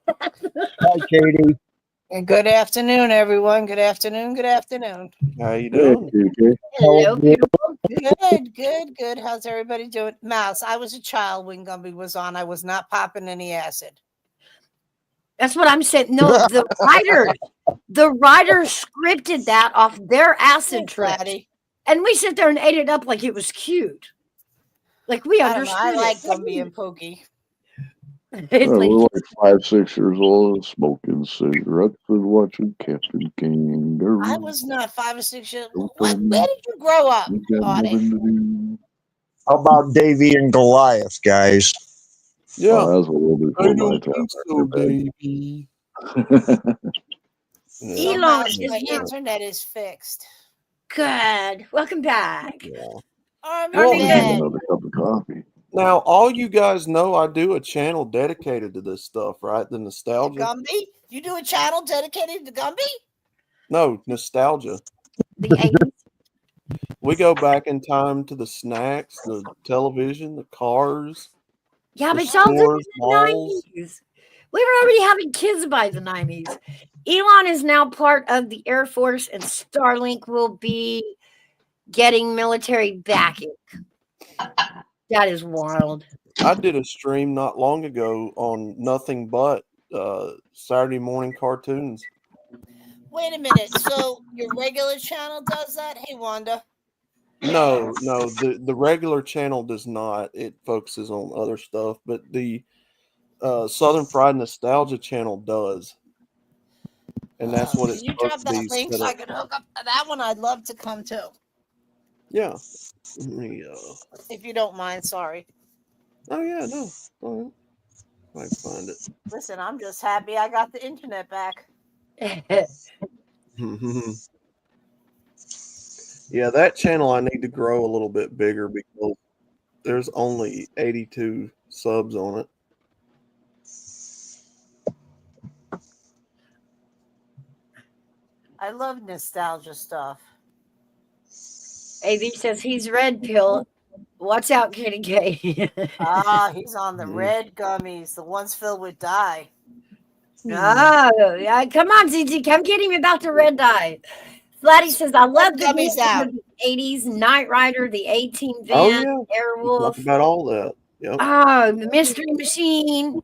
Hi, Katie. And good afternoon, everyone. Good afternoon. Good afternoon. How you Hey, doing? KK. Hello, beautiful. Good. How's everybody doing? Mouse, I was a child when Gumby was on. I was not popping any acid. That's what I'm saying. No, the writers scripted that off their acid trips. Fatty. And we sit there and ate it up like it was cute. Like we I don't know. understood I like it. Gumby and Pokey. It's Yeah, like, we're like 5, 6 years old, smoking cigarettes and watching Captain Kangaroo. I was not 5 or 6 years old. Where did you grow up, We got Artie? nothing to do. How about Davy and Goliath, guys? Yeah. Oh, that was a little bit I before my don't time. think so, baby. So, Elon Mouse, is my not internet is fixed. good. Welcome back. Yeah. Army Well, I need dead. another cup of coffee. Now, all you guys know, I do a channel dedicated to this stuff, right? The nostalgia. Gumby? You do a channel dedicated to Gumby? No, nostalgia. The 80s. We go back in time to the snacks, the television, the cars. Yeah, the but y'all did stores, it in the malls. 90s. We were already having kids by the 90s. Elon is now part of the Air Force, and Starlink will be getting military backing. That is wild. I did a stream not long ago on nothing but Saturday morning cartoons. Wait a minute. So your regular channel does that? Hey, Wanda. No, the regular channel does not. It focuses on other stuff, but the Southern Fried Nostalgia channel does, and that's what it's Can you drop supposed to that be link set so I up. can hook up that one? I'd love to come too. Yeah. Let me, If you don't mind, sorry. oh yeah, no. All right. I can find it. Listen, I'm just happy I got the internet back. Yeah, that channel I need to grow a little bit bigger because there's only 82 subs on it. I love nostalgia stuff. AV says he's red pill. Watch out, Kitty K. Ah, he's on the red gummies, the ones filled with dye. Oh, yeah. Come on, ZG. Come get him about the red dye. Flatty says, I love the gummies music out. of the 80s, Knight Rider, the 18 Oh van, yeah, we Airwolf. talk about all that. Yep, Oh, the Mystery Machine. Woo,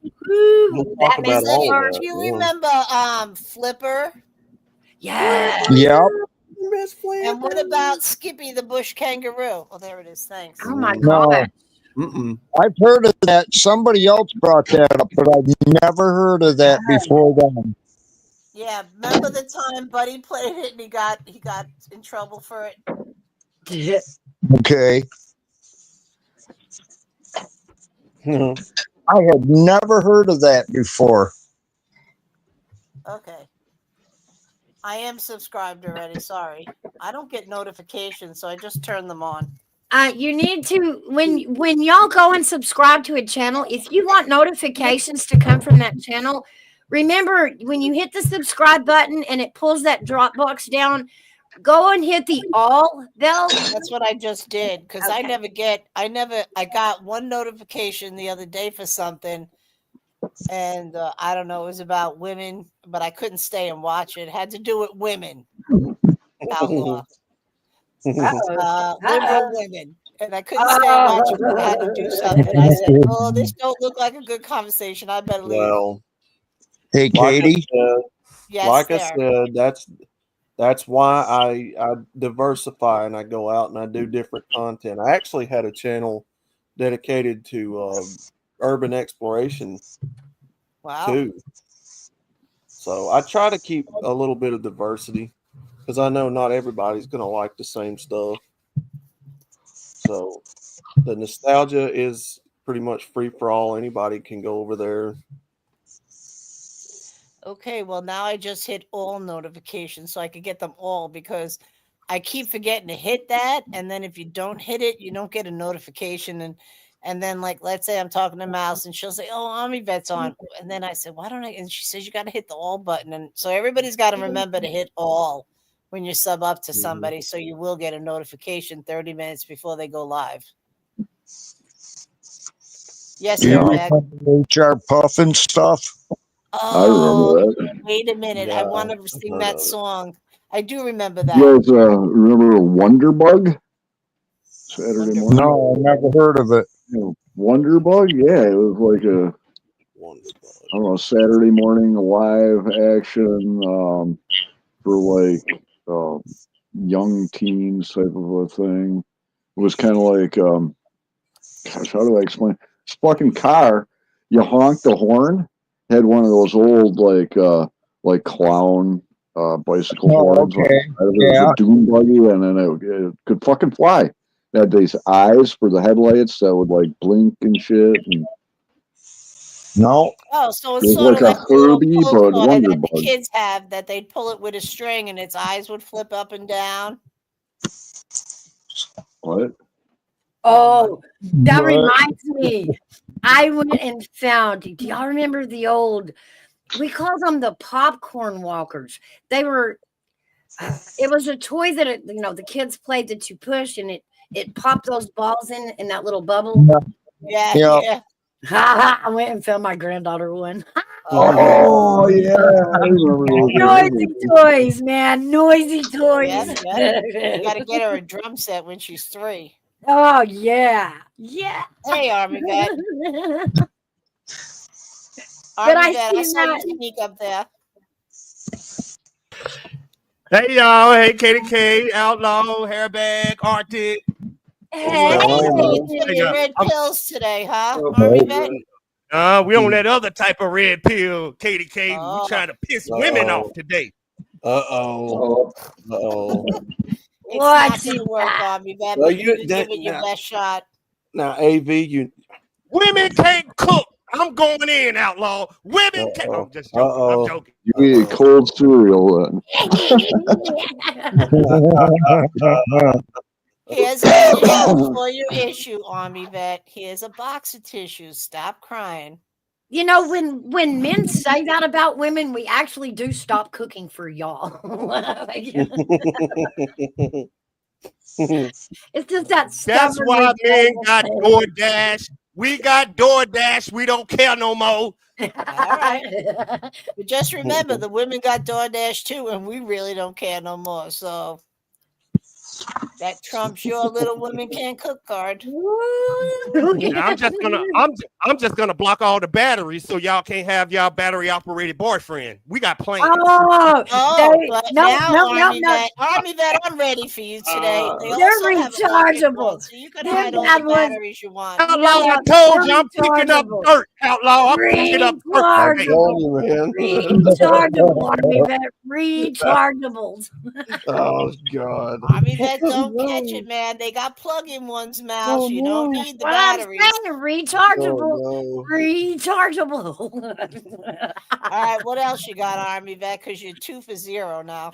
we'll talk Batman about all Cars. that. Do you Yeah. remember Flipper? Yeah. Yep. Miss And what Flipper. about Skippy the Bush Kangaroo? Oh, there it is. Thanks. Oh my No, God. I've heard of that. Somebody else brought that up, but I've never heard of that before then. Yeah, remember the time Buddy played it and he got in trouble for it? Okay. Mm-mm. I had never heard of that before. Okay. I am subscribed already. Sorry. I don't get notifications, so I just turn them on. You need to when y'all go and subscribe to a channel, if you want notifications to come from that channel, remember when you hit the subscribe button and it pulls that drop box down, go and hit the all bell. That's what I just did because I got one notification the other day for something, and I don't know, it was about women, but I couldn't stay and watch it. It had to do with women. Outlaw. Liberal women. And I couldn't stay and watch it. I had to do something. I said, "Oh, this don't look like a good conversation. I better leave." Well, Hey, Katie. Yes, I there. said, that's why I diversify and I go out and I do different content. I actually had a channel dedicated to urban exploration too. So I try to keep a little bit of diversity because I know not everybody's going to like the same stuff. So the nostalgia is pretty much free for all. Anybody can go over there. Okay, well, now I just hit all notifications so I could get them all because I keep forgetting to hit that. And then if you don't hit it, you don't get a notification. And then, like, let's say I'm talking to Mouse and she'll say, "Oh, Army Vet's on." And then I said, "Why don't I?" And she says, "You got to hit the all button." And so everybody's got to remember to hit all when you sub up to somebody. So you will get a notification 30 minutes before they go live. Yes, Do you Airbag. remember HR Puff and stuff? I remember that. Wait a minute. I Yeah, want to I've sing heard that of it. song. I do remember You that. guys remember Wonder Bug? Saturday morning? No, I never heard of it. Wonder Bug? Yeah, it was like a, I don't know, Saturday morning live action for like young teens type of a thing. It was kind of like, gosh, how do I explain? This fucking car, you honk the horn, had one of those old like clown bicycle horns. Okay. It was a dune buggy, and then it could fucking fly. It had these eyes for the headlights that would like blink and shit. And No. Oh, so it it's was sort of like like a a little Herbie, pull but toy Wonder that the Bug. kids have that they'd pull it with a string and its eyes would flip up and down. What? Oh, that What? reminds me. I went and found. Do y'all remember the old? We called them the popcorn walkers. They were. It was a toy that the kids played that you push and it popped those balls in that little bubble. Yeah, Yep. yeah. I went and found my granddaughter one. Oh, yeah. I remember those. Noisy toys, man. Noisy toys. Yep. You got to get her a drum set when she's 3. Oh yeah, yeah. Hey, Army Vet. But Army I Vet, I see saw you that. sneak up there. Hey y'all, hey KDK, Outlaw, Hairbag, Arctic. Hey, You took your red pills today, huh, Army Vet? We on that other type of red pill, KDK. We trying to piss women off today. Uh-oh. It's not going to work, Army Vet, Well, but you you- give it your now- best shot. Now, AV, you. Women can't cook. I'm going in, Outlaw. Women can't. I'm just joking. I'm joking. You eat cold cereal then. Here's a tissue for your issue, Army Vet. Here's a box of tissues. Stop crying. You know, when men say that about women, we actually do stop cooking for y'all. It's just that That's stubborn. why men rebellious got thing. DoorDash. We got DoorDash. We don't care no more. All right. But just remember, the women got DoorDash too, and we really don't care no more. So that trumps your little women can't cook card. And I'm just gonna block all the batteries so y'all can't have y'all battery operated boyfriend. We got plans. But now, Army Vet, I'm ready for you today. They They're also have electric rechargeable. ones, so you can They're hide all bad the ones. batteries you want. Outlaw, I told you I'm picking up dirt. Outlaw, I'm picking up dirt. I'm telling you, man. Rechargeable, Army Vet. Rechargeables. Oh God. Army Vet, don't catch it, man. They got plug-in ones, Mouse. You don't need the What I'm batteries. saying, rechargeable. Oh, Rechargeable. All right, what else you got, Army Vet? Because you're 2 for 0 now.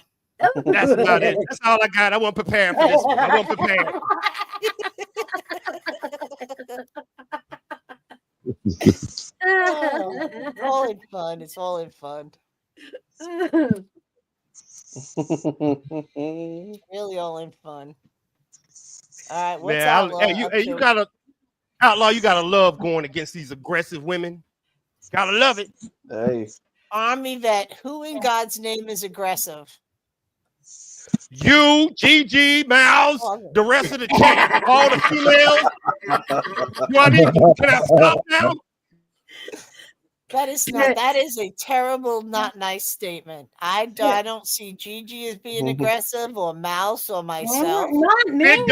That's about it. That's all I got. I wasn't prepared for this one. I wasn't prepared. It's all in fun. It's all in fun. Really all in fun. All right, what's Man, Outlaw up you to? gotta Outlaw, you gotta love going against these aggressive women. Gotta love it. Hey. Army Vet, who in God's name is aggressive? You, Gigi, Mouse, the rest of the chicks, all the females. Can I stop now? That is not. That is a terrible, not nice statement. I don't see Gigi as being aggressive, or Mouse, or myself. Not me.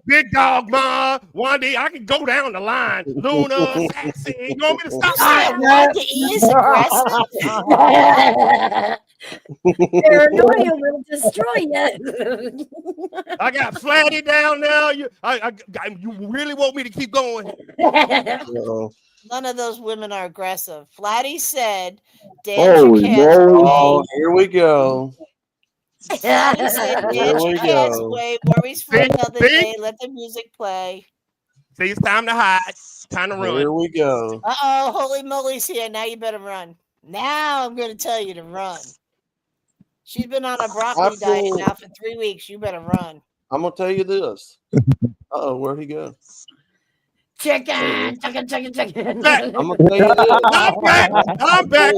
Big dog, Ma, Wandy. I can go down the line. Luna, Sassy. You want me to stop now? Wanda is aggressive. Paranoia will destroy you. I got Flatty down now. You really want me to keep going? None of those women are aggressive. Flatty said, Holy moly. Oh, here we go. Flatty said, dance your cats away. Worries for another day. Let the music play. See, it's time to hide. Time to run. Here we go. Uh-oh, holy moly's here. Now you better run. Now I'm going to tell you to run. She's been on a broccoli diet now for 3 weeks. You better run. I'm gonna tell you this. Uh-oh, where'd he go? Chicken. I'm gonna tell you this. I'm back.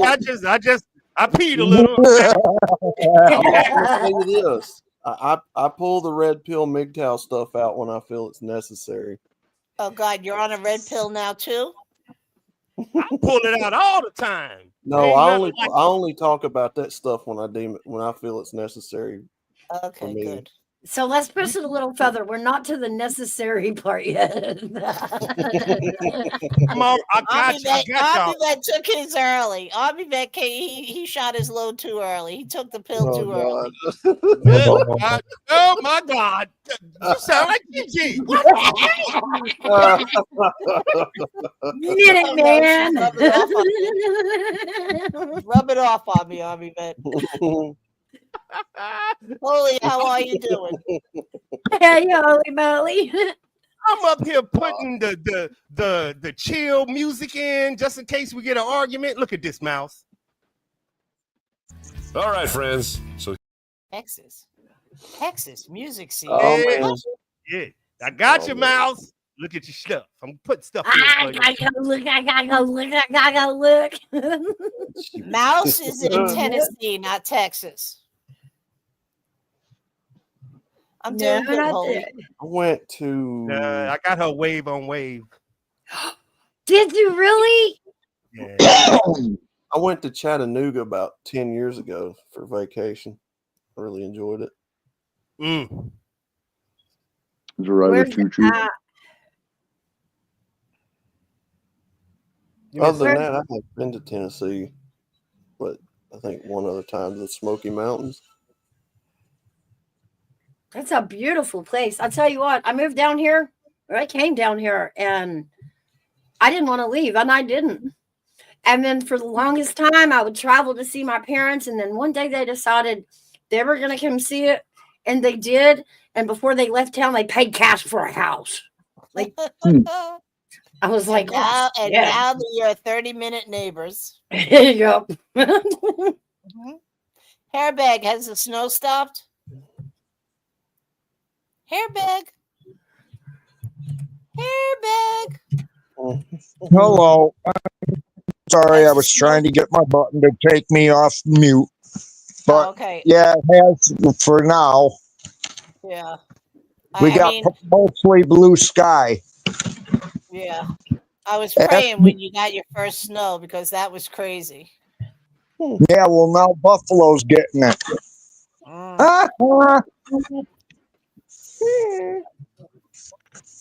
I peed a little. I'm gonna tell you this. I pull the red pill MGTOW stuff out when I feel it's necessary. Oh God, you're on a red pill now too? I pull it out all the time. No, I only talk about that stuff when I feel it's necessary. Okay, good. So let's push it a little further. We're not to the necessary part yet. Army Vet took his early. Army Vet he shot his load too early. He took the pill too early. Oh my God! You sound like Gigi. What? Get it, man. Rub it off on me, Army Vet. Holy, how are you doing? Hey, holy moly. I'm up here putting the chill music in just in case we get an argument. Look at this, Mouse. All right, friends. So Texas music scene. Yeah, I got you, Mouse. Look at your stuff. I'm putting stuff in. I gotta go look. Mouse is in Tennessee, not Texas. I'm doing good, Holy. I went to. I got her wave on wave. Did you really? Yeah. I went to Chattanooga about 10 years ago for vacation. I really enjoyed it. Is it right with choo-choo? Other than that, I have been to Tennessee, but I think one other time to the Smoky Mountains. That's a beautiful place. I'll tell you what, I moved down here, or I came down here, and I didn't want to leave, and I didn't. And then for the longest time, I would travel to see my parents, and then one day they decided they were going to come see it, and they did. And before they left town, they paid cash for a house. Like, I was like, now you're 30-minute neighbors. Yep. Hairbag, has the snow stopped? Hairbag. Hairbag. Hello. Sorry, I was Nice to trying to get my button to take me off mute. But okay. yeah, it has for now. Yeah. We I got mean, mostly blue sky. yeah. I was That's- praying when you got your first snow because that was crazy. Yeah, well now Buffalo's getting it.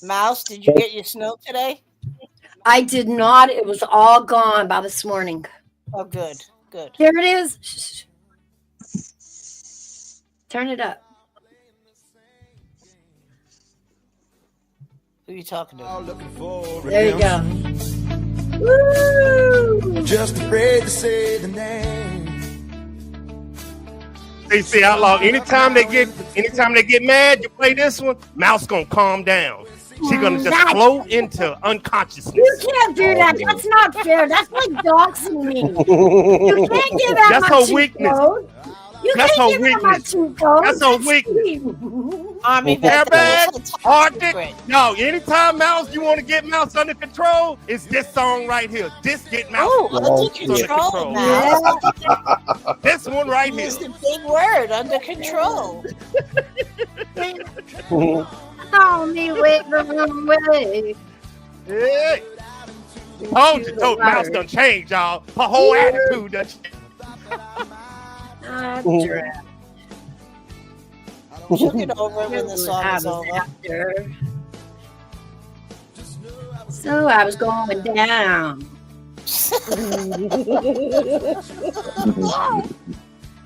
Mouse, did you get your snow today? I did not. It was all gone by this morning. Oh, good. Good. There it is. Shh. Turn it up. Who are you talking to? There you go. Woo! Just afraid to say the name. They say Outlaw, anytime they get mad, you play this one, Mouse gonna calm down. She gonna just float into unconsciousness. You can't do that. That's not fair. That's like doxing me. You can't give out That's my her cheat weakness. code. You That's can't her give out my weakness. cheat code. That's her weakness. Army Airbag, veterans. Arctic. No, anytime Mouse, you want to get Mouse under control, it's this song right here. This get Mouse Under control, Mouse. This one right here. Use the big word, under control. Call me wait the wrong way. Hey. Told you, Mouse done changed, y'all. Her whole attitude done changed. She'll get over it when the song is over. So I was going down.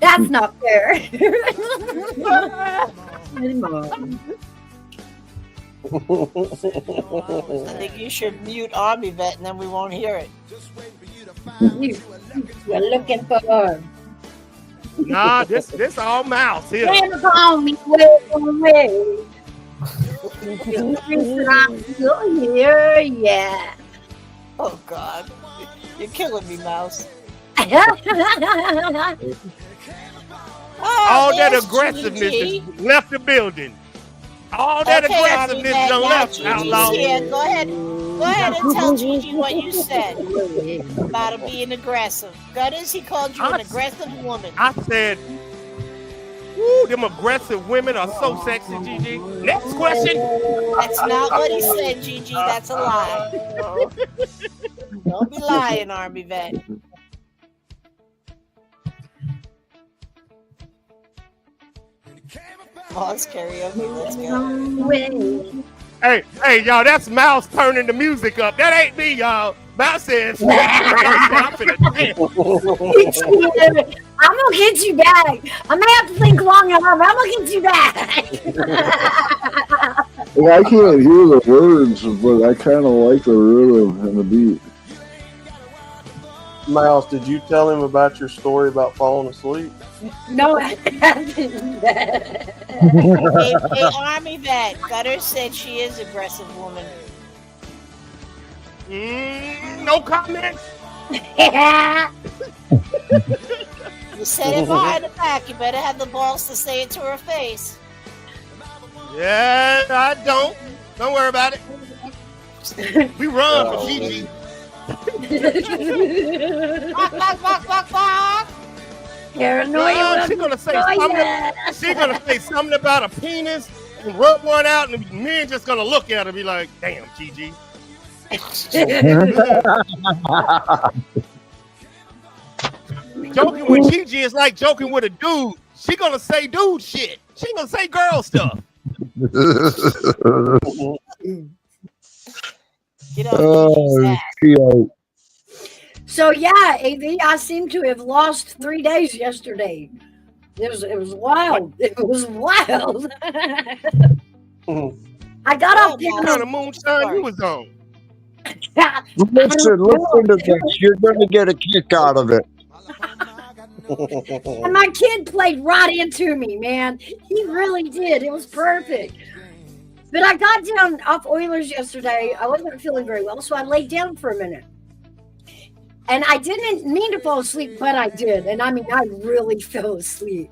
That's not fair. I think you should mute Army Vet and then we won't hear it. You're looking for. Nah, this all Mouse here. Stand upon me, way. I'm still here, yeah. Oh God, you're killing me, Mouse. All that aggressiveness Gigi. has left the building. All that Okay, aggressiveness Army done Vet, left, now Outlaw. Gigi's here. Go ahead and tell Gigi what you said about her being aggressive. Gutters, he called you an aggressive woman. I said, woo, them aggressive women are so sexy, Gigi. Next question. That's not what he said, Gigi. That's a lie. Don't be lying, Army Vet. Pause karaoke. Let's go. Hey, y'all, that's Mouse turning the music up. That ain't me, y'all. Mouse says, I'm finna dance. I'm gonna get you back. I may have to think long enough. I'm gonna get you back. Well, I can't hear the words, but I kind of like the rhythm and the beat. Mouse, did you tell him about your story about falling asleep? No, I haven't. Hey, Army Vet. Gutter said she is an aggressive woman. No comments. You said it behind the back. You better have the balls to say it to her face. Yeah, I don't. Don't worry about it. We run from Gigi. Paranoia. She's gonna say something. She's gonna say something about a penis and rub one out, and men just gonna look at her and be like, "Damn, Gigi." Joking with Gigi is like joking with a dude. She gonna say dude shit. She ain't gonna say girl stuff. Get off Gigi's ass. So yeah, AV, I seem to have lost 3 days yesterday. It was wild. It was wild. I got up there. What kind of moonshine you was on? Listen to this. You're going to get a kick out of it. And my kid played right into me, man. He really did. It was perfect. But I got down off Oilers yesterday. I wasn't feeling very well, so I laid down for a minute. And I didn't mean to fall asleep, but I did. And I mean, I really fell asleep.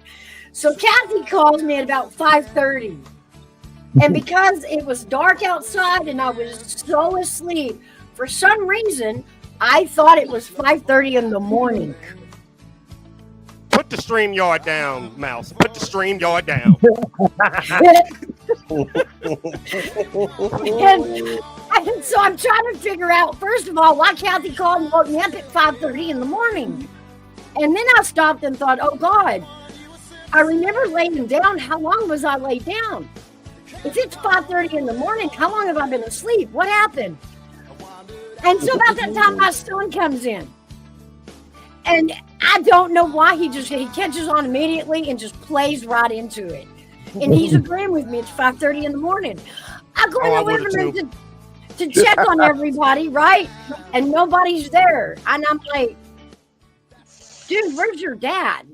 So Kathy calls me at about 5:30. And because it was dark outside and I was so asleep, for some reason, I thought it was 5:30 in the morning. Put the stream yard down, Mouse. Put the stream yard down. And so I'm trying to figure out, first of all, why Kathy called and woke me up at 5:30 in the morning. And then I stopped and thought, oh God, I remember laying down. How long was I laid down? If it's 5:30 in the morning, how long have I been asleep? What happened? And so about that time, my son comes in. And I don't know why he catches on immediately and just plays right into it. And he's agreeing with me. It's 5:30 in the morning. I go in the living room to check on everybody, right? And nobody's there. And I'm like, dude, where's your dad?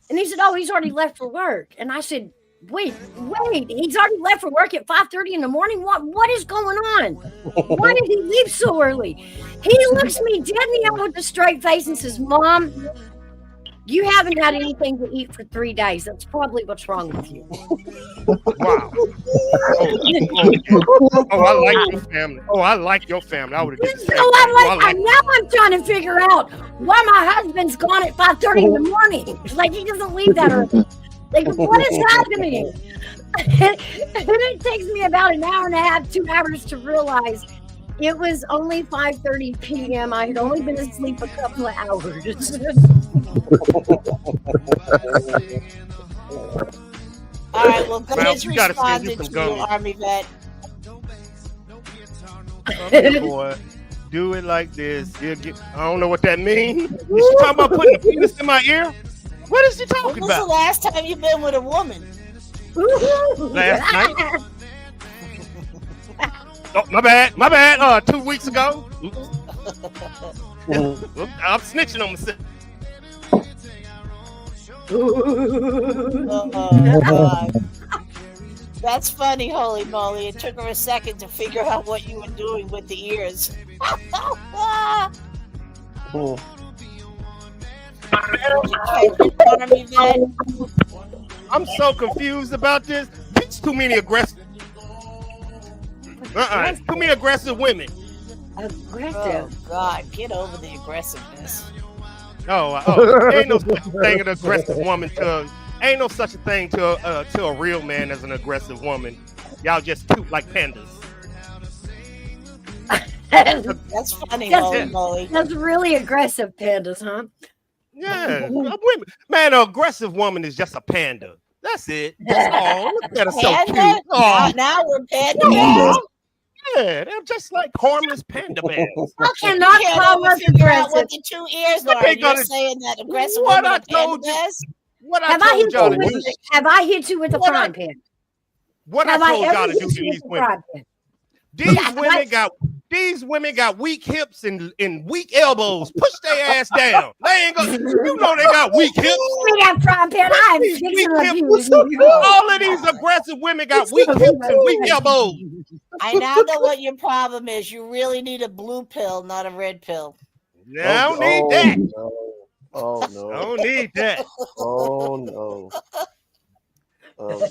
And he said, oh, he's already left for work. And I said, wait, he's already left for work at 5:30 in the morning? What is going on? Why did he leave so early? He looks me dead in the eye with a straight face and says, Mom, you haven't had anything to eat for 3 days. That's probably what's wrong with you. Wow. I like your family. I like your family. I would have did the same. So now I'm trying to figure out why my husband's gone at 5:30 in the morning. Like, he doesn't leave that early. Like, what is happening? And it takes me about an hour and a half, 2 hours to realize it was only 5:30 p.m. I had only been asleep a couple of hours. All right, well, Gunner's you gotta send you responded some to you, gummies. Army vet. Okay, boy, do it like this. I don't know what that means. Is she talking about putting a penis in my ear? What is she talking When was the about? last time you've been with a woman? Last night? Oh, my bad. 2 weeks ago. I'm snitching on myself. Oh, God. That's funny, holy moly. It took her a second to figure out what you were doing with the ears. I'm so confused about this. It's too many aggressive. Too many aggressive women. Aggressive. Oh, God. Get over the aggressiveness. Ain't no such thing an aggressive woman to. Ain't no such a thing to a real man as an aggressive woman. Y'all just cute like pandas. That's funny, holy moly. That's really aggressive, pandas, huh? Yeah, women. Man, an aggressive woman is just a panda. That's it. That's all. Look at her, so cute. Oh, now we're panda. Yeah, they're just like harmless panda bears. I cannot call us figure out aggressive. what the 2 ears are. You're saying that aggressive What women I are told panda you. bears? What I told y'all to do. Have I hit you with a frying pan? What I told y'all to do to these women. These women got weak hips and weak elbows. Push their ass down. They ain't gonna. You know they got weak hips. We got frying pan. I'm fixing All of these aggressive women got weak hips and weak elbows. I now know what your problem is. You really need a blue pill, not a red pill. I don't need that. No. Oh no. I don't need that. Oh no. Oh no.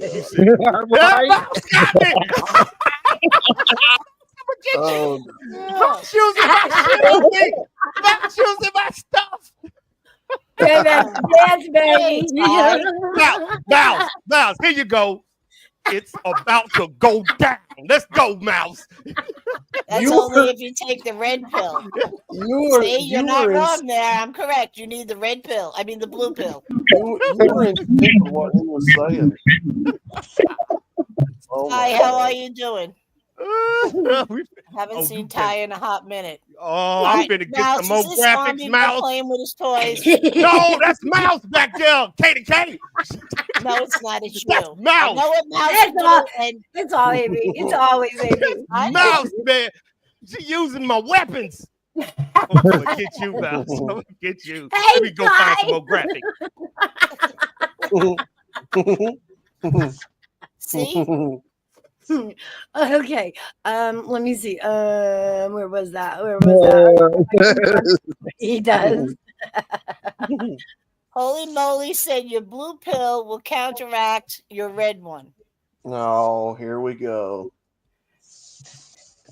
Stop using my shit. Stop using my stuff. That's baby. Mouse, here you go. It's about to go down. Let's go, Mouse. That's only if you take the red pill. You're not wrong there. I'm correct. You need the red pill. I mean the blue pill. You were in what he was saying. Hi, how are you doing? Haven't seen Ty in a hot minute. I'm gonna get some more graphics, Mouse. Playing with his toys. No, that's Mouse back there, Katie K. No, it's not. It's you. That's Mouse. I know what Mouse is. It's all Amy. It's always Amy. Mouse, man. She using my weapons. I'm gonna get you, Mouse. I'm gonna get you. Hey, let me go find some more graphics. See? Okay. Let me see. Where was that? He does. Holy moly said your blue pill will counteract your red one. Oh, here we go.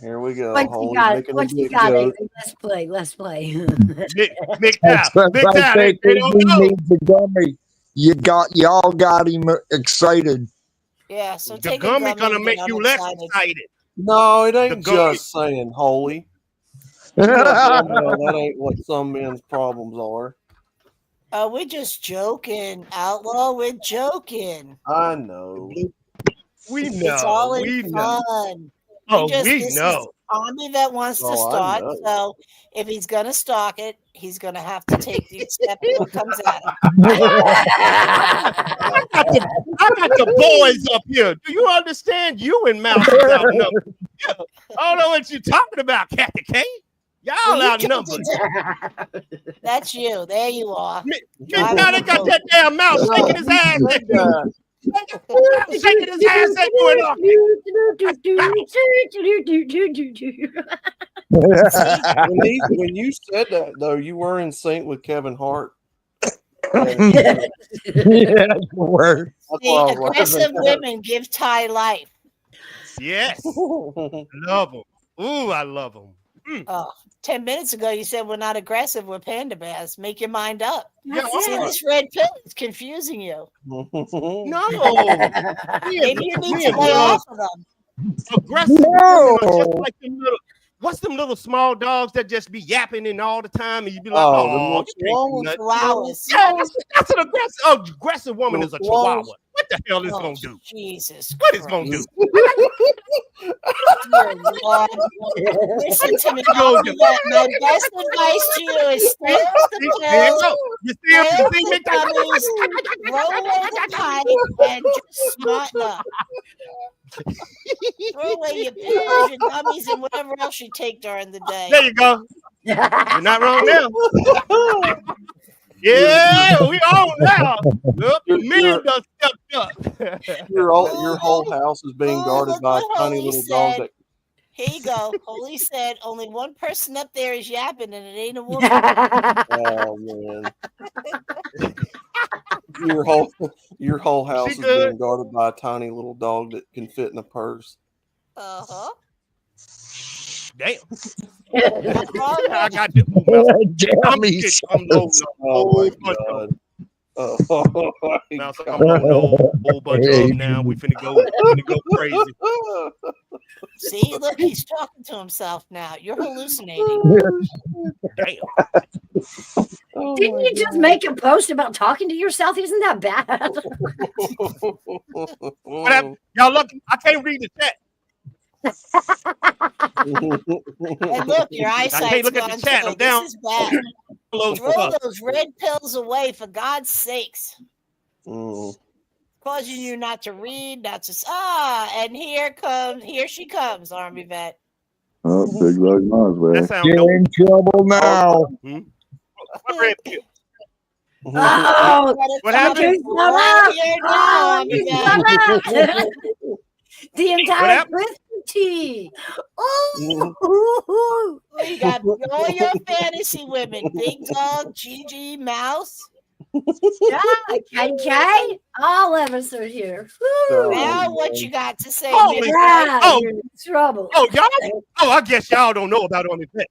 Here we go. What you Holy got? making a What you big got? joke. Aiden? Let's play. Let's play. Big time. Big time. They don't he know. needs a gummy. Y'all got him excited. Yeah, so The take a gummy gummy gonna and make get you less unexcited. excited. No, it The ain't gummy. just saying holy. You know damn well that ain't what some men's problems are. We're just joking, Outlaw. We're joking. I know. We It's all know. in We know. fun. Oh, This we is know. Army that wants to Oh, I start. know. So if he's gonna stalk it, he's gonna have to take the accept what comes at him. I got the boys up here. Do you understand? You and Mouse is outnumbered. Yeah. I don't know what you're talking about, Kathy K. Y'all Well, you outnumbered. That's you. There you are. Now they got that damn Mouse shaking his ass at you. Shaking his ass at you When you said that though, you were in sync with Kevin Hart. Yeah, See, aggressive women give Ty life. Yes. Love them. Ooh, I love them. Oh, 10 minutes ago, you said we're not aggressive. We're panda bears. Make your mind up. Yeah, See, this red pill is confusing you. No. Maybe you need to lay off of them. Aggressive women are just like them little. What's them little small dogs that just be yapping in all the time, and you be like, Oh, them "Oh, little you can't do chihuahuas. nothing." Yeah, that's an aggressive woman is a chihuahua. What the hell is it gonna do? Jesus, what is gonna do? Dear Lord. Listen to me. My best advice to you is stay off the pills, You stay off see the gummies, throw away the pipe, and just smarten up. Throw away your pills, your gummies, and whatever else you take during the day. There you go. You're not wrong now. Yeah, we on now. Look, men done stepped up. Your whole house is being guarded by a tiny little dog. That, here you go. Holy said only one person up there is yapping, and it ain't a woman. oh man. Your whole house is being guarded by a tiny little dog that can fit in a purse. Uh-huh. Damn. I got the I'm loading a Oh whole my bunch of god. Oh my now, god. I'm loading a whole bunch of them now. We finna go crazy. See, look, he's talking to himself now. You're hallucinating. Damn. Didn't you just make a post about talking to yourself? Isn't that bad? What happened? Y'all look, I can't read the chat. And look, your eyesight's I can't look gone at the chat. too. I'm down. This is bad. Throw those red pills away, for God's sakes. Causing you not to read, not to and here she comes, Army vet. Oh, big dog Nas, man. You're in trouble now. What red pill? Oh, what happened? The entire Christmas tea. Oh, we got all your fantasy women: Big Dog, Gigi, Mouse. Yeah, KK. All of us are here. Now, what you got to say? Holy you're in trouble. Oh, y'all? Oh, I guess y'all don't know about Army Vet.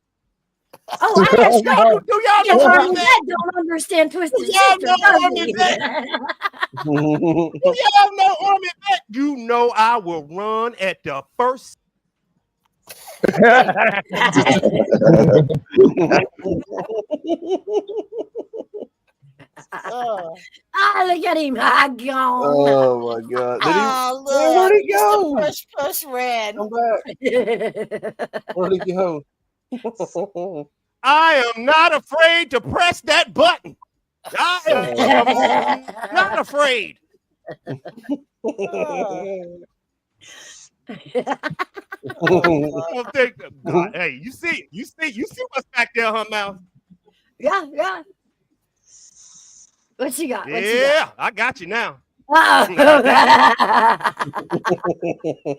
Oh, I guess y'all do y'all know Army Vet don't understand Twisted Sister. Army Vet? Do y'all know Army Vet? You know I will run at the first. Look at him. Gone. Oh my god. Look, where'd he go? The push ran. Come back. Where'd he go? I am not afraid to press that button. I am not afraid. God, hey, you see what's back there, huh, Mouth? Yeah. What you got? I got you now. Oh. I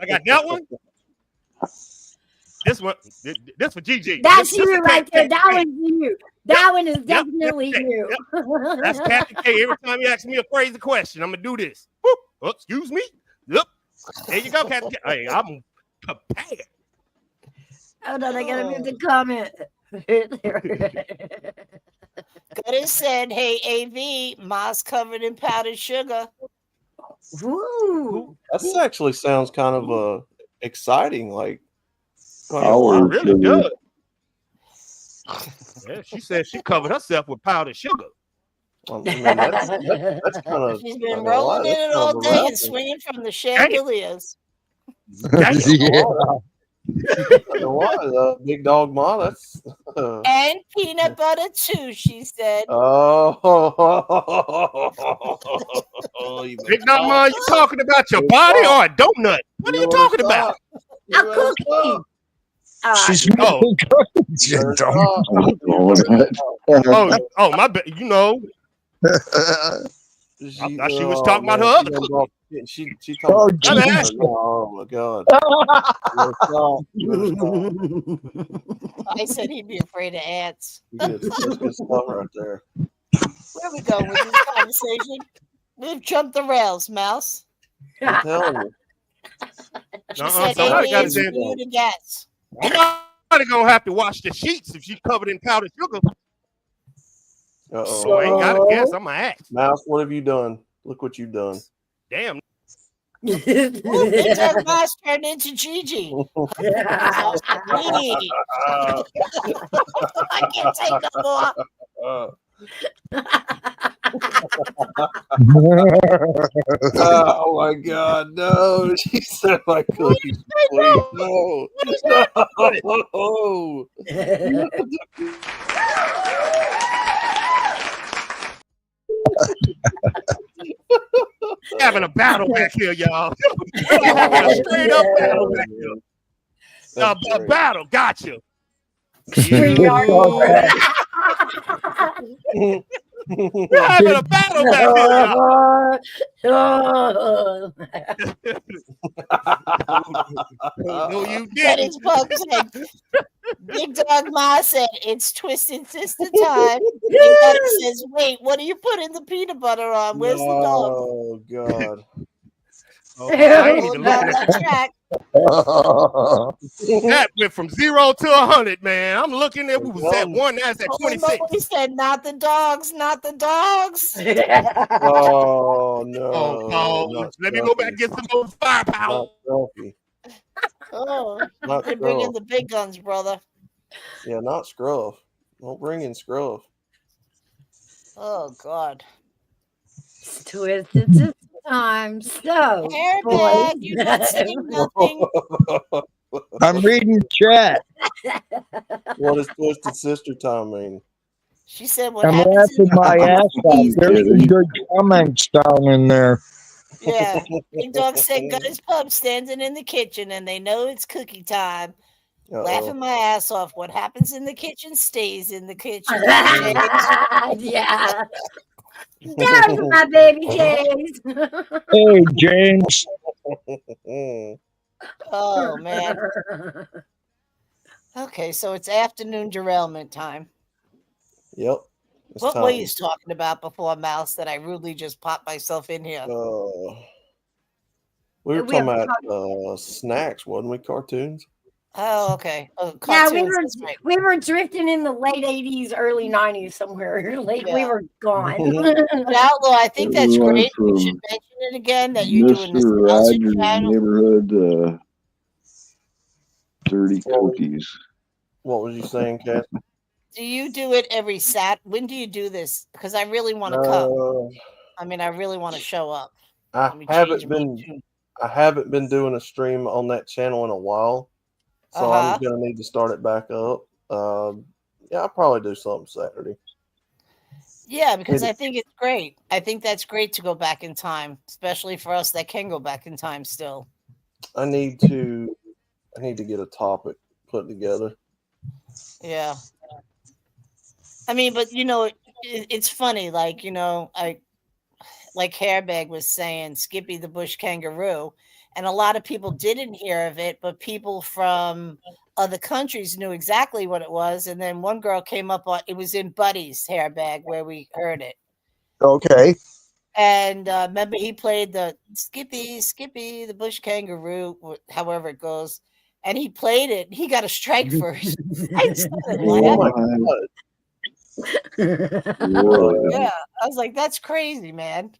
got that one. This one, this for GG. That's this you right there. That one's you. That one is definitely you. That's Captain K. Every time you ask me a crazy question, I'm gonna do this. Whoop. Oh, excuse me. Yep. There you go, Captain. Hey, I'm prepared. Hold on, I gotta read the comment. Goodis said, "Hey, AV, Ma's covered in powdered sugar." Woo! That actually sounds kind of exciting. Like, Powdered Really sugar. good. Yeah, she said she covered herself with powdered sugar. I mean, that's kind of. She's been rolling in it all day and swinging from the chandeliers. Big dog Ma. That's. And peanut butter too, she said. Big Dog Ma, you talking about your body or a donut? What are you talking about? A cookie. She's Oh, oh, my bad. You know, I thought she was talking about her other cookie. She talking about oh my God. I said he'd be afraid of ants. That's good stuff right there. Where are we going with this conversation? We've jumped the rails, Mouse. I'm telling you. She said somebody got aliens to for you to guess. Somebody gonna have to wash the sheets if she's covered in powdered sugar. So I ain't gotta guess. I'm gonna ask. Mouse, what have you done? Look what you've done. Damn. Big Dog Mouse turned into Gigi. I can't take no more. Oh my God, no. She said my cookies, please. No. No. Having a battle back here, y'all. Straight up battle back here. A battle, gotcha. You're having a battle back here, y'all. No, you didn't. Big Dog Ma said, "It's Twisted Sister time." Big Dog says, "Wait, what do you put in the peanut butter on? Where's the dog?" Oh God. Oh, I ain't even looking at track. That went from 0 to 100, man. I'm looking at we was at 1, now it's at 26. He said, "Not the dogs, not the dogs." Oh no. Oh, let me go back and get some more firepower. Oh, Not they bring in Scruff. the big guns, brother. Yeah, not Scruff. Don't bring in Scruff. Oh God. Twisted Sister time. So, Airbag, you're not saying nothing. I'm reading chat. What does Twisted Sister time mean? She said, "What I'm happens laughing my ass off. There's some good comments down in there. Yeah, Big Dog said, "Gunner's Pub standing in the kitchen, and they know it's cookie time." Laughing my ass off. What happens in the kitchen stays in the kitchen. Yeah. There's my baby James. Hey, James. Oh man. Okay, so it's afternoon derailment time. Yep. What were you talking about before, Mouse, that I rudely just popped myself in here? We were talking about snacks, wasn't we? Cartoons. Oh, okay. Oh, Yeah, cartoons, we were drifting in the late 80s, early 90s somewhere. Like we were gone. But Outlaw, I think that's great. We should mention it again that you're doing this Mr. Rogers' Neighborhood Dirty Cookies. What was you saying, Cass? Do you do it every When do you do this? Because I really want to come. I mean, I really want to show up. I haven't been doing a stream on that channel in a while, so I'm gonna need to start it back up. Yeah, I'll probably do something Saturday. Yeah, because I think it's great. I think that's great to go back in time, especially for us that can go back in time still. I need to get a topic put together. Yeah. I mean, but it's funny, like Hairbag was saying, Skippy the Bush Kangaroo, and a lot of people didn't hear of it, but people from other countries knew exactly what it was. And then one girl came up on it was in Buddy's Hairbag where we heard it. Okay. And remember, he played the Skippy, the bush kangaroo, however it goes. And he played it. He got a strike first. I started laughing. Yeah, I was like, that's crazy, man.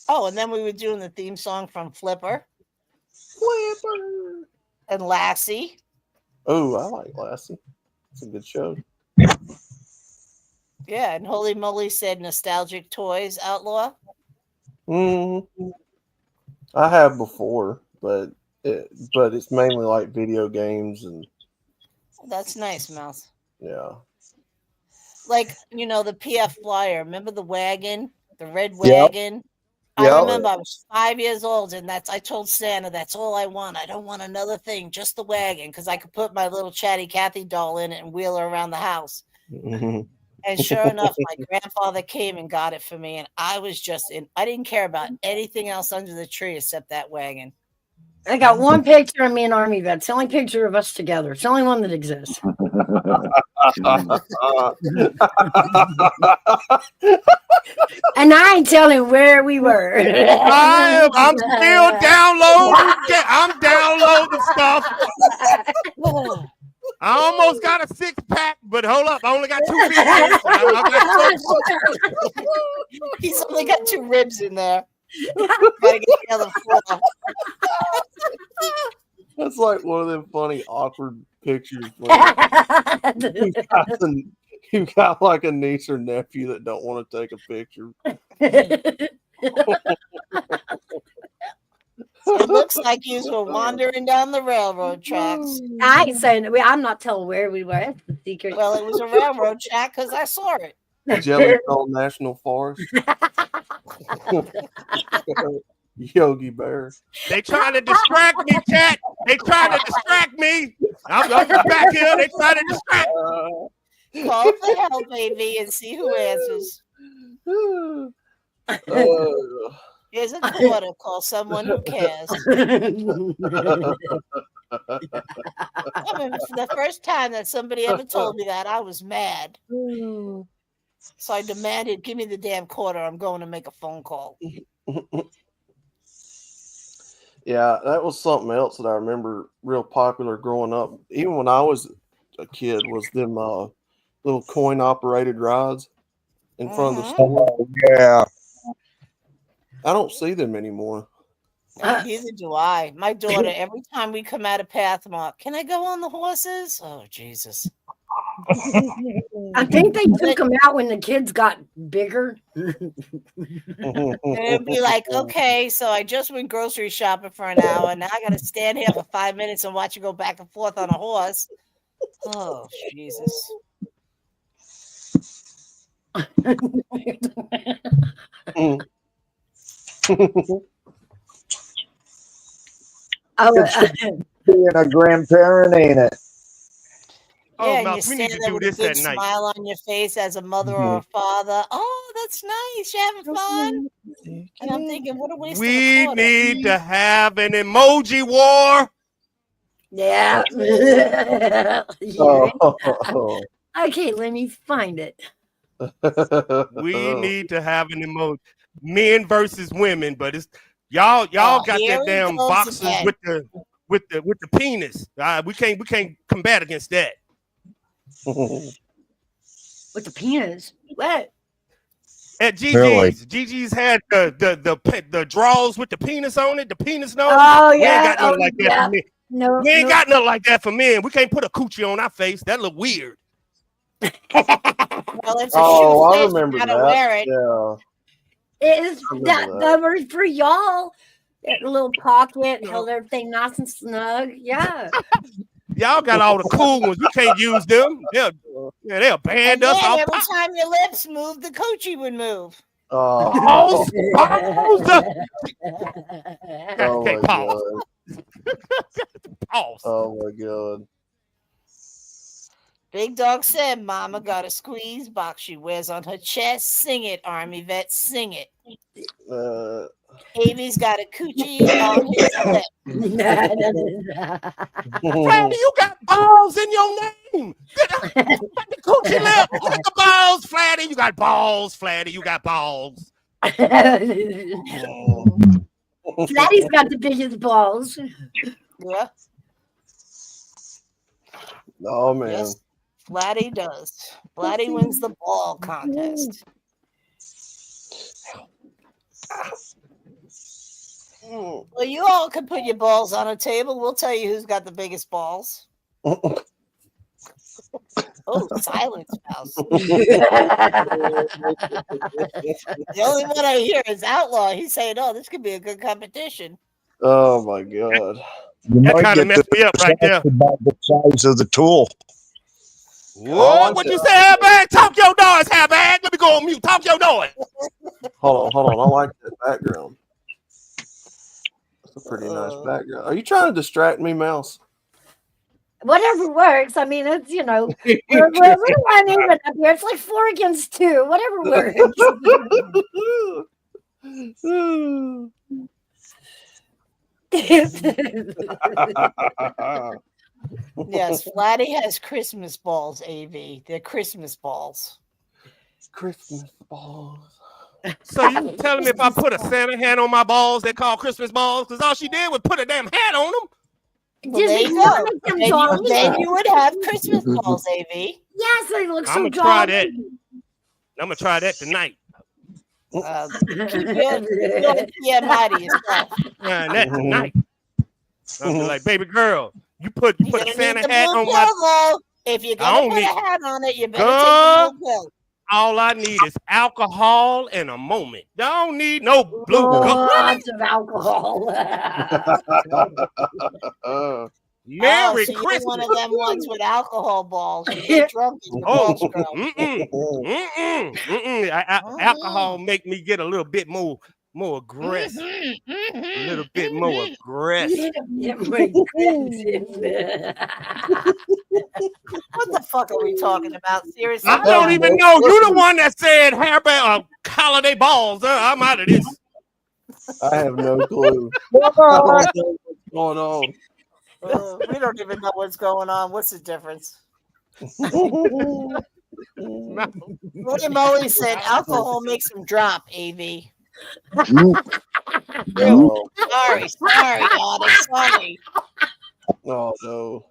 Oh, and then we were doing the theme song from Flipper. And Lassie. Oh, I like Lassie. It's a good show. Yeah, and Holy Moly said nostalgic toys, Outlaw. I have before, but it's mainly like video games and. That's nice, Mouse. Yeah. Like, the PF Flyer. Remember the wagon? The red wagon? Yep. I remember I was 5 years old, and I told Santa, that's all I want. I don't want another thing, just the wagon, because I could put my little Chatty Cathy doll in it and wheel her around the house. And sure enough, my grandfather came and got it for me, and I was I didn't care about anything else under the tree except that wagon. I got one picture of me and Army Vet. It's the only picture of us together. It's the only one that exists. And I ain't telling where we were. I'm still downloading. I'm downloading stuff. I almost got a 6-pack, but hold up, I only got 2 videos. He's only got 2 ribs in there. Gotta get the other 4. That's like one of them funny, awkward pictures. You've got like a niece or nephew that don't want to take a picture. It looks like you were wandering down the railroad tracks. I ain't saying I'm not telling where we were. That's the secret. Well, it was a railroad track because I saw it. Jellystone National Forest. Yogi Bear. They trying to distract me, chat. They trying to distract me. I'm back here. They trying to distract me. Call for help, baby, and see who answers. Here's a quarter. Call someone who cares. The first time that somebody ever told me that, I was mad. So I demanded, give me the damn quarter. I'm going to make a phone call. Yeah, that was something else that I remember real popular growing up. Even when I was a kid, was them little coin operated rides in front of the store. Oh, yeah. I don't see them anymore. Neither do I. My daughter, every time we come out of Pathmark, can I go on the horses? Oh, Jesus. I think they took them out when the kids got bigger. And it'd be like, okay, so I just went grocery shopping for an hour. Now I got to stand here for 5 minutes and watch you go back and forth on a horse. Oh, Jesus. Being a grandparent, ain't it? Oh, Yeah, and Mouse, you we need stand to there do with a this big at night. smile on your face as a mother or a father. Oh, that's nice. You having fun? And I'm thinking, what a waste of a We quarter. need to have an emoji war. Yeah. Oh. Okay, let me find it. We need to have an emoji. Men versus women, but it's y'all got here that he damn goes boxers again. with the penis. We can't combat against that. With the penis. What? At Gigi's, Really? Gigi's had the draws with the penis on it, the penis nose. Oh, We ain't yeah. got nothing like that yeah. for men. No, We ain't got nothing like that for men. We can't put a coochie on our face. That look weird. Well, it's a Oh, I shoe face. You remember gotta that. wear it. Yeah. It's I remember that that. was for y'all. That little pocket held everything nice and snug. Yeah. Y'all got all the cool ones. We can't use them. They'll ban And us then off. every time your lips move, the coochie would move. Pause. Pause. Oh Okay, my pause. god. Pause. Oh my god. Big Dog said, Mama got a squeeze box she wears on her chest. Sing it, Army vet, sing it. Amy's got a coochie on his lip. Flatty, you got balls in your name. The coochie lip. Look at the balls, Flatty. You got balls, Flatty. You got balls. Flatty's got the biggest balls. Yeah. Oh man. Yes, Flatty does. Flatty wins the ball contest. Well, you all can put your balls on a table. We'll tell you who's got the biggest balls. Oh, silence, Mouse. The only one I hear is Outlaw. He's saying, "Oh, this could be a good competition." Oh my god. You That might kind of get messed me up right there. distracted by the size of the tool. Whoa, what you say, Hairbag? Talk your noise, Hairbag. Let me go on mute. Talk your noise. Hold on. I like that background. That's a pretty nice background. Are you trying to distract me, Mouse? Whatever works. I mean, it's, you know, we're uneven up here. It's like 4 against 2. Whatever works. Yes, Flatty has Christmas balls, AV. They're Christmas balls. Christmas balls. So you telling me if I put a Santa hat on my balls, they call Christmas balls? Because all she did was put a damn hat on them. Well, there you go. Then you would have Christmas balls, AV. Yes, they look so I'm gonna try that. I'm gonna try that tonight. Keep your TMI to yourself. That tonight. I'll be like, baby girl, you put a Santa hat on my. Pill, if you're gonna put a hat on it, you better take the blue pill. All I need is alcohol and a moment. Don't need no blue Lots of alcohol. Merry so Christmas. You're one of them ones with alcohol balls. You get drunk and your balls grow. Alcohol make me get a little bit more aggressive. A little bit more aggressive. What the fuck are we talking about? Seriously? I don't even know. You the one that said holiday balls. I'm out of this. I have no clue. I don't know what's going on. We don't even know what's going on. What's the difference? William always said alcohol makes him drop, AV. Sorry, God, sorry. Oh no.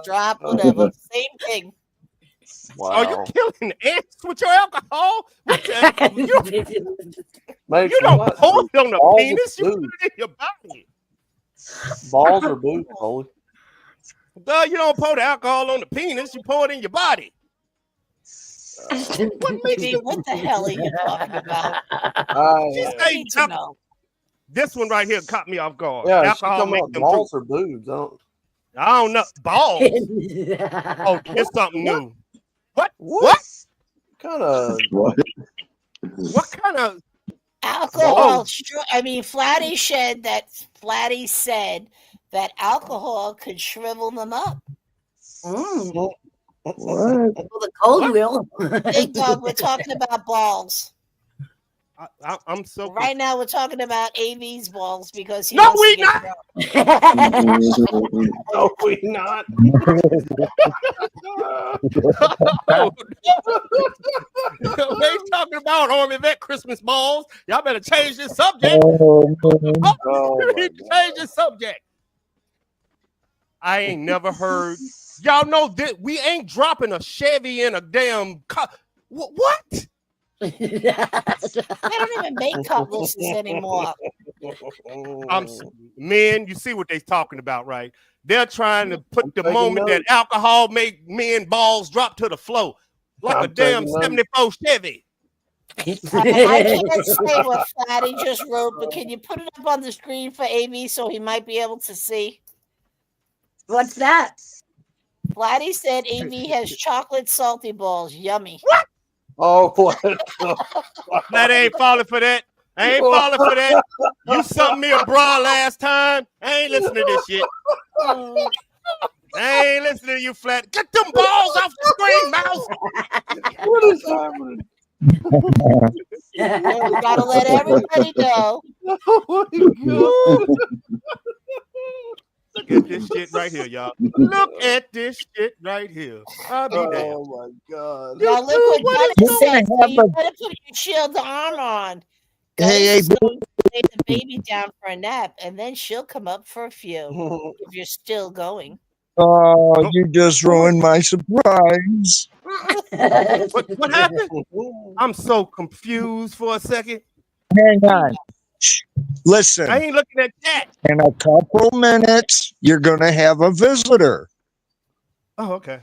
Drop, whatever. Same thing. Wow. Are you killing ants with your alcohol? You don't pour it on the penis. You put it in your body. Balls or booze, Holy? Duh, you don't pour the alcohol on the penis. You pour it in your body. What the hell are you talking about? This one right here caught me off guard. Yeah, alcohol make them balls or boobs. I don't know. Balls. Oh, it's something new. What kind of? What kind of alcohol? I mean, Flatty said that alcohol could shrivel them up. What? Well, the cold will. Big Dog, we're talking about balls. I'm so right now. We're talking about AV's balls because no, we not. No, we not. They talking about Army Vet Christmas balls. Y'all better change this subject. Change this subject. I ain't never heard. Y'all know that we ain't dropping a Chevy in a damn car. What? They don't even make cutlasses anymore. Men, you see what they're talking about, right? They're trying to put the moment that alcohol make men balls drop to the floor like a damn 74 Chevy. I can't say what Flatty just wrote, but can you put it up on the screen for AV so he might be able to see? What's that? Flatty said AV has chocolate salty balls. Yummy. What? Oh, what? That ain't falling for that. I ain't falling for that. You sent me a bra last time. I ain't listening to this shit. I ain't listening to you, Flat. Get them balls off the screen, Mouse. What is happening? We gotta let everybody know. Oh my God. Look at this shit right here, y'all. Look at this shit right here. I'll be damned. Oh my god. Now look what What Gunner is said. So you better put your shield armor on. Gunner Hey, is going to lay the baby down for a nap, and then she'll come up for a few if you're still going. oh, you just ruined my surprise. what happened? I'm so confused for a second. Hang on. Listen, I ain't looking at that. in a couple minutes, you're going to have a visitor. Oh, okay.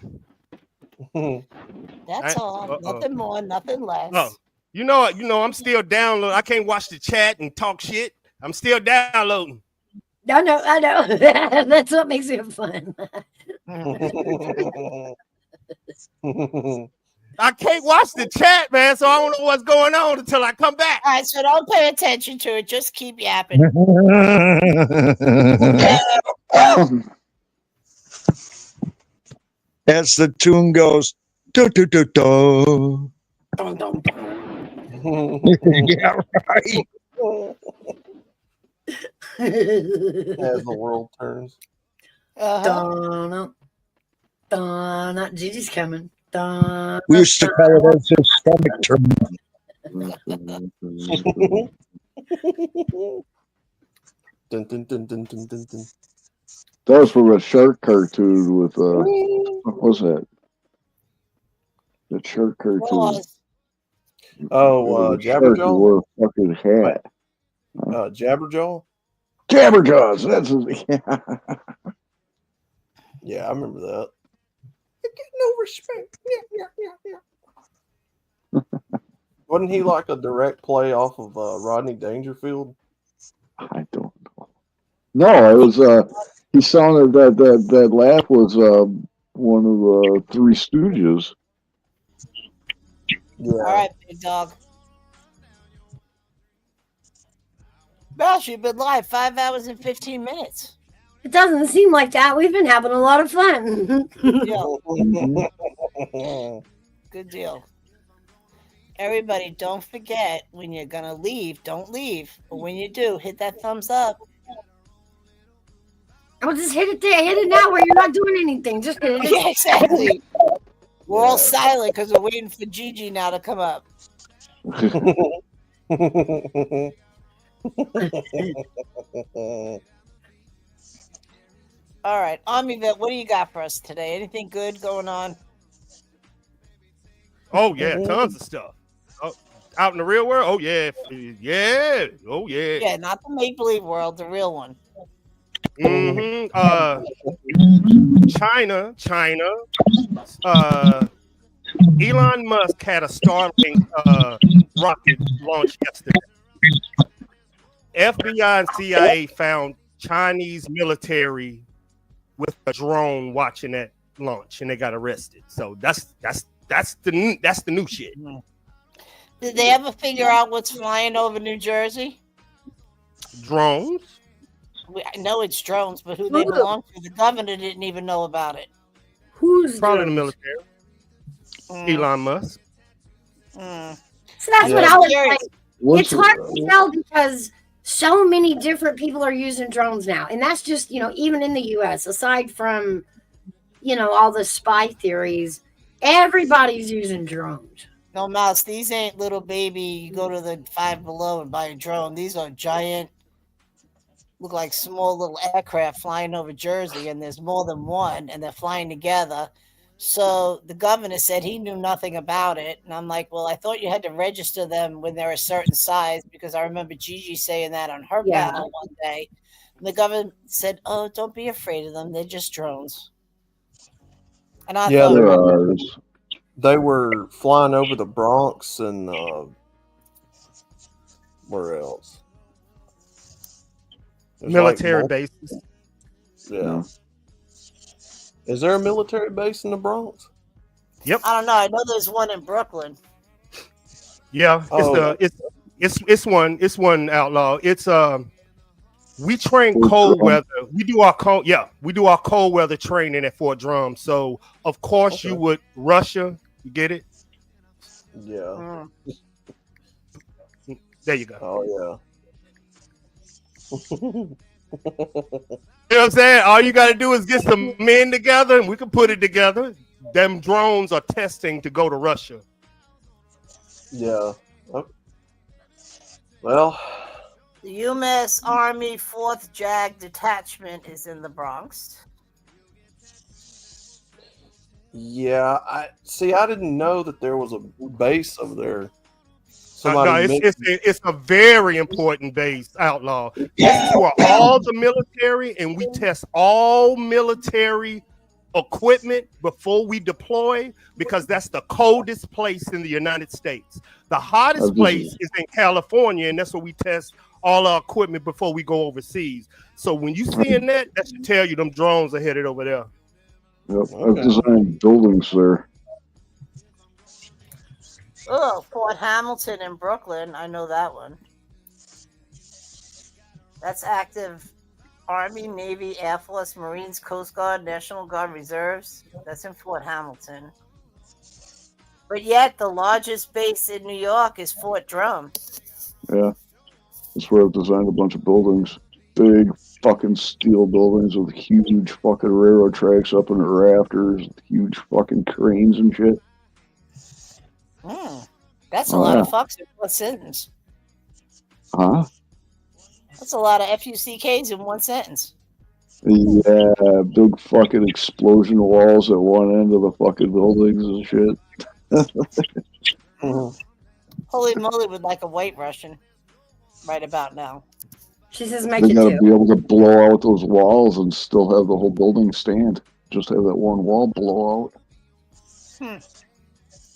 That's all. Nothing more, nothing less. Oh, you know, I'm still downloading. I can't watch the chat and talk shit. I'm still downloading. I know. That's what makes it fun. I can't watch the chat, man, so I don't know what's going on until I come back. All right, so don't pay attention to it. Just keep yapping. As the tune goes, do do do do. Yeah, right. As the world turns. Donna, Gigi's coming. We used to call it as a stomach turn. Dun, dun, dun, dun, dun, dun, dun. That was from a shark cartoon with what was that? The shark cartoon. Oh, Jabberjaw? Wore a fucking hat. Jabberjaw? Jabberjaws. That's his, Yeah, I remember that. I get no respect. Yeah. Wasn't he like a direct play off of Rodney Dangerfield? I don't know. No, it was he sounded that laugh was one of the Three Stooges. Yeah. All right, big dog. Gosh, you've been live 5 hours and 15 minutes. It doesn't seem like that. We've been having a lot of fun. Good deal. Everybody, don't forget when you're going to leave, don't leave. But when you do, hit that thumbs up. I'll just hit it there. Hit it now where you're not doing anything. Just hit it. Yeah, exactly. We're all silent because we're waiting for Gigi now to come up. All right, Omnivit, what do you got for us today? Anything good going on? Oh yeah, tons of stuff. Oh, out in the real world. Oh yeah. Oh yeah. Yeah, not the make-believe world, the real one. China. Elon Musk had a Starlink rocket launch yesterday. FBI and CIA found Chinese military with a drone watching that launch, and they got arrested. So that's the new shit. Did they ever figure out what's flying over New Jersey? Drones. I know it's drones, but who they belong to? The governor didn't even know about it. Who's probably the military? Elon Musk. So that's what I was like. It's hard to tell because so many different people are using drones now, and that's just even in the U.S. Aside from all the spy theories, everybody's using drones. No, Mouse, these ain't little baby. You go to the Five Below and buy a drone. These are giant, look like small little aircraft flying over Jersey, and there's more than one, and they're flying together. So the governor said he knew nothing about it. And I'm like, well, I thought you had to register them when they're a certain size, because I remember Gigi saying that on her panel one day. And the governor said, oh, don't be afraid of them. They're just drones. And I thought, they were flying over the Bronx and where else? Military bases. Yeah. Is there a military base in the Bronx? Yep. I don't know. I know there's one in Brooklyn. Yeah, it's one outlaw. It's we train cold weather. We do our cold weather training at Fort Drum. So of course you would Russia. You get it? Yeah. There you go. Oh yeah. You know what I'm saying? All you got to do is get some men together and we can put it together. Them drones are testing to go to Russia. Yeah. Well, The U.S. Army 4th JAG Detachment is in the Bronx. yeah. I didn't know that there was a base over there. No, it's a very important base, Outlaw. This is where all the military, and we test all military equipment before we deploy, because that's the coldest place in the United States. The hottest place is in California, and that's where we test all our equipment before we go overseas. So when you seeing that should tell you them drones are headed over there. Yep, I've designed buildings there. Oh, Fort Hamilton in Brooklyn. I know that one. That's active Army, Navy, Air Force, Marines, Coast Guard, National Guard Reserves. That's in Fort Hamilton. But yet, the largest base in New York is Fort Drum. Yeah, that's where I've designed a bunch of buildings. Big fucking steel buildings with huge fucking railroad tracks up in the rafters, huge fucking cranes and shit. That's a lot of fucks in one sentence. Huh? That's a lot of FUCKs in one sentence. Yeah, big fucking explosion walls at one end of the fucking buildings and shit. Holy moly, with like a white Russian right about now. She says, They gotta be able to blow out those walls and still have the whole building stand. Just have that one wall blow out.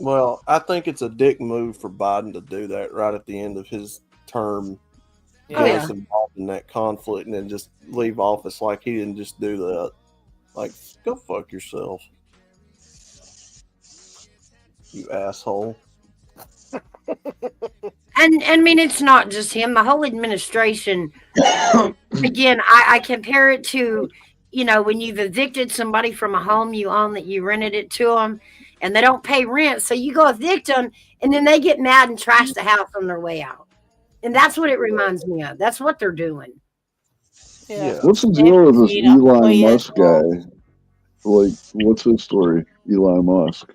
Well, I think it's a dick move for Biden to do that right at the end of his term. Get us involved in that conflict and then just leave office like he didn't just do that. Like, go fuck yourself, you asshole. And I mean, it's not just him. The whole administration. Again, I compare it to, when you've evicted somebody from a home you own that you rented it to them, and they don't pay rent, so you go evict them, and then they get mad and trash the house on their way out. And that's what it reminds me of. That's what they're doing. Yeah. What's the deal with this Elon Musk guy? Like, what's his story, Elon Musk?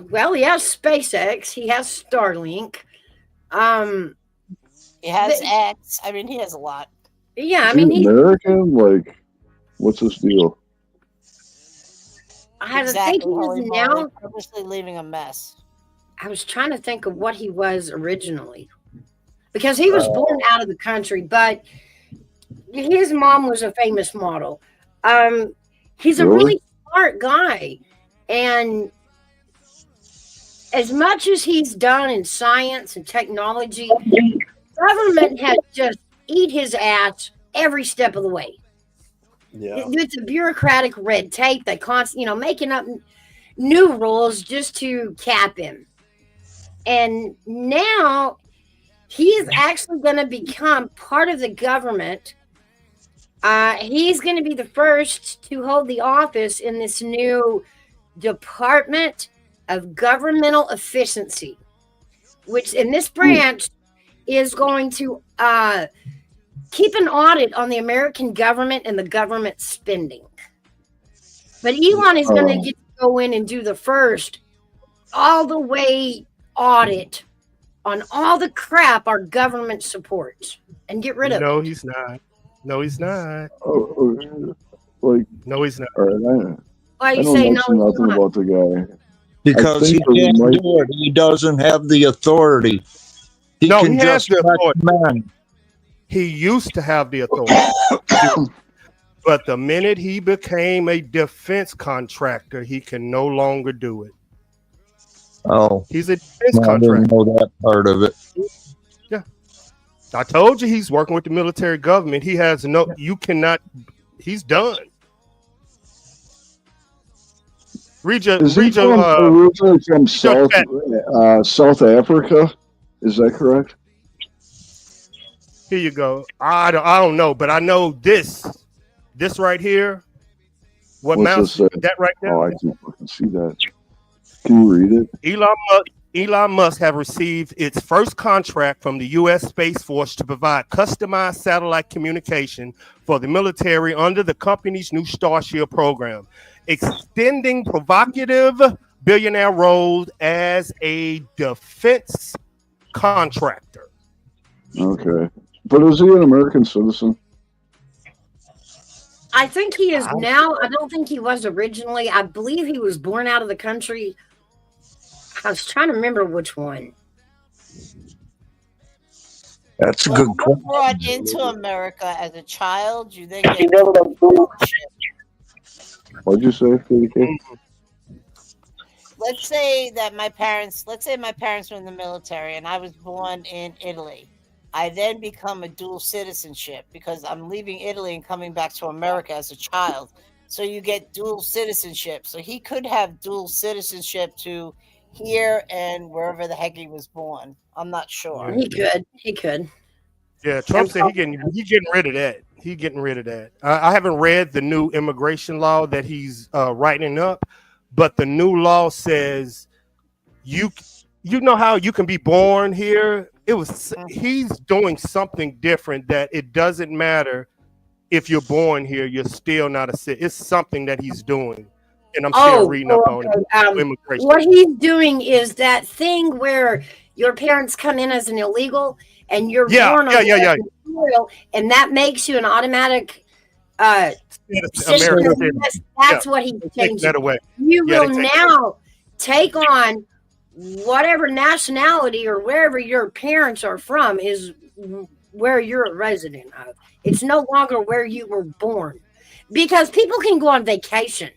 Well, he has SpaceX. He has Starlink. He has X. I mean, he has a lot. Yeah, Is he American? Like, what's his deal? I think he is now purposely leaving a mess. I was trying to think of what he was originally, because he was born out of the country, but his mom was a famous model. He's a really smart guy, and as much as he's done in science and technology, government has just eat his ass every step of the way. Yeah, it's a bureaucratic red tape. They constantly, making up new rules just to cap him. And now he is actually going to become part of the government. He's going to be the first to hold the office in this new Department of Governmental Efficiency, which in this branch is going to keep an audit on the American government and the government spending. But Elon is going to get to go in and do the first all the way audit on all the crap our government supports and get rid of it. No, he's not. No, he's not. Like, no, he's not. All right, Why you don't say know no? nothing about the guy. Because he can't do it. He doesn't have the authority. He can just recommend. He used to have the authority. But the minute he became a defense contractor, he can no longer do it. Oh. He's a defense I contractor. didn't know that part of it. Yeah. I told you he's working with the military government. He has you cannot, he's done. Originally from South Africa? Is that correct? Here you go. I don't know, but I know this right here. What mounts that right there? Oh, I can't fucking see that. Can you read it? Elon Musk have received its first contract from the U.S. Space Force to provide customized satellite communication for the military under the company's new Starship program, extending provocative billionaire role as a defense contractor. Okay. But is he an American citizen? I think he is now. I don't think he was originally. I believe he was born out of the country. I was trying to remember which one. That's a Well, good if you're question. brought into America as a child, you then get citizenship. What'd you say, PK? Let's say my parents were in the military and I was born in Italy. I then become a dual citizenship because I'm leaving Italy and coming back to America as a child. So you get dual citizenship. So he could have dual citizenship to here and wherever the heck he was born. I'm not sure. He could. He could. Yeah, Trump said he getting rid of that. He getting rid of that. I haven't read the new immigration law that he's writing up, but the new law says you know how you can be born here. He's doing something different that it doesn't matter if you're born here, you're still not a citizen. It's something that he's doing, and I'm still reading up on it. Immigration. What he's doing is that thing where your parents come in as an illegal and you're born on soil, and that makes you an automatic citizen. That's what he's changing. That away. You will now take on whatever nationality or wherever your parents are from is where you're a resident of. It's no longer where you were born, because people can go on vacation,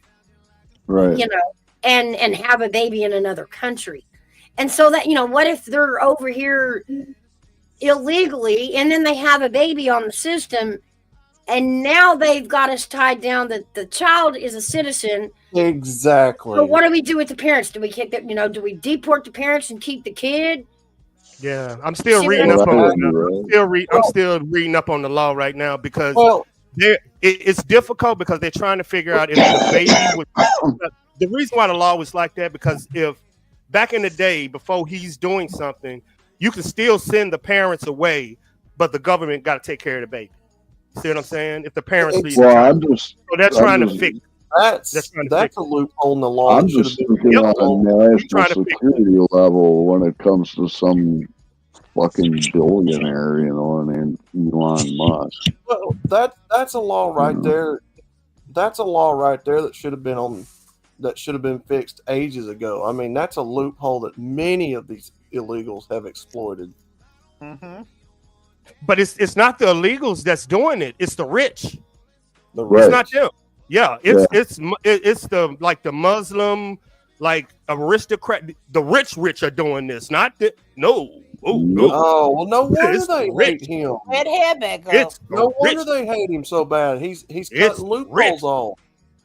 right? You know, and have a baby in another country, and so that, you know, what if they're over here illegally and then they have a baby on the system, and now they've got us tied down that the child is a citizen. Exactly. So what do we do with the parents? Do we kick them? You know, do we deport the parents and keep the kid? Yeah, I'm still reading up on it. I'm still reading up on the law right now because it's difficult because they're trying to figure out if the baby was. The reason why the law was like that, because if back in the day before he's doing something, you can still send the parents away, but the government got to take care of the baby. See what I'm saying? If the parents leave, so they're trying to fix. That's a loophole in the law. I'm just thinking on a national security level when it comes to some fucking billionaire, you know, and Elon Musk. Well, that's a law right there. That's a law right there that should have been fixed ages ago. I mean, that's a loophole that many of these illegals have exploited. Mm-hmm. But it's not the illegals that's doing it. It's the rich. It's not them. Yeah, it's the like the Muslim, like aristocrat. The rich are doing this, not the no. Oh well, no wonder they hate him. Red hair back. No wonder they hate him so bad. He's cutting loopholes off.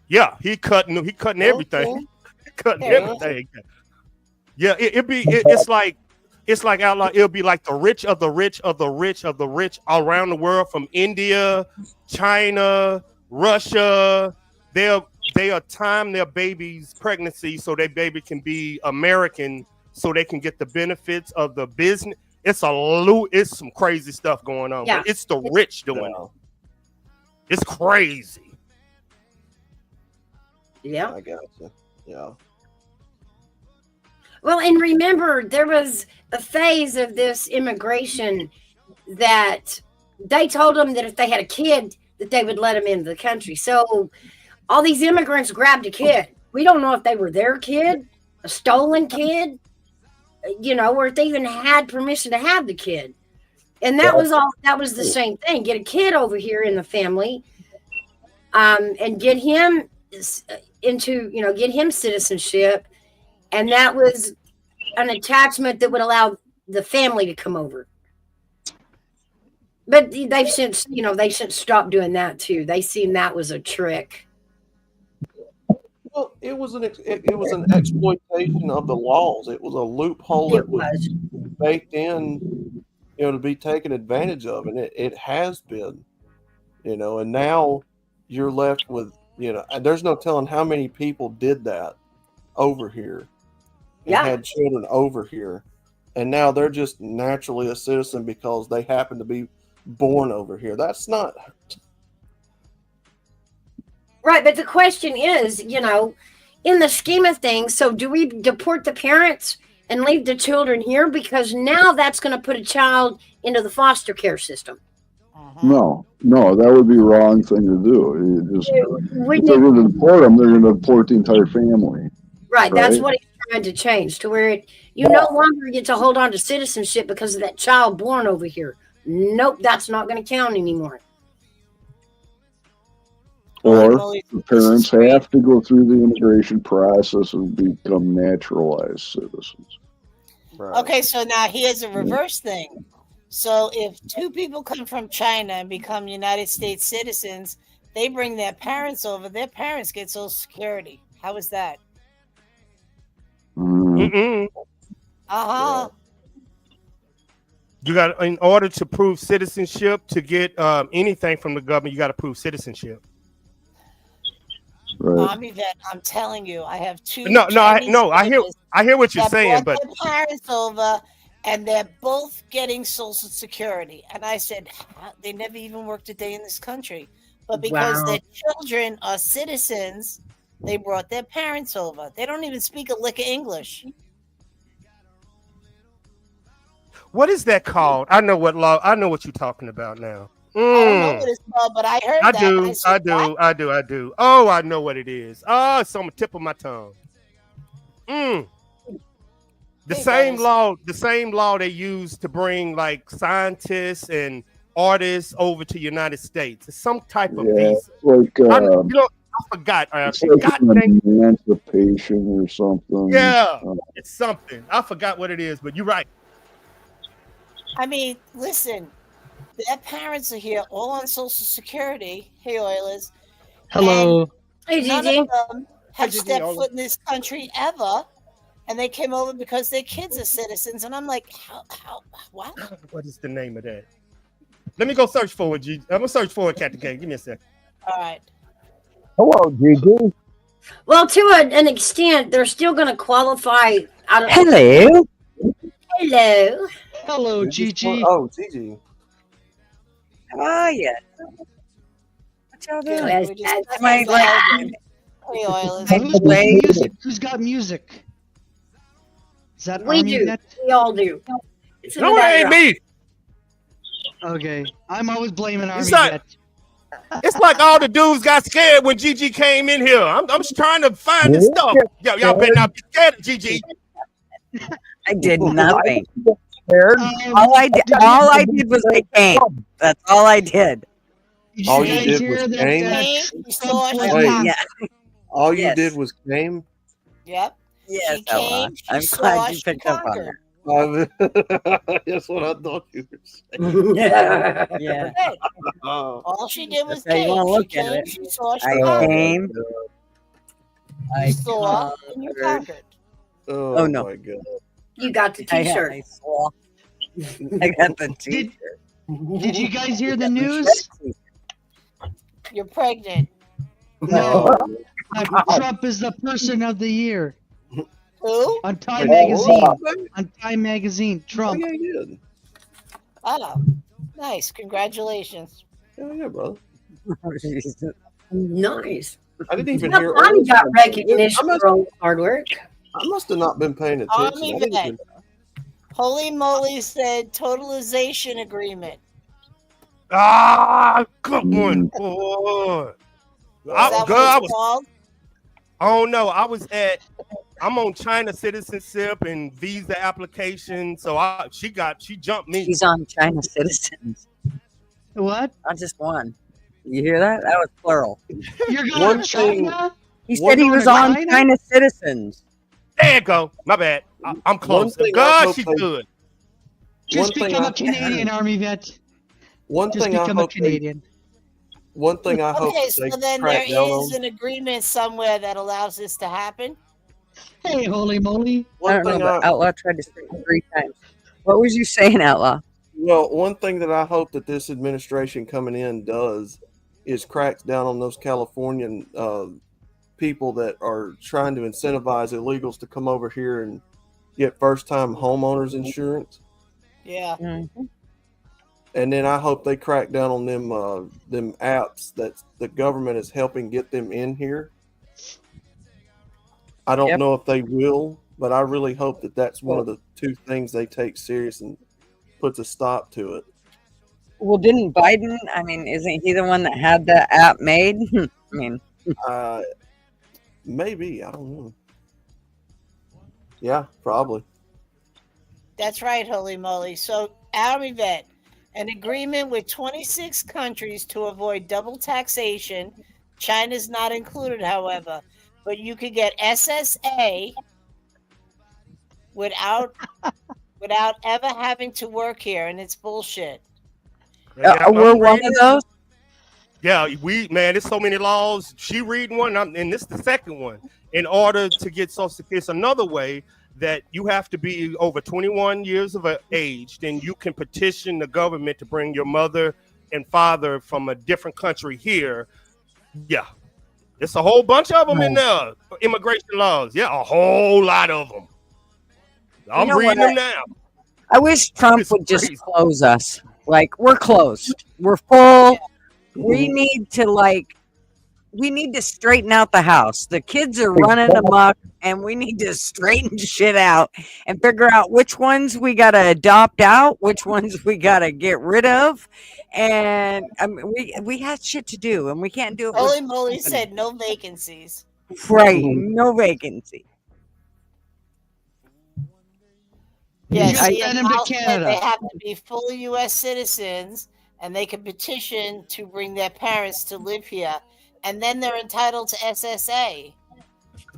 Yeah, he cutting everything. He cutting everything. Yeah, it's like outlaw. It'll be like the rich of the rich of the rich of the rich all around the world, from India, China, Russia. They'll time their baby's pregnancy so their baby can be American, so they can get the benefits of the business. It's some crazy stuff going on. Yeah. But it's the rich doing it. It's crazy. Yeah, I gotcha. Yeah. Well, and remember, there was a phase of this immigration that they told them that if they had a kid, that they would let them into the country. So all these immigrants grabbed a kid. We don't know if they were their kid, a stolen kid, you know, or if they even had permission to have the kid. And that was the same thing. Get a kid over here in the family, and get him into, you know, get him citizenship. And that was an attachment that would allow the family to come over. But they've since stopped doing that too. They seen that was a trick. Well, it was an exploitation of the laws. It was a loophole that was baked in, you know, to be taken advantage of, and it has been, you know. And now you're left with, you know, there's no telling how many people did that over here. and had children over here, and now they're just naturally a citizen because they happen to be born over here. That's not Right, but the question is, you know, in the scheme of things, so do we deport the parents and leave the children here? Because now that's going to put a child into the foster care system. No, that would be a wrong thing to do. If they're going to deport them, they're going to deport the entire family. Right, that's what he's trying to change, to where you no longer get to hold on to citizenship because of that child born over here. Nope, that's not going to count anymore. Or the parents have to go through the immigration process and become naturalized citizens. Okay, so now here's a reverse thing. So if two people come from China and become United States citizens, they bring their parents over. Their parents get Social Security. How is that? You got, in order to prove citizenship, to get anything from the government, you got to prove citizenship. Right. Army vet, I'm telling you, I have two. I hear what you're saying, but their parents over, and they're both getting Social Security. And I said, they never even worked a day in this country, but because their children are citizens, they brought their parents over. They don't even speak a lick of English. what is that called? I know what law. I know what you're talking about now. I don't know what it's called, but I heard that. I do. Oh, I know what it is. Oh, it's on the tip of my tongue. The same law they use to bring like scientists and artists over to United States. It's some type of visa. Like I forgot. It's like an emancipation or something. Yeah, it's something. I forgot what it is, but you're right. I mean, listen, their parents are here all on Social Security. Hey, Oilers. Hello. Hey, None Gigi. of them have stepped foot in this country ever. And they came over because their kids are citizens. And I'm like, what? What is the name of that? Let me go search for it, Gigi. I'm going to search for it, Captain K. Give me a second. All right. Hello, Gigi. Well, to an extent, they're still going to qualify. Hello. Hello. Hello, Gigi. Oh, Gigi. How are you? What y'all doing? Hey, Oilers. Who's got music? Is that We Army do. Vet? We all do. No, it ain't me. Okay. I'm always blaming Army It's like, Vet. it's like all the dudes got scared when Gigi came in here. I'm just trying to find this stuff. Y'all better not be scared of Gigi. I did nothing. All I did was I came. That's all I did. All you did was game. All you did was game. Yep. Yes, She came, I'm she glad saw, you she picked up on conquered. that. That's what I thought you were saying. Yeah. All she did was That's how you came. wanna She look at came, it. she saw, she I conquered. came. You saw, and you conquered. Oh, no. My God. You got the I t-shirt. I got the t-shirt. Did you guys hear the news? You're pregnant. No. Trump is the person of the year. Who? On Time Magazine. On Time Magazine. Trump. Yeah, he did. Oh, nice. Congratulations. Oh, yeah, brother. Nice. I didn't even Well, hear. Bonnie got recognition for all the hard work. I must have not been paying attention. Army I didn't vet. even- Holy moly said totalization agreement. Ah, good one, boy. Is that what it's called? Oh no, I'm on China citizenship and visa application. So she jumped me. She's on China citizens. What? Not just one. You hear that? That was plural. You're going to China? He said he was on China citizens. There you go. My bad. I'm close. thing I God, hope she's they- good. Just One thing become I- a Canadian, Army Vet. One Just thing I become a hope they- Canadian. One thing I hope Okay, they so then crack there down is on. an agreement somewhere that allows this to happen. Hey, holy moly. I don't know, but Outlaw tried to say it 3 times. What was you saying, Outlaw? Well, one thing that I hope that this administration coming in does is cracks down on those Californian people that are trying to incentivize illegals to come over here and get first-time homeowners insurance. Yeah. And then I hope they crack down on them apps that the government is helping get them in here. I don't know if they will, but I really hope that that's one of the two things they take serious and puts a stop to it. Well, didn't Biden? I mean, isn't he the one that had the app made? I mean, maybe, I don't know. Yeah, probably. That's right, holy moly. So, Army vet, an agreement with 26 countries to avoid double taxation. China's not included, however, but you could get SSA without ever having to work here, and it's bullshit. we're one of those. Yeah, there's so many laws. She reading one, and this is the second one. In order to get Social Security, it's another way that you have to be over 21 years of age. Then you can petition the government to bring your mother and father from a different country here. Yeah, it's a whole bunch of them in there. Immigration laws. Yeah, a whole lot of them. I'm reading them now. I wish Trump would just close us. Like, we're closed. We're full. We need to straighten out the house. The kids are running amok, and we need to straighten shit out and figure out which ones we got to adopt out, which ones we got to get rid of. And I mean, we had shit to do, and we can't do it. Holy moly said no vacancies. Right, no vacancy. Yes, You send them to Canada. They have to be full U.S. citizens, and they can petition to bring their parents to live here, and then they're entitled to SSA,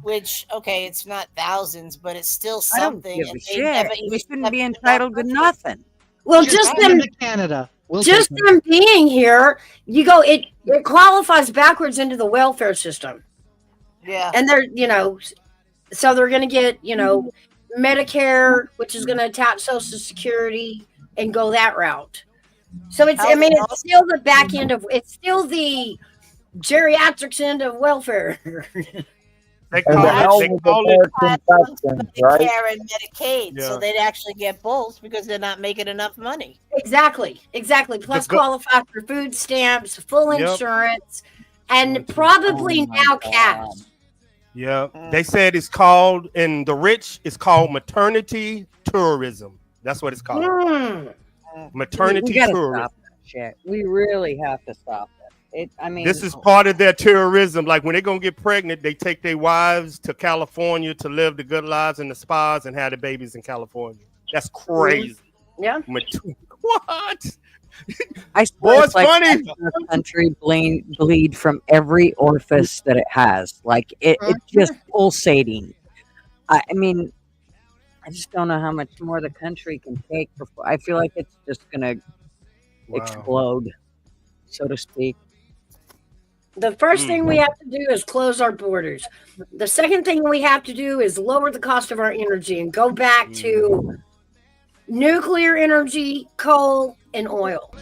which, okay, it's not thousands, but it's still something. I don't give a shit. We shouldn't be entitled to nothing. Well, just them to Canada. Just them being here, it qualifies backwards into the welfare system. Yeah. And they're, so they're going to get, Medicare, which is going to attach Social Security and go that route. So it's still the back end it's still the geriatrics end of welfare. They call it Medicare and Medicaid, so they'd actually get both because they're not making enough money. Exactly. Plus qualify for food stamps, full insurance, and probably now cash. Yeah, they said it's called, in the rich, it's called maternity tourism. That's what it's called. Maternity tourism. Stop that shit. We really have to stop it. This is part of their tourism. Like when they're gonna get pregnant, they take their wives to California to live the good lives in the spas and have the babies in California. That's crazy. Yeah. What? I swear it's like our country bleed from every orifice that it has. Like it's just pulsating. I mean, I just don't know how much more the country can take. I feel like it's just gonna explode, so to speak. The first thing we have to do is close our borders. The second thing we have to do is lower the cost of our energy and go back to nuclear energy, coal, and oil.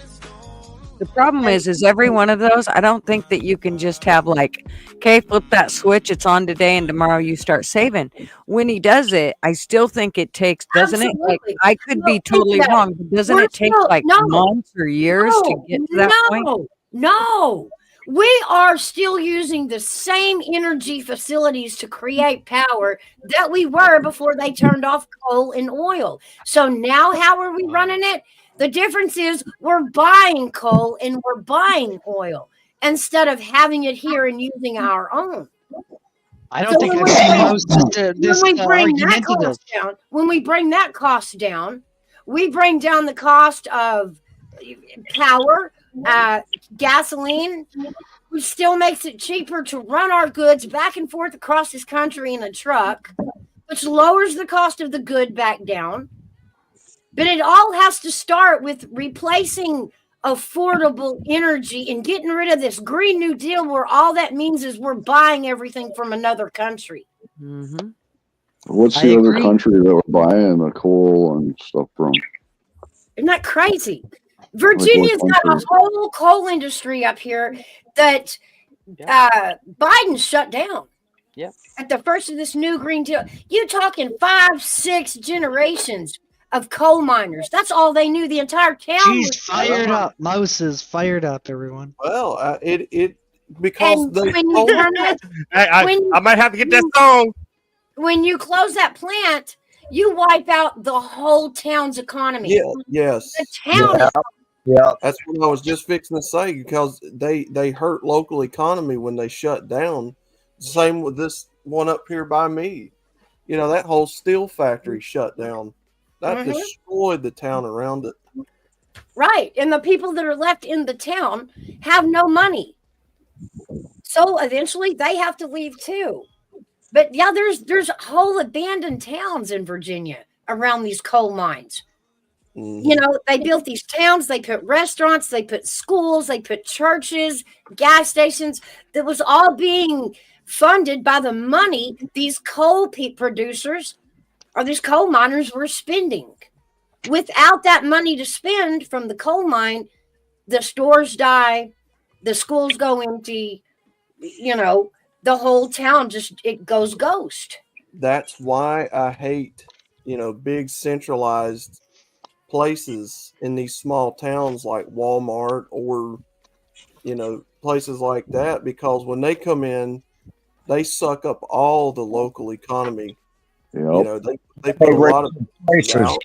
The problem is every one of those, I don't think that you can just have like, okay, flip that switch, it's on today, and tomorrow you start saving. When he does it, I still think it takes, doesn't it? Like, I could be totally wrong, but doesn't it take months or years to get to that point? No. We are still using the same energy facilities to create power that we were before they turned off coal and oil. So now how are we running it? The difference is we're buying coal and we're buying oil instead of having it here and using our own. I don't think I've seen most this argumentative. When we bring that cost down, we bring down the cost of power, gasoline, which still makes it cheaper to run our goods back and forth across this country in a truck, which lowers the cost of the good back down. But it all has to start with replacing affordable energy and getting rid of this Green New Deal where all that means is we're buying everything from another country. Mm-hmm. What's the other country that we're buying the coal and stuff from? Isn't that crazy? Virginia's got a whole coal industry up here that Biden shut down. Yep. At the first of this new Green Deal, you talking 5, 6 generations of coal miners. That's all they knew. The entire town She's was fired coal up. Mouse is fired up, everyone. Well, it because and they when you told turn that, I might have to get that song. When you close that plant, you wipe out the whole town's economy. Yeah, yes. The town is Yeah. That's what I was just fixing to say because they hurt local economy when they shut down. Same with this one up here by me. You know, that whole steel factory shut down. That destroyed the town around it. right. And the people that are left in the town have no money. So eventually they have to leave too. But yeah, there's whole abandoned towns in Virginia around these coal mines. You know, they built these towns, they put restaurants, they put schools, they put churches, gas stations. That was all being funded by the money these coal producers or these coal miners were spending. Without that money to spend from the coal mine, the stores die, the schools go empty, you know, the whole town it goes ghost. That's why I hate, you know, big centralized places in these small towns like Walmart or, you know, places like that, because when they come in, they suck up all the local economy. Yep. You know, they put a lot of places out.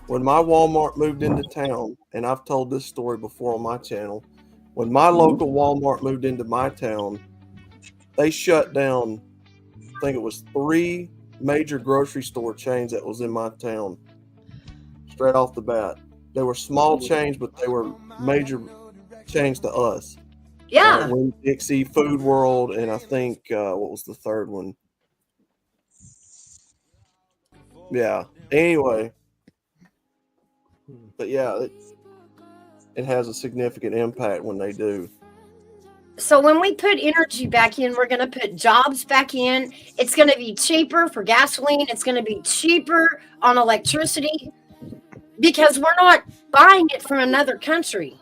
When my Walmart moved into town, and I've told this story before on my channel, when my local Walmart moved into my town, they shut down, I think it was 3 major grocery store chains that was in my town. Straight off the bat. They were small chains, but they were major chains to us. Yeah. Winn-Dixie, Food World, and I think, what was the third one? Yeah. Anyway. But yeah, it has a significant impact when they do. So when we put energy back in, we're going to put jobs back in. It's going to be cheaper for gasoline. It's going to be cheaper on electricity because we're not buying it from another country.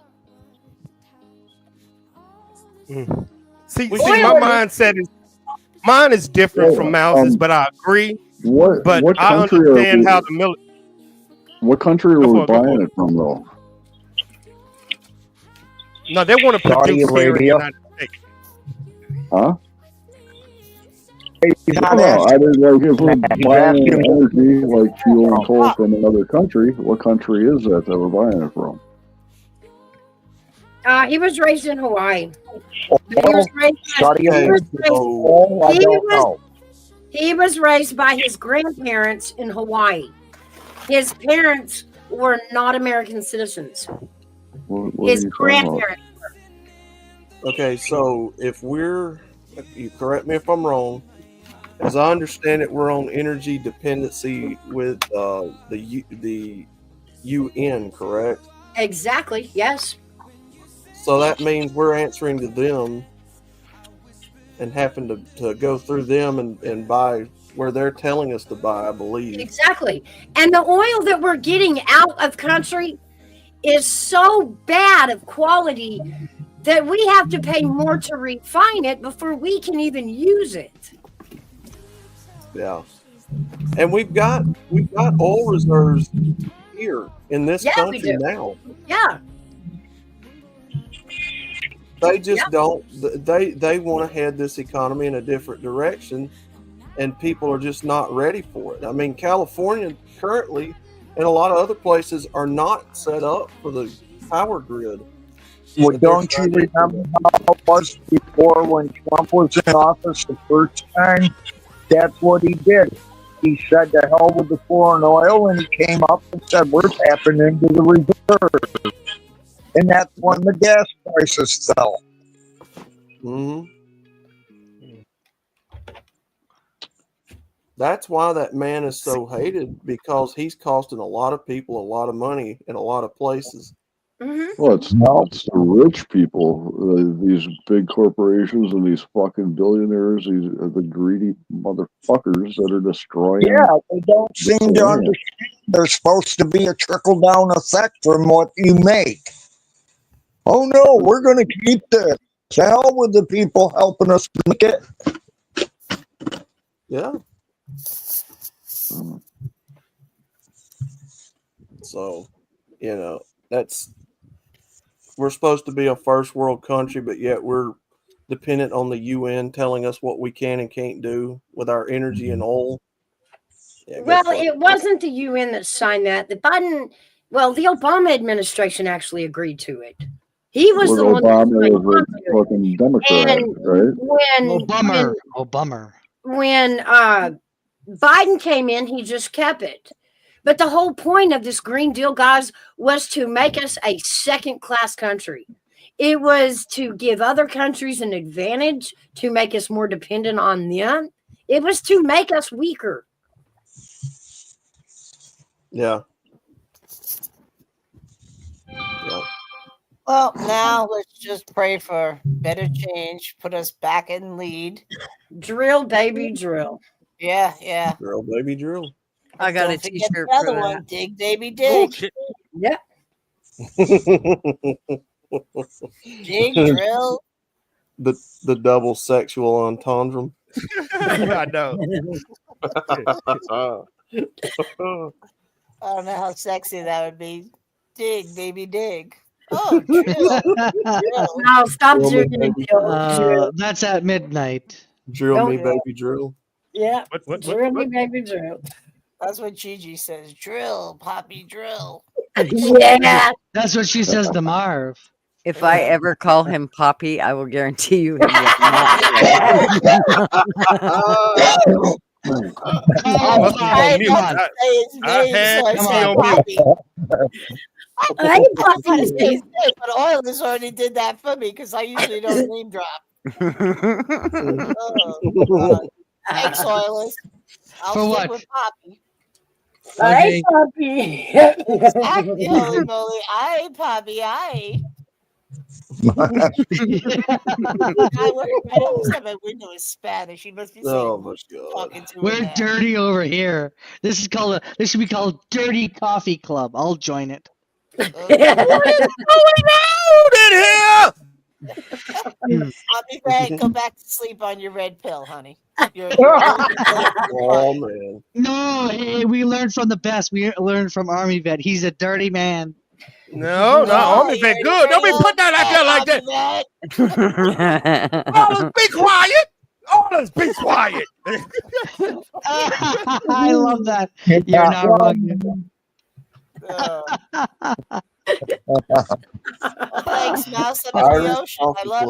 See, my mindset is mine is different from Mouse's, but I agree. What I understand how the military. What country are we buying it from, though? No, they want to produce here in the United States. Huh? I didn't like if we're buying energy like fuel and coal from another country. What country is that we're buying it from? He was raised in Hawaii. He was raised by his grandparents in Hawaii. His parents were not American citizens. His grandparents were. Okay, so if you correct me if I'm wrong, as I understand it, we're on energy dependency with the UN, correct? Exactly, yes. So that means we're answering to them and having to go through them and buy where they're telling us to buy, I believe. Exactly. And the oil that we're getting out of country is so bad of quality that we have to pay more to refine it before we can even use it. Yeah. And we've got oil reserves here in this country now. Yeah. They just don't. They want to head this economy in a different direction, and people are just not ready for it. I mean, California currently, and a lot of other places, are not set up for the power grid. Well, don't you remember how it was before when Trump was in office the first time? That's what he did. He said to hell with the foreign oil, and he came up and said, we're tapping into the reserve. And that's when the gas prices fell. Mm-hmm. That's why that man is so hated, because he's costing a lot of people a lot of money in a lot of places. Mm-hmm. Well, it's the rich people, these big corporations and these fucking billionaires, the greedy motherfuckers that are destroying. Yeah, they don't seem to understand. There's supposed to be a trickle-down effect from what you make. Oh, no, we're going to keep this. To hell with the people helping us make it. Yeah. So, we're supposed to be a first world country, but yet we're dependent on the UN telling us what we can and can't do with our energy and oil. Yeah, well, it wasn't the UN that signed that. The Obama administration actually agreed to it. He was the one that Obama signed was on to a fucking Democrat, And right? when Biden came in, he just kept it. But the whole point of this Green Deal, guys, was to make us a second-class country. It was to give other countries an advantage, to make us more dependent on them. It was to make us weaker. Yeah. Well, now let's just pray for better change, put us back in lead. Drill, baby, drill. Yeah, yeah. Drill, baby, drill. I got Don't a forget t-shirt the for other that. one, dig, baby, dig. Yeah. Dig, drill. The double sexual entendre. I know. I don't know how sexy that would be. Dig, baby, dig. Oh, drill. Drill. No, stop Drill me, jigging baby, drill. That's at midnight. Drill me, Don't- baby, drill. Yeah. What? Drill me, baby, drill. That's what Gigi says. Drill, Poppy, drill. Yeah. That's what she says to Marv. If I ever call him Poppy, I will guarantee you he will not. I must be on mute. I had to be on mute. I ain't Poppy to say his name, but Oilers already did that for me because I usually don't name drop. Oh, thanks, Oilers. I'll For stick what? with Poppy. Hey, Poppy. Exactly, holy moly. Aye, Poppy, aye. I always have my window in Spanish. He must be saying, Oh my "Who's she God. talking to?" We're in there?" dirty over here. This should be called Dirty Coffee Club. I'll join it. What is going on in here? I'll be back. Go back to sleep on your red pill, honey. Oh man. No, hey, we learned from the best. We learned from Army Vet. He's a dirty man. No, Army Vet good. Don't be putting that out there like that. All us be quiet. All us be quiet. I love that. You're not wrong. Thanks, Mouse. I'm in the ocean. I love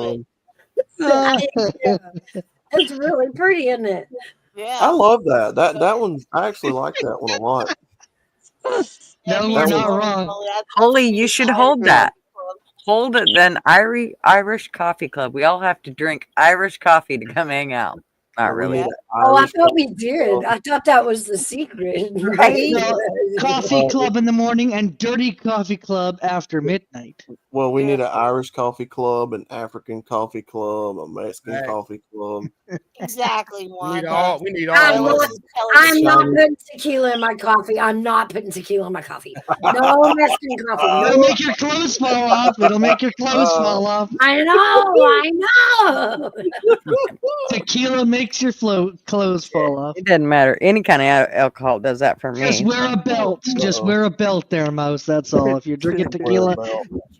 it. It's really pretty, isn't it? Yeah. I love that. That one. I actually like that one a lot. No, we're not wrong. Holly, you should hold that. Hold it then. Irish Coffee Club. We all have to drink Irish coffee to come hang out. Not really. Oh, I thought we did. I thought that was the secret. Right? No, coffee club in the morning and dirty coffee club after midnight. Well, we need an Irish coffee club, an African coffee club, a Mexican coffee club. Exactly, Wanda. We need all I'm of not, them. I'm not putting tequila in my coffee. I'm not putting tequila in my coffee. No Mexican coffee. It'll No. make your clothes fall off. It'll make your clothes fall off. I know. Tequila makes your clothes fall off. It doesn't matter. Any kind of alcohol does that for me. Just wear a belt. Just wear a belt there, Mouse. That's all. If you're drinking tequila.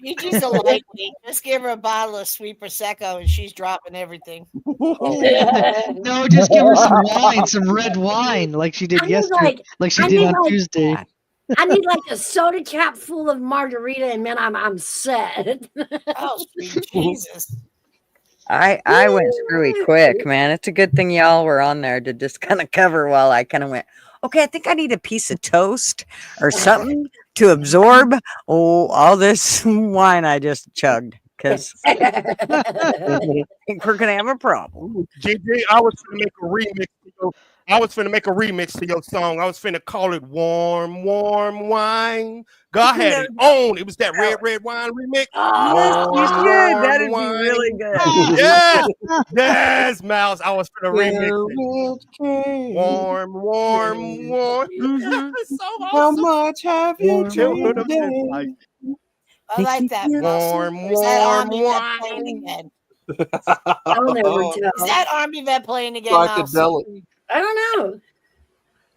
Gigi's a lightweight. Just give her a bottle of sweet prosecco, and she's dropping everything. No, just give her some wine, some red wine, like she did yesterday, like she did on Tuesday. I need like a soda cap full of margarita, and man, I'm set. Oh, sweet Jesus. I went screwy quick, man. It's a good thing y'all were on there to just kind of cover while I kind of went, okay, I think I need a piece of toast or something to absorb all this wine I just chugged. Because I think we're gonna have a problem. JJ, I was finna make a remix to your song. I was finna call it "Warm, Warm Wine." God had it on. It was that red wine remix. Yes, you should. That'd be wine. really good. Yes, Mouse. I was finna remix it. Warm, warm. Mm-hmm. So awesome. How much have you drank? I like that. Warm, Is that warm Army Vet playing wine. again? I'll never tell. Is that Army vet playing again, Mouse? Psychedelic. I don't know.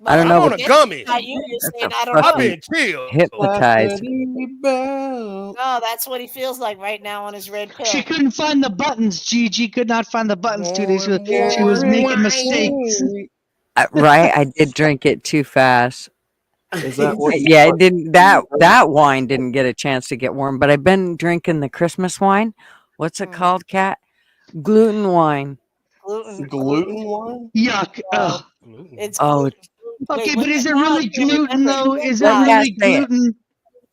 I don't Well, know. I'm on a gummy. Not you. You're saying That's a I don't know. I've been chilled. hypnotized. No, that's what he feels like right now on his red pill. She couldn't find the buttons. Gigi could not find the buttons 2 days ago. She was making mistakes. Right, I did drink it too fast. Is that what? Yeah, it didn't. That wine didn't get a chance to get warm. But I've been drinking the Christmas wine. What's it called, Kat? Gluten wine. Gluten wine? Yuck. Ugh. It's Oh, Okay, but is it really gluten though? Is it Let Kat really say it. gluten?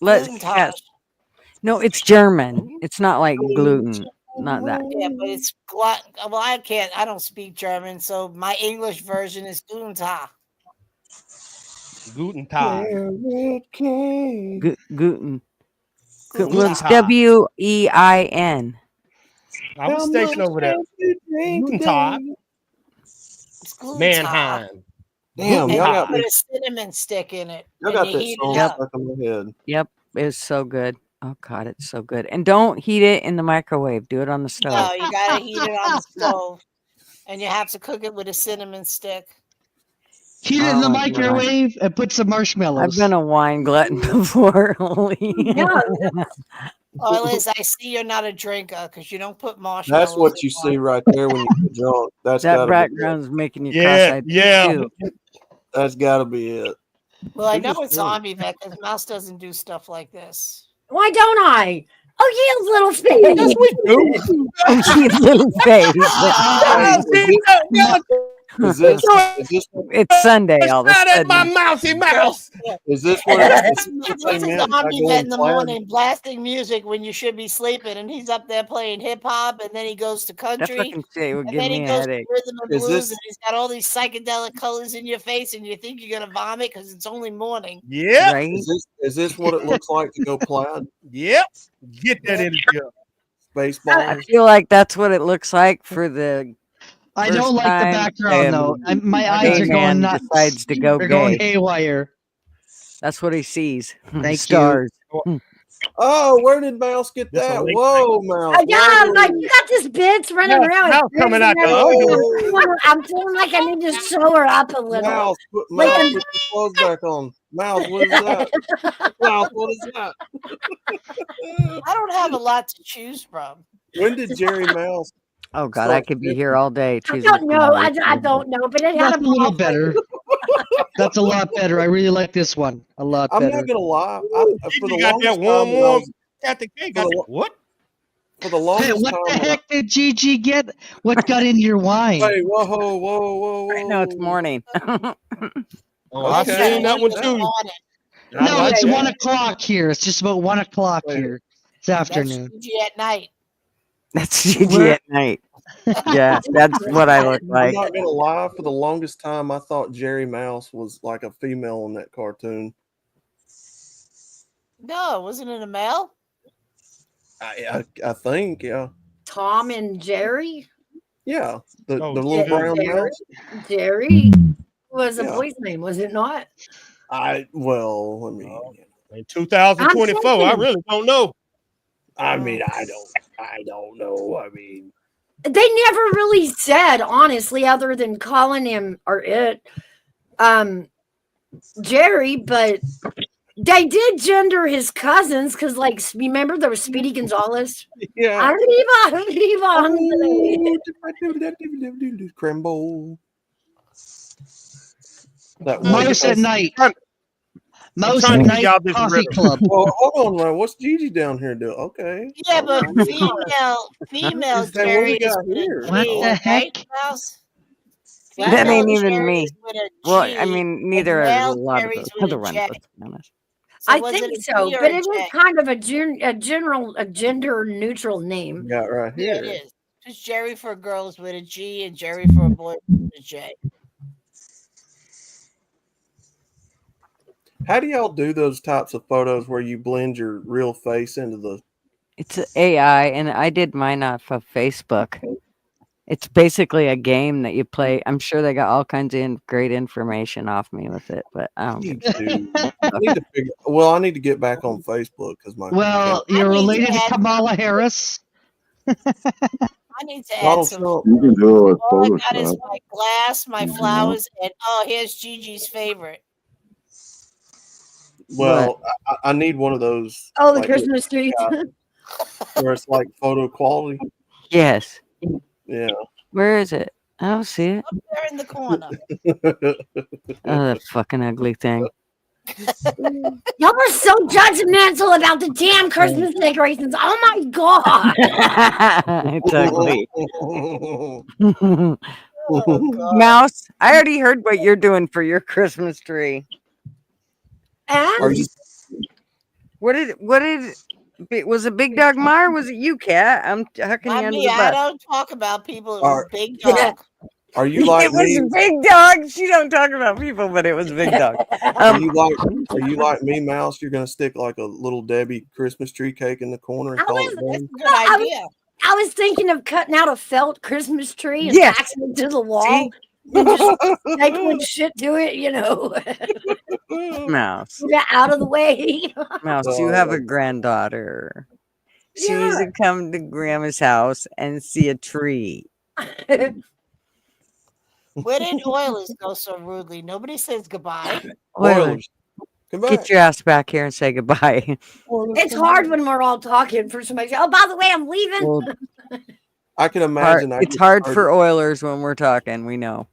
Let's Gluten guess. No, it's German. It's not like gluten. Not that. Yeah, but it's well, I can't. I don't speak German, so my English version is Guten Tag. Guten Tag. Gluten. Guten Well, it's Tag. WEIN. I was stationed over there. Guten Tag. It's Gluten Tag. Mannheim. Damn, And y'all you got put me. a cinnamon stick in it. Y'all and got you that heat song it up. stuck in my head. Yep, it's so good. Oh God, it's so good. And don't heat it in the microwave. Do it on the stove. No, you gotta heat it on the stove, and you have to cook it with a cinnamon stick. Heat it in Oh the my God. microwave and put some I've marshmallows. been a wine glutton before. Oh, Liz, I see you're not a drinker because you don't put marshmallows. That's what in you wine. see right there when you get drunk. That's That gotta be it. background's making you Yeah, cross-eyed. Me yeah. too. That's gotta be it. Well, I Who know just it's drank? Army vet because Mouse doesn't do stuff like this. Why don't I? Oh, you little face. Yes, we do. Oh, you little face. Hey, is this It's Sunday all of a Shout at my sudden. mousy mouse. is this what it This they is meant by Army vet going in the plaid? morning blasting music when you should be sleeping, and he's up there playing hip hop, and then he goes to That country, fucking shit would and give then he me a goes to headache. rhythm and Is blues, this and he's got all these psychedelic colors in your face, and you think you're gonna vomit because it's only morning. Yep. Right? is this what it looks like to go plaid? Yep. Get that energy up. I Spaceballs? feel like that's what it looks like for the I first don't like the time background though. My eyes gay are going man nuts. decides to go They're going gay. haywire. That's what he sees. Thank Stars. Oh, where did Mouse get This a that? late Whoa, Mouse. Oh, yeah, I'm Whoa. like, you got this bitch running Mouse, around with mouse bibs coming and out the everything. underwear. I'm feeling like I need to sew her up a little. Mouse, Like, Mouse, I'm- put your clothes back on. Mouse, what is that? Mouse, what is that? I don't have a lot to choose from. When did Jerry Mouse? Oh God, I could be here all day I choosing. don't know. from I don't know, but it had That's a a little ball. better. That's a lot better. I really like this one. A lot I'm better. not gonna lie. For the You got longest that time warm, when I warm. was Got the cake. for Got the, the, what? for the Hey, longest what time the when I, heck did Gigi get? What got into your wine? hey, whoa, whoa, whoa, Right now it's whoa. morning. Oh, I've Okay. seen that one Good too. morning. I No, like it's that. 1 o'clock here. It's just about 1 o'clock Wait. here. It's That's afternoon. Gigi at night. That's Gigi Where- at night. Yeah, that's what I look I'm like. not gonna lie. For the longest time, I thought Jerry Mouse was like a female in that cartoon. No, wasn't it a male? I think, yeah, Tom and Jerry. yeah. The Oh, little brown Jerry. mouse. Jerry was a Yeah. boy's name, was it not? I mean, In 2024, I really don't know. I mean, I don't know. I mean, They never really said, honestly, other than calling him or it, Jerry, but they did gender his cousins because, like, remember there was Speedy Gonzalez? yeah. Arriba. Crembo. That Mouse at night. Mouse trying at to give night y'all this coffee rhythm. club. Well, hold on, man. What's Gigi down here doing? Okay. Yeah, but All right. female Is that what Jerry we is got with here? a What G, the right, heck? Mouse? That Female ain't even Jerry me. is with a Well, G, I mean, neither and are a male lot of Jerry's those with other a ones. J. Let's be honest. So I was think it a so, G or but a it J? is kind of a gender neutral name. Got right Yeah, here. it is. Because Jerry for a girl is with a G, and Jerry for a boy is with a J. How do y'all do those types of photos where you blend your real face into the? It's AI, and I did mine off of Facebook. It's basically a game that you play. I'm sure they got all kinds of great information off me with it, but I don't give a shit. I need to figure. Well, I need to get back on Facebook because my. Well, you're related to Kamala Harris. I need to add Donald some. Trump. You can do it with All I got is Photoshop. my glass, my Mhm. flowers, and oh, here's Gigi's favorite. Well, I need one of those. Oh, the like, Christmas trees. where it's like photo quality. Yes. Yeah. Where is it? I don't see it. Up there in the corner. Oh, that fucking ugly thing. Y'all are so judgmental about the damn Christmas decorations. Oh my god. It's ugly. Oh, God. Mouse, I already heard what you're doing for your Christmas tree. Are And you? What was it Big Dog Ma or was it you, Cat? I'm hucking you Not under me. the I bus. don't talk about people. It was Are, Big Dog. are you like It was me? Big Dog. She don't talk about people, but it was Big Dog. Are you like me, Mouse? You're gonna stick like a little Debbie Christmas tree cake in the corner and I call was, it That's done? a good idea. I was thinking of cutting out a felt Christmas tree and Yes. faxing it to the wall See? and just stapling shit to it, Mouse. get out of the way. Mouse, you have a granddaughter. She needs to come to Grandma's house and see a tree. Where did Oilers go so rudely? Nobody says goodbye. Oilers, come back. Get your ass back here and say goodbye. It's hard when we're all talking for somebody to say, oh, by the way, I'm leaving. Well, I can imagine. it's hard for Oilers when we're talking. We know.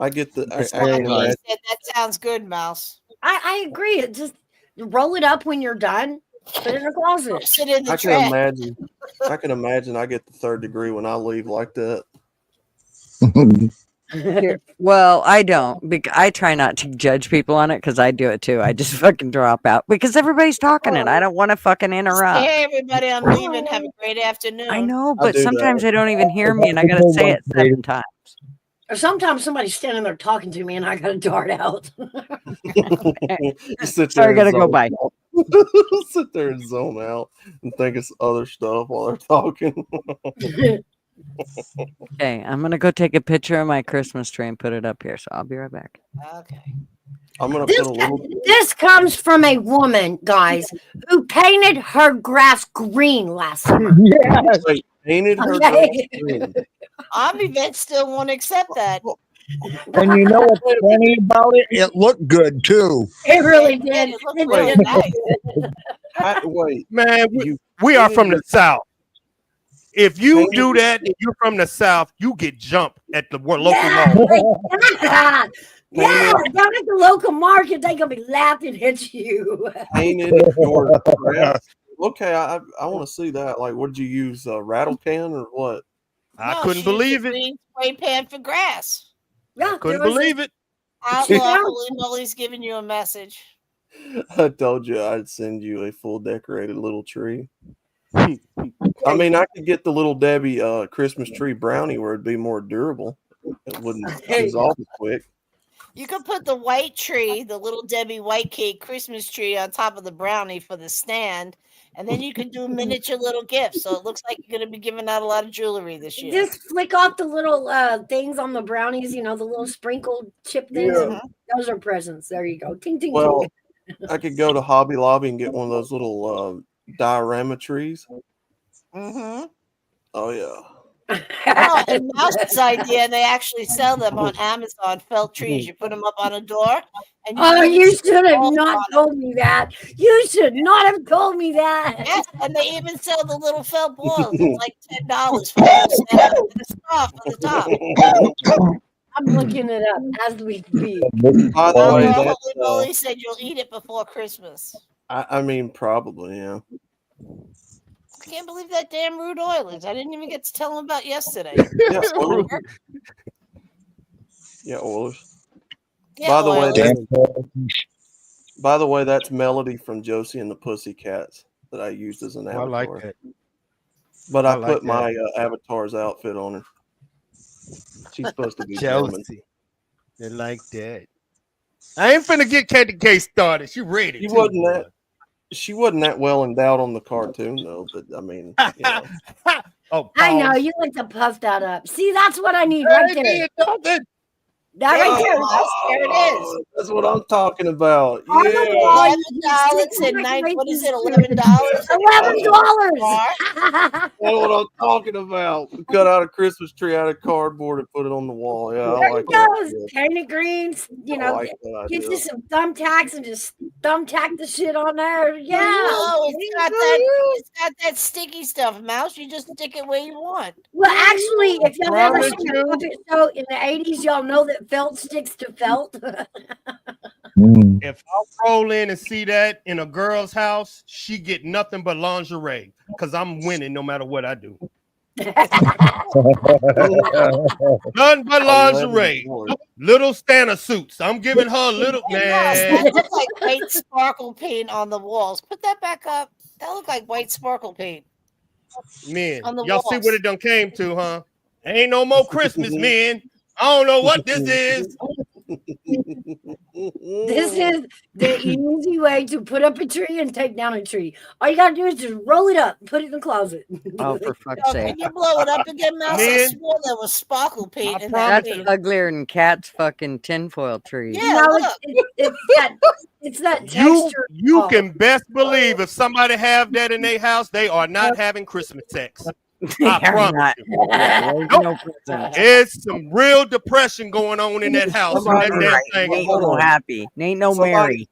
I get the. It's I very can hard. imagine. Said, that sounds good, Mouse. I agree. It just roll it up when you're done. Put it in a closet. Sit in the I trash. can imagine. I can imagine. I get the third degree when I leave like that. Well, I don't. I try not to judge people on it because I do it too. I just fucking drop out because everybody's talking and I don't want to fucking interrupt. Hey, everybody, I'm leaving. Have a great afternoon. I know, I but do sometimes that. they don't even hear me and I got to say it 7 times. Or sometimes somebody's standing there talking to me and I got to dart out. You sit Sorry, I there and gotta go zone by. out. Sit there and zone out and think it's other stuff while they're talking. Okay, I'm gonna go take a picture of my Christmas tree and put it up here. So I'll be right back. Okay. I'm gonna put a little. This comes from a woman, guys, who painted her grass green last summer. Yes. Wait, painted her Okay. grass green. Omnivets still won't accept that. And you know what's funny about it? It looked good too. It really did. It looked It really did. nice. Wait, Man, we are from the South. If you do that and you're from the South, you get jumped at the local mall. Yeah, down at the local market, they're gonna be laughing at you. Painted your grass. Okay, I want to see that. Like, what did you use? A rattle can or what? I No, couldn't she used believe a it. green spray pan for grass. Yeah, Couldn't believe it. Outlaw, holy moly's giving you a message. I told you I'd send you a full decorated little tree. I mean, I could get the little Debbie Christmas tree brownie where it'd be more durable. It wouldn't dissolve as quick. You could put the white tree, the little Debbie white cake Christmas tree on top of the brownie for the stand, and then you can do miniature little gifts. So it looks like you're going to be giving out a lot of jewelry this year. Just flick off the little things on the brownies, the little sprinkled chip things. Yeah. And those are presents. There you go. Ting, ting, Well, ting. I could go to Hobby Lobby and get one of those little diorama trees. Mm-hmm. Oh yeah. Oh, and Mouse's idea, they actually sell them on Amazon, felt trees. You put them up on a door. And You should have not told me that. You should not have told me that. Yes, and they even sell the little felt balls. It's like $10 for the straw for the top. I'm looking it up as we speak. By the way, Holy that's, moly said you'll eat it before Christmas. I mean, probably, yeah. I can't believe that damn rude Oilers. I didn't even get to tell them about yesterday. Yeah, Oilers. Yeah, Oilers. Yeah, By the Oilers. way, that's Melody from Josie and the Pussycats that I used as an I avatar. like that. But I I like put my avatar's outfit on her. She's supposed to be German. Josie. They like that. I ain't finna get Candy K started. She ready. She wasn't that well endowed on the cartoon though. But I mean, you know. Oh, I know you like the puffed that up. See, that's what I need right there. That right there. There it is. That's what I'm talking about. On the Yeah. wall, $11 and what is it? $11? $11. That's what I'm talking about. We cut out a Christmas tree out of cardboard and put it on the wall. Yeah, I There like it that. goes. Painted greens. You I know, like that get you idea. some thumbtacks and just thumbtack the shit on there. Yeah. No, it's got that sticky stuff, Mouse. You just stick it where you want. Well, actually, if y'all ever Promise seen a you. puppet show in the 80s, y'all know that felt sticks to felt. If I roll in and see that in a girl's house, she get nothing but lingerie because I'm winning no matter what I do. Nothing but lingerie. Little Santa suits. I'm giving her a little man. That looks like white sparkle paint on the walls. Put that back up. That looked like white sparkle paint. Man, on the y'all see walls. what it done came to, huh? Ain't no more Christmas, man. I don't know what this is. This is the easy way to put up a tree and take down a tree. All you gotta do is just roll it up, put it in the closet. Oh, for fuck's Oh, sake. can you blow it up again, Mouse? I Man. swore there was sparkle paint in that That's paint. uglier than Cat's fucking tinfoil tree. Yeah, No, look. it's that You texture. you can best believe if somebody have that in their house, they are not having Christmas sex. I They're promise not. you. There's Nope. no presents. There's some real depression going on in that house. when that Somebody- damn Right. thing is Ain't going no on. happy. Ain't no Somebody- Mary.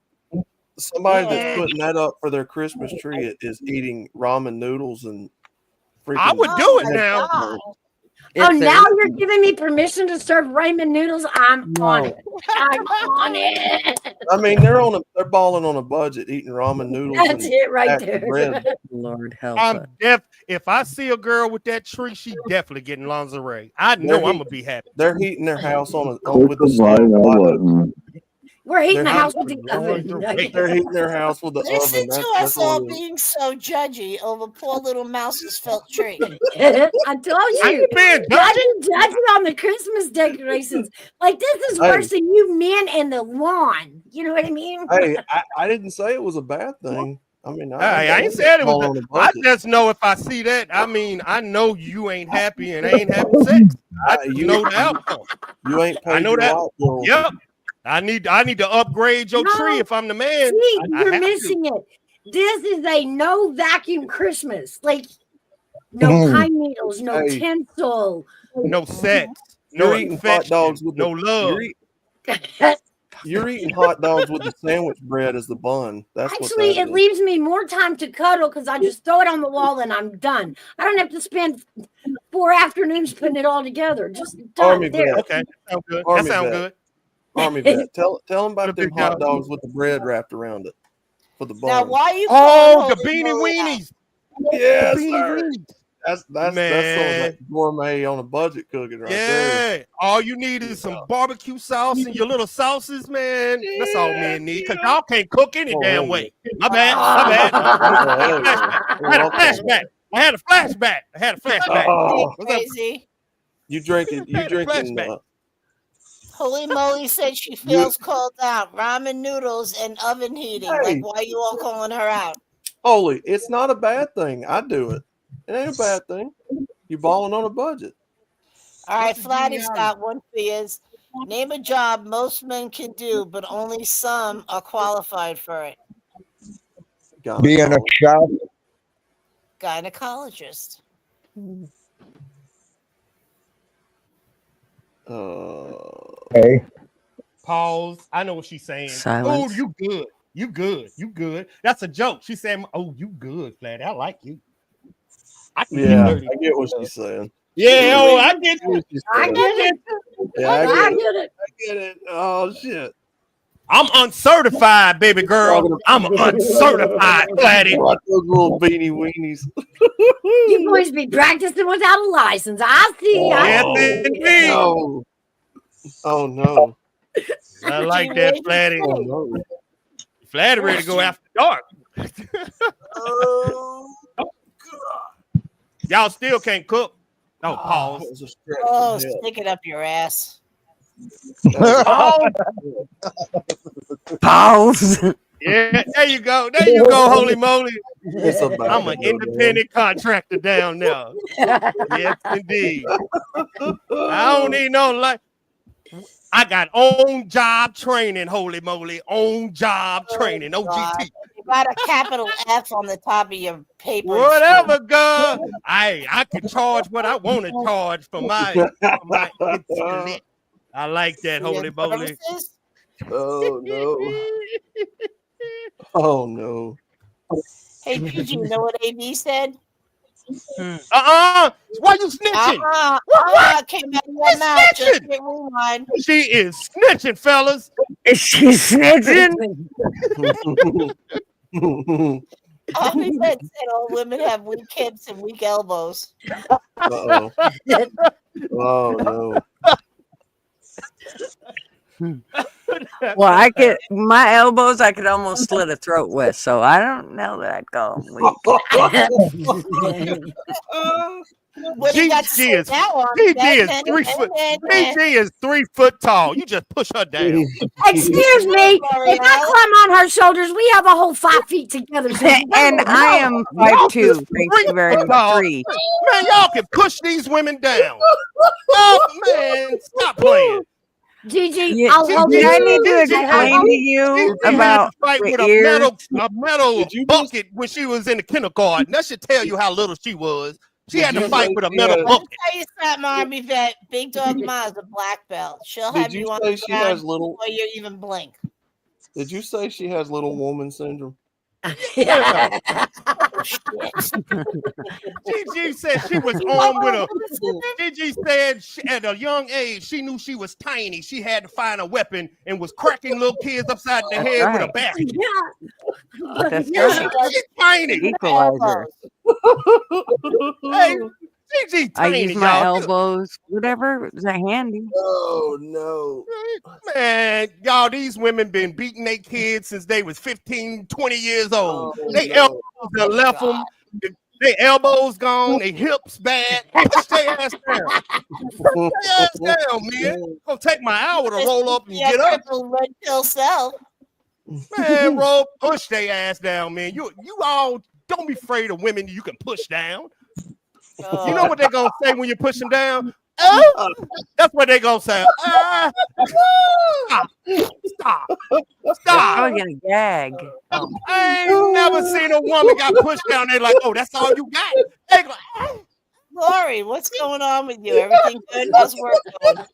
Somebody that's putting that up for their Christmas tree is eating ramen noodles and freaking. I would do it now. Oh, If now there's- you're giving me permission to serve ramen noodles. I'm on No. it. I'm on it. I mean, they're balling on a budget, eating ramen noodles. That's and it right packed there. bread. Lord help I'm us. if I see a girl with that tree, she definitely getting lingerie. I know I'm gonna be happy. They're heating their house on Click with the the buy stove. now button. We're heating the They're house with the lingerie. oven. They're heating their house with the Listen oven. to us all being so judgy over poor little Mouse's felt tree. I told I you. ain't being Judging on the Christmas decorations. Like, this is Hey. worse than you men and the lawn. You know what I mean? Hey, I didn't say it was a bad thing. I mean, I ain't said it was. I just know if I see that, I mean, I know you ain't happy and ain't having sex. I just know the outcome. You ain't paid I know your that. light bill. Yep. I need to upgrade your tree if I'm the man. See, I you're have to. missing it. This is a no vacuum Christmas. Like, no Mm. pine needles, no Hey. tinsel. No sex. No You're eating hot dogs with no love. You're eating hot dogs with the sandwich bread as the bun. That's Actually, what it leaves me more time to cuddle because I just throw it on the wall and I'm done. I don't have to spend 4 afternoons putting it all together. Just done. Army There. vet. Okay, that sounds good. Army that sounds vet. good. Army vet. Tell them about Put a them big hot dog. dogs with the bread wrapped around it for the bun. Now, why are you Oh, calling the Holy beanie Moly out? weenies. Yes, The beanie sir. weenies. That's some of Man. that gourmet on a budget cooking right there. Yeah. All you need is some barbecue sauce and your little sauces, man. That's all men need. Because y'all can't cook any Oh, damn hell way. My bad. My bad. I had a flashback. I had a flashback. I had a flashback. Oh. What's up? Crazy. You drinking flashback. Holy Moly said she feels called out. Ramen noodles and oven heating. Hey. Like, why are you all calling her out? Holy, it's not a bad thing. I do it. It ain't a bad thing. You balling on a budget. All right, Flatty's got one for you. Name a job most men can do, but only some are qualified for it. Being a chef. Gynecologist. Hey. Pause. I know what she's saying. Silence. Oh, you good. You good. You good. That's a joke. She said, oh, you good, Flatty. I like you. I can Yeah, get dirty. I get what she's saying. Yeah, oh, I get what it. she's I saying. get it. Yeah, I I get it. get it. I get it. Oh shit. I'm uncertified, baby girl. I'm uncertified, Flatty. Like those little beanie weenies. You boys be practicing without a license. I see. Yes, Oh, indeed. no. Oh no. I like that, Flatty. Oh no. Flatty ready to go after dark. Y'all still can't cook. Oh, pause. That was a stretch Oh, from hell. stick it up your ass. Pause. Yeah, there you go. There you go, holy moly. It's about I'm to an go independent contractor down there. Yes, indeed. I don't need no light. I got on job training, holy moly, on job training, God. OGT. You got a capital F on the top of your paper. Whatever, girl. I can charge what I want to charge for my intellect. I like that, holy moly. Oh no. Oh no. Hey, Gigi, you know what AB said? Why you snitching? What? Came out of your mouth. Just hit rewind. She is snitching, fellas. Is she snitching? Tommy said all women have weak hips and weak elbows. Uh-oh. Oh no. Well, my elbows I could almost slit a throat with, so I don't know that I go weak. What do you got to say now on that? PG is 3 foot tall. You just push her down. Excuse me. If I climb on her shoulders, we have a whole 5 feet together. So And I am 5'2". Thank you very much. 3. Man, y'all can push these women down. Oh man, stop playing. Gigi, I'll hold Did it. I need to explain to you about fight the with ears? a metal bucket when she was in the kindergarten? That should tell you how little she was. She had to fight with a metal bucket. Tell you something, Army vet. Big Dog Ma is a black belt. She'll Did have you you on say the she ground has little- before you even blink. Did you say she has little woman syndrome? Yeah. Gigi said she was on with a. Gigi said at a young age she knew she was tiny. She had to find a weapon and was cracking little kids upside the head with a basket. That's Yeah, right. she's tiny. Equalizer. Hey, Gigi I tiny, use my y'all. elbows, whatever. Is that handy? Oh no. Man, y'all, these women been beating their kids since they was 15, 20 years old. Oh, They no. elbows done left them. They elbows gone. They hips bad. Push their ass down. Push their ass down, man. Gonna take my hour to roll up and get up. Red pill self. Man, push their ass down, man. You all don't be afraid of women you can push down. You know what they're gonna say when you push them down? Oh, that's what they're gonna say. Stop. I'm gonna gag. Oh. I ain't never seen a woman got pushed down there like, oh, that's all you got. They go, Lori, what's going on with you? Everything good? How's work going?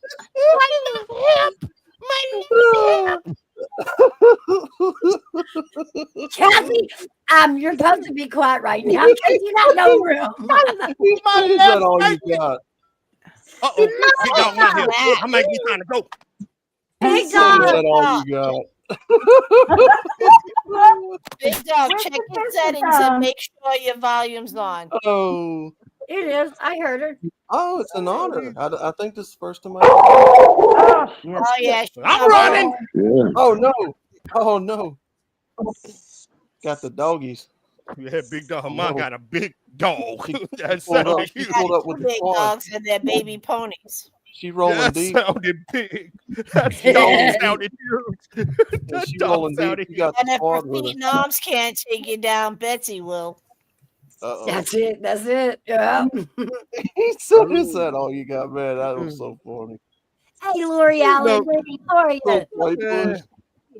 Kathy, you're supposed to be quiet right now because you got no room. Is that all you got? Uh-oh. Big dog not here. I might be trying to go. Big Is dog. that all you got? Big Dog, check your settings and make sure your volume's on. Oh. It is. I heard her. Oh, it's an honor. I think this is the first time Oh, yeah. I'm running. Yeah. Oh no. Oh no. Got the doggies. Yeah, Big Dog Mom got a big dog. That pulled up- sounded she huge. pulled up with the Big farm. dogs and their baby ponies. She rolling That deep. sounded big. That dog sounded huge. That She dog rolling deep. sounded You got And the if squad with Rafine her. Noms can't take you down, Betsy will. Uh-oh. That's it. That's it. Yeah. He said, "Is that all you got, man?" That was so funny. Hey, Lori Allen. How are you? Little play push,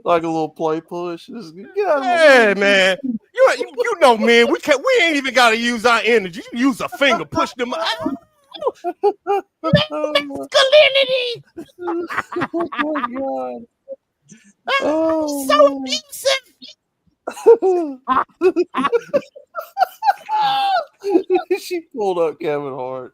like a little play push. Just get out of my Hey way. man, you know, man, we ain't even gotta use our energy. You can use a finger, push them out. Masculinity. Oh my god. So She pulled up Kevin Hart.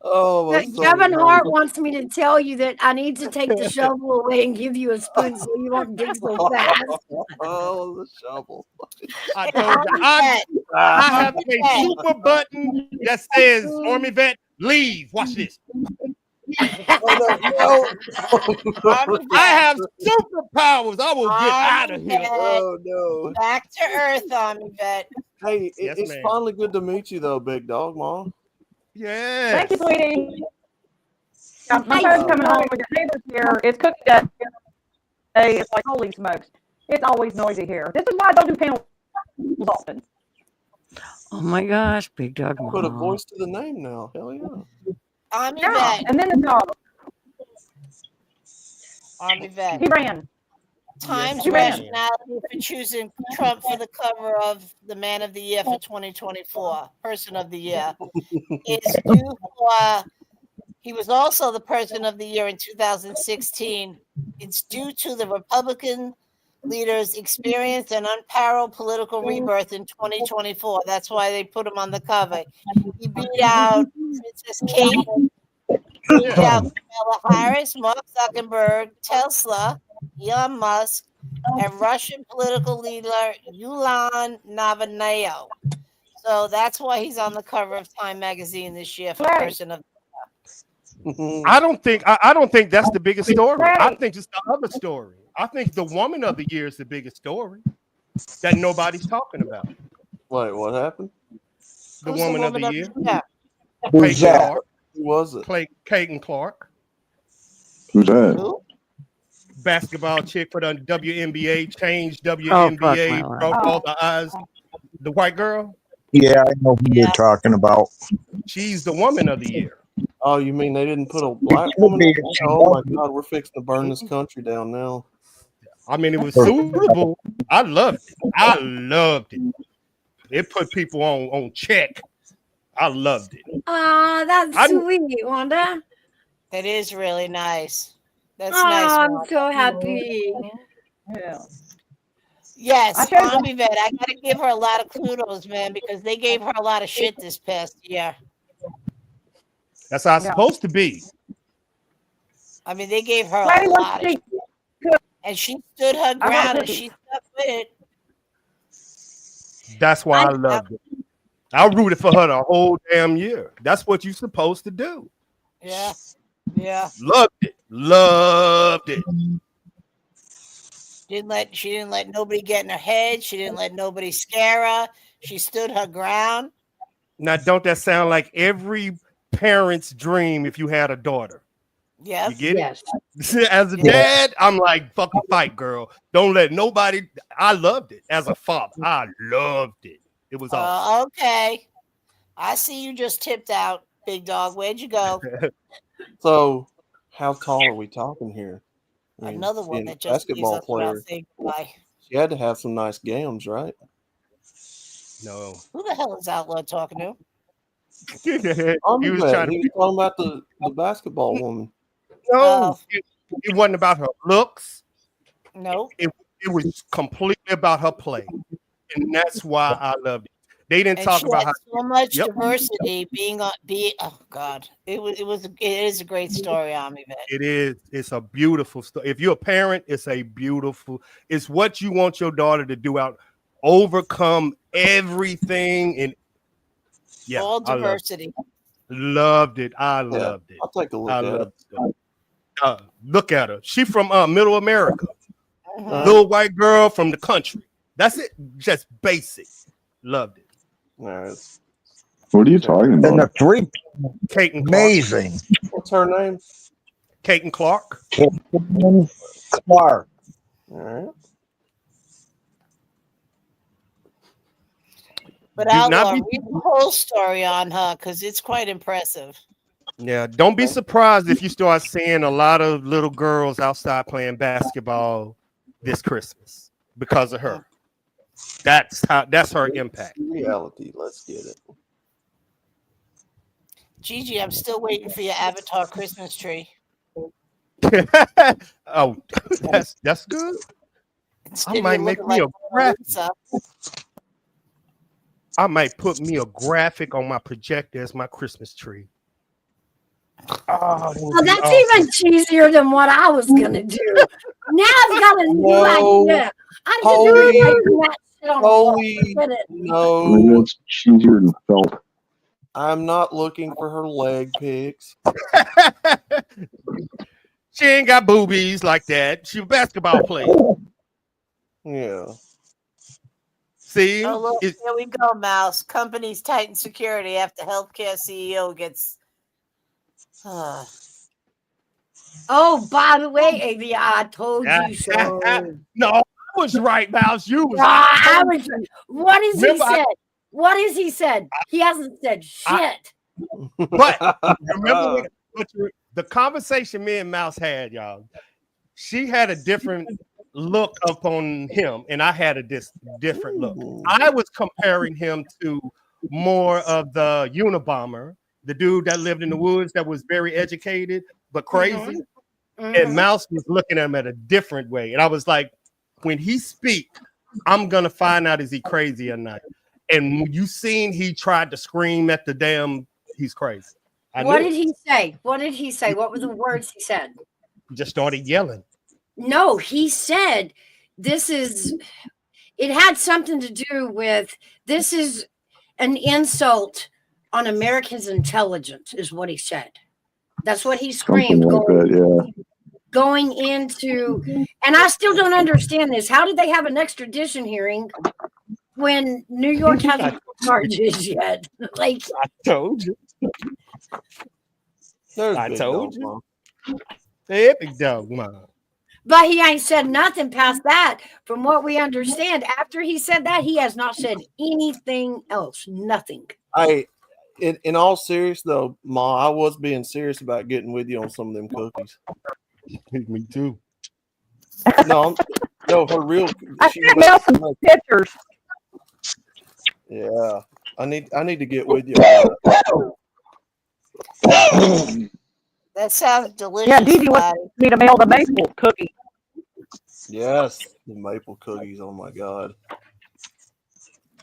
Oh my Kevin Hart wants me to tell you that I need to take the shovel away and give you a spoon so you won't dig so fast. Oh, the shovel. I told you, I have a super button that says Army Vet, leave. Watch this. Oh, I have superpowers. I will get out of here. Oh no. Back to Earth, Army Vet. Hey, Yes, it's ma'am. finally good to meet you though, Big Dog Mom. Yeah. Thank you, sweetie. My son's coming home with your neighbors here. It's cookie day. It's like, holy smokes. It's always noisy here. This is why I don't do panels often. Oh my gosh, Big Dog Put a Mom. voice to the name now. Hell yeah. Army Yeah, vet. and then the dog. Army vet. He ran. Times He ran. rationality for choosing Trump for the cover of the Man of the Year for 2024, Person of the Year, is due for. He was also the Person of the Year in 2016. It's due to the Republican leader's experience and unparalleled political rebirth in 2024. That's why they put him on the cover. He beat out Princess Kate, beat out Kamala Harris, Mark Zuckerberg, Tesla, Elon Musk, and Russian political leader Yulan Navalny. So that's why he's on the cover of Time magazine this year for Person of the Year. I don't think that's the biggest story. I think it's the other story. I think the Woman of the Year is the biggest story that nobody's talking about. Wait, what happened? The Who's Woman of the Year. Who's that? Who was it? Caitlin Clark. Who's that? Who? Basketball chick for the WNBA, changed Oh, WNBA, fuck my broke life. all the eyes. The white girl. Yeah, I know who you're talking about. She's the Woman of the Year. Oh, you mean they didn't put a black It should woman? be. Oh my God, we're fixing to burn this country down now. I mean, it was suitable. I loved it. It put people on check. I loved it. Oh, that's sweet, Wanda. That is really nice. That's Oh, nice. I'm Wanda. so happy. Yeah. Yes, I chose- Army vet. I gotta give her a lot of kudos, man, because they gave her a lot of shit this past year. That's how it's supposed to be. I mean, they gave her Lady, a what lot of she- shit. And she stood her ground and to- she stuck with it. That's why I loved it. I rooted for her the whole damn year. That's what you're supposed to do. Yeah. Yeah. Loved it. Loved it. She didn't let nobody get in her head. She didn't let nobody scare her. She stood her ground. Now, don't that sound like every parent's dream if you had a daughter? Yes. You get it? As a dad, I'm like, fucking fight, girl. Don't let nobody. I loved it. As a father, I loved it. It was awesome. Okay. I see you just tipped out, big dog. Where'd you go? So, how tall are we talking here? I mean, Another one being that a just leaves basketball us without player. saying goodbye. She had to have some nice gams, right? No. Who the hell is Outlaw talking to? He was trying He to. was talking about the basketball woman. No, it wasn't about her looks. No. It was completely about her play, and that's why I loved it. They didn't And talk she about had how. so much Yep. diversity oh God. It is a great story, Army vet. It is. It's a beautiful story. If you're a parent, it's a beautiful. It's what you want your daughter to do out, overcome everything, and yeah, All I diversity. loved it. I loved it. I'll take a look I at loved it. look at her. She from Middle America. Uh-huh. Little white girl from the country. That's it. Just basic. Loved it. All right. What are you talking And the about? three, Caitlin Clark. amazing. What's her name? Caitlin Clark. Caitlin Clark. All right. But Do not Outlaw, be- read the whole story on her because it's quite impressive. Yeah, don't be surprised if you start seeing a lot of little girls outside playing basketball this Christmas because of her. That's her impact. Reality. Let's get it. Gigi, I'm still waiting for your Avatar Christmas tree. Oh, that's good. Instead I of might you make looking me like a graphic. Lisa. I might put me a graphic on my projector as my Christmas tree. Oh, Well, that's even cheesier than what I was gonna do. Now I've got a new No. idea. I'm just Holy- gonna do that shit on the wall. Forget it. I mean, No, it's cheesier than felt. I'm not looking for her leg pics. She ain't got boobies like that. She a basketball player. Yeah. See, Oh, look, here we go, Mouse. Companies tighten security after healthcare CEO gets. Oh, by the way, AVI, I told you so. No, I was right, Mouse. You was. I was. What has he Remember, said? What has he said? He hasn't said shit. But remember the conversation me and Mouse had, y'all. She had a different look upon him, and I had a different look. I was comparing him to more of the Unabomber, the dude that lived in the woods that was very educated but crazy. And Mouse was looking at him at a different way. And I was like, when he speak, I'm gonna find out is he crazy or not. And when you seen he tried to scream at the damn, he's crazy. What did he say? What did he say? What were the words he said? He just started yelling. No, he said it had something to do with this is an insult on America's intelligence, is what he said. That's what he screamed going into, and I still don't understand this. How did they have an extradition hearing when New York hasn't charges yet? Like I told you. I told you. Hey, big dog, man. But he ain't said nothing past that. From what we understand, after he said that, he has not said anything else. Nothing. In all serious though, Ma, I was being serious about getting with you on some of them cookies. Me too. No, for real. I should mail some pictures. Yeah, I need to get with you. That sounds delicious. Yeah, Dee wants me to mail the maple cookie. Yes, the maple cookies. Oh my God.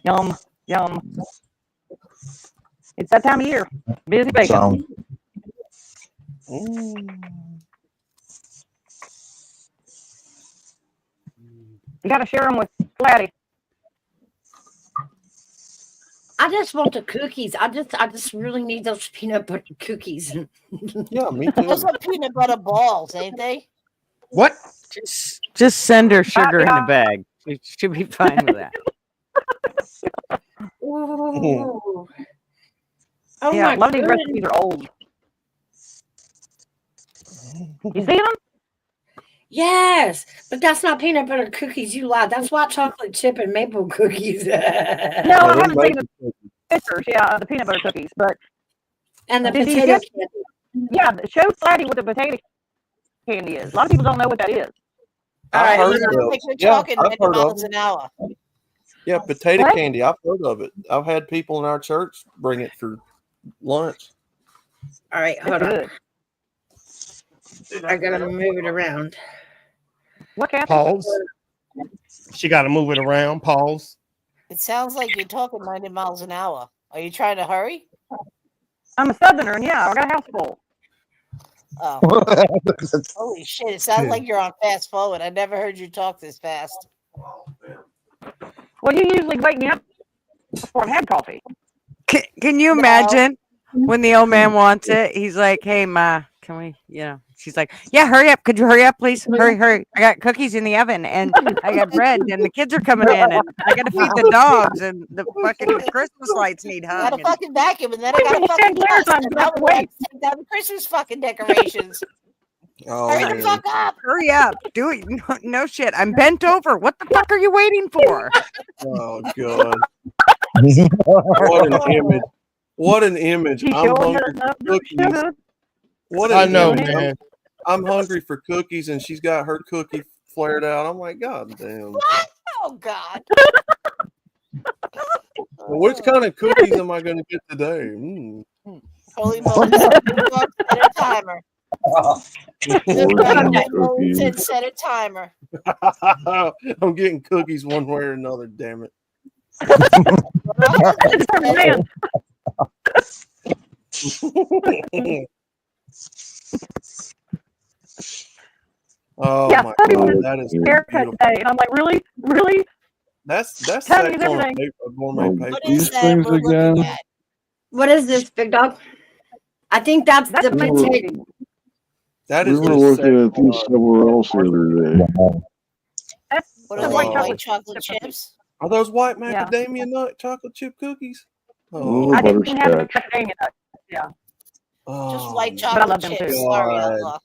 Yum, yum. It's that time of year. Busy baking. You got to share them with Flatty. I just want the cookies. I just really need those peanut butter cookies. Yeah, me too. Those are peanut butter balls, ain't they? What? Just send her sugar in a bag. She should be fine with that. Ooh. Oh yeah, a lot of these recipes are old. You see them? Yes, but that's not peanut butter cookies. You lied. That's white chocolate chip and maple cookies. No, I haven't seen the pictures. Yeah, the peanut butter cookies, but and the potato candy. Yeah, show Flatty what the potato candy is. A lot of people don't know what that is. All right, you're talking 90 miles an hour. Yeah, potato candy. I've heard of it. I've had people in our church bring it for lunch. All right, hold on. I gotta move it around. What happened? Pause. She got to move it around. Pause. It sounds like you're talking 90 miles an hour. Are you trying to hurry? I'm a southerner, and yeah, I got a house full. Oh. Holy shit, it sounds like you're on fast forward. I never heard you talk this fast. Well, you usually wake me up before I've had coffee. Can you imagine when the old man wants it? He's like, hey, Ma, can we, she's like, yeah, hurry up. Could you hurry up, please? Hurry. I got cookies in the oven and I got bread and the kids are coming in and I got to feed the dogs and the fucking Christmas lights need hung. I got to fucking vacuum and then I got to fucking take down the Christmas fucking decorations. Hurry the fuck up. Hurry up. Do it. No shit. I'm bent over. What the fuck are you waiting for? Oh, God. What an image. What an image. I'm hungry for cookies. What I know, man. I'm hungry for cookies, and she's got her cookie flared out. I'm like, God damn. What? Oh, God. Which kind of cookies am I going to get today? Holy moly. Set a timer. Set a timer. I'm getting cookies one way or another, damn it. Oh yeah, my God, that is haircut day, and I'm like, really? That's sex on a gourmet paper. What is that we're looking at? What is this, big dog? I think that's the potato. That we is were looking at these somewhere else the other day. What are they, white chocolate chips? Are those white macadamia nut chocolate chip cookies? Oh, I didn't have the butterscotch. macadamia nut. Yeah. Just white chocolate chips. Sorry, Allah.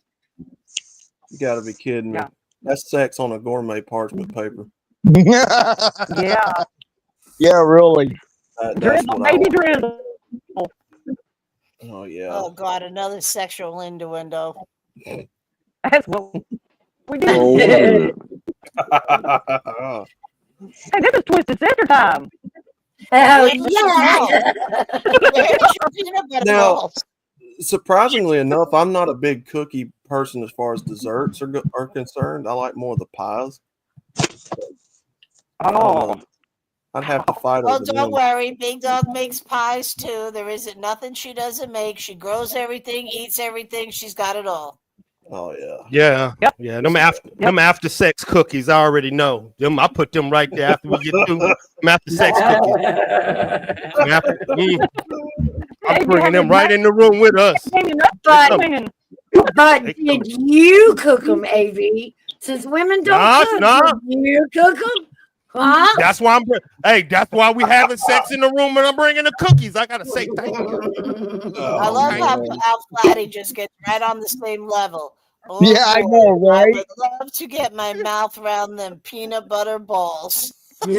You got to be kidding me. Yeah. That's sex on a gourmet parchment paper. Yeah. Yeah, really. That's Drizzle, what baby drizzle. Oh yeah. Oh God, another sexual innuendo. That's what we do. Oh, look at it. Hey, this is Twisted Sister time. Oh, Where's your balls? Where's your peanut butter Now, balls? surprisingly enough, I'm not a big cookie person as far as desserts are concerned. I like more of the pies. I don't know. I'd have to fight Well, over don't them. worry. Big Dog makes pies too. There isn't nothing she doesn't make. She grows everything, eats everything. She's got it all. Oh yeah. Yeah. Yeah. Them after sex cookies, I already know. Them, I put them right there after we get through. Them after sex cookies. I'm bringing them right in the room with us. But did you cook them, AV? Since women don't cook, did you cook them? Huh? That's why that's why we having sex in the room and I'm bringing the cookies. I gotta say thank you. I love how Flatty just gets right on the same level. Oh, Yeah, I know, I right? would love to get my mouth around them peanut butter balls. Oh,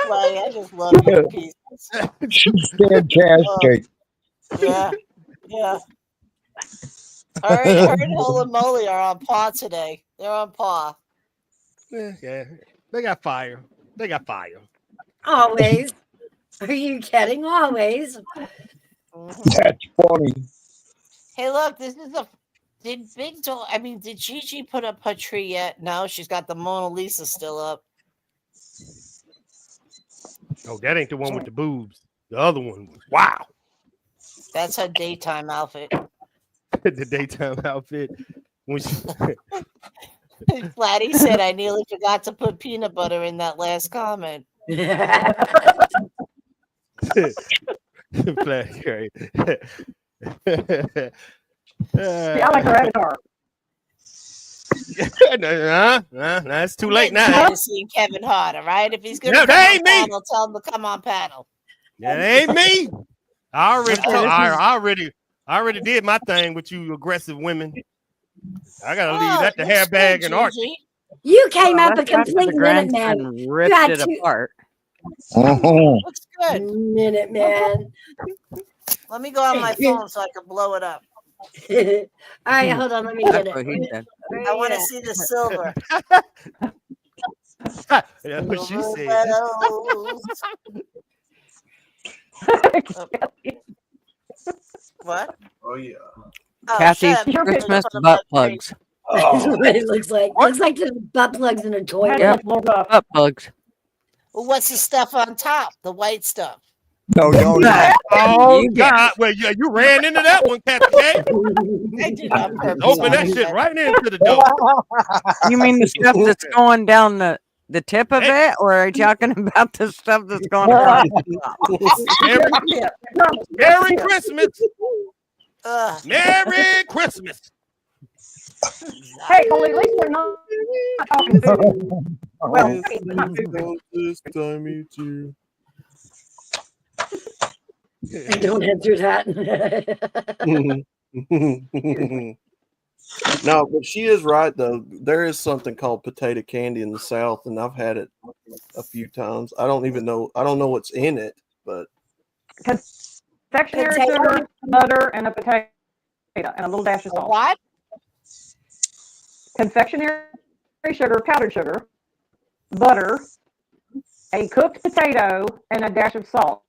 Flatty, I just love you to pieces. She's fantastic. Yeah, yeah. Her and Holy Moly are on paw today. They're on paw. Yeah, they got fire. They got fire. Always. Are you kidding? Always. That's funny. Hey, look, this is a. Did did Gigi put up her tree yet? No, she's got the Mona Lisa still up. Oh, that ain't the one with the boobs. The other one was wow. That's her daytime outfit. The daytime outfit. When she Flatty said, I nearly forgot to put peanut butter in that last comment. Flatty, great. I like her avatar. That's too late Getting now. tired of seeing Kevin Hart, all right? If he's gonna No, come that on ain't me. panel, tell him to come on panel. That ain't me. I already did my thing with you aggressive women. I gotta leave that to Hairbag and Archie. You came up a that's after the complete minute man. grandson You ripped had it two apart. Looks good. minute man. Let me go on my phone so I can blow it up. All right, hold on. Let me get That's what he it. said. I want to see the silver. That's what she said. What? Oh yeah. Kathy's shut up. Christmas butt plugs. That's what it looks like. Looks like the butt plugs in a toilet. Yep, butt plugs. Well, what's the stuff on top? The white stuff. No. Oh You God! Well, yeah, you ran into that one, Kathy. I did on purpose. Open that shit right into the door. You mean the stuff that's going down the tip of it, or are you talking about the stuff that's going across the top? Merry Christmas. Merry Christmas. Hey, well, at least we're not talking food. Well, This time each year. Don't answer that. No, but she is right though. There is something called potato candy in the South, and I've had it a few times. I don't know what's in it, but confectionery sugar, butter, and a potato, and a little dash of salt. What? Confectionery sugar, powdered sugar, butter, a cooked potato, and a dash of salt.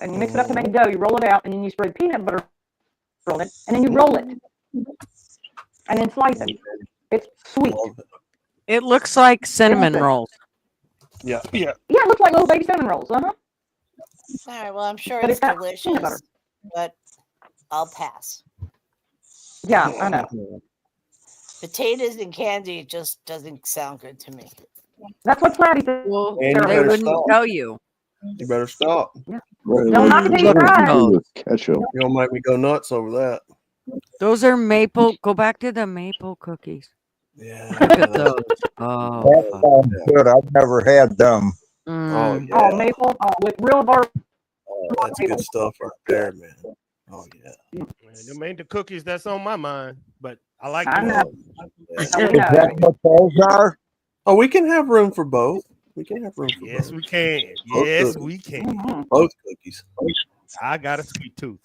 And you mix it up to make a dough. You roll it out, and then you spread peanut butter on it, and then you roll it, and then slice it. It's sweet. It looks like cinnamon rolls. Yeah. Yeah, it looks like little baby cinnamon rolls. All right. Well, I'm sure But it's it's got peanut butter. delicious, but I'll pass. Yeah, I know. Potatoes and candy just doesn't sound good to me. That's what Flatty said. Well, And you they better wouldn't stop. tell you. You better stop. No, not potato fries. With ketchup. You're gonna make me go nuts over that. Those are maple. Go back to the maple cookies. Yeah. Look at those. Oh, That sounds good. I've never had them. Oh yeah. Oh, maple with real bar. Oh, that's good stuff right there, man. Oh yeah. Man, them ain't the cookies that's on my mind, but I like I them. know. Is that what those are? Oh, we can have room for both. We can have room for Yes, both. we can. Both Yes, cookies. we can. Both cookies. I got a sweet tooth.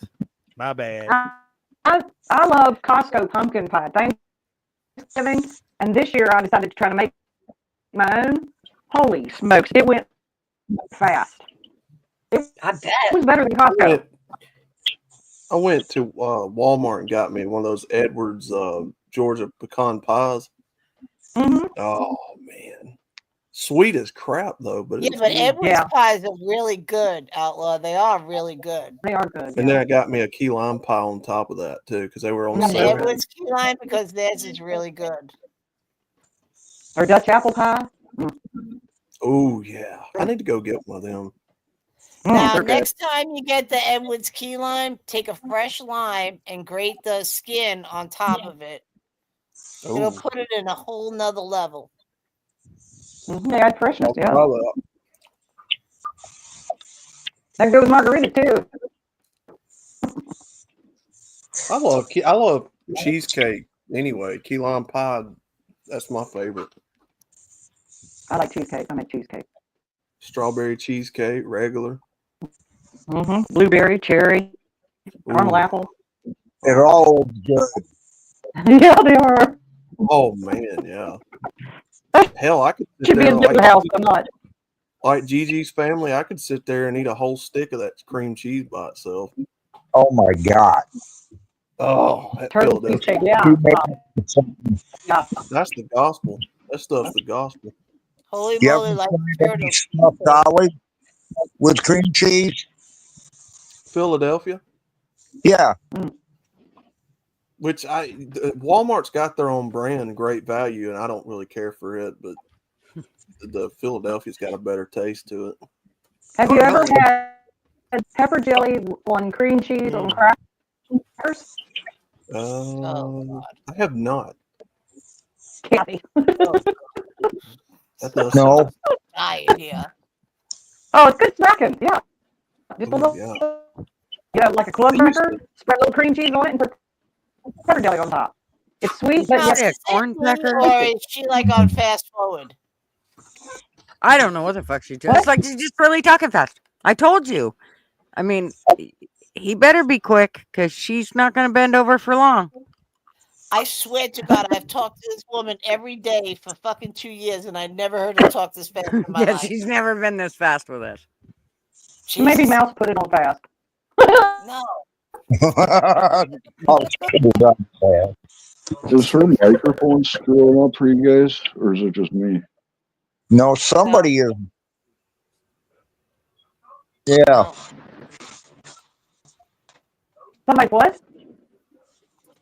My bad. I love Costco pumpkin pie. Thanksgiving, and this year I decided to try to make my own. Holy smokes, it went fast. It I bet. was better than Costco. I went to Walmart and got me one of those Edwards Georgia pecan pies. Mm-hmm. Oh man, sweet as crap though, but Yeah, it was but good. Edwards pies are really good, Outlaw. They are really good. They are good. And then I got me a key lime pie on top of that too, because they were on But sale. Edwards key lime because theirs is really good. Or Dutch apple pie. Oh yeah, I need to go get one of them. Now, they're good. next time you get the Edwards key lime, take a fresh lime and grate the skin on top of it. It'll Ooh. put it in a whole nother level. They add freshness. I'll Yeah. try that. That goes margarita too. I love cheesecake anyway. Key lime pie, that's my favorite. I like cheesecake. I make cheesecake. Strawberry cheesecake, regular. Mm-hmm. Blueberry, cherry, caramel apple. They're all good. Yeah, they are. Oh man, yeah. Hell, I could sit Should be there in your house, but not. like Gigi's family. I could sit there and eat a whole stick of that cream cheese by itself. Oh my God. Oh, that Turtle Philadelphia. cheesecake. Yeah. Yeah. That's the gospel. That stuff's the gospel. Holy You moly, ever like tried any stuffed olive with cream cheese? Philadelphia, Yeah. which Walmart's got their own brand, great value, and I don't really care for it, but the Philadelphia's got a better taste to it. Have you ever had pepper jelly on cream cheese on crackers? I have not. Kathy. That does No. sound. diet here. Oh, it's good snacking. Yeah. Just a Ooh, little, yeah. like a club cracker, spread a little cream cheese on it, and put pepper jelly on top. It's sweet, but Now, yet Yeah, is corn it me, cracker. or is she like on fast forward? I don't know what the fuck she does. What? It's like she's just really talking fast. I told you. I mean, he better be quick because she's not going to bend over for long. I swear to God, I've talked to this woman every day for fucking 2 years, and I never heard her talk this fast in my Yeah, life. she's never been this fast with us. maybe Jesus. Mouse put it on fast. No. Is her microphone screwing up for you guys, or is it just me? No, somebody is. Yeah. No. Somebody what?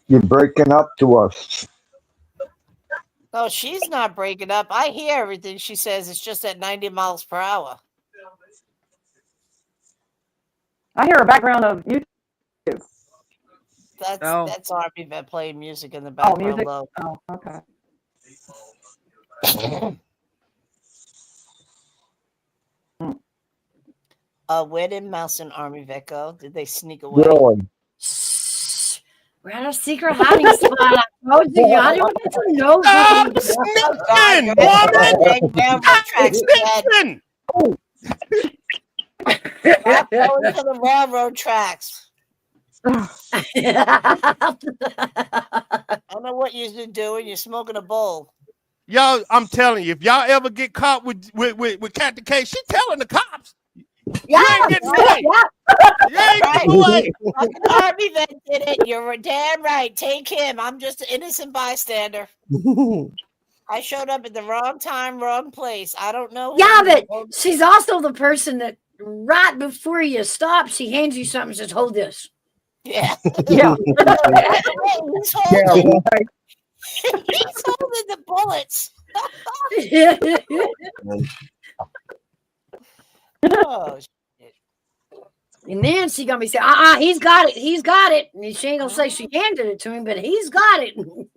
You're breaking up to us. No, she's not breaking up. I hear everything she says. It's just at 90 miles per hour. I hear a background of YouTube. That's Army vet playing music in the Oh, background music. low. Oh, okay. Where did Mouse and Army vet go? Did they sneak away? Really? Shh. We're at a secret hiding spot. I told you. Y'all didn't get to know Stop who sneaking, You're woman! railroad tracks, Dad. Sneaking! Stop going to the railroad tracks. I don't know what you're doing. You're smoking a bowl. Y'all, I'm telling you, if y'all ever get caught with Captain K, she telling the cops. Yeah, You ain't getting away. You ain't getting away. Fucking Army vet did it. You're damn right. Take him. I'm just an innocent bystander. I showed up at the wrong time, wrong place. I don't know. Yeah, him. but she's also the person that right before you stop, she hands you something and says, hold this. Yeah. Yeah. He's holding, he's holding the bullets. Oh, And then she's gonna be saying, he's got it, and she ain't gonna say she handed it to him, but he's got it. and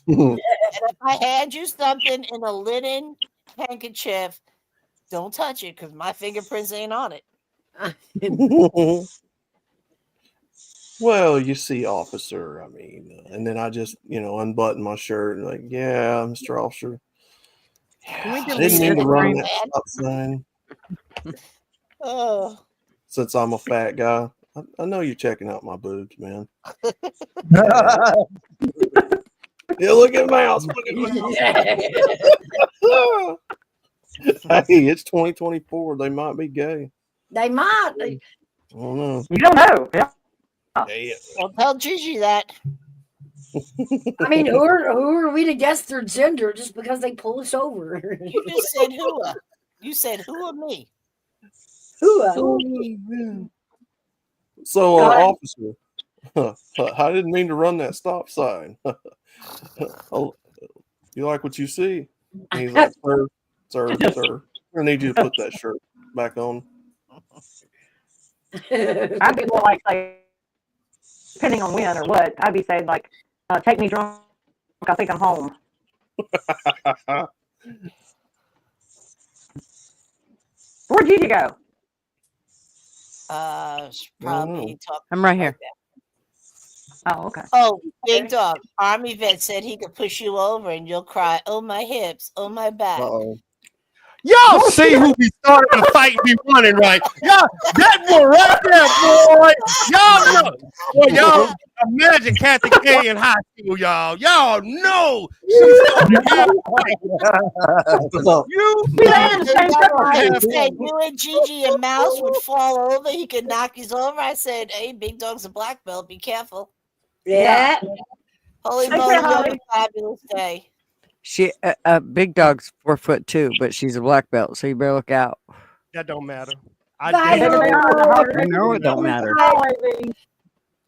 if I hand you something in a linen handkerchief, don't touch it because my fingerprints ain't on it. Well, you see, officer, I mean, and then I just, unbutton my shirt and like, yeah, Mr. Officer, Can we I delete didn't mean this to run stream? that stop sign Oh. since I'm a fat guy. I know you're checking out my boobs, man. Yeah, look at Mouse. Look at Mouse. Hey, it's 2024. They might be gay. They might. I don't know. You don't know. Yeah. Well, tell Gigi that. I mean, who are we to guess their gender just because they pull us over? You just said whoa. You said who or me? Who? So, officer, I didn't mean to run that stop sign. Oh, you like what you see? And he's like, sir, I need you to put that shirt back on. I'd be more like, say, depending on when or what, I'd be saying, like, take me drunk. I think I'm home. Where'd Gigi go? Probably talking. I'm right here. Oh, okay. Oh, Big Dog. Army vet said he could push you over and you'll cry, oh, my hips, oh, my back. Y'all see who be starting the fight be running, right? Y'all, that boy right there, boy. Y'all know. Boy, y'all imagine Kathy K in high school, y'all. Y'all know she's I said you and Gigi and Mouse would fall over. He could knock you over. I said, hey, Big Dog's a black belt. Be careful. Yeah. Holy Take moly, care, you have Holly. a fabulous day. She Big Dog's 4'2", but she's a black belt, so you better look out. That don't matter. Bye, I know it don't matter.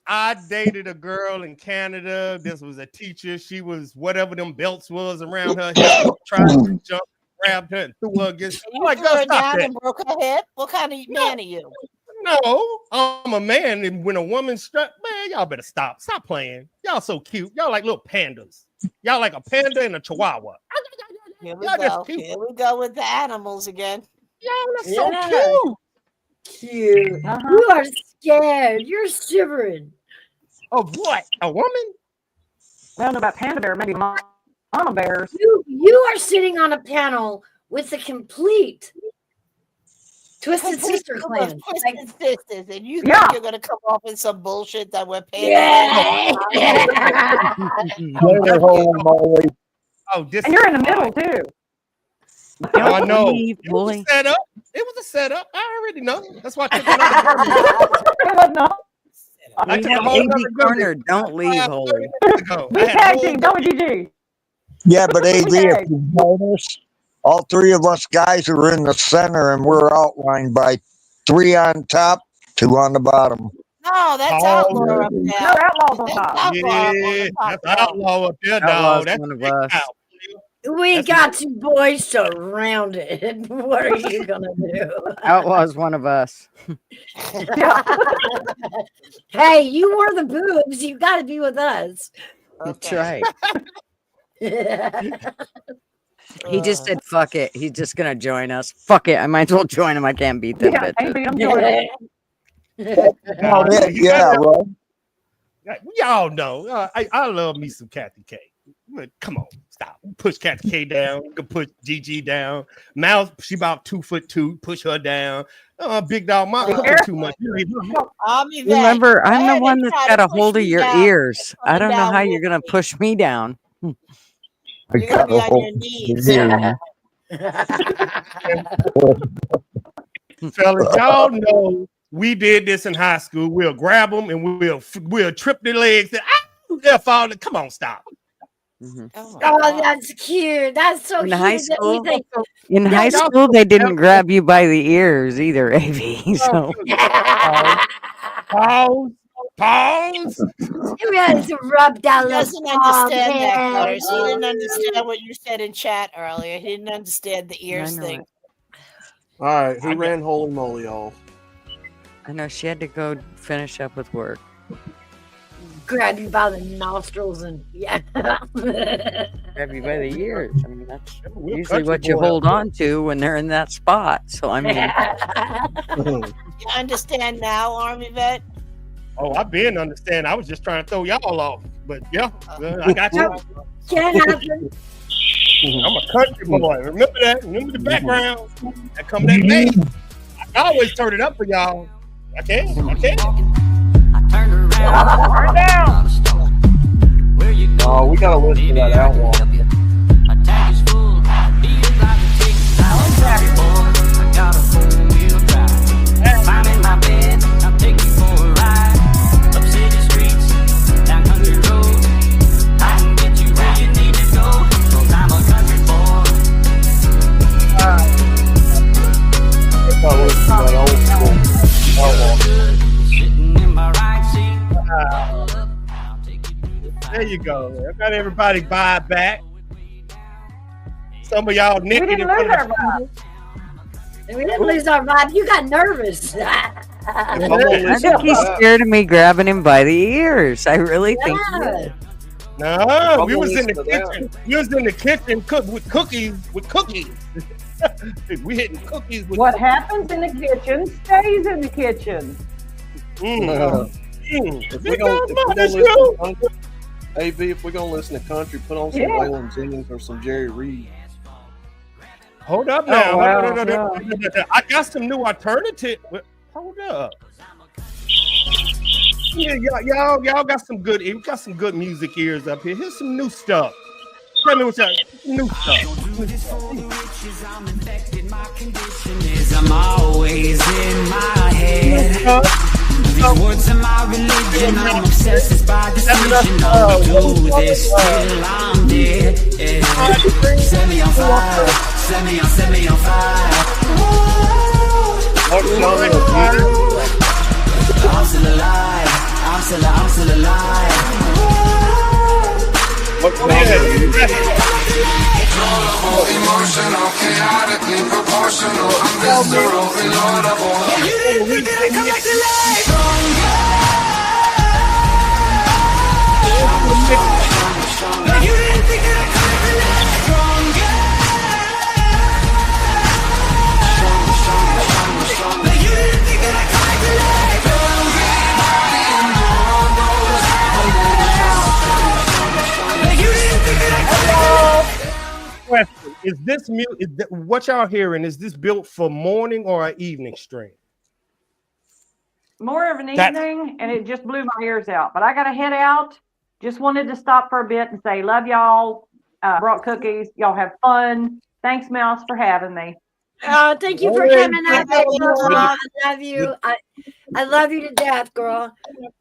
I dated a girl in Canada. This was a teacher. She was whatever them belts was around her hip. Tried to jump, grabbed her, and threw her against. You Like, threw her stop down that. and broke her hip? What kind of man are you? No, I'm a man, and when a woman struck, man, y'all better stop. Stop playing. Y'all so cute. Y'all like little pandas. Y'all like a panda and a chihuahua. Here we Y'all go. just cute. Here we go with the animals again. Y'all are so cute. Cute. You are scared. You're shivering. Of what? A woman? I don't know about panda bear, maybe mama bears. You are sitting on a panel with the complete Twisted Sister clan. Twisted Sisters, and you Yeah. think you're gonna come off in some bullshit that we're paying? Later, holy moly. Oh, this And you're in the middle, too. Oh, I know. Leave, It was bully. a setup. It was a setup. I already know. That's why I took another camera. I We took a have whole AB other corner. Don't leave, holy. We tag team, don't we, Gigi? Yeah, but AB, if you notice, all three of us guys are in the center and we're outlined by 3 on top, 2 on the bottom. No, that's Oh, outlaw up there. No, outlaws on That's top. outlaw Yeah, on top, that's outlaw up there, Outlaw's dog. That's one of big us. out. We That's got you boys surrounded. What are you gonna do? Outlaw's one of us. Hey, you wore the boobs. You got to be with us. That's right. He just said, fuck it. He's just going to join us. Fuck it. I might as well join him. I can't beat them Yeah, can't bitches. beat 'em, join 'em. Oh, yeah, right. Y'all know. I love me some Kathy K. But come on, stop. Push Kathy K down. You can push GG down. Mouse, she about 2'2". Push her down. Big Dog, my too much. Remember, I'm the one that's got a hold of your ears. I don't know how you're going to push me down. You're gonna be on your knees. Fellas, y'all know we did this in high school. We'll grab them and we'll trip their legs. They'll fall. Come on, stop. Oh, that's cute. That's so In cute. high that we school, think- in Yeah, high y'all- school, they didn't grab you by the ears either, AV. So Pause. You had to rub that He little doesn't understand that, palm Butters. He in. didn't understand what you said in chat earlier. He didn't understand the ears know thing. All right, who ran Holy Moly off? I know she had to go finish up with work. Grab you by the nostrils and yeah. Grab you by the ears. I mean, that's We'll usually cut what your you boy hold up. on to when they're in that spot. So I mean, You understand now, Army vet? Oh, I've been understand. I was just trying to throw y'all off, but yeah, I got you. Can't happen. I'm a country boy. Remember that? Remember the background? That come that bass. I always turn it up for y'all. I can. Turn down. Oh, we gotta listen to that outlaw. There you go. I got everybody buy back. Some of y'all We nicking didn't in lose front our of the vibe. We didn't lose our vibe. You got nervous. I think he's scared of me grabbing him by the ears. I really think he is. No, we was in the kitchen. We was in the kitchen with cookies. We hitting cookies with What happens in the kitchen stays in the kitchen. If we're gonna listen to country, put on some Waylon Jennings or some Jerry Reed. Hold up now. Oh, wow. Hold up. I got some new alternative. Hold up. Yeah, y'all got some good. You got some good music ears up here. Here's some new stuff. Tell me what's up. New stuff. I'm always in my head. These words are my religion. I'm obsessed by decision. I'll do this till I'm dead. Set me on fire. Set me on fire. I'm still alive. I'm still alive. Emotional, chaotically proportional. I'm visceral, reloadable. You didn't think that I'd come back to life. Stronger. You didn't think that I'd come back to life. Stronger. You didn't think that I'd come back to life. Question: Is this what y'all hearing? Is this built for morning or an evening stream? More of an evening, and it just blew my ears out. But I got to head out. Just wanted to stop for a bit and say, love y'all. Brought cookies. Y'all have fun. Thanks, Mouse, for having me. Thank you for coming out, girl. I love you. I love you to death, girl.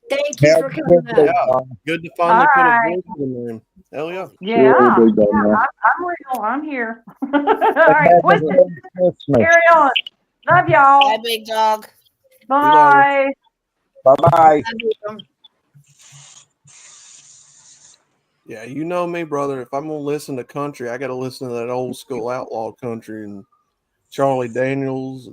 Thank you for coming out. Good to finally put All a voice in there. Hell yeah. Yeah, I'm real. I'm here. All right, Quentin, carry on. Love y'all. Bye, big dog. Bye. Bye-bye. Yeah, you know me, brother. If I'm gonna listen to country, I gotta listen to that old school outlaw country and Charlie Daniels,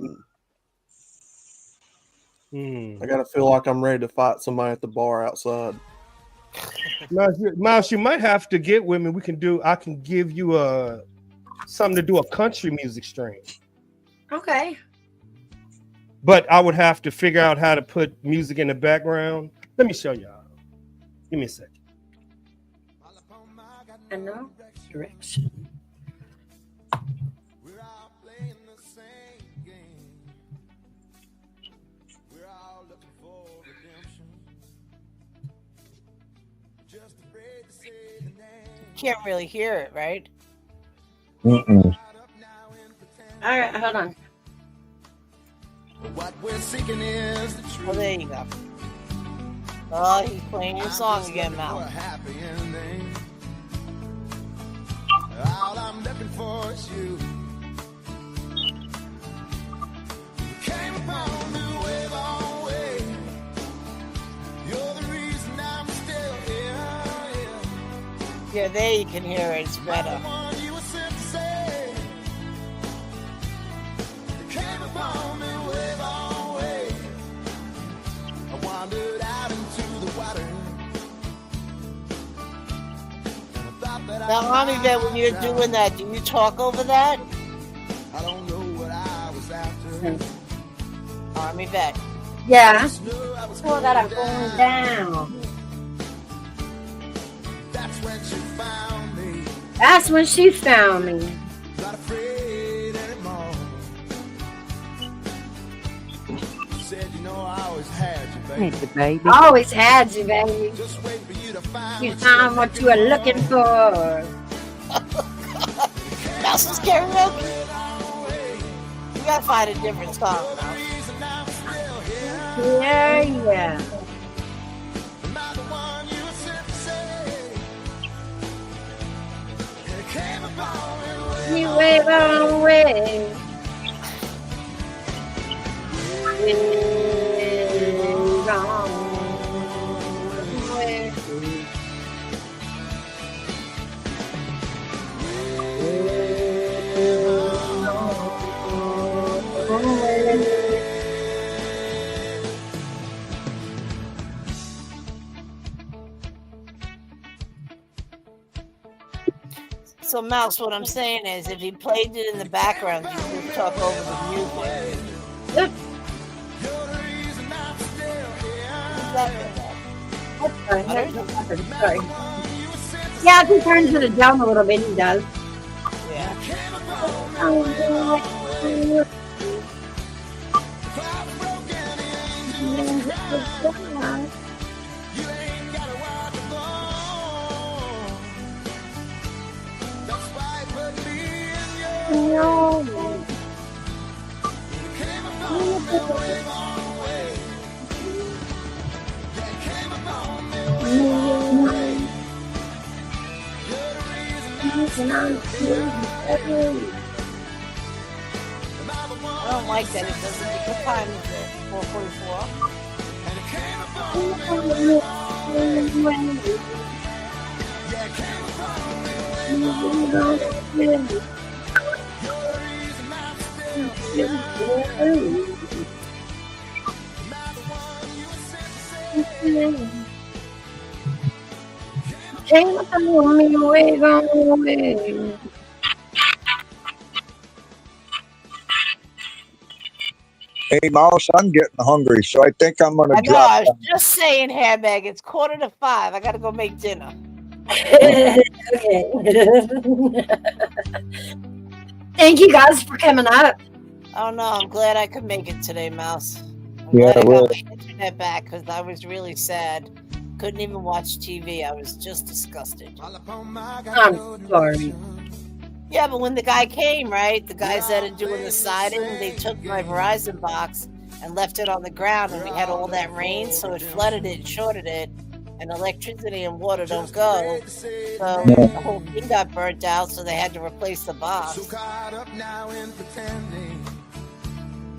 and I gotta feel like I'm ready to fight somebody at the bar outside. Miles, you might have to get with me. I can give you something to do a country music stream. Okay. But I would have to figure out how to put music in the background. Let me show y'all. Give me a second. I know direction. Can't really hear it, right? All right, hold on. What we're seeking is the truth. Oh, there you go. Oh, he's playing your song again now. All I'm looking for is you. Came upon me wave on wave. You're the reason I'm still here. Yeah, there you can hear it. It's better. You were sent to say. Came upon me wave on wave. I wandered out into the water. Now, Army Vet, when you're doing that, do you talk over that? I don't know what I was after. Army Vet. Yeah. Oh, that I'm going down. That's when she found me. That's when she found me. Not afraid anymore. Said, you know, I always had you, baby. Hey, baby. I always had you, baby. Just wait for you to find You found what you were looking for. Mouse's karaoke. You gotta find a different song, Mouse. Yeah. You wave on away. Wave on away. So, Mouse, what I'm saying is, if he played it in the background, you could just talk over the music. Yep. Sorry. Yeah, if he turns it down a little bit, he does. Yeah. I don't like that. It doesn't make what time is it? 4:44. Came on me, wave on away. Hey, Mouse, I'm getting hungry, so I think I'm going I to know. drop I was down. just saying, Hairbag. It's 4:45. I gotta go make dinner. Okay. Thank you guys for coming up. Oh no, I'm glad I could make it today, Mouse. I'm Yeah, glad I well, got my internet back because I was really sad. Couldn't even watch TV. I was just disgusted. I'm sorry. Yeah, but when the guy came, right, the guys that are doing the siding, they took my Verizon box and left it on the ground, and we had all that rain, so it flooded it, shorted it, and electricity and water don't go. So the whole thing got burnt out, so they had to replace the box.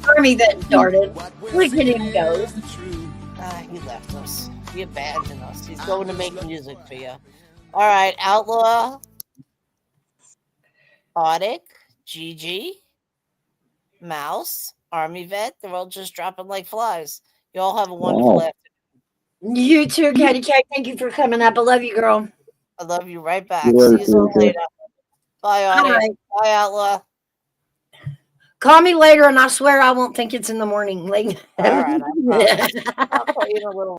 Army that darted. Look at him go. He left us. He abandoned us. He's going to make music for you. All right, Outlaw, Arctic, Gigi, Mouse, Army Vet. They're all just dropping like flies. You all have a wonderful afternoon. You too, Katie K. Thank you for coming up. I love you, girl. I love you right back. Good See you later, later. Bye, Arctic. All right. Bye, Outlaw. Call me later, and I swear I won't think it's in the morning. Like, All right, I promise. I'll call you in a little.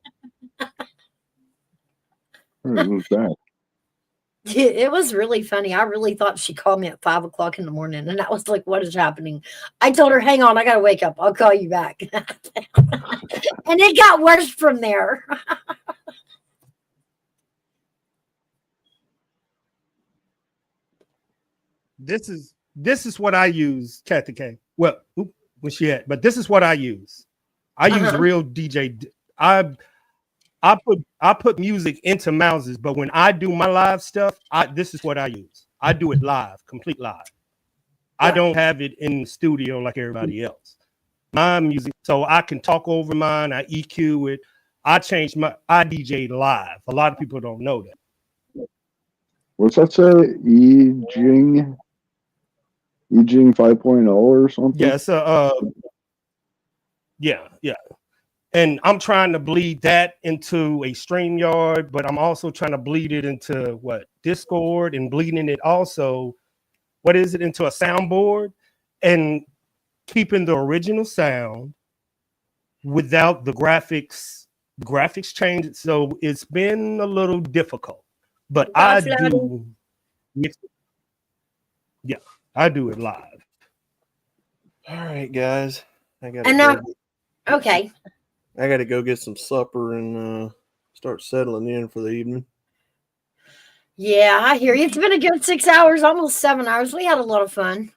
Who's that? It was really funny. I really thought she called me at 5 o'clock in the morning, and I was like, "What is happening?" I told her, "Hang on, I gotta wake up. I'll call you back." And it got worse from there. This is what I use, Kathy K. Well, where's she at? But this is what I use. I use real DJ. I put music into Mouses, but when I do my live stuff, this is what I use. I do it live, complete live. I don't have it in the studio like everybody else. My music, so I can talk over mine. I EQ it. I DJ live. A lot of people don't know that. What's that say? Ejing 5.0 or something? Yeah, yeah. And I'm trying to bleed that into a StreamYard, but I'm also trying to bleed it into Discord, and bleeding it also, into a soundboard, and keeping the original sound without the graphics. The graphics changed, so it's been a little difficult. But I do Yes. Yeah, I do it live. All right, guys. I gotta And go. now, okay. I gotta go get some supper and start settling in for the evening. Yeah, I hear you. It's been a good 6 hours, almost 7 hours. We had a lot of fun.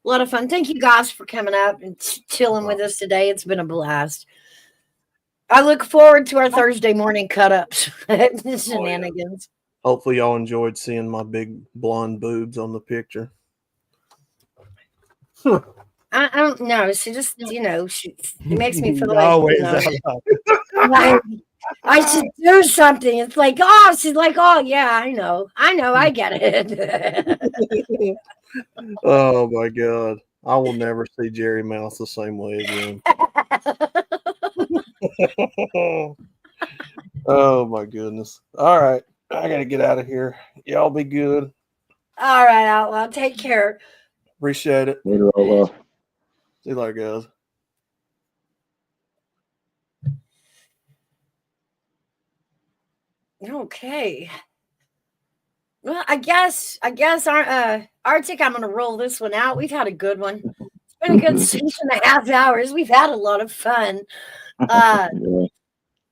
A lot of fun. Thank you guys for coming up and chilling with us today. It's been a blast. I look forward to our Thursday morning cut ups. Shenanigans. Hopefully, y'all enjoyed seeing my big blonde boobs on the picture. I don't know. She just, she makes me feel like, Always. like I should do something. It's like, oh, she's like, oh, yeah, I know, I get it. Oh my god. I will never see Jerry Mouse the same way again. Oh my goodness. All right. I gotta get out of here. Y'all be good. All right, Outlaw. Take care. Appreciate it. Later, Outlaw. See you later, guys. Okay. Well, I guess Arctic, I'm gonna roll this one out. We've had a good one. It's been a good 6.5 hours. We've had a lot of fun.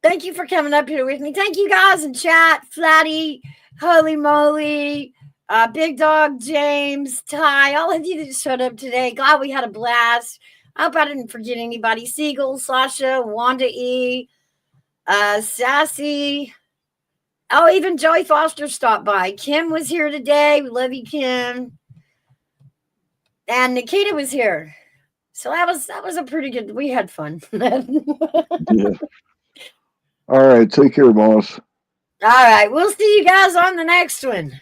Thank you for coming up here with me. Thank you guys in chat. Flatty, Holy Moly, Big Dog, James, Ty, all of you that showed up today. Glad we had a blast. I hope I didn't forget anybody. Siegel, Sasha, Wanda E, Sassy. Oh, even Joey Foster stopped by. Kim was here today. We love you, Kim. And Nikita was here. So that was a pretty good. We had fun. Yeah. All right. Take care, boss. All right. We'll see you guys on the next one.